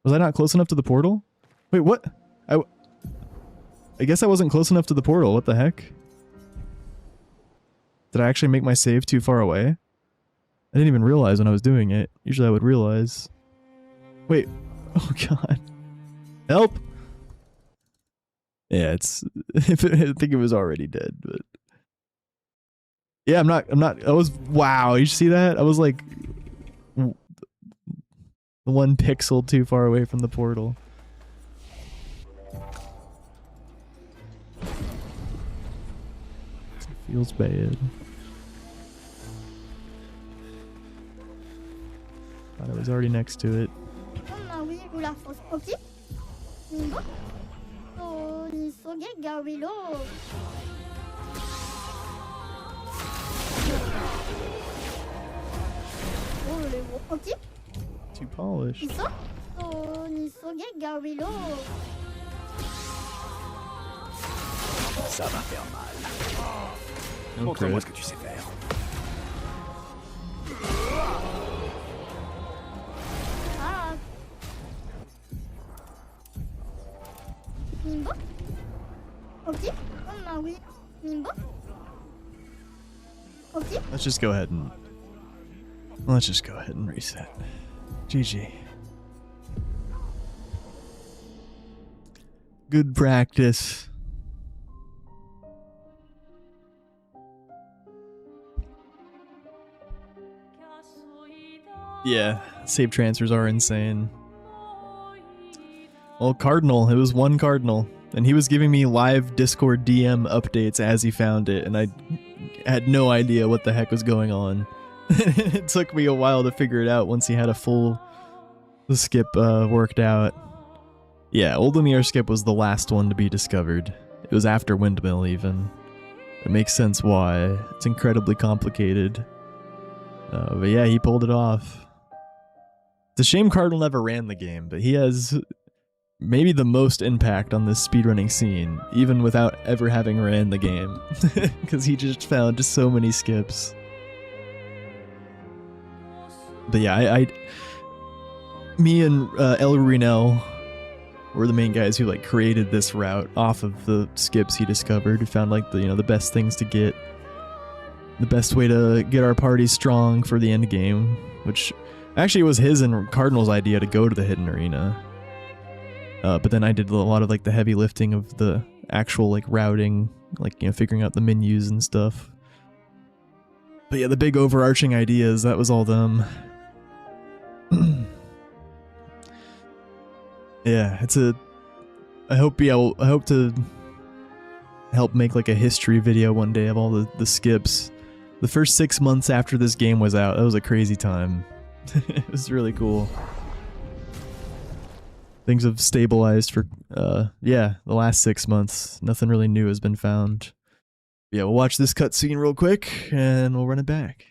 Was I not close enough to the portal? Wait, what? I guess I wasn't close enough to the portal. What the heck? Did I actually make my save too far away? I didn't even realize when I was doing it. Usually I would realize. Wait. Oh god. Help! Yeah, it's... I think it was already dead, but... Yeah, I'm not... I was... Wow, you see that? I was like... 1 pixel too far away from the portal. It feels bad. Thought I was already next to it. Too polished. Ça va faire mal. No Montre-moi crit. ce que tu sais faire. Let's just go ahead and... Let's just go ahead and reset. GG. Good practice. Yeah, save transfers are insane. Well, Cardinal, it was one Cardinal, and he was giving me live Discord DM updates as he found it, and I had no idea what the heck was going on. It took me a while to figure it out once he had a full skip worked out. Yeah, Oldemir skip was the last one to be discovered. It was after Windmill even. It makes sense why. It's incredibly complicated. But yeah, he pulled it off. It's a shame Cardinal never ran the game, but he has maybe the most impact on this speedrunning scene, even without ever having ran the game. Because he just found just so many skips. But yeah, me and El Rinel were the main guys who like created this route off of the skips he discovered. We found like the best things to get, the best way to get our party strong for the end game, which actually was his and Cardinal's idea to go to the hidden arena. But then I did a lot of like the heavy lifting of the actual like routing, like figuring out the menus and stuff. But yeah, the big overarching ideas, that was all them. Yeah, I hope to help make like a history video one day of all the skips. The first 6 months after this game was out, that was a crazy time. It was really cool. Things have stabilized for, yeah, the last 6 months. Nothing really new has been found. Yeah, we'll watch this cutscene real quick, and we'll run it back.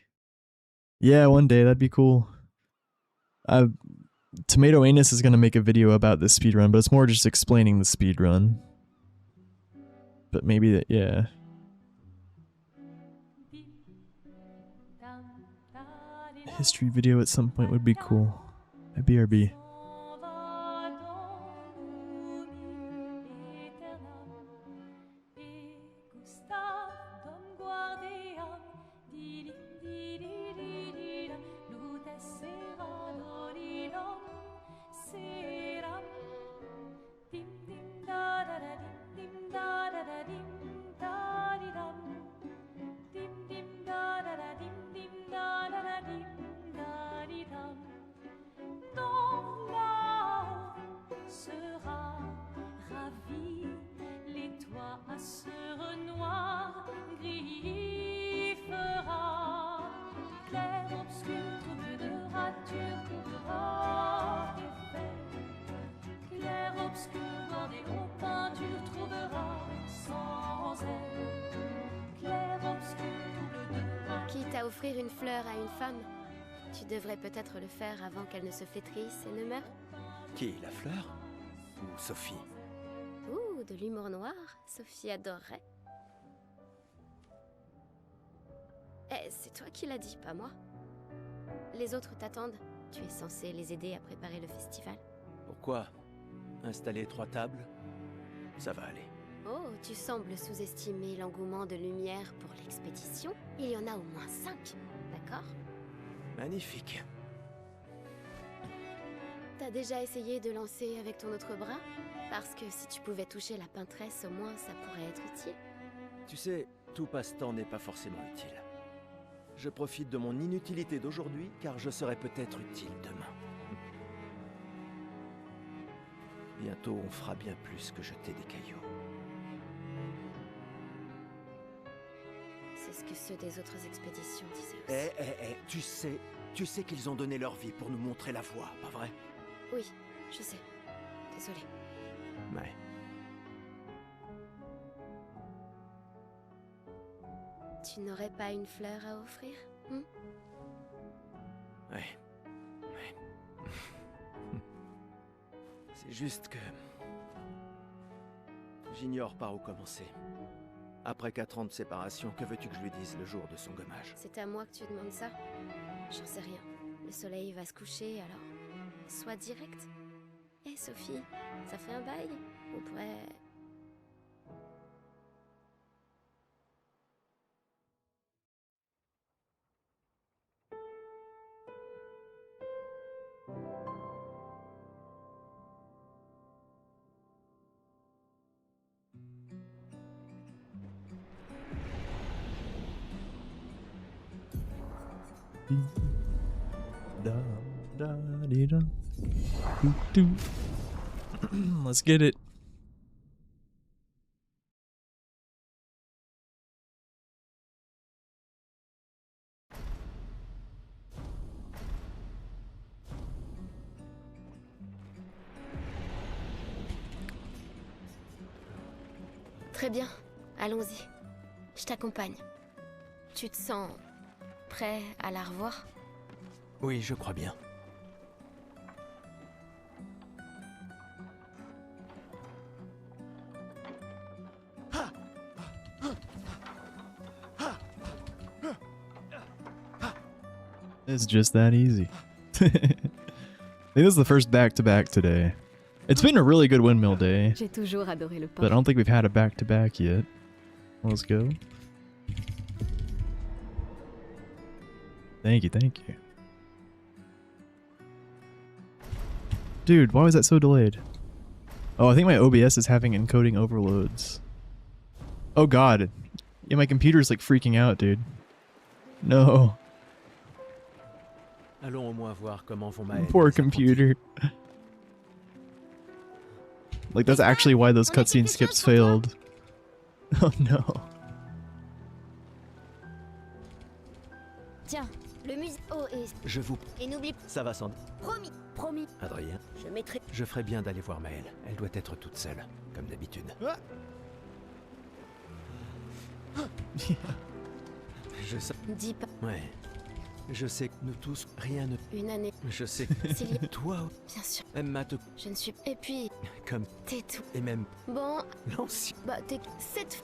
Yeah, one day, that'd be cool. Tomato Anus is gonna make a video about this speedrun, but it's more just explaining the speedrun. But maybe that, yeah. A history video at some point would be cool. At BRB. Quitte à offrir une fleur à une femme, tu devrais peut-être le faire avant qu'elle ne se flétrisse et ne meure. Qui, la fleur? Ou Sophie? Ouh, de l'humour noir, Sophie adorerait. Eh, c'est toi qui l'as dit, pas moi. Les autres t'attendent. Tu es censé les aider à préparer le festival. Pourquoi? Installer 3 tables? Ça va aller. Oh, tu sembles sous-estimer l'engouement de lumière pour l'expédition. Il y en a au moins 5, d'accord? Magnifique. T'as déjà essayé de lancer avec ton autre bras? Parce que si tu pouvais toucher la peintresse, au moins ça pourrait être utile. Tu sais, tout passe-temps n'est pas forcément utile. Je profite de mon inutilité d'aujourd'hui, car je serai peut-être utile demain. Bientôt, on fera bien plus que jeter des cailloux. C'est ce que ceux des autres expéditions disaient aussi. Tu sais qu'ils ont donné leur vie pour nous montrer la voie, pas vrai? Oui, je sais. Désolée. Ouais. Tu n'aurais pas une fleur à offrir, Ouais. C'est juste que... j'ignore par où commencer. Après 4 ans de séparation, que veux-tu que je lui dise le jour de son gommage? C'est à moi que tu demandes ça? J'en sais rien. Le soleil va se coucher, alors... sois direct. Eh, Sophie, ça fait un bail. On pourrait... Let's get it. Très bien, allons-y. Je t'accompagne. Tu te sens prêt à la revoir? Oui, je crois bien. It's just that easy. I think this is the first back-to-back today. It's been a really good Windmill day, J'ai toujours adoré le port. but I don't think we've had a back-to-back yet. Let's go. Thank you, thank you. Dude, why was that so delayed? Oh, I think my OBS is having encoding overloads. Oh god. Yeah, my computer's like freaking out, dude. No. Allons au moins voir comment vont Maëlle. Poor computer. Like, that's actually why those cutscene skips failed. Oh no. Tiens, Le musée. Oh, et... Je vous... Et n'oublie... Ça va sans... Promis, promis. Adrien, Je mettrai... je ferais bien d'aller voir Maëlle. Elle doit être toute seule, comme d'habitude. Je sais... Dis pas... Ouais. Je sais que nous tous, rien ne... Une année. Je sais... S'il y a... Toi... Bien sûr. Emma te... Je ne suis... Et puis... Comme... T'es tout. Et même... Bon... L'ancien... Bah, t'es... Cette...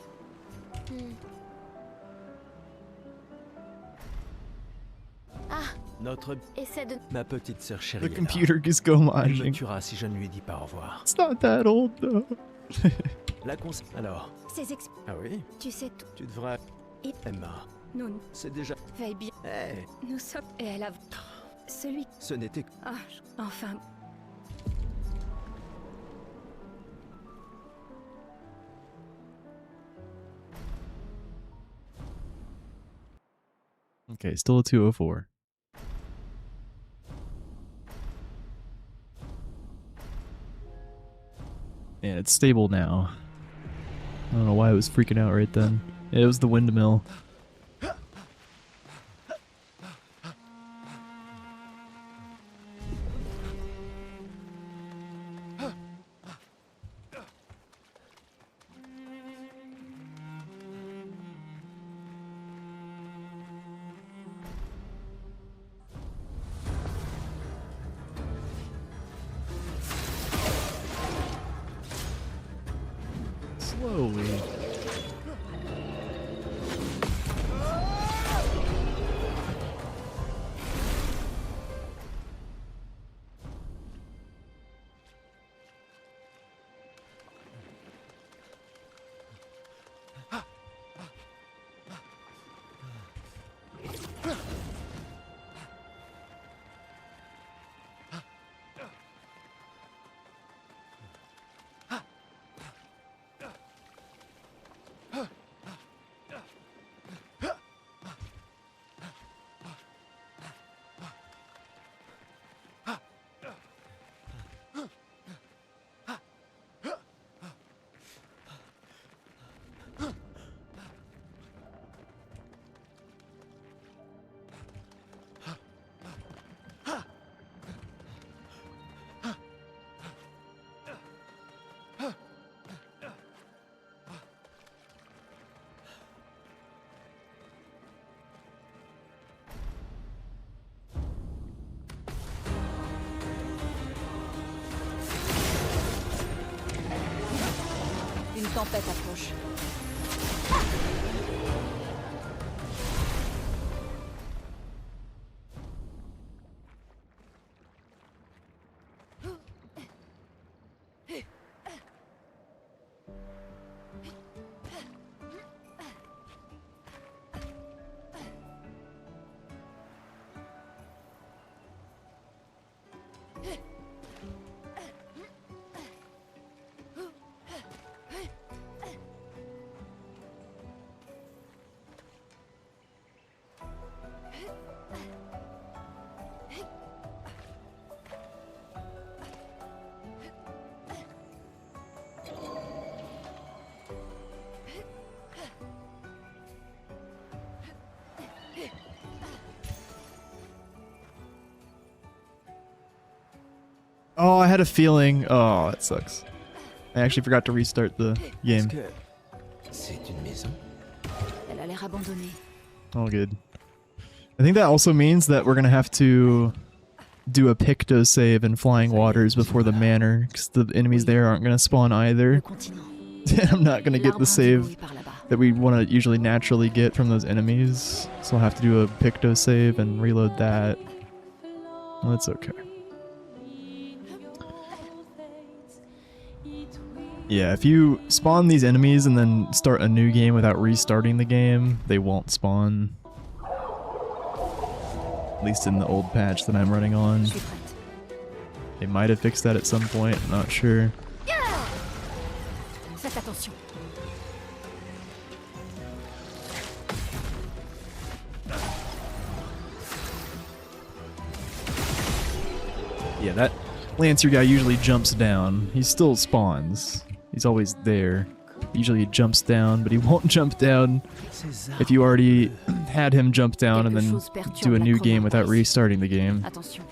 Ah. Notre... Essaie de... Ma petite sœur chérie. The computer is go Elle me mashing. tuera si je ne lui dis pas au revoir. It's not that old though. La cons... Alors... Ces ex... Ah oui? Tu sais tout. Tu devrais... Et... Emma... Nous... C'est déjà... Veille bien. Hey. Nous sommes... Et elle a... Celui... Ce n'était que... Ah, enfin... Okay, still a 204. And it's stable now. I don't know why it was freaking out right then. It was the windmill. Slowly. Une tempête approche. Oh, I had a feeling. Oh, that sucks. I actually forgot to restart the game. C'est une maison. Elle a l'air abandonnée. All good. I think that also means that we're gonna have to do a picto save in Flying Waters before the manor, because the enemies there aren't gonna spawn either. I'm not gonna get the save that we want to usually naturally get from those enemies, so I'll have to do a picto save and reload that. Well, that's okay. Yeah, if you spawn these enemies and then start a new game without restarting the game, they won't spawn. At least in the old patch that I'm running on. They might have fixed that at some point, I'm not sure. Faites attention. Yeah, that Lancer guy usually jumps down. He still spawns. He's always there. Usually he jumps down, but he won't jump down if you already had him jump down and then do a new game without restarting the game. Attention.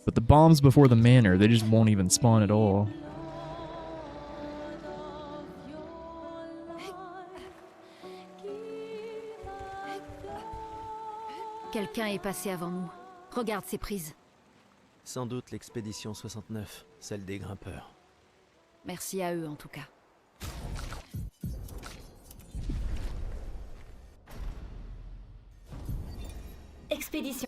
But the bombs before the manor, they just won't even spawn at all. Quelqu'un est passé avant nous. Regarde ces prises. Sans doute l'expédition 69, celle des grimpeurs. Merci à eux en tout cas. Expédition.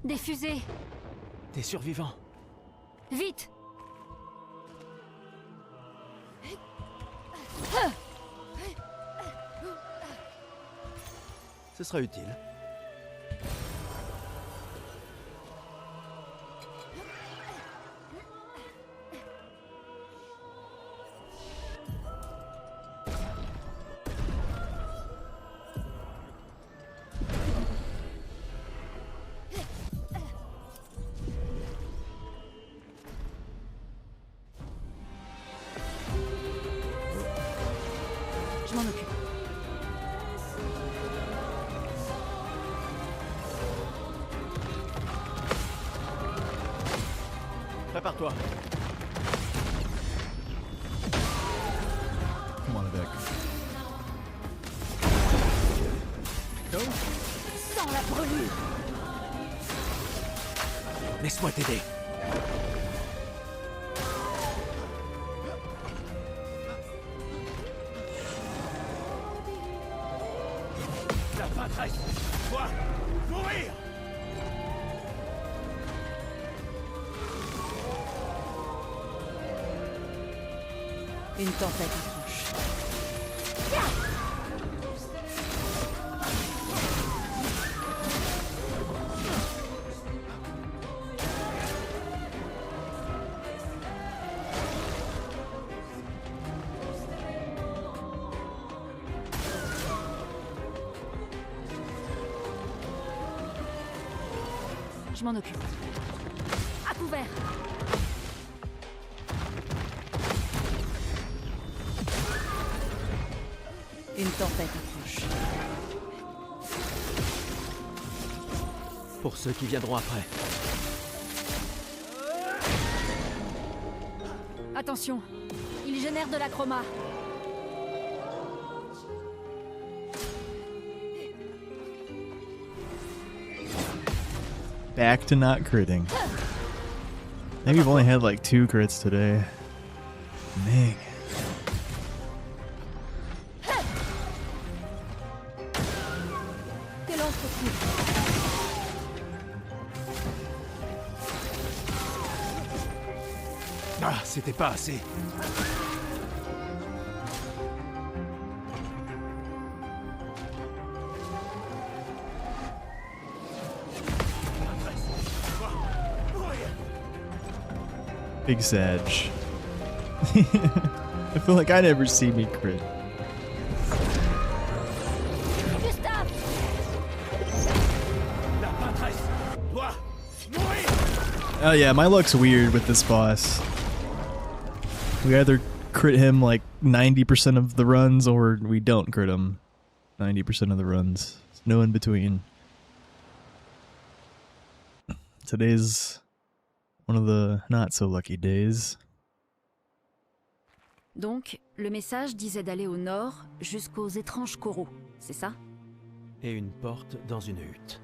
Des fusées. Des survivants. Vite. Ce sera utile. Je m'en occupe. Prépare-toi. Come on, Beck. Sans la brûlure. Laisse-moi t'aider. La patresse doit mourir. Une tempête approche. Je m'en occupe. À couvert. Une tempête approche. Pour ceux qui viendront après. Attention, il génère de la chroma. Back to not critting. Maybe we've only had like 2 crits today. Dang. Ah, c'était pas assez. Big Sag. I feel like I never see me crit. Oh yeah, my luck's weird with this boss. We either crit him like 90% of the runs or we don't crit him 90% of the runs. There's no in between. Today's one of the not so lucky days. Donc, le message disait d'aller au nord jusqu'aux étranges coraux, c'est ça? Et une porte dans une hutte.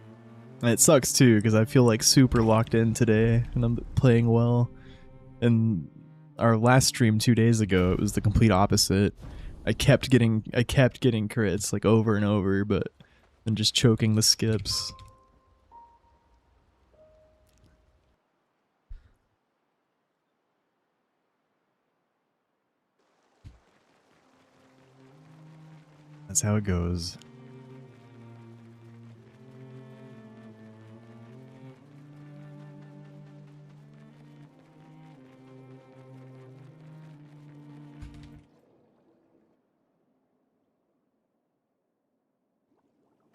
It sucks too, because I feel like super locked in today, and I'm playing well. And our last stream 2 days ago, it was the complete opposite. I kept getting crits like over and over, but then just choking the skips. That's how it goes.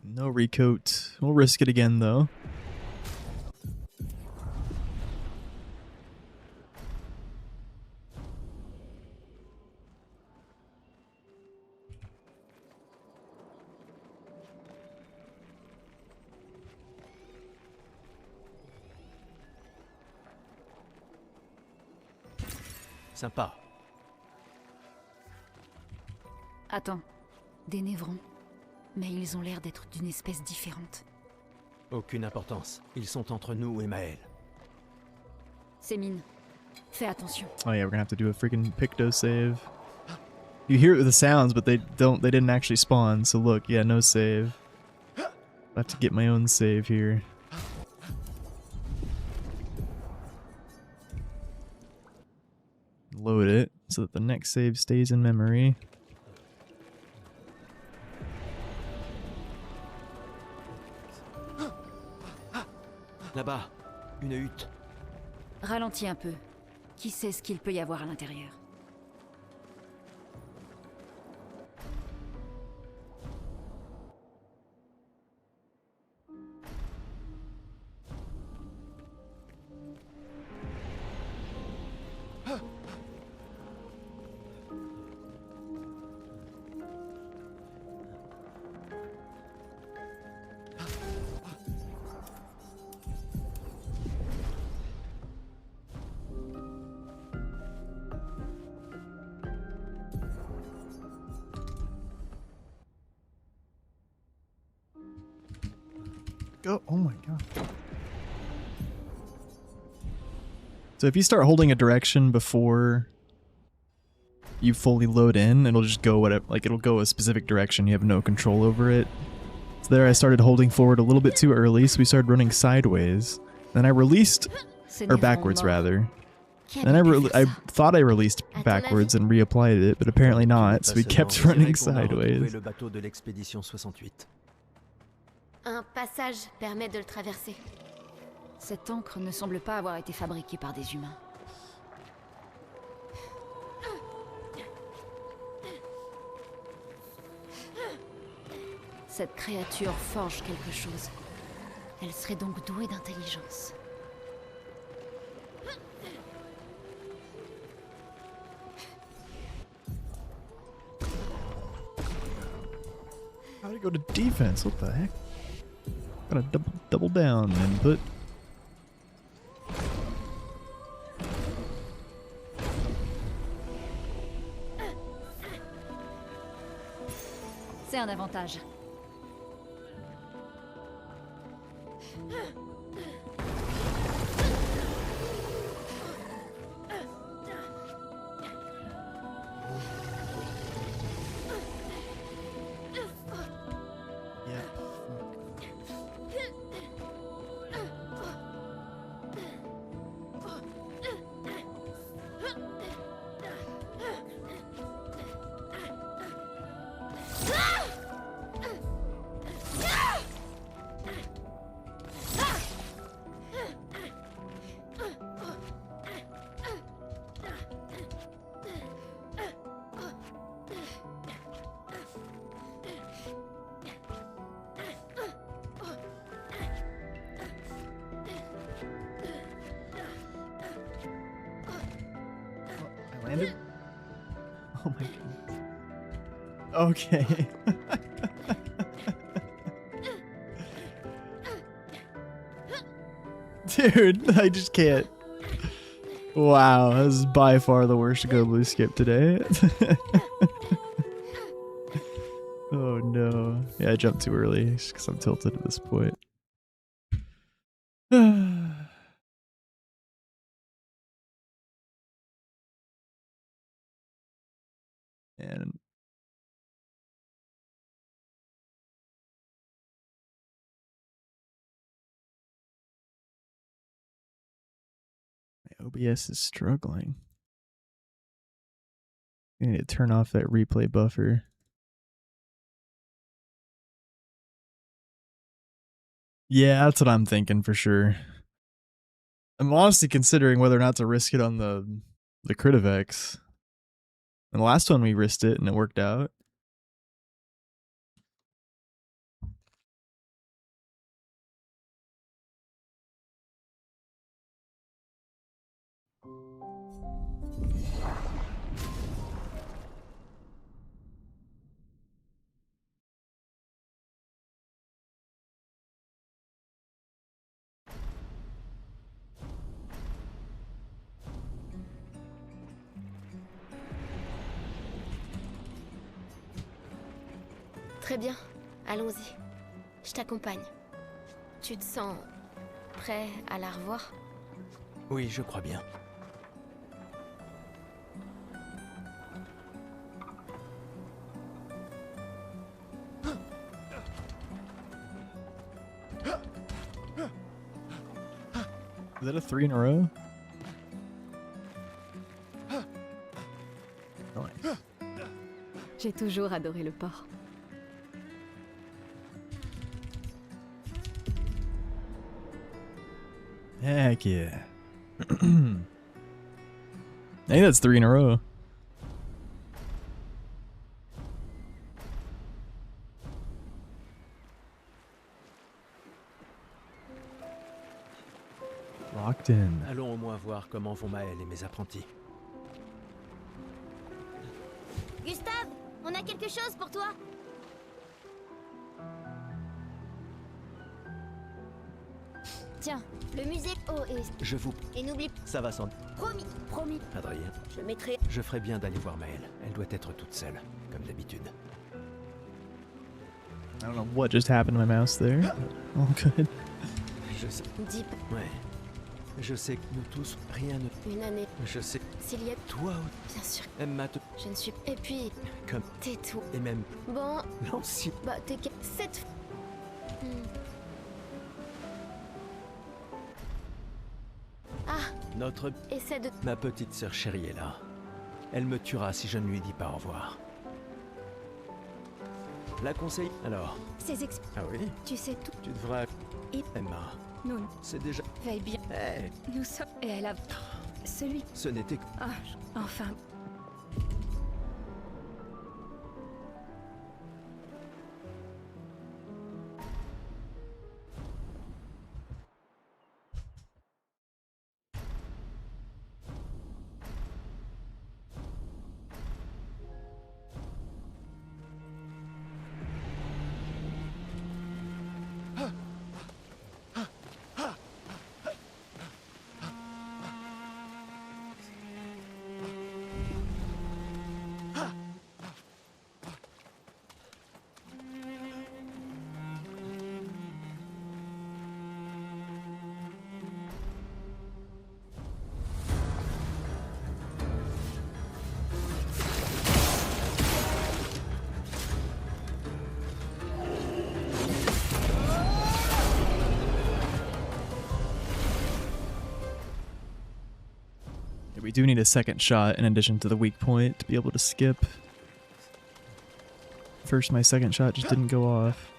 No recoat. We'll risk it again though. Sympa. Attends. Des névrons. Mais ils ont l'air d'être d'une espèce différente. Aucune importance. Ils sont entre nous et Maël. C'est mine. Fais attention. Oh yeah, we're gonna have to do a freaking Picto save. You hear it with the sounds, but they didn't actually spawn, so look, yeah, no save. I have to get my own save here. Load it so that the next save stays in memory. Là-bas, une hutte. Ralentis un peu. Qui sait ce qu'il peut y avoir à l'intérieur? Oh my god. So if you start holding a direction before you fully load in, it'll just go whatever, like it'll go a specific direction, you have no control over it. So there I started holding forward a little bit too early, so we started running sideways. Then I released, or backwards rather. Then I thought I released backwards and reapplied it, but apparently not, so we kept running sideways. Le bateau de l'expédition 68. Un passage permet de le traverser. Cette encre ne semble pas avoir été fabriquée par des humains. Cette créature forge quelque chose. Elle serait donc douée d'intelligence. How do you go to defense? What the heck? Gotta double down input. C'est un avantage. Landed? Oh my goodness. Okay. Dude, I just can't. Wow, this is by far the worst go blue skip today. Oh no. Yeah, I jumped too early because I'm tilted at this point. And my OBS is struggling. I need to turn off that replay buffer. Yeah, that's what I'm thinking for sure. I'm honestly considering whether or not to risk it on the Critivex. And the last one we risked it and it worked out. Très bien, allons-y. Je t'accompagne. Tu te sens prêt à la revoir? Oui, je crois bien. Is that a 3 in a row? Nice. J'ai toujours adoré le port. Heck yeah. I think that's 3 in a row. Locked in. Allons au moins voir comment vont Maël et mes apprentis. Gustave, on a quelque chose pour toi. Tiens, le musée. Oh, Je vous... et n'oublie pas. Ça va sans... Promis, promis. Adrien, Je mettrai. je ferais bien d'aller voir Maël. Elle doit être toute seule, comme d'habitude. I don't know what just happened to my mouse there. All good. Je sais... Dis. Ouais. Je sais que nous tous, rien ne... Une année. Je sais... S'il y a. Toi, Bien sûr. Emma te... Je ne suis. Et puis. Comme... Tais-toi. Et même... Bon. L'ancien... Bah, t'es. Cette. Ah. Notre... Essaie de. Ma petite sœur chérie est là. Elle me tuera si je ne lui dis pas au revoir. La conseille... Alors... Ces ex. Ah oui? Tu sais tout. Tu devrais... Et. Emma... Non. C'est déjà... Veille bien. Hey. Nous sommes. Et elle a. Celui. Ce n'était que... Ah, enfin. We do need a second shot in addition to the weak point to be able to skip. First, my second shot just didn't go off.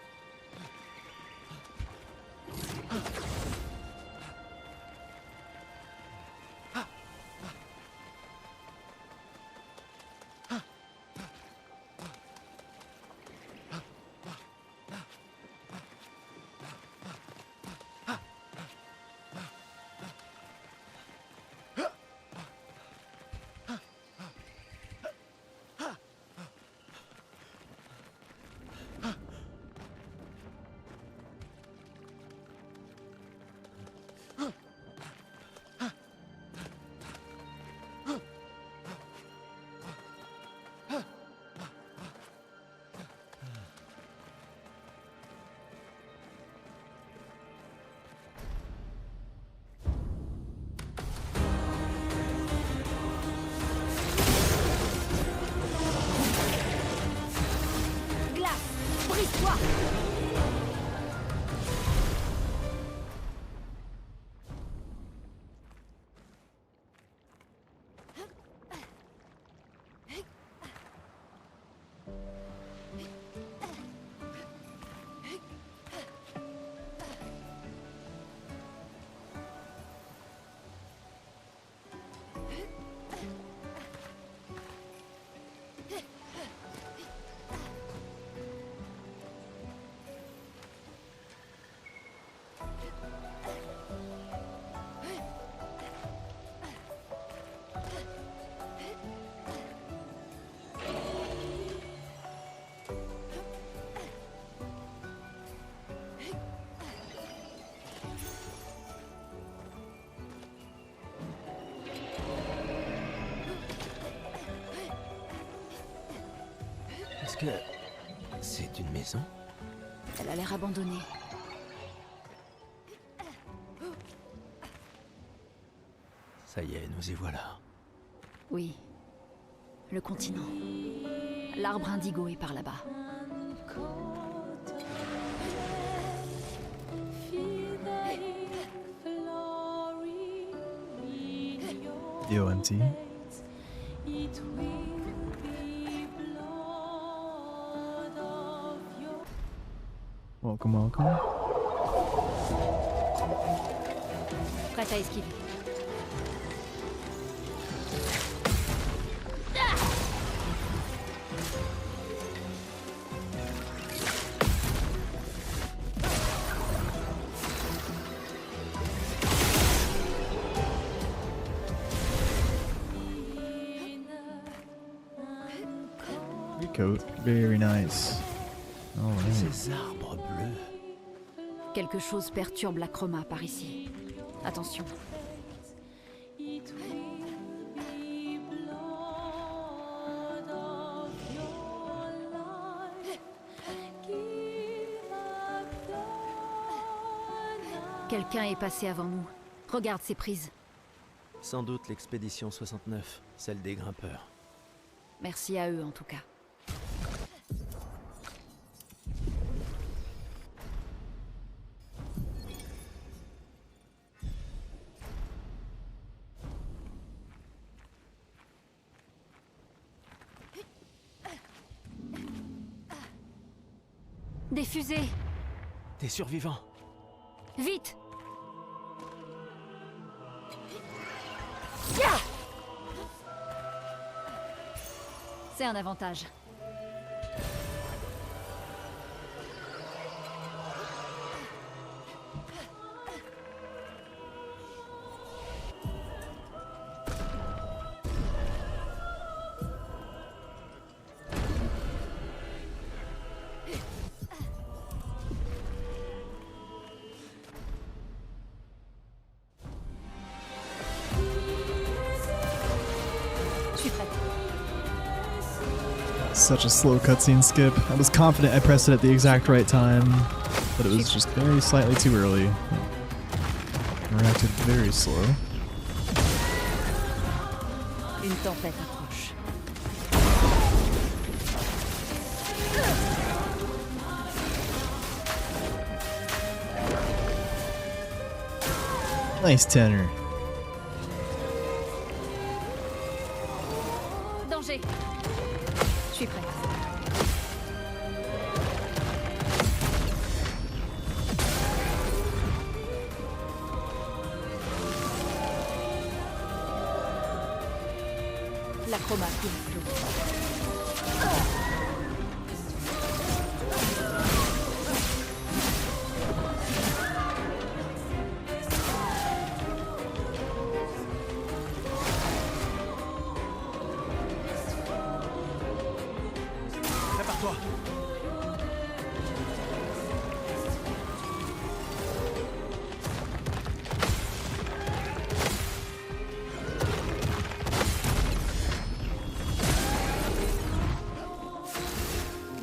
Brise-toi! Est-ce que... C'est une maison? Elle a l'air abandonnée. Ça y est, nous y voilà. Oui. Le continent. L'arbre indigo est par là-bas. Yo, MT. Welcome, welcome. Prête à esquiver. Coat, very nice. Alright. Ces arbres bleus. Quelque chose perturbe la chroma par ici. Attention. Quelqu'un est passé avant nous. Regarde ces prises. Sans doute l'expédition 69, celle des grimpeurs. Merci à eux en tout cas. Des fusées! Des survivants! Vite! C'est un avantage. Such a slow cutscene skip. I was confident I pressed it at the exact right time, but it was just very slightly too early. I reacted very slow. Une tempête approche. Nice tenor. Danger. Je suis prête. La chroma coule flou. Prépare-toi.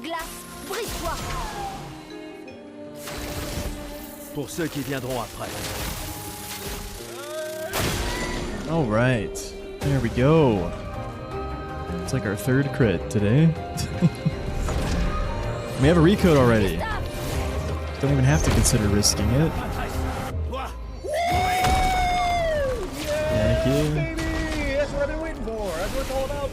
Glace, brise-toi. Pour ceux qui viendront après. All right, there we go. It's like our third crit today. We have a recode already. Don't even have to consider risking it. Thank you. Baby, that's what I've been waiting for. That's what it's all about.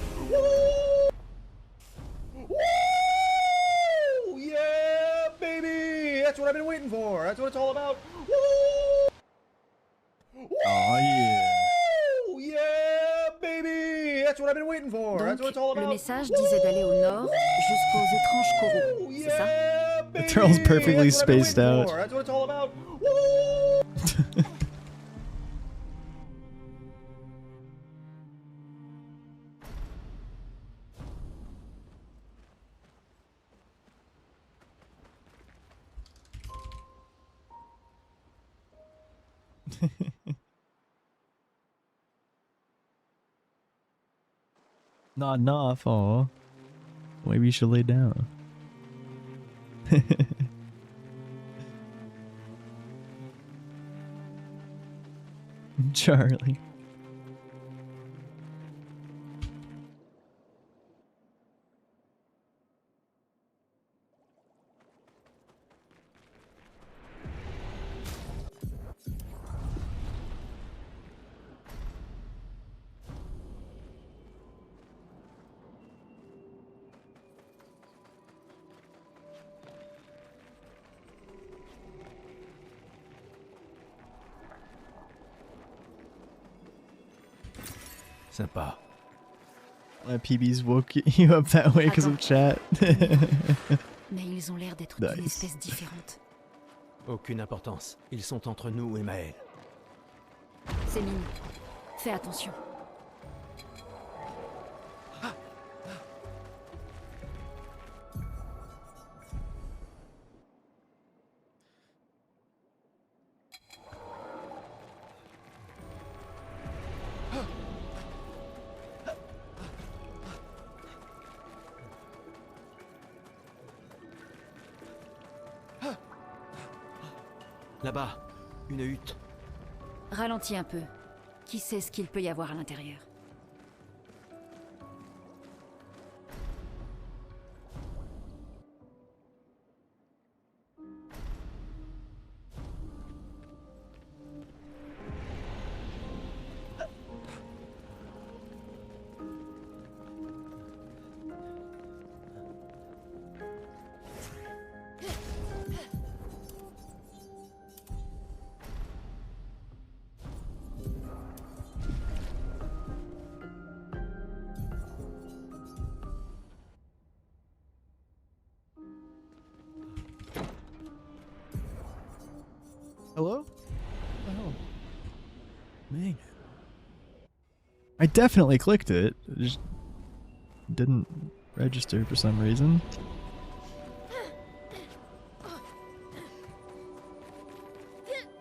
Woo! Yeah, baby, that's what I've been waiting for. That's what it's all about. Oh yeah. Yeah, baby, that's what I've been waiting for. That's what it's all Donc, about. le message disait d'aller au nord jusqu'aux étranges coraux, c'est ça? The trail's perfectly spaced out. That's what it's all about. Not enough, aw. Maybe you should lay down. Charlie. Sympa. PB's woke you up that way because of chat. Mais ils ont l'air d'être d'une Nice. espèce différente. Aucune importance. Ils sont entre nous et Maël. C'est mine. Fais attention. Là-bas, une hutte. Ralentis un peu. Qui sait ce qu'il peut y avoir à l'intérieur? Hello? Oh. Man. I definitely clicked it. It just didn't register for some reason.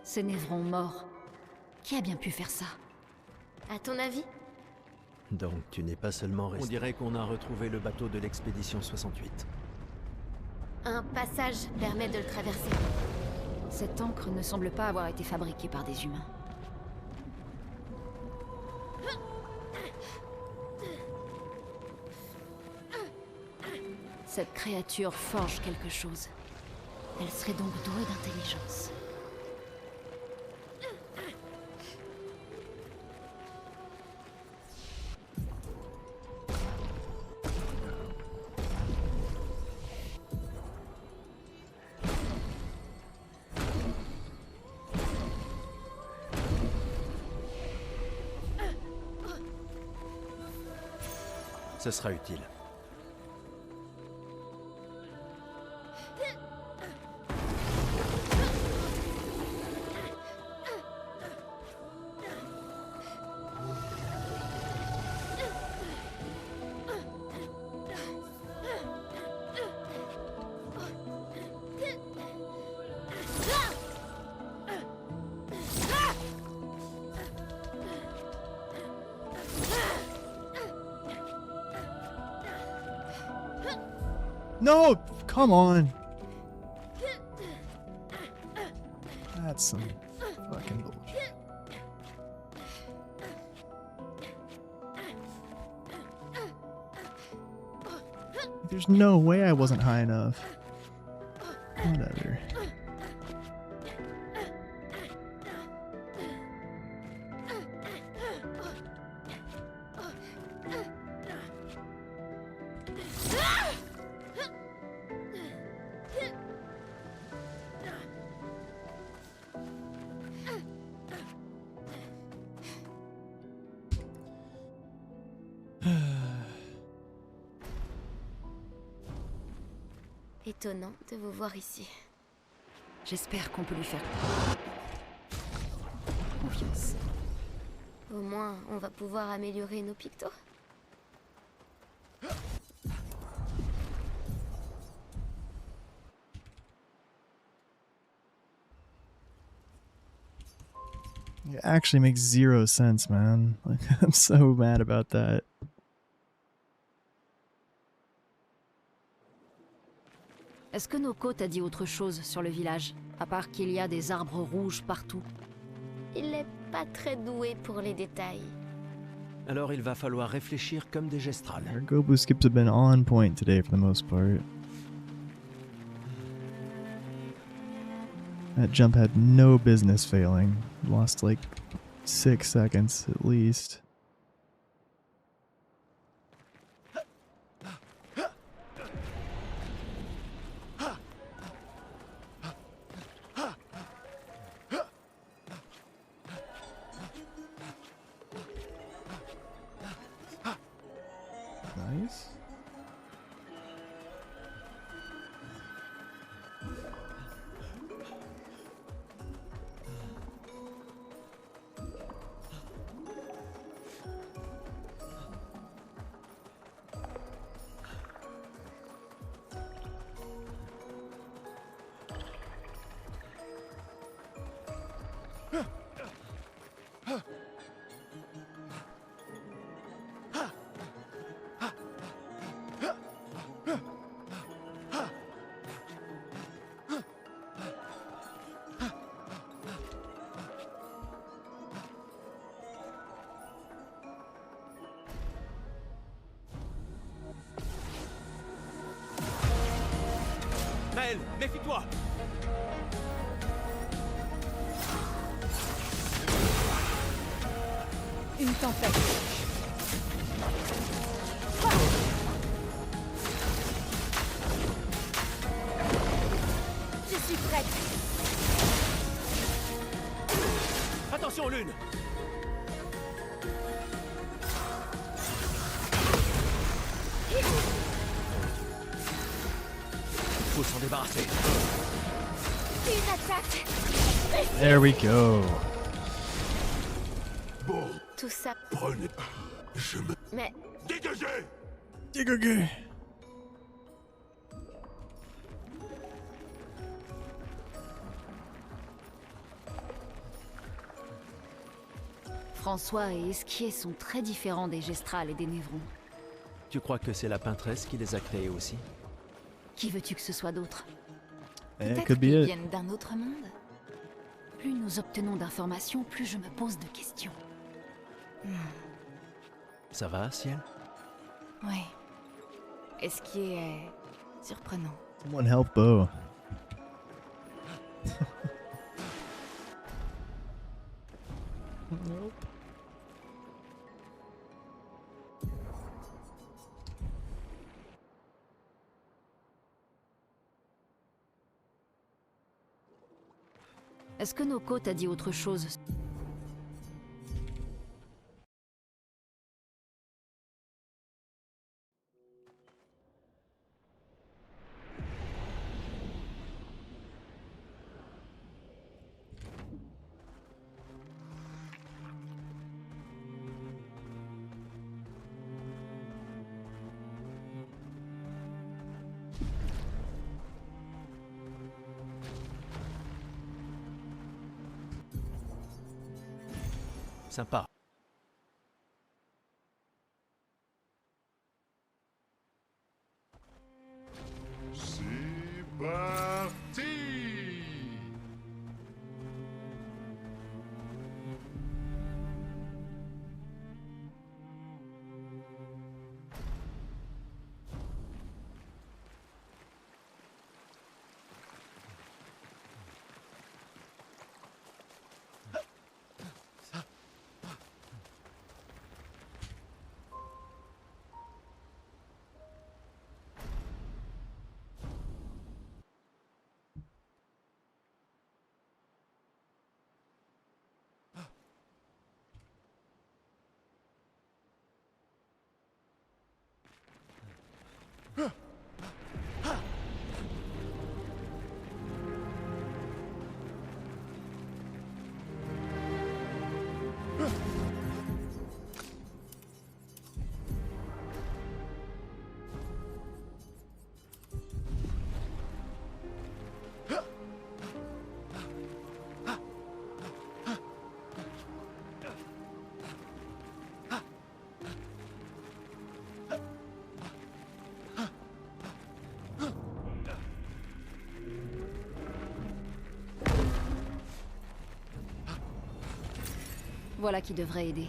Ces névrons morts. Qui a bien pu faire ça? À ton avis? Donc tu n'es pas seulement resté. On dirait qu'on a retrouvé le bateau de l'expédition 68. Un passage permet de le traverser. Cette encre ne semble pas avoir été fabriquée par des humains. Cette créature forge quelque chose. Elle serait donc douée d'intelligence. Ce sera utile. No! Come on! That's some fucking bullshit. There's no way I wasn't high enough. Whatever. Étonnant de vous voir ici. J'espère qu'on peut lui faire confiance. Au moins, on va pouvoir améliorer nos pictos. It actually makes zero sense, man. Like, I'm so mad about that. Est-ce que Noko t'a dit autre chose sur le village, à part qu'il y a des arbres rouges partout? Il est pas très doué pour les détails. Alors il va falloir réfléchir comme des gestrales. Our Gobu skips have been on point today for the most part. That jump had no business failing. Lost like 6 seconds at least. Nice. Naël, méfie-toi! Une tempête. Je suis prête. Attention, Lune! Faut s'en débarrasser. Une attaque. There we go. Bon, Tout ça. prenez. Je me... Mais Dégagez! Dégagez. François et Esquier sont très différents des gestrales et des névrons. Tu crois que c'est la peintresse qui les a créés aussi? Qui veux-tu que ce soit d'autre? Eh, Peut-être could be qu'ils it. viennent d'un autre monde? Plus nous obtenons d'informations, plus je me pose de questions. Ça va, Ciel? Oui. Esquier est surprenant. Someone help Bo. Nope. Est-ce que Noko t'a dit autre chose? Sympa. C'est parti! Voilà qui devrait aider.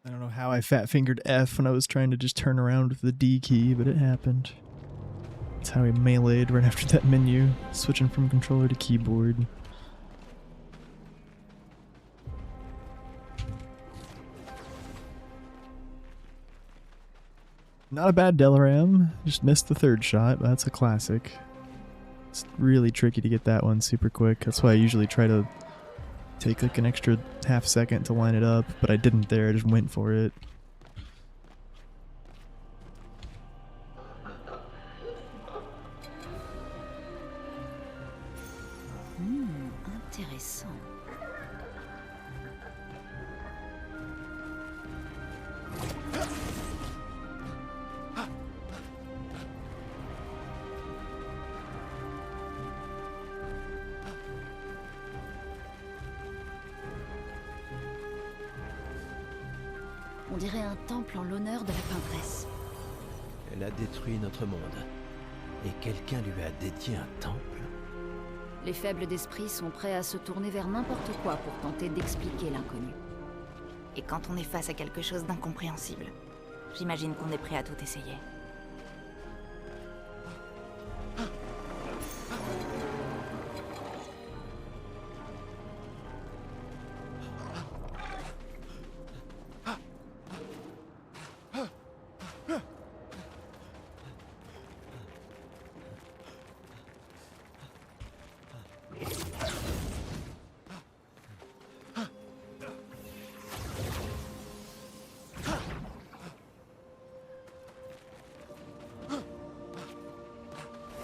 I don't know how I fat-fingered F when I was trying to just turn around with the D key, but it happened. That's how I meleeed right after that menu, switching from controller to keyboard. Not a bad Delaram, just missed the third shot, but that's a classic. It's really tricky to get that one super quick, that's why I usually try to take like an extra half second to line it up, but I didn't there, I just went for it. Intéressant. On dirait un temple en l'honneur de la peintresse. Elle a détruit notre monde. Et quelqu'un lui a dédié un temple. Les faibles d'esprit sont prêts à se tourner vers n'importe quoi pour tenter d'expliquer l'inconnu. Et quand on est face à quelque chose d'incompréhensible, j'imagine qu'on est prêt à tout essayer.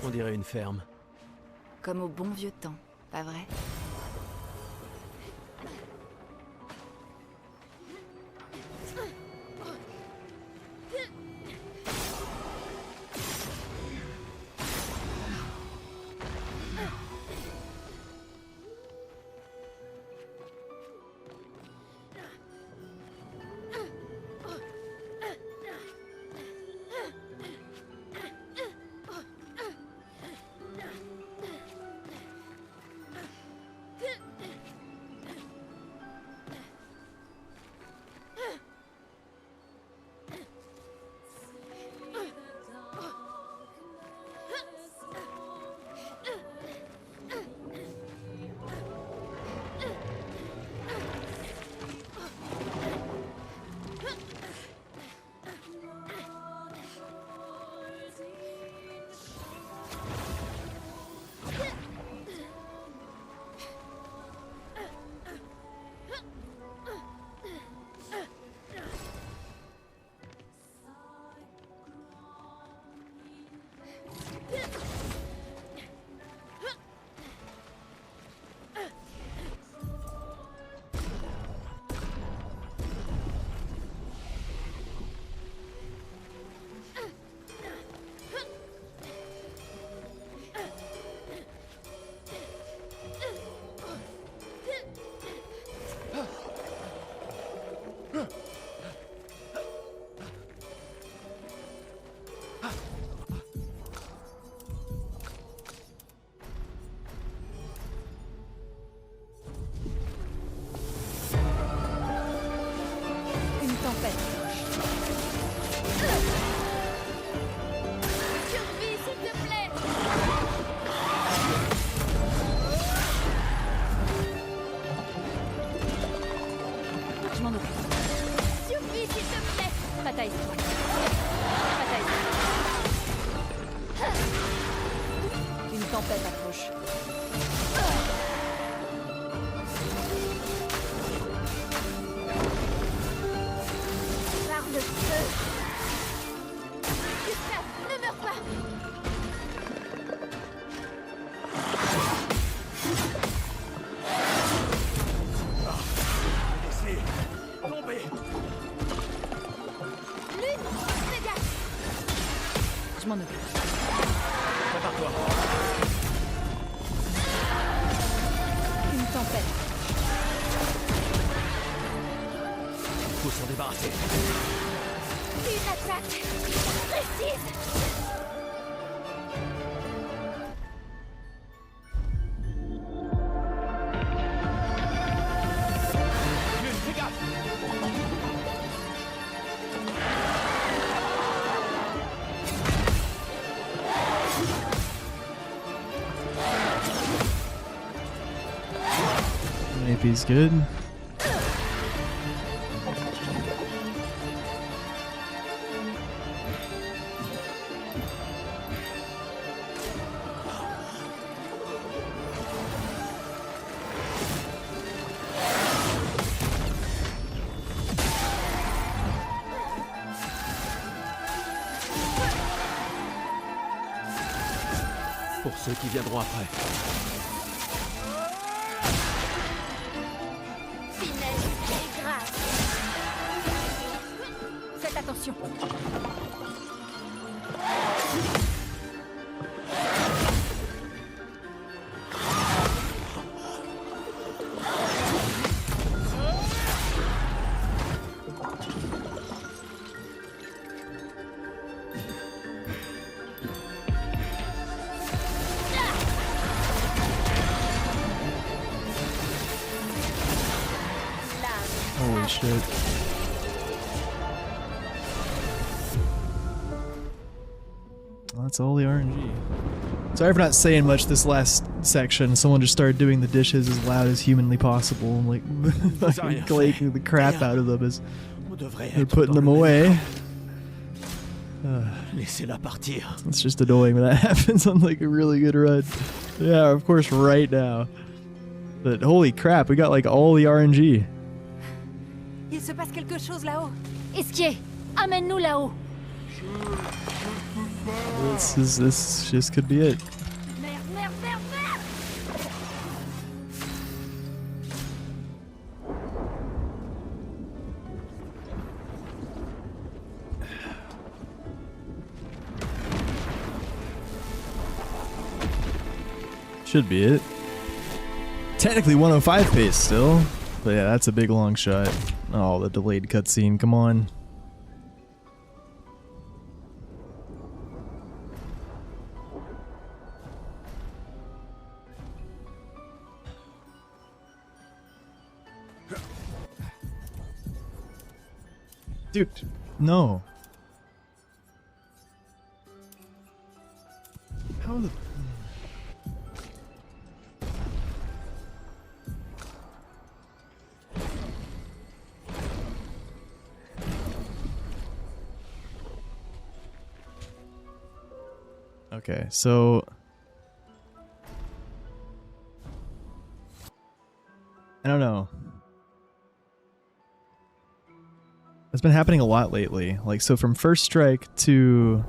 On dirait une ferme. Comme au bon vieux temps, pas vrai? s'en débarrasser. Une attaque précise. Fais gaffe. AP's good. Pour ceux qui viendront après. Finesse et grâce. Faites attention. Holy shit. That's all the RNG. Sorry for not saying much this last section. Someone just started doing the dishes as loud as humanly possible and like glaking the crap out of them as they're putting them away. Laissez-la partir. It's just annoying when that happens on like a really good run. Yeah, of course, right now. But holy crap, we got like all the RNG. Il se passe quelque chose là-haut. Esquier, amène-nous là-haut. This just could be it. Merde, merde, merde, merde. Should be it. Technically 105 pace still. But yeah, that's a big long shot. Oh, the delayed cutscene, come on. Dude, no. How the... Okay, so... I don't know. It's been happening a lot lately. Like, so from first strike to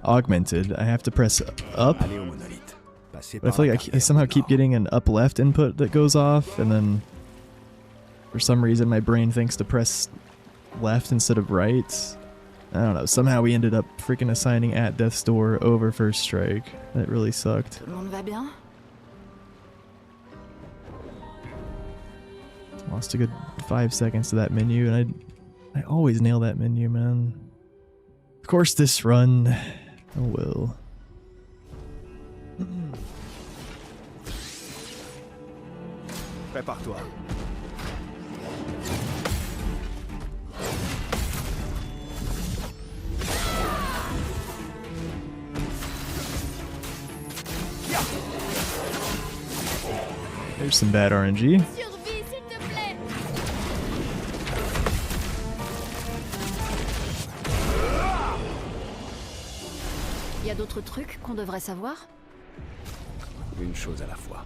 augmented, I have to press up. But I feel like I somehow keep getting an up left input that goes off, and then for some reason my brain thinks to press left instead of right. I don't know, somehow we ended up freaking assigning at death's door over first strike. That really sucked. Tout le monde va bien? Lost a good 5 seconds to that menu, and I always nail that menu, man. Of course this run, oh well. Prépare-toi. There's some bad RNG. Y a d'autres trucs qu'on devrait savoir? Une chose à la fois.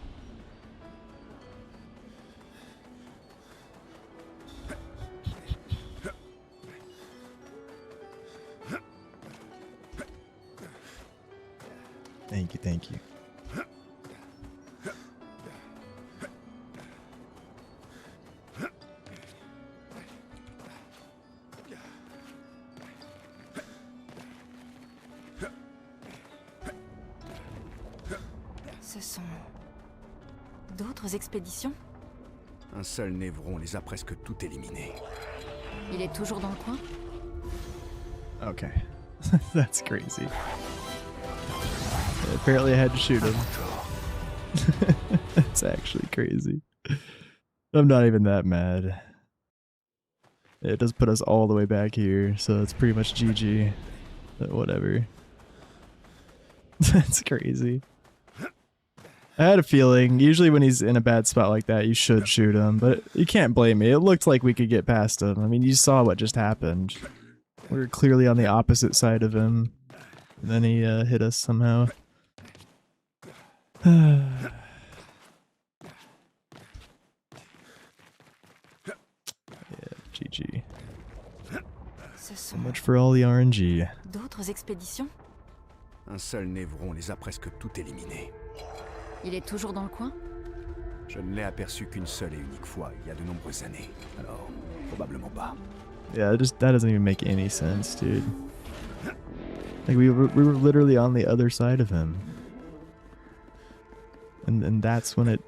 Thank you, thank you. Ce sont d'autres expéditions? Un seul névron les a presque toutes éliminées. Il est toujours dans le coin? Okay. That's crazy. Apparently I had to shoot him. That's actually crazy. I'm not even that mad. It does put us all the way back here, so it's pretty much GG. But whatever. That's crazy. I had a feeling, usually when he's in a bad spot like that, you should shoot him, but you can't blame me. It looked like we could get past him. I mean, you saw what just happened. We were clearly on the opposite side of him, and then he hit us somehow. Yeah, GG. So much for all the RNG. D'autres expéditions? Un seul névron les a presque toutes éliminées. Il est toujours dans le coin? Je ne l'ai aperçu qu'une seule et unique fois, il y a de nombreuses années. Alors, probablement pas. Yeah, that doesn't even make any sense, dude. Like we were literally on the other side of him, and that's when it.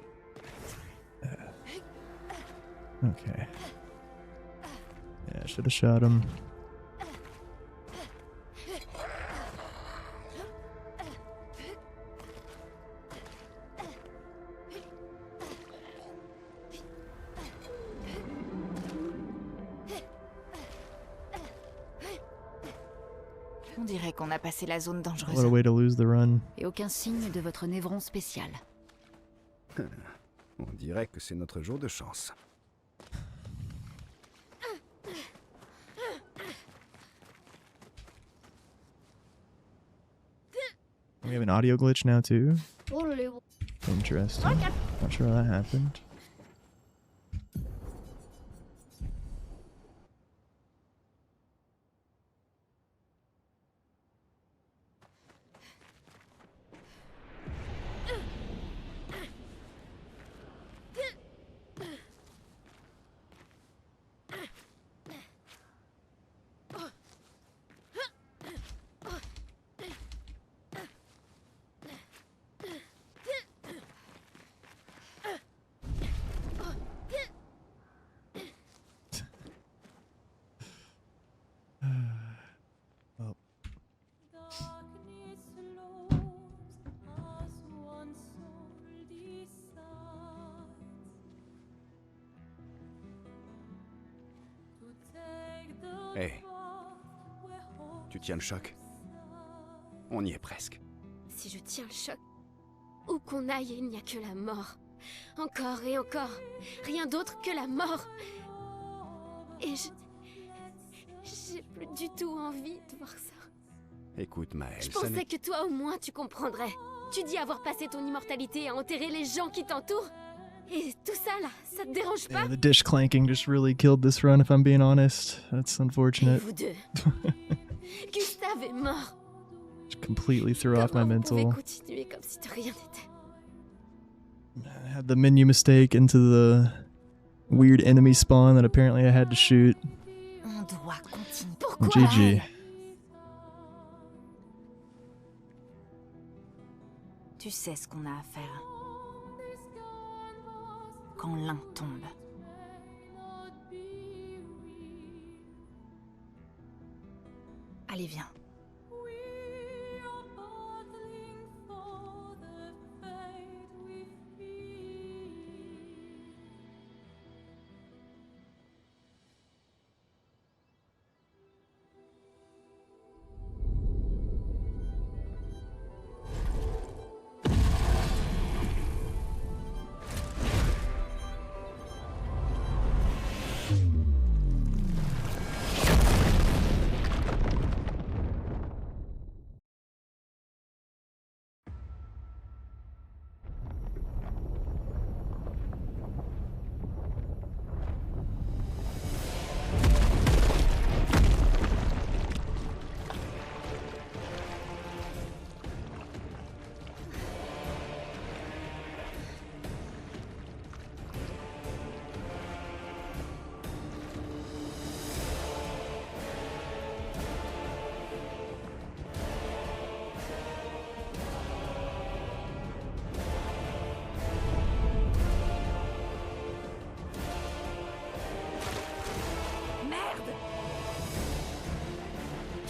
Okay. Yeah, I should have shot him. On dirait qu'on a passé la zone dangereuse. What a way to lose the run. Et aucun signe de votre névron spécial. On dirait que c'est notre jour de chance. We have an audio glitch now too. Interesting. Not sure how that happened. Hey, tu tiens le choc? On y est presque. Si je tiens le choc, où qu'on aille, il n'y a que la mort. Encore et encore. Rien d'autre que la mort. Et j'ai plus du tout envie de voir ça. Écoute, Maëlle, Je pensais que toi au moins tu comprendrais. Tu dis avoir passé ton immortalité à enterrer les gens qui t'entourent. Et tout ça là, ça te dérange pas? Yeah, the dish clanking just really killed this run, if I'm being honest. That's unfortunate. Vous deux. Gustave est mort. Just completely threw off my Vous pouvez mental. continuer comme si de rien n'était. I had the menu mistake into the weird enemy spawn that apparently I had to shoot. On doit continuer. Pourquoi? GG. Tu sais ce qu'on a à faire. Quand l'un tombe. Allez, viens.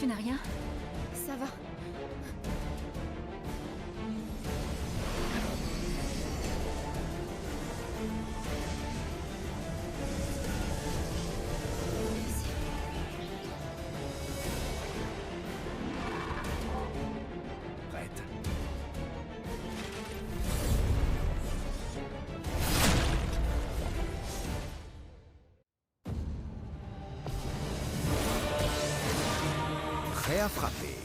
n'a rien? Ça va. Prête. Prêt à frapper.